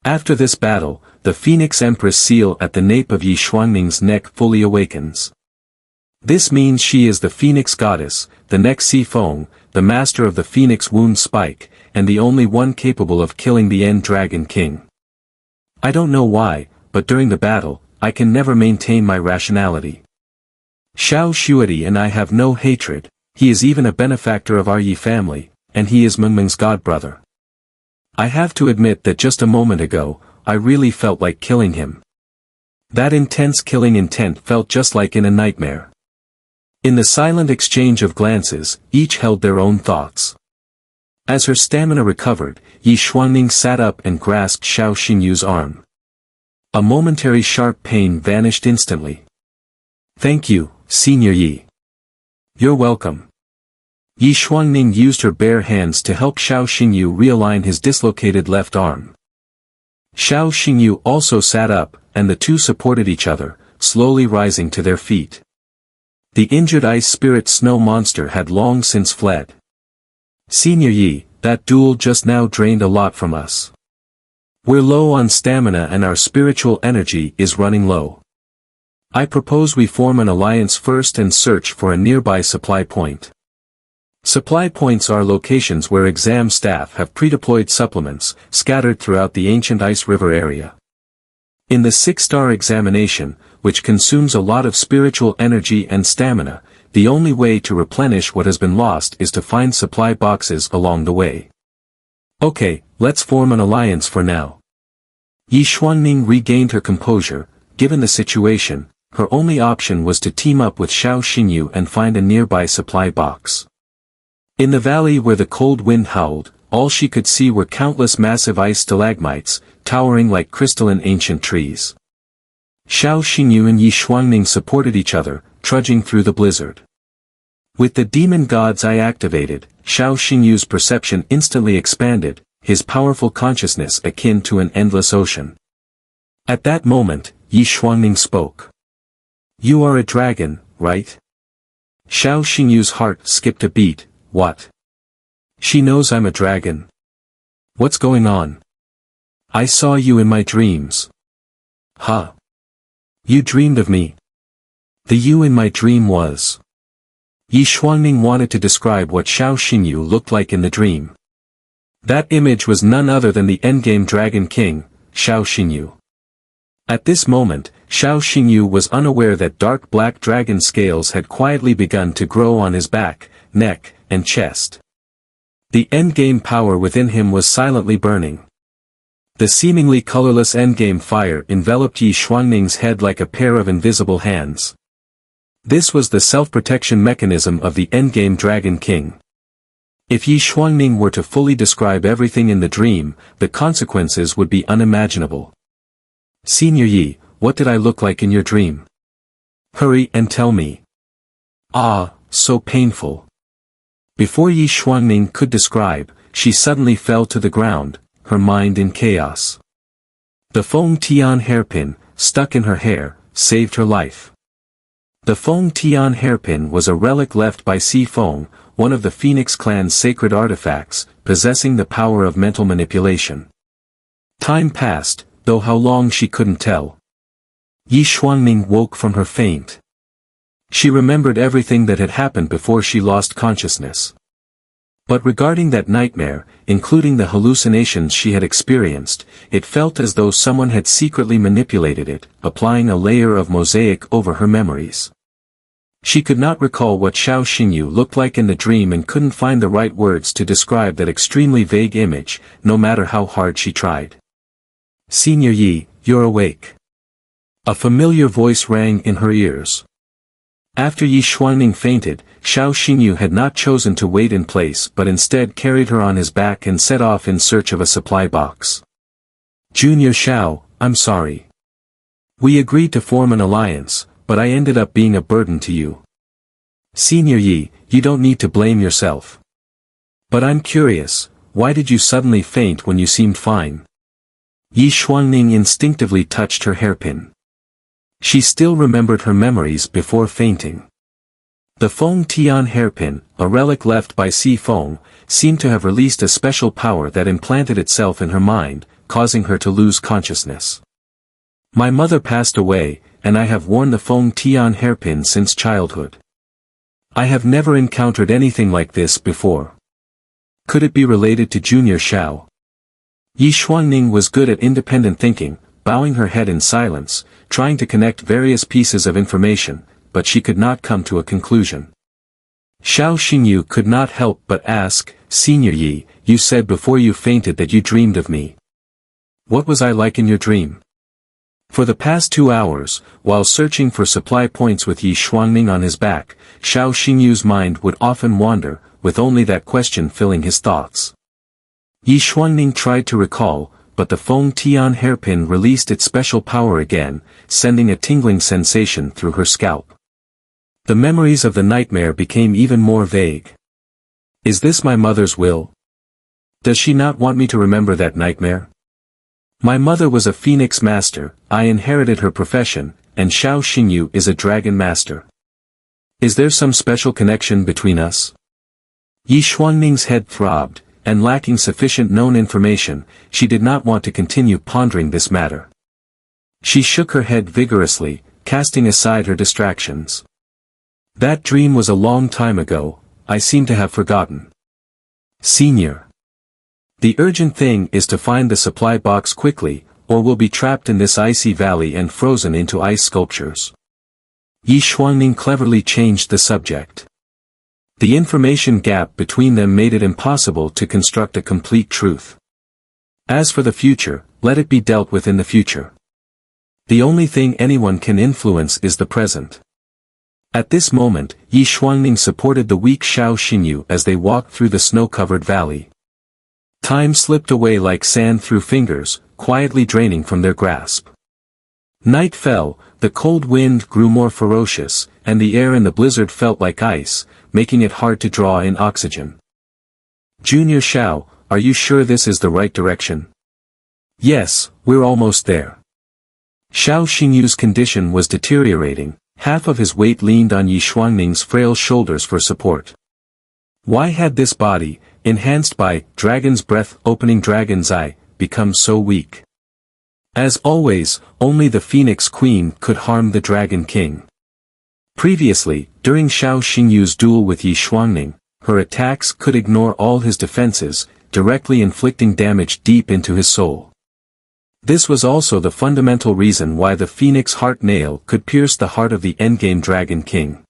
After this battle, the Phoenix Empress seal at the nape of Yi Xuangning's neck fully awakens. This means she is the Phoenix Goddess, the next Sea Feng, the master of the Phoenix Wound Spike, and the only one capable of killing the End Dragon King. I don't know why, but during the battle, I can never maintain my rationality. Xiao Xingyu and I have no hatred, he is even a benefactor of our Yi family, and he is Mengmeng's godbrother. I have to admit that just a moment ago, I really felt like killing him. That intense killing intent felt just like in a nightmare. In the silent exchange of glances, each held their own thoughts. As her stamina recovered, Yi Xuanning sat up and grasped Xiao Xingyu's arm. A momentary sharp pain vanished instantly. Thank you, Senior Yi. You're welcome. Yi Xuanning used her bare hands to help Xiao Xingyu realign his dislocated left arm. Xiao Xingyu also sat up, and the two supported each other, slowly rising to their feet. The injured ice spirit snow monster had long since fled. Senior Yi, that duel just now drained a lot from us. We're low on stamina and our spiritual energy is running low. I propose we form an alliance first and search for a nearby supply point. Supply points are locations where exam staff have pre-deployed supplements, scattered throughout the ancient Ice River area. In the 6-star examination, which consumes a lot of spiritual energy and stamina, the only way to replenish what has been lost is to find supply boxes along the way. Okay, let's form an alliance for now. Yi Xuanning regained her composure. Given the situation, her only option was to team up with Xiao Xingyu and find a nearby supply box. In the valley where the cold wind howled, all she could see were countless massive ice stalagmites, towering like crystalline ancient trees. Xiao Xingyu and Yi Xuanning supported each other, trudging through the blizzard. With the demon god's eye activated, Xiao Xingyu's perception instantly expanded, his powerful consciousness akin to an endless ocean. At that moment, Yi Xuanning spoke. You are a dragon, right? Xiao Xingyu's heart skipped a beat. What? She knows I'm a dragon. What's going on? I saw you in my dreams. Huh? You dreamed of me. The you in my dream was. Yi Xuanning wanted to describe what Xiao Xingyu looked like in the dream. That image was none other than the endgame Dragon King, Xiao Xingyu. At this moment, Xiao Xingyu was unaware that dark black dragon scales had quietly begun to grow on his back, neck, and chest. The endgame power within him was silently burning. The seemingly colorless endgame fire enveloped Yi Xuangning's head like a pair of invisible hands. This was the self-protection mechanism of the endgame Dragon King. If Yi Xuanning were to fully describe everything in the dream, the consequences would be unimaginable. Senior Yi, what did I look like in your dream? Hurry and tell me. Ah, so painful. Before Yi Xuanning could describe, she suddenly fell to the ground, her mind in chaos. The Feng Tian hairpin, stuck in her hair, saved her life. The Feng Tian hairpin was a relic left by Si Feng, one of the Phoenix clan's sacred artifacts, possessing the power of mental manipulation. Time passed, though how long she couldn't tell. Yi Xuanming woke from her faint. She remembered everything that had happened before she lost consciousness. But regarding that nightmare, including the hallucinations she had experienced, it felt as though someone had secretly manipulated it, applying a layer of mosaic over her memories. She could not recall what Xiao Xingyu looked like in the dream and couldn't find the right words to describe that extremely vague image, no matter how hard she tried. "Senior Yi, you're awake." A familiar voice rang in her ears. After Yi Xuanming fainted, Xiao Xingyu had not chosen to wait in place but instead carried her on his back and set off in search of a supply box. "Junior Xiao, I'm sorry. We agreed to form an alliance, but I ended up being a burden to you. Senior Yi, you don't need to blame yourself. But I'm curious, why did you suddenly faint when you seemed fine?" Yi Xuanming instinctively touched her hairpin. She still remembered her memories before fainting. The Feng Tian hairpin, a relic left by Si Feng, seemed to have released a special power that implanted itself in her mind, causing her to lose consciousness. "My mother passed away, and I have worn the Feng Tian hairpin since childhood. I have never encountered anything like this before. Could it be related to Junior Xiao?" Yi Xuanming was good at independent thinking, bowing her head in silence, trying to connect various pieces of information, but she could not come to a conclusion. Xiao Xingyu could not help but ask, "Senior Yi, you said before you fainted that you dreamed of me. What was I like in your dream?" For the past 2 hours, while searching for supply points with Yi Xuanming on his back, Xiao Xingyu's mind would often wander, with only that question filling his thoughts. Yi Xuanming tried to recall, but the Feng Tian hairpin released its special power again, sending a tingling sensation through her scalp. The memories of the nightmare became even more vague. Is this my mother's will? Does she not want me to remember that nightmare? My mother was a Phoenix master, I inherited her profession, and Xiao Xingyu is a dragon master. Is there some special connection between us? Yi Xuanming's head throbbed, and lacking sufficient known information, she did not want to continue pondering this matter. She shook her head vigorously, casting aside her distractions. That dream was a long time ago, I seem to have forgotten. Senior. The urgent thing is to find the supply box quickly, or we'll be trapped in this icy valley and frozen into ice sculptures. Yi Xuanming cleverly changed the subject. The information gap between them made it impossible to construct a complete truth. As for the future, let it be dealt with in the future. The only thing anyone can influence is the present. At this moment, Yi Xuanming supported the weak Xiao Xingyu as they walked through the snow-covered valley. Time slipped away like sand through fingers, quietly draining from their grasp. Night fell, the cold wind grew more ferocious, and the air in the blizzard felt like ice, making it hard to draw in oxygen. Junior Xiao, are you sure this is the right direction? Yes, we're almost there. Xiao Xingyu's condition was deteriorating, half of his weight leaned on Yi Xuanming's frail shoulders for support. Why had this body, enhanced by dragon's breath opening dragon's eye, become so weak? As always, only the Phoenix Queen could harm the Dragon King. Previously, during Xiao Xingyu's duel with Yi Xuanming, her attacks could ignore all his defenses, directly inflicting damage deep into his soul. This was also the fundamental reason why the Phoenix Heart Nail could pierce the heart of the endgame Dragon King.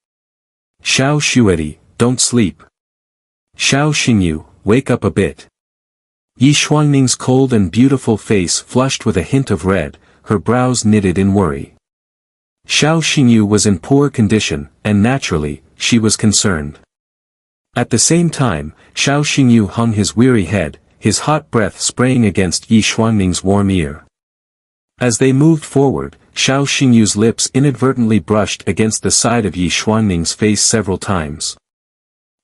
Xiao Xuedi, don't sleep. Xiao Xingyu, wake up a bit. Yi Xuanming's cold and beautiful face flushed with a hint of red, her brows knitted in worry. Xiao Xingyu was in poor condition, and naturally, she was concerned. At the same time, Xiao Xingyu hung his weary head, his hot breath spraying against Yi Xuanming's warm ear. As they moved forward, Xiao Xingyu's lips inadvertently brushed against the side of Yi Xuanming's face several times.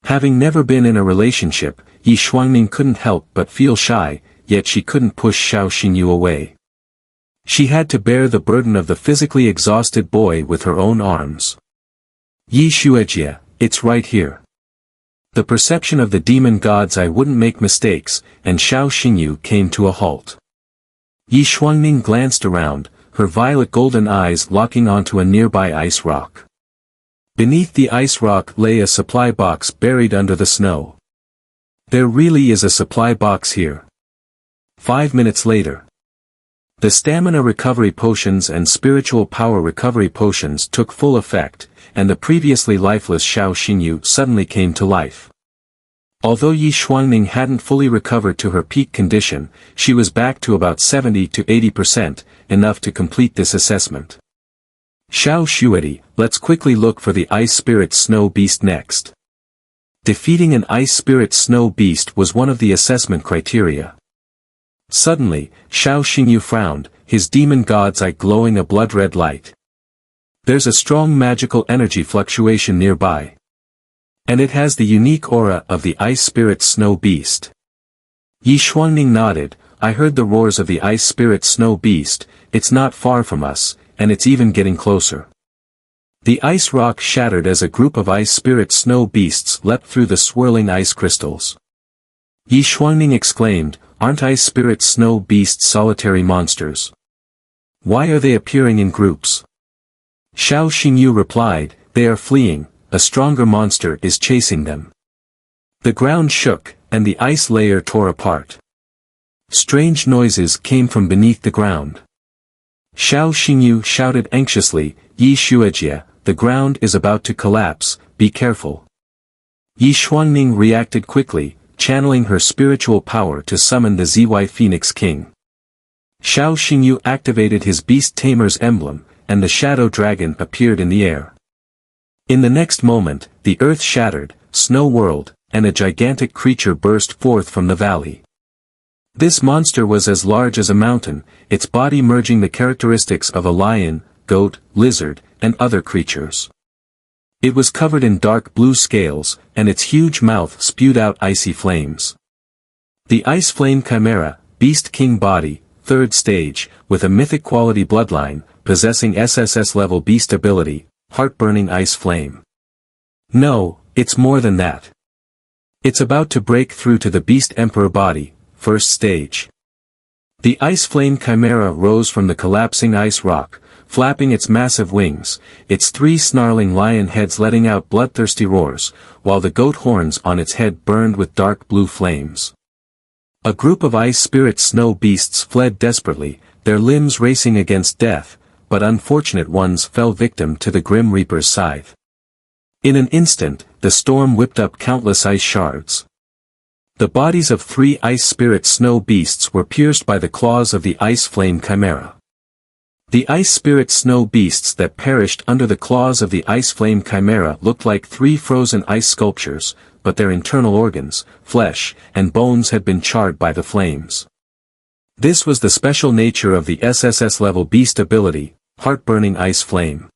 Having never been in a relationship, Yi Xuanming couldn't help but feel shy, yet she couldn't push Xiao Xingyu away. She had to bear the burden of the physically exhausted boy with her own arms. Yi Shuejie, it's right here. The perception of the demon god's eye wouldn't make mistakes, and Xiao Xingyu came to a halt. Yi Shuangning glanced around, her violet golden eyes locking onto a nearby ice rock. Beneath the ice rock lay a supply box buried under the snow. There really is a supply box here. 5 minutes later. The stamina recovery potions and spiritual power recovery potions took full effect, and the previously lifeless Xiao Xingyu suddenly came to life. Although Yi Shuangning hadn't fully recovered to her peak condition, she was back to about 70 to 80%, enough to complete this assessment. Xiao Shuedi, let's quickly look for the Ice Spirit Snow Beast next. Defeating an Ice Spirit Snow Beast was one of the assessment criteria. Suddenly, Xiao Xingyu frowned, his demon god's eye glowing a blood-red light. There's a strong magical energy fluctuation nearby. And it has the unique aura of the Ice Spirit Snow Beast. Yi Shuangning nodded, I heard the roars of the Ice Spirit Snow Beast, it's not far from us, and it's even getting closer. The ice rock shattered as a group of Ice Spirit Snow Beasts leapt through the swirling ice crystals. Yi Shuangning exclaimed, aren't Ice Spirit Snow Beasts solitary monsters? Why are they appearing in groups? Xiao Xingyu replied, they are fleeing, a stronger monster is chasing them. The ground shook, and the ice layer tore apart. Strange noises came from beneath the ground. Xiao Xingyu shouted anxiously, Yi Shuejie, the ground is about to collapse, be careful. Yi Shuangning reacted quickly, channeling her spiritual power to summon the ZY Phoenix King. Xiao Xingyu activated his beast tamer's emblem, and the shadow dragon appeared in the air. In the next moment, the earth shattered, snow whirled, and a gigantic creature burst forth from the valley. This monster was as large as a mountain, its body merging the characteristics of a lion, goat, lizard, and other creatures. It was covered in dark blue scales, and its huge mouth spewed out icy flames. The Ice Flame Chimera, Beast King body, 3rd stage, with a mythic quality bloodline, possessing SSS level beast ability, heart-burning ice flame. No, it's more than that. It's about to break through to the Beast Emperor body, 1st stage. The Ice Flame Chimera rose from the collapsing ice rock, flapping its massive wings, its 3 snarling lion heads letting out bloodthirsty roars, while the goat horns on its head burned with dark blue flames. A group of ice spirit snow beasts fled desperately, their limbs racing against death, but unfortunate ones fell victim to the Grim Reaper's scythe. In an instant, the storm whipped up countless ice shards. The bodies of 3 ice spirit snow beasts were pierced by the claws of the Ice Flame Chimera. The ice spirit snow beasts that perished under the claws of the Ice Flame Chimera looked like 3 frozen ice sculptures, but their internal organs, flesh, and bones had been charred by the flames. This was the special nature of the SSS level beast ability, heart-burning ice flame.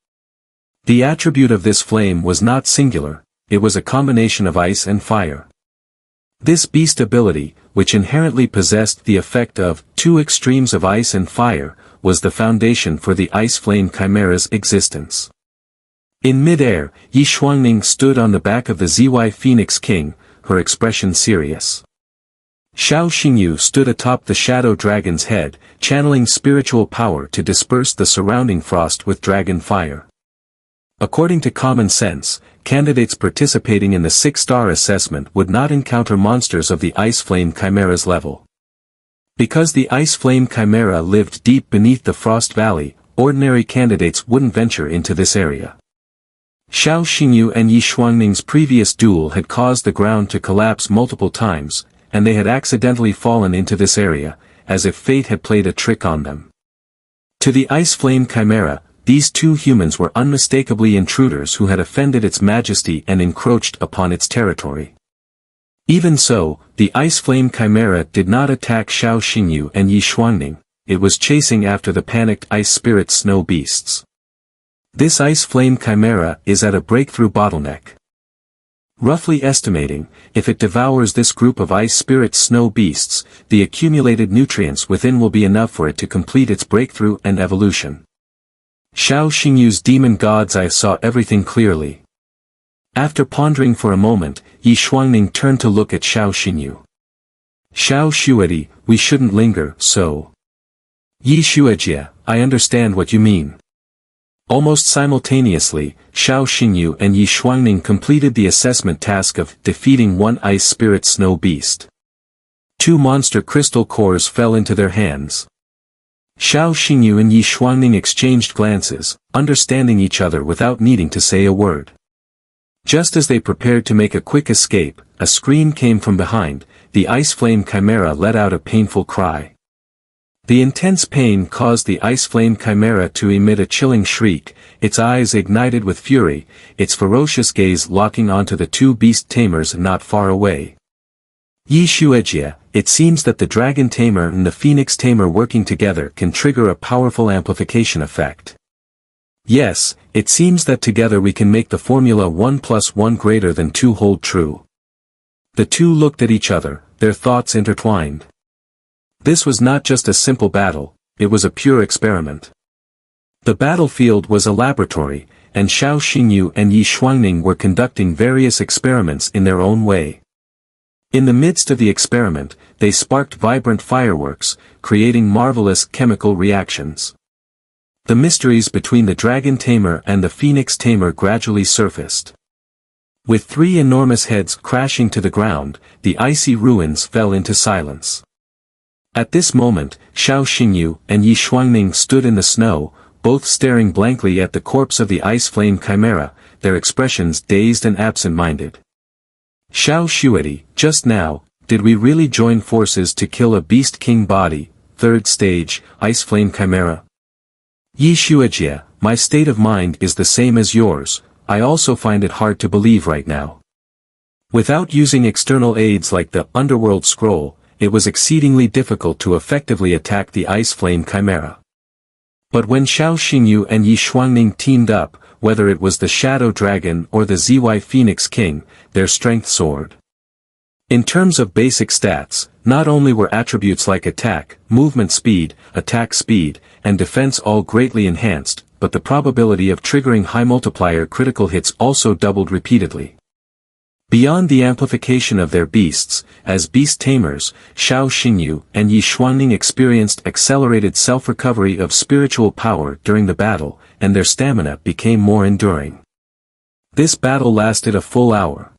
The attribute of this flame was not singular, it was a combination of ice and fire. This beast ability, which inherently possessed the effect of 2 extremes of ice and fire, was the foundation for the Ice Flame Chimera's existence. In mid-air, Yi Shuangning stood on the back of the ZY Phoenix King, her expression serious. Xiao Xingyu stood atop the shadow dragon's head, channeling spiritual power to disperse the surrounding frost with dragon fire. According to common sense, candidates participating in the 6-star assessment would not encounter monsters of the Ice Flame Chimera's level. Because the Ice Flame Chimera lived deep beneath the Frost Valley, ordinary candidates wouldn't venture into this area. Xiao Xingyu and Yi Shuangning's previous duel had caused the ground to collapse multiple times, and they had accidentally fallen into this area, as if fate had played a trick on them. To the Ice Flame Chimera, these 2 humans were unmistakably intruders who had offended its majesty and encroached upon its territory. Even so, the Ice Flame Chimera did not attack Xiao Xingyu and Yi Shuangning, it was chasing after the panicked Ice Spirit Snow Beasts. This Ice Flame Chimera is at a breakthrough bottleneck. Roughly estimating, if it devours this group of Ice Spirit Snow Beasts, the accumulated nutrients within will be enough for it to complete its breakthrough and evolution. Xiao Xingyu's demon god's eye saw everything clearly. After pondering for a moment, Yi Shuangning turned to look at Xiao Xingyu. Xiao Xuedi, we shouldn't linger, so. Yi Xuejie, I understand what you mean. Almost simultaneously, Xiao Xingyu and Yi Shuangning completed the assessment task of defeating one ice spirit snow beast. 2 monster crystal cores fell into their hands. Xiao Xingyu and Yi Shuangning exchanged glances, understanding each other without needing to say a word. Just as they prepared to make a quick escape, a scream came from behind. The ice flame chimera let out a painful cry. The intense pain caused the ice flame chimera to emit a chilling shriek, its eyes ignited with fury, its ferocious gaze locking onto the 2 beast tamers not far away. Yi Xuejie, it seems that the dragon tamer and the phoenix tamer working together can trigger a powerful amplification effect. Yes, it seems that together we can make the formula 1 + 1 greater than 2 hold true. The two looked at each other, their thoughts intertwined. This was not just a simple battle, it was a pure experiment. The battlefield was a laboratory, and Xiao Xingyu and Yi Shuangning were conducting various experiments in their own way. In the midst of the experiment, they sparked vibrant fireworks, creating marvelous chemical reactions. The mysteries between the dragon tamer and the phoenix tamer gradually surfaced. With 3 enormous heads crashing to the ground, the icy ruins fell into silence. At this moment, Xiao Xingyu and Yi Shuangning stood in the snow, both staring blankly at the corpse of the ice flame chimera, their expressions dazed and absent-minded. Xiao Xuedi, just now, did we really join forces to kill a beast king body, 3rd stage, ice flame chimera? Yi Xuejie, my state of mind is the same as yours. I also find it hard to believe right now. Without using external aids like the Underworld Scroll, it was exceedingly difficult to effectively attack the Ice Flame Chimera. But when Xiao Xingyu and Yi Shuangning teamed up, whether it was the Shadow Dragon or the ZY Phoenix King, their strength soared. In terms of basic stats, not only were attributes like attack, movement speed, attack speed, and defense all greatly enhanced, but the probability of triggering high multiplier critical hits also doubled repeatedly. Beyond the amplification of their beasts, as beast tamers, Xiao Xingyu and Yi Shuangning experienced accelerated self-recovery of spiritual power during the battle, and their stamina became more enduring. This battle lasted a full hour.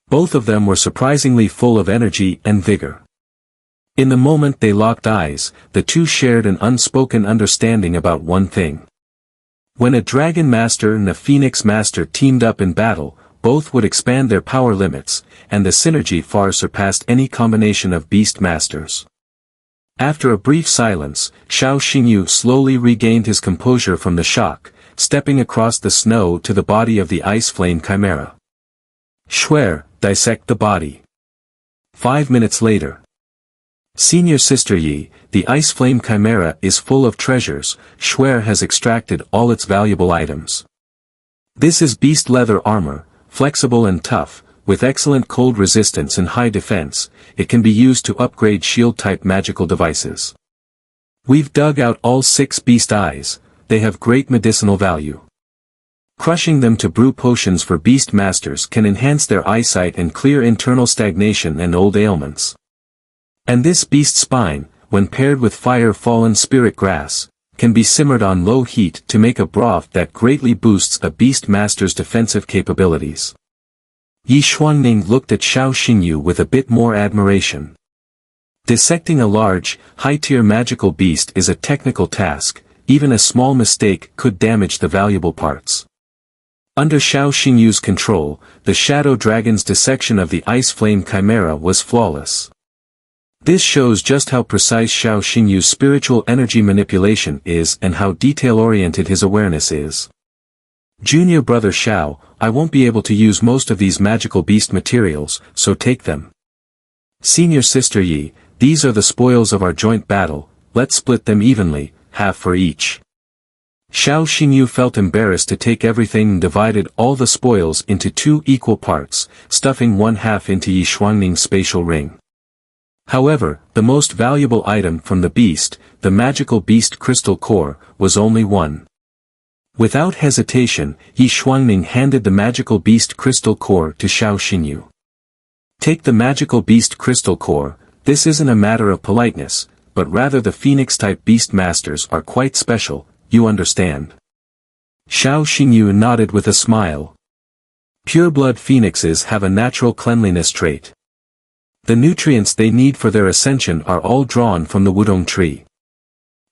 Both of them were surprisingly full of energy and vigor. In the moment they locked eyes, the two shared an unspoken understanding about one thing. When a Dragon Master and a Phoenix Master teamed up in battle, both would expand their power limits, and the synergy far surpassed any combination of Beast Masters. After a brief silence, Xiao Xingyu slowly regained his composure from the shock, stepping across the snow to the body of the Ice Flame Chimera. Schwer, dissect the body. 5 minutes later. Senior Sister Yi, the Ice Flame Chimera is full of treasures. Schwer has extracted all its valuable items. This is beast leather armor, flexible and tough, with excellent cold resistance and high defense. It can be used to upgrade shield-type magical devices. We've dug out all 6 beast eyes, they have great medicinal value. Crushing them to brew potions for beast masters can enhance their eyesight and clear internal stagnation and old ailments. And this beast spine, when paired with fire-fallen spirit grass, can be simmered on low heat to make a broth that greatly boosts a beast master's defensive capabilities. Yi Shuangning looked at Xiao Xingyu with a bit more admiration. Dissecting a large, high-tier magical beast is a technical task, even a small mistake could damage the valuable parts. Under Xiao Xingyu's control, the Shadow Dragon's dissection of the Ice Flame Chimera was flawless. This shows just how precise Xiao Xingyu's spiritual energy manipulation is and how detail-oriented his awareness is. Junior brother Xiao, I won't be able to use most of these magical beast materials, so take them. Senior Sister Yi, these are the spoils of our joint battle, let's split them evenly, half for each. Xiao Xingyu felt embarrassed to take everything and divided all the spoils into 2 equal parts, stuffing 1/2 into Yi Shuangning's spatial ring. However, the most valuable item from the beast, the magical beast crystal core, was only 1. Without hesitation, Yi Xuanning handed the magical beast crystal core to Xiao Xingyu. Take the magical beast crystal core. This isn't a matter of politeness, but rather the phoenix-type beast masters are quite special, you understand. Xiao Xingyu nodded with a smile. Pure-blood phoenixes have a natural cleanliness trait. The nutrients they need for their ascension are all drawn from the wudong tree.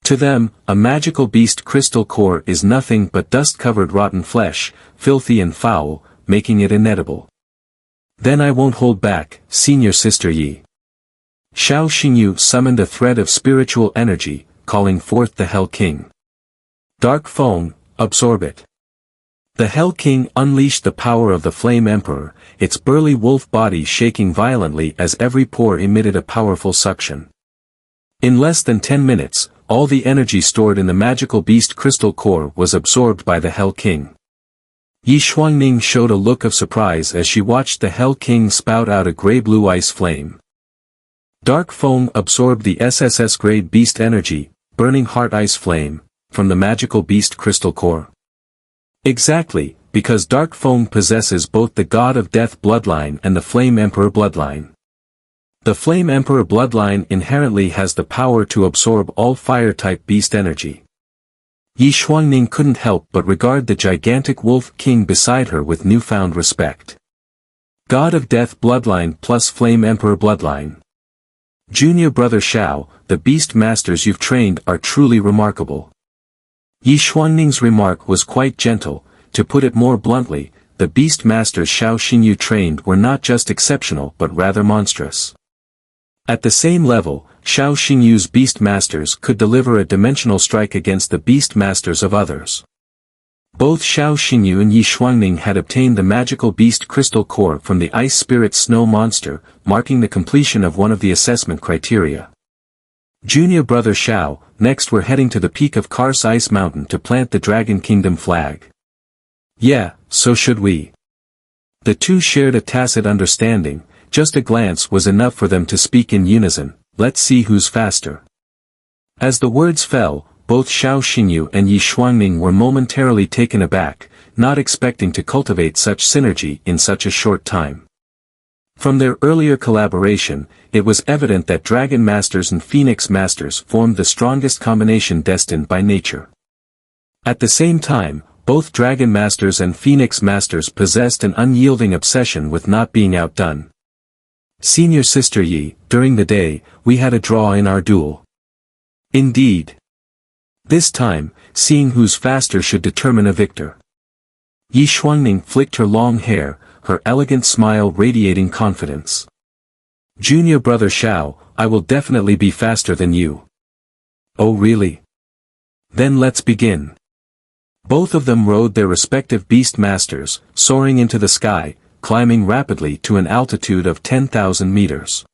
To them, a magical beast crystal core is nothing but dust-covered rotten flesh, filthy and foul, making it inedible. Then I won't hold back, Senior Sister Yi. Xiao Xingyu summoned a thread of spiritual energy, calling forth the Hell King. Dark Phone, absorb it. The Hell King unleashed the power of the Flame Emperor, its burly wolf body shaking violently as every pore emitted a powerful suction. In less than 10 minutes, all the energy stored in the magical beast crystal core was absorbed by the Hell King. Yi Xuanning showed a look of surprise as she watched the Hell King spout out a gray-blue ice flame. Dark Phone absorbed the SSS-grade beast energy, burning heart ice flame, from the magical beast crystal core. Exactly, because Dark Phone possesses both the God of Death bloodline and the Flame Emperor bloodline. The Flame Emperor bloodline inherently has the power to absorb all fire-type beast energy. Yi Xuanning couldn't help but regard the gigantic Wolf King beside her with newfound respect. God of Death bloodline plus Flame Emperor bloodline. Junior brother Xiao, the beast masters you've trained are truly remarkable. Yi Xuanning's remark was quite gentle. To put it more bluntly, the beast masters Xiao Xingyu trained were not just exceptional but rather monstrous. At the same level, Xiao Xingyu's beast masters could deliver a dimensional strike against the beast masters of others. Both Xiao Xingyu and Yi Xuanning had obtained the magical beast crystal core from the ice spirit snow monster, marking the completion of one of the assessment criteria. Junior brother Xiao, next we're heading to the peak of Kars Ice Mountain to plant the Dragon Kingdom flag. Yeah, so should we. The two shared a tacit understanding. Just a glance was enough for them to speak in unison, let's see who's faster. As the words fell, both Xiao Xingyu and Yi Xuanning were momentarily taken aback, not expecting to cultivate such synergy in such a short time. From their earlier collaboration, it was evident that Dragon Masters and Phoenix Masters formed the strongest combination destined by nature. At the same time, both Dragon Masters and Phoenix Masters possessed an unyielding obsession with not being outdone. Senior Sister Yi, during the day, we had a draw in our duel. Indeed. This time, seeing who's faster should determine a victor. Yi Xuanning flicked her long hair, her elegant smile radiating confidence. Junior brother Xiao, I will definitely be faster than you. Oh really? Then let's begin. Both of them rode their respective beast masters, soaring into the sky, climbing rapidly to an altitude of 10,000 meters.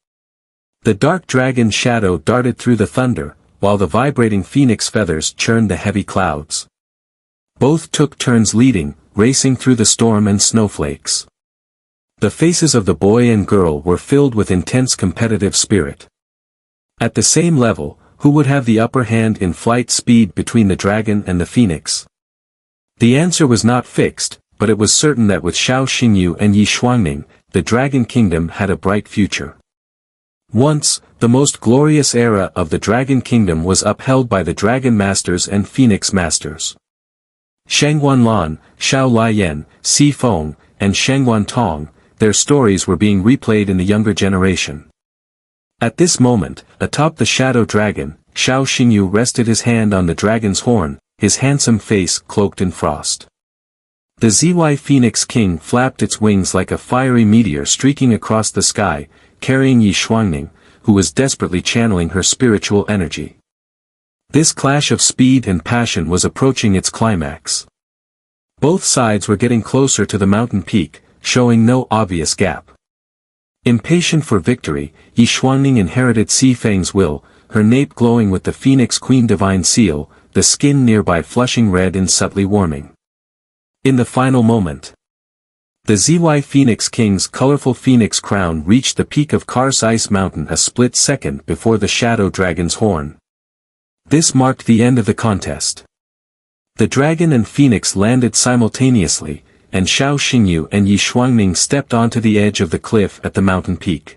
The dark dragon shadow darted through the thunder, while the vibrating phoenix feathers churned the heavy clouds. Both took turns leading, racing through the storm and snowflakes. The faces of the boy and girl were filled with intense competitive spirit. At the same level, who would have the upper hand in flight speed between the dragon and the phoenix? The answer was not fixed, but it was certain that with Xiao Xingyu and Yi Xuanning, the Dragon Kingdom had a bright future. Once, the most glorious era of the Dragon Kingdom was upheld by the Dragon Masters and Phoenix Masters. Shangguan Lan, Xiao Liyan, Si Feng, and Shangguan Tong, their stories were being replayed in the younger generation. At this moment, atop the Shadow Dragon, Xiao Xingyu rested his hand on the dragon's horn, his handsome face cloaked in frost. The ZY Phoenix King flapped its wings like a fiery meteor streaking across the sky, carrying Yi Xuanning, who was desperately channeling her spiritual energy. This clash of speed and passion was approaching its climax. Both sides were getting closer to the mountain peak, showing no obvious gap. Impatient for victory, Yi Xuanning inherited Si Feng's will, her nape glowing with the Phoenix Queen Divine Seal, the skin nearby flushing red and subtly warming. In the final moment, the ZY Phoenix King's colorful phoenix crown reached the peak of Kars Ice Mountain a split second before the Shadow Dragon's horn. This marked the end of the contest. The dragon and phoenix landed simultaneously, and Xiao Xingyu and Yi Shuangning stepped onto the edge of the cliff at the mountain peak.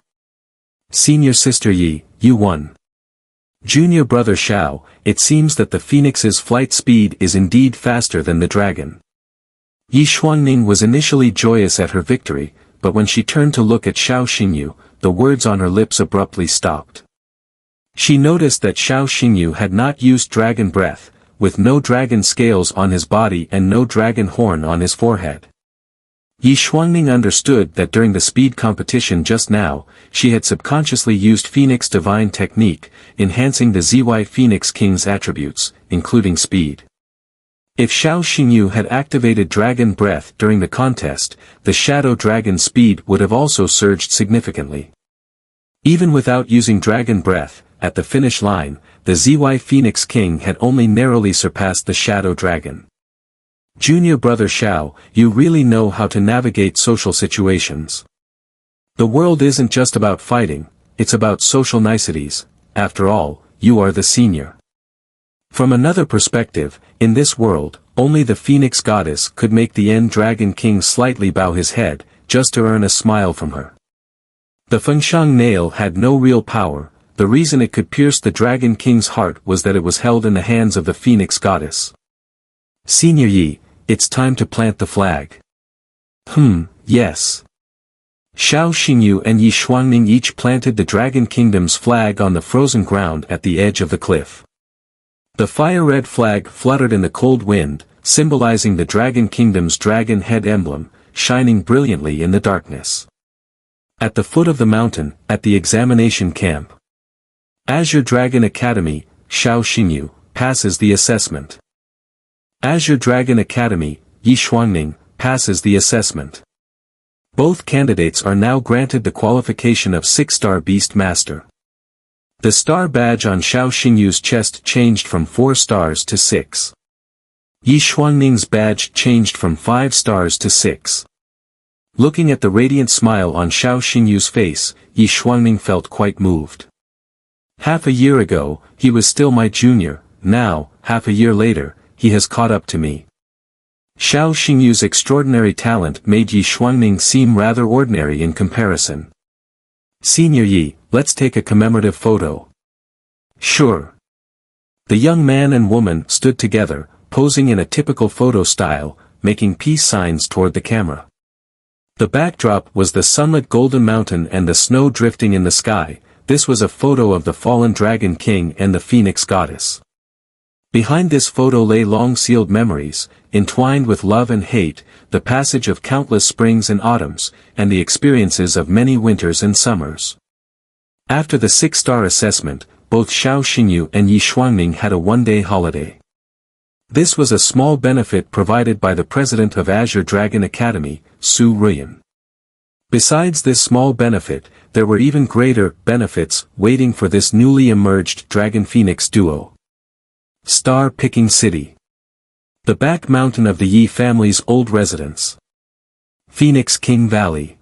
Senior sister Yi, you won. Junior brother Xiao, it seems that the phoenix's flight speed is indeed faster than the dragon. Yi Shuangning was initially joyous at her victory, but when she turned to look at Xiao Xingyu, the words on her lips abruptly stopped. She noticed that Xiao Xingyu had not used dragon breath, with no dragon scales on his body and no dragon horn on his forehead. Yi Shuangning understood that during the speed competition just now, she had subconsciously used Phoenix Divine Technique, enhancing the ZY Phoenix King's attributes, including speed. If Xiao Xingyu had activated Dragon Breath during the contest, the Shadow Dragon's speed would have also surged significantly. Even without using Dragon Breath, at the finish line, the ZY Phoenix King had only narrowly surpassed the Shadow Dragon. Junior brother Xiao, you really know how to navigate social situations. The world isn't just about fighting, it's about social niceties. After all, you are the senior. From another perspective, in this world, only the Phoenix Goddess could make the End Dragon King slightly bow his head, just to earn a smile from her. The Fengshang nail had no real power. The reason it could pierce the Dragon King's heart was that it was held in the hands of the Phoenix Goddess. Senior Yi, it's time to plant the flag. Yes. Xiao Xingyu and Yi Shuangning each planted the Dragon Kingdom's flag on the frozen ground at the edge of the cliff. The fire-red flag fluttered in the cold wind, symbolizing the Dragon Kingdom's dragon head emblem, shining brilliantly in the darkness. At the foot of the mountain, at the examination camp, Azure Dragon Academy, Xiao Xingyu, passes the assessment. Azure Dragon Academy, Yi Shuangning, passes the assessment. Both candidates are now granted the qualification of 6-star Beast Master. The star badge on Xiao Xingyu's chest changed from 4 stars to 6. Yi Shuangning's badge changed from 5 stars to 6. Looking at the radiant smile on Xiao Xingyu's face, Yi Shuangning felt quite moved. Half a year ago, he was still my junior, now, half a year later, he has caught up to me. Xiao Xingyu's extraordinary talent made Yi Shuangning seem rather ordinary in comparison. Senior Yi, let's take a commemorative photo. Sure. The young man and woman stood together, posing in a typical photo style, making peace signs toward the camera. The backdrop was the sunlit golden mountain and the snow drifting in the sky. This was a photo of the fallen Dragon King and the Phoenix Goddess. Behind this photo lay long-sealed memories, entwined with love and hate, the passage of countless springs and autumns, and the experiences of many winters and summers. After the 6-star assessment, both Xiao Xingyu and Yi Shuangning had a one-day holiday. This was a small benefit provided by the president of Azure Dragon Academy, Su Ruyan. Besides this small benefit, there were even greater benefits waiting for this newly emerged Dragon Phoenix duo. Star-picking city. The back mountain of the Yi family's old residence. Phoenix King Valley.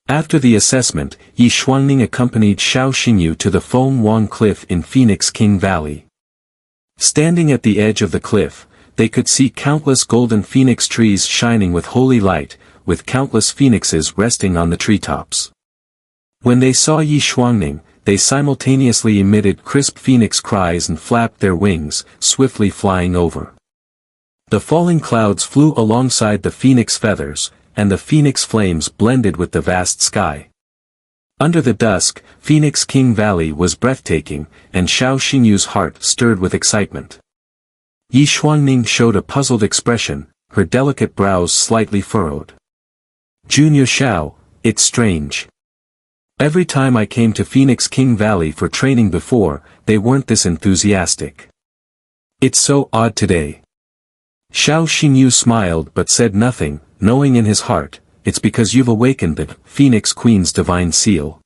After the assessment, Yi Shuangning accompanied Xiao Xingyu to the Feng Wang Cliff in Phoenix King Valley. Standing at the edge of the cliff, they could see countless golden phoenix trees shining with holy light, with countless phoenixes resting on the treetops. When they saw Yi Shuangning, they simultaneously emitted crisp phoenix cries and flapped their wings, swiftly flying over. The falling clouds flew alongside the phoenix feathers, and the phoenix flames blended with the vast sky. Under the dusk, Phoenix King Valley was breathtaking, and Xiao Xingyu's heart stirred with excitement. Yi Shuangning showed a puzzled expression, her delicate brows slightly furrowed. Junior Xiao, it's strange. Every time I came to Phoenix King Valley for training before, they weren't this enthusiastic. It's so odd today. Xiao Xingyu smiled but said nothing, knowing in his heart, it's because you've awakened the Phoenix Queen's divine seal.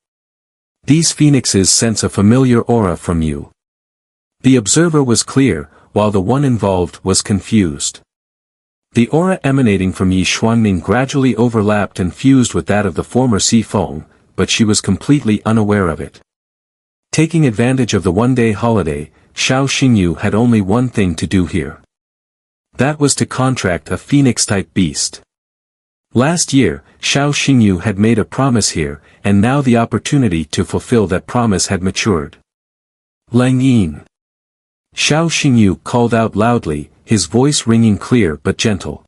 These phoenixes sense a familiar aura from you. The observer was clear, while the one involved was confused. The aura emanating from Yi Shuangning gradually overlapped and fused with that of the former Si Feng, but she was completely unaware of it. Taking advantage of the one-day holiday, Xiao Xingyu had only one thing to do here. That was to contract a phoenix-type beast. Last year, Xiao Xingyu had made a promise here, and now the opportunity to fulfill that promise had matured. Lang Yin. Xiao Xingyu called out loudly, his voice ringing clear but gentle.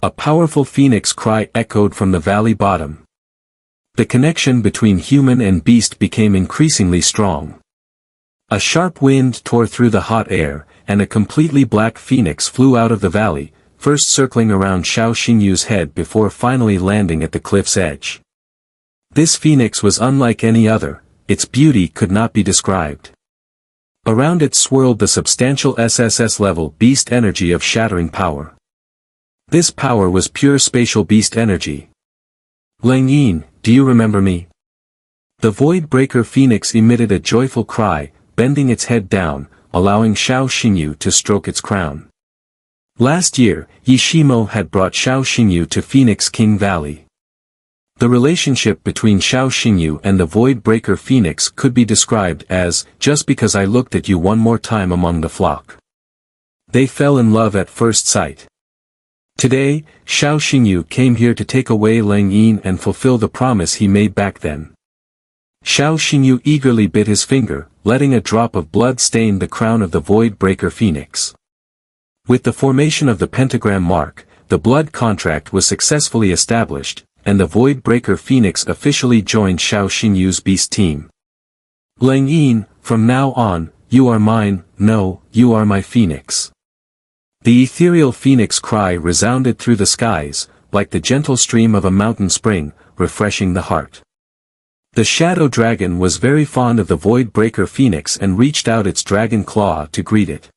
A powerful phoenix cry echoed from the valley bottom. The connection between human and beast became increasingly strong. A sharp wind tore through the hot air, and a completely black phoenix flew out of the valley, first circling around Xiao Xingyu's head before finally landing at the cliff's edge. This phoenix was unlike any other, its beauty could not be described. Around it swirled the substantial SSS-level beast energy of shattering power. This power was pure spatial beast energy. Lang Yin, do you remember me? The Void Breaker Phoenix emitted a joyful cry, bending its head down, allowing Xiao Xingyu to stroke its crown. Last year, Yishimo had brought Xiao Xingyu to Phoenix King Valley. The relationship between Xiao Xingyu and the Void Breaker Phoenix could be described as, just because I looked at you one more time among the flock. They fell in love at first sight. Today, Xiao Xingyu came here to take away Lang Yin and fulfill the promise he made back then. Xiao Xingyu eagerly bit his finger, letting a drop of blood stain the crown of the Void Breaker Phoenix. With the formation of the pentagram mark, the blood contract was successfully established, and the Void Breaker Phoenix officially joined Xiao Xingyu's beast team. Lang Yin, from now on, you are mine, no, you are my phoenix. The ethereal phoenix cry resounded through the skies, like the gentle stream of a mountain spring, refreshing the heart. The shadow dragon was very fond of the Void Breaker Phoenix and reached out its dragon claw to greet it.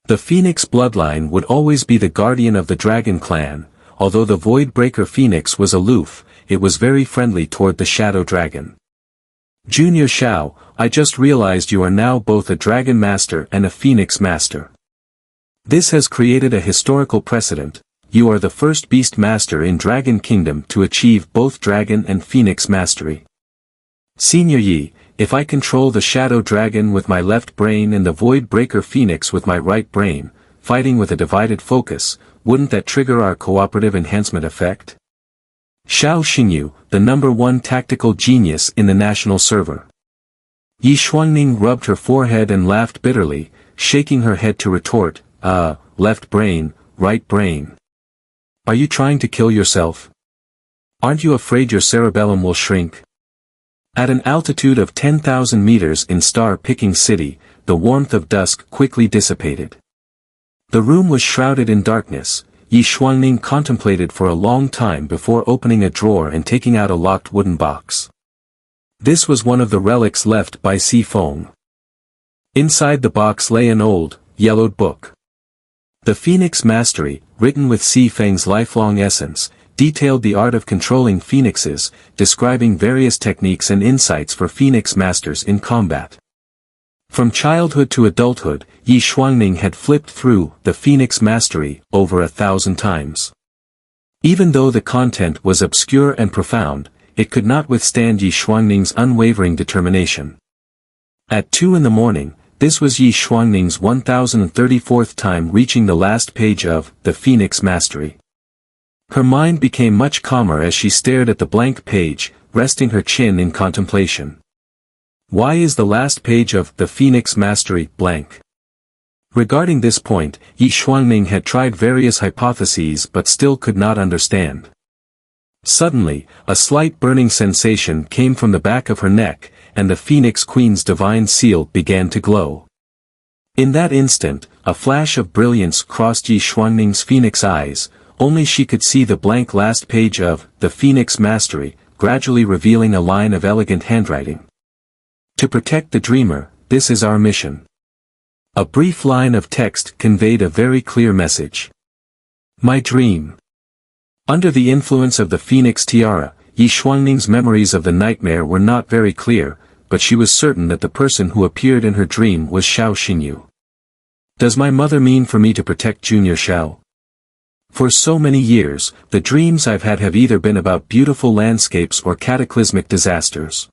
The Phoenix bloodline would always be the guardian of the dragon clan. Although the Void Breaker Phoenix was aloof, it was very friendly toward the shadow dragon. Junior Xiao, I just realized you are now both a dragon master and a phoenix master. This has created a historical precedent. You are the first beast master in Dragon Kingdom to achieve both dragon and phoenix mastery. Senior Yi, if I control the shadow dragon with my left brain and the Void Breaker Phoenix with my right brain, fighting with a divided focus, wouldn't that trigger our cooperative enhancement effect? Xiao Xingyu, the #1 tactical genius in the national server. Yi Xuanning rubbed her forehead and laughed bitterly, shaking her head to retort, left brain, right brain. Are you trying to kill yourself? Aren't you afraid your cerebellum will shrink? At an altitude of 10,000 meters in Star-Picking City, the warmth of dusk quickly dissipated. The room was shrouded in darkness. Yi Xuanning contemplated for a long time before opening a drawer and taking out a locked wooden box. This was one of the relics left by Si Feng. Inside the box lay an old, yellowed book. The Phoenix Mastery, written with Si Feng's lifelong essence, detailed the art of controlling phoenixes, describing various techniques and insights for phoenix masters in combat. From childhood to adulthood, Yi Xuanning had flipped through the Phoenix Mastery over 1,000 times. Even though the content was obscure and profound, it could not withstand Yi Xuanning's unwavering determination. At 2 in the morning, this was Yi Xuanning's 1034th time reaching the last page of the Phoenix Mastery. Her mind became much calmer as she stared at the blank page, resting her chin in contemplation. Why is the last page of the Phoenix Mastery blank? Regarding this point, Yi Xuanning had tried various hypotheses but still could not understand. Suddenly, a slight burning sensation came from the back of her neck, and the Phoenix Queen's divine seal began to glow. In that instant, a flash of brilliance crossed Yi Xuanning's phoenix eyes, only she could see the blank last page of the Phoenix Mastery, gradually revealing a line of elegant handwriting. To protect the dreamer, this is our mission. A brief line of text conveyed a very clear message. My dream. Under the influence of the Phoenix Tiara, Yi Xuanning's memories of the nightmare were not very clear, but she was certain that the person who appeared in her dream was Xiao Xingyu. Does my mother mean for me to protect Junior Xiao? For so many years, the dreams I've had have either been about beautiful landscapes or cataclysmic disasters.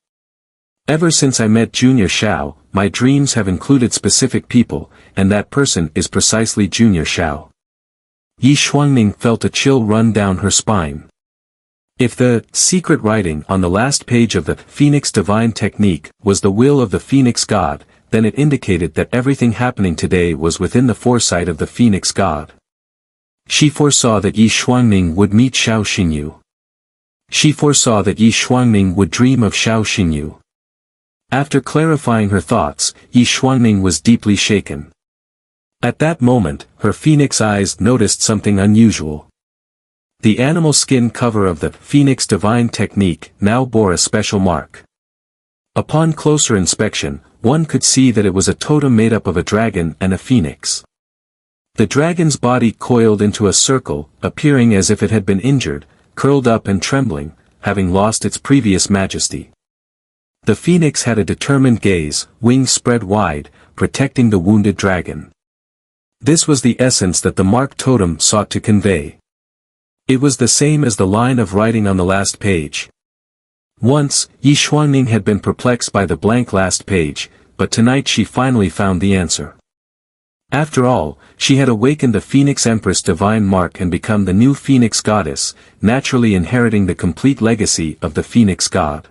Ever since I met Junior Xiao, my dreams have included specific people, and that person is precisely Junior Xiao. Yi Shuangning felt a chill run down her spine. If the secret writing on the last page of the Phoenix Divine Technique was the will of the Phoenix God, then it indicated that everything happening today was within the foresight of the Phoenix God. She foresaw that Yi Shuangning would meet Xiao Xingyu. She foresaw that Yi Shuangning would dream of Xiao Xingyu. After clarifying her thoughts, Yi Shuangning was deeply shaken. At that moment, her phoenix eyes noticed something unusual. The animal skin cover of the Phoenix Divine Technique now bore a special mark. Upon closer inspection, one could see that it was a totem made up of a dragon and a phoenix. The dragon's body coiled into a circle, appearing as if it had been injured, curled up and trembling, having lost its previous majesty. The phoenix had a determined gaze, wings spread wide, protecting the wounded dragon. This was the essence that the mark totem sought to convey. It was the same as the line of writing on the last page. Once, Yi Shuangning had been perplexed by the blank last page, but tonight she finally found the answer. After all, she had awakened the Phoenix Empress Divine Mark and become the new Phoenix Goddess, naturally inheriting the complete legacy of the Phoenix God.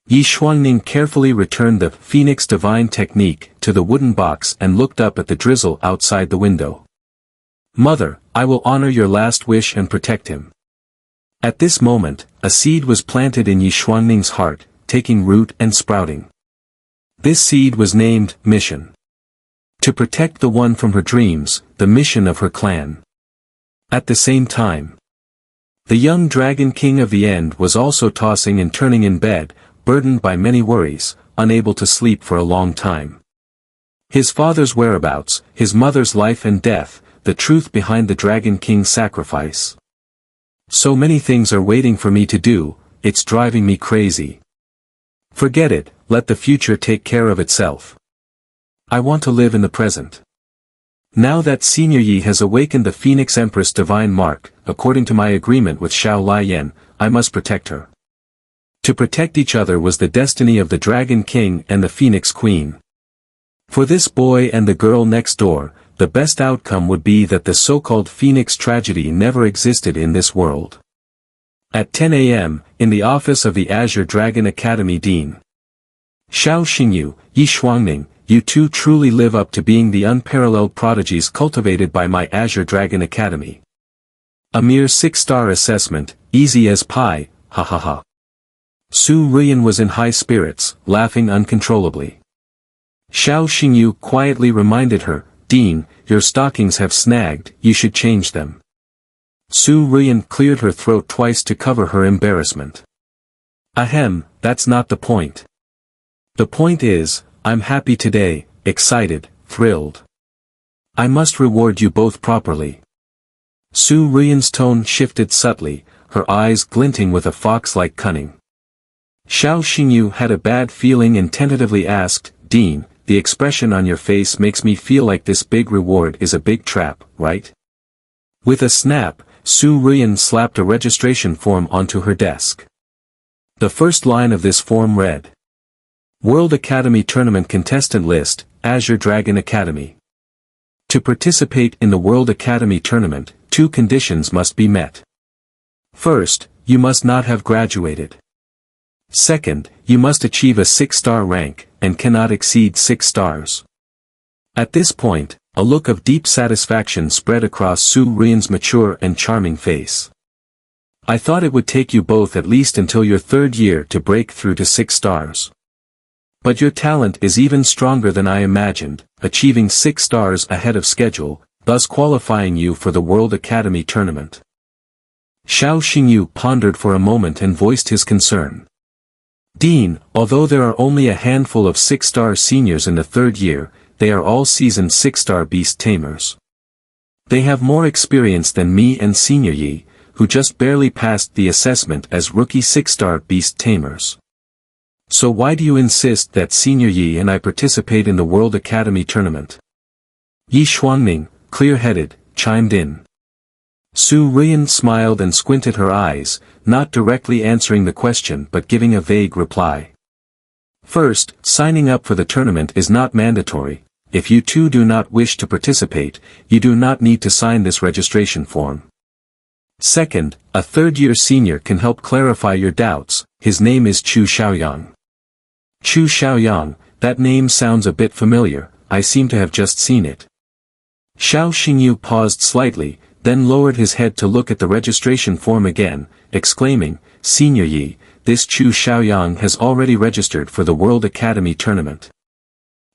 Yi Shuangning carefully returned the Phoenix Divine Technique to the wooden box and looked up at the drizzle outside the window. "Mother, I will honor your last wish and protect him." At this moment, a seed was planted in Yi Shuangning's heart, taking root and sprouting. This seed was named Mission. To protect the one from her dreams, the mission of her clan. At the same time, the young Dragon King of the End was also tossing and turning in bed, burdened by many worries, unable to sleep for a long time. His father's whereabouts, his mother's life and death, the truth behind the Dragon King's sacrifice. So many things are waiting for me to do, it's driving me crazy. Forget it, let the future take care of itself. I want to live in the present. Now that Senior Yi has awakened the Phoenix Empress Divine Mark, according to my agreement with Xiao Liyan, I must protect her. To protect each other was the destiny of the Dragon King and the Phoenix Queen. For this boy and the girl next door, the best outcome would be that the so-called Phoenix tragedy never existed in this world. At 10 a.m., in the office of the Azure Dragon Academy Dean. Xiao Xingyu, Yi Shuangning, you two truly live up to being the unparalleled prodigies cultivated by my Azure Dragon Academy. A mere 6-star assessment, easy as pie, ha ha ha. Su Ruyan was in high spirits, laughing uncontrollably. Xiao Xingyu quietly reminded her, "Dean, your stockings have snagged, you should change them." Su Ruyan cleared her throat twice to cover her embarrassment. Ahem, that's not the point. The point is, I'm happy today, excited, thrilled. I must reward you both properly. Su Ruyan's tone shifted subtly, her eyes glinting with a fox-like cunning. Xiao Xingyu had a bad feeling and tentatively asked, "Dean, the expression on your face makes me feel like this big reward is a big trap, right?" With a snap, Su Ruyan slapped a registration form onto her desk. The first line of this form read, World Academy Tournament Contestant List, Azure Dragon Academy. To participate in the World Academy Tournament, 2 conditions must be met. First, you must not have graduated. Second, you must achieve a 6-star rank, and cannot exceed 6 stars. At this point, a look of deep satisfaction spread across Su Ruyan's mature and charming face. I thought it would take you both at least until your 3rd year to break through to 6 stars. But your talent is even stronger than I imagined, achieving 6 stars ahead of schedule, thus qualifying you for the World Academy Tournament. Xiao Xingyu pondered for a moment and voiced his concern. Dean, although there are only a handful of 6-star seniors in the 3rd year, they are all seasoned 6-star beast tamers. They have more experience than me and Senior Yi, who just barely passed the assessment as rookie 6-star beast tamers. So why do you insist that Senior Yi and I participate in the World Academy Tournament? Yi Shuangning, clear-headed, chimed in. Su Ruyan smiled and squinted her eyes, not directly answering the question but giving a vague reply. First, signing up for the tournament is not mandatory, if you two do not wish to participate, you do not need to sign this registration form. Second, a third-year senior can help clarify your doubts. His name is Chu Xiaoyang. Chu Xiaoyang, that name sounds a bit familiar, I seem to have just seen it. Xiao Xingyu paused slightly, then lowered his head to look at the registration form again, exclaiming, Senior Yi, this Chu Xiaoyang has already registered for the World Academy Tournament.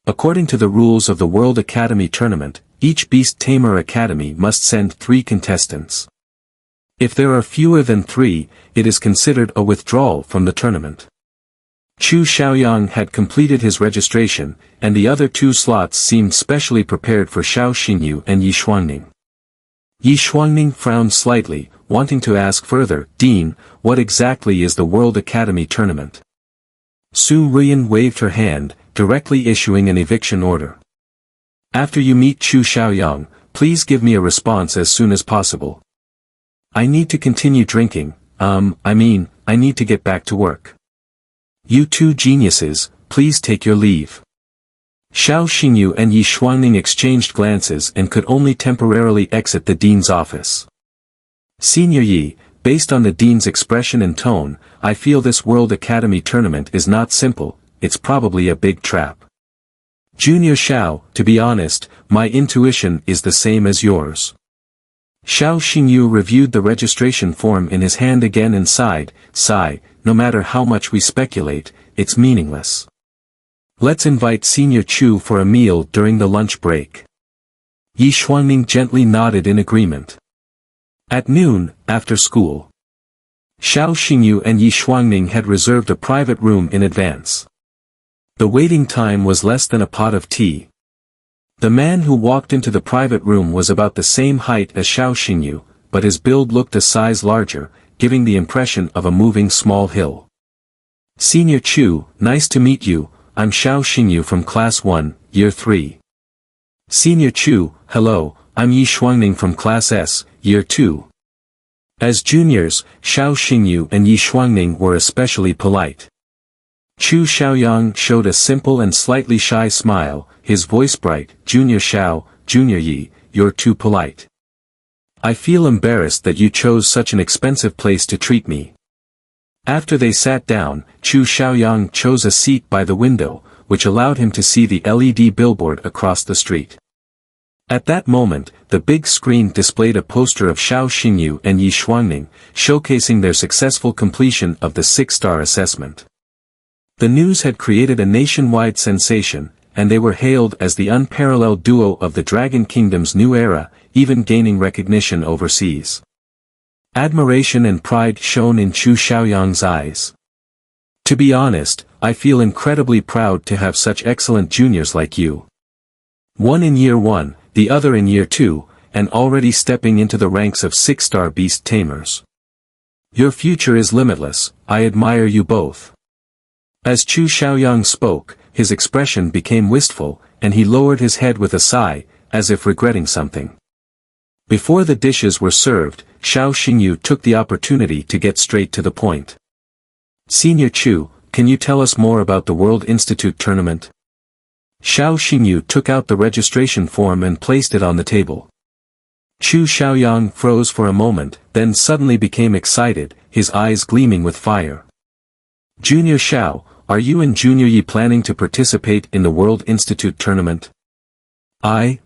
According to the rules of the World Academy Tournament, each Beast Tamer Academy must send 3 contestants. If there are fewer than 3, it is considered a withdrawal from the tournament. Chu Xiaoyang had completed his registration, and the other 2 slots seemed specially prepared for Xiao Xingyu and Yi Shuangning. Yi Shuangning frowned slightly, wanting to ask further, Dean, what exactly is the World Academy Tournament? Su Ruyan waved her hand, directly issuing an eviction order. After you meet Chu Xiaoyang, please give me a response as soon as possible. I need to continue drinking, I need to get back to work. You 2 geniuses, please take your leave. Xiao Xingyu and Yi Shuangning exchanged glances and could only temporarily exit the dean's office. Senior Yi, based on the dean's expression and tone, I feel this World Academy tournament is not simple, it's probably a big trap. Junior Xiao, to be honest, my intuition is the same as yours. Xiao Xingyu reviewed the registration form in his hand again and sighed, no matter how much we speculate, it's meaningless. Let's invite Senior Chu for a meal during the lunch break. Yi Shuangning gently nodded in agreement. At noon, after school. Xiao Xingyu and Yi Shuangning had reserved a private room in advance. The waiting time was less than a pot of tea. The man who walked into the private room was about the same height as Xiao Xingyu, but his build looked a size larger, giving the impression of a moving small hill. Senior Chu, nice to meet you, I'm Xiao Xingyu from Class 1, Year 3. Senior Chu, hello, I'm Yi Shuangning from Class S, Year 2. As juniors, Xiao Xingyu and Yi Shuangning were especially polite. Chu Xiaoyang showed a simple and slightly shy smile, his voice bright, Junior Xiao, Junior Yi, you're too polite. I feel embarrassed that you chose such an expensive place to treat me. After they sat down, Chu Xiaoyang chose a seat by the window, which allowed him to see the LED billboard across the street. At that moment, the big screen displayed a poster of Xiao Xingyu and Yi Shuangning, showcasing their successful completion of the 6-star assessment. The news had created a nationwide sensation, and they were hailed as the unparalleled duo of the Dragon Kingdom's new era, even gaining recognition overseas. Admiration and pride shone in Chu Xiaoyang's eyes. To be honest, I feel incredibly proud to have such excellent juniors like you. One in Year 1, the other in Year 2, and already stepping into the ranks of 6-star beast tamers. Your future is limitless, I admire you both. As Chu Xiaoyang spoke, his expression became wistful, and he lowered his head with a sigh, as if regretting something. Before the dishes were served, Xiao Xingyu took the opportunity to get straight to the point. Senior Chu, can you tell us more about the World Institute tournament? Xiao Xingyu took out the registration form and placed it on the table. Chu Xiaoyang froze for a moment, then suddenly became excited, his eyes gleaming with fire. Junior Xiao, are you and Junior Yi planning to participate in the World Institute tournament?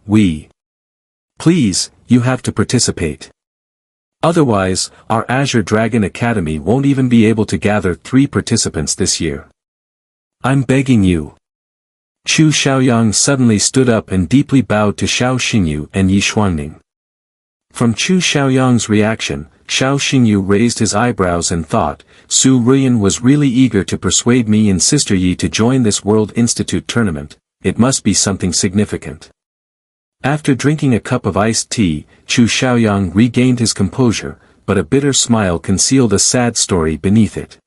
We. Please, you have to participate. Otherwise, our Azure Dragon Academy won't even be able to gather 3 participants this year. I'm begging you. Chu Xiaoyang suddenly stood up and deeply bowed to Xiao Xingyu and Yi Shuangning. From Chu Xiaoyang's reaction, Xiao Xingyu raised his eyebrows and thought, Su Ruyan was really eager to persuade me and Sister Yi to join this World Institute tournament, it must be something significant. After drinking a cup of iced tea, Chu Xiaoyang regained his composure, but a bitter smile concealed a sad story beneath it.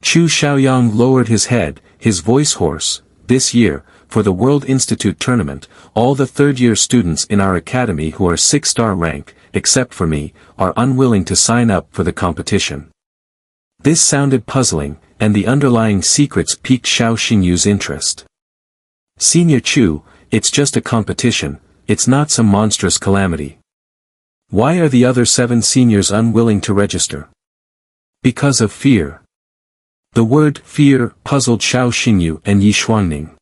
Chu Xiaoyang lowered his head, his voice hoarse, this year, for the World Institute tournament, all the third-year students in our academy who are 6-star rank, except for me, are unwilling to sign up for the competition. This sounded puzzling, and the underlying secrets piqued Xiao Xingyu's interest. Senior Chu, it's just a competition, it's not some monstrous calamity. Why are the other 7 seniors unwilling to register? Because of fear. The word fear puzzled Xiao Xingyu and Yi Xuanning.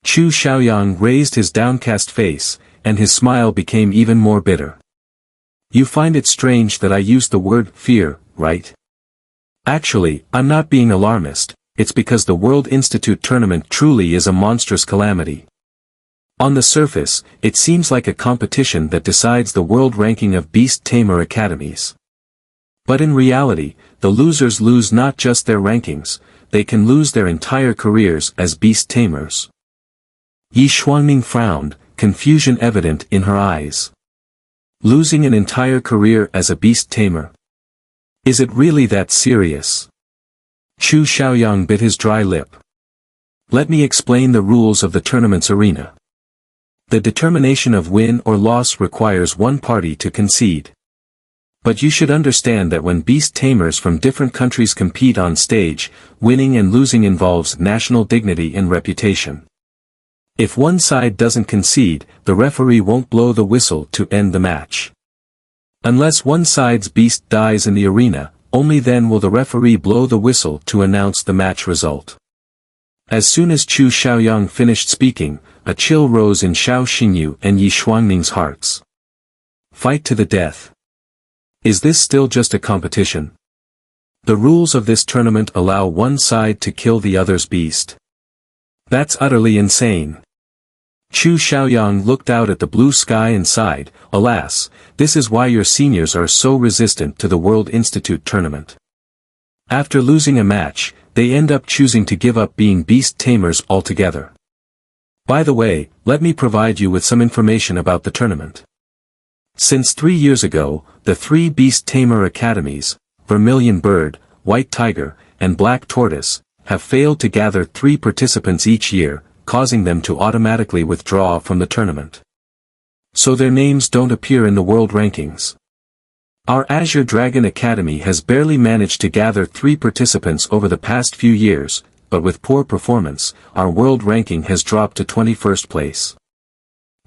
Chu Xiaoyang raised his downcast face, and his smile became even more bitter. You find it strange that I used the word fear, right? Actually, I'm not being alarmist, it's because the World Institute tournament truly is a monstrous calamity. On the surface, it seems like a competition that decides the world ranking of beast tamer academies. But in reality, the losers lose not just their rankings, they can lose their entire careers as beast tamers. Yi Xuanning frowned, confusion evident in her eyes. Losing an entire career as a beast tamer? Is it really that serious? Chu Xiaoyang bit his dry lip. Let me explain the rules of the tournament's arena. The determination of win or loss requires one party to concede. But you should understand that when beast tamers from different countries compete on stage, winning and losing involves national dignity and reputation. If one side doesn't concede, the referee won't blow the whistle to end the match. Unless one side's beast dies in the arena, only then will the referee blow the whistle to announce the match result. As soon as Chu Xiaoyang finished speaking, a chill rose in Xiao Xingyu and Yi Xuanning's hearts. Fight to the death. Is this still just a competition? The rules of this tournament allow one side to kill the other's beast. That's utterly insane. Chu Xiaoyang looked out at the blue sky and sighed, alas, this is why your seniors are so resistant to the World Institute tournament. After losing a match, they end up choosing to give up being beast tamers altogether. By the way, let me provide you with some information about the tournament. Since 3 years ago, the 3 beast tamer academies, Vermilion Bird, White Tiger, and Black Tortoise, have failed to gather 3 participants each year, causing them to automatically withdraw from the tournament. So their names don't appear in the world rankings. Our Azure Dragon Academy has barely managed to gather 3 participants over the past few years, but with poor performance, our world ranking has dropped to 21st place.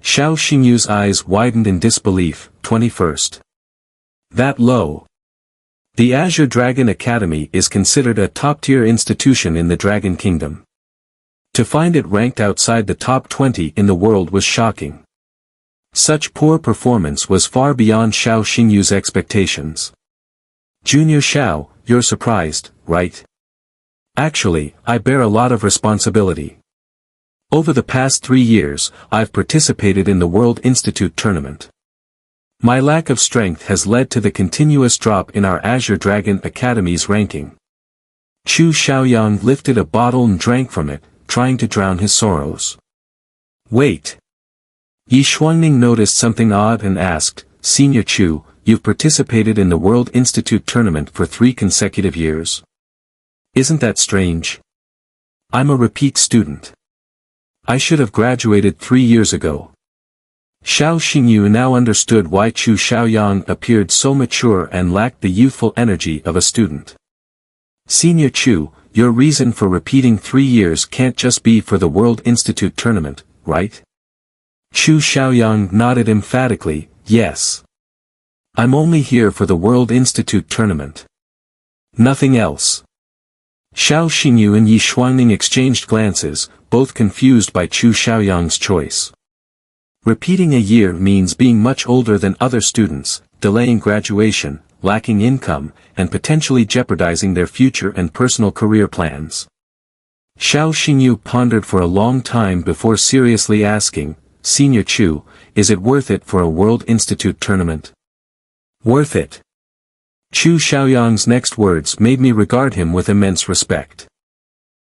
Xiao Xingyu's eyes widened in disbelief. 21st. That low. The Azure Dragon Academy is considered a top-tier institution in the Dragon Kingdom. To find it ranked outside the top 20 in the world was shocking. Such poor performance was far beyond Xiao Xingyu's expectations. Junior Xiao, you're surprised, right? Actually, I bear a lot of responsibility. Over the past 3 years, I've participated in the World Institute tournament. My lack of strength has led to the continuous drop in our Azure Dragon Academy's ranking. Chu Xiaoyang lifted a bottle and drank from it, trying to drown his sorrows. Wait. Yi Xuanning noticed something odd and asked, Senior Chu, you've participated in the World Institute tournament for 3 consecutive years. Isn't that strange? I'm a repeat student. I should have graduated 3 years ago. Xiao Xingyu now understood why Chu Xiaoyang appeared so mature and lacked the youthful energy of a student. Senior Chu, your reason for repeating 3 years can't just be for the World Institute tournament, right? Chu Xiaoyang nodded emphatically, yes. I'm only here for the World Institute tournament. Nothing else. Xiao Xingyu and Yi Xuanning exchanged glances, both confused by Chu Xiaoyang's choice. Repeating a year means being much older than other students, delaying graduation, lacking income, and potentially jeopardizing their future and personal career plans. Xiao Xingyu pondered for a long time before seriously asking, Senior Chu, is it worth it for a World Institute tournament? Worth it. Chu Xiaoyang's next words made me regard him with immense respect.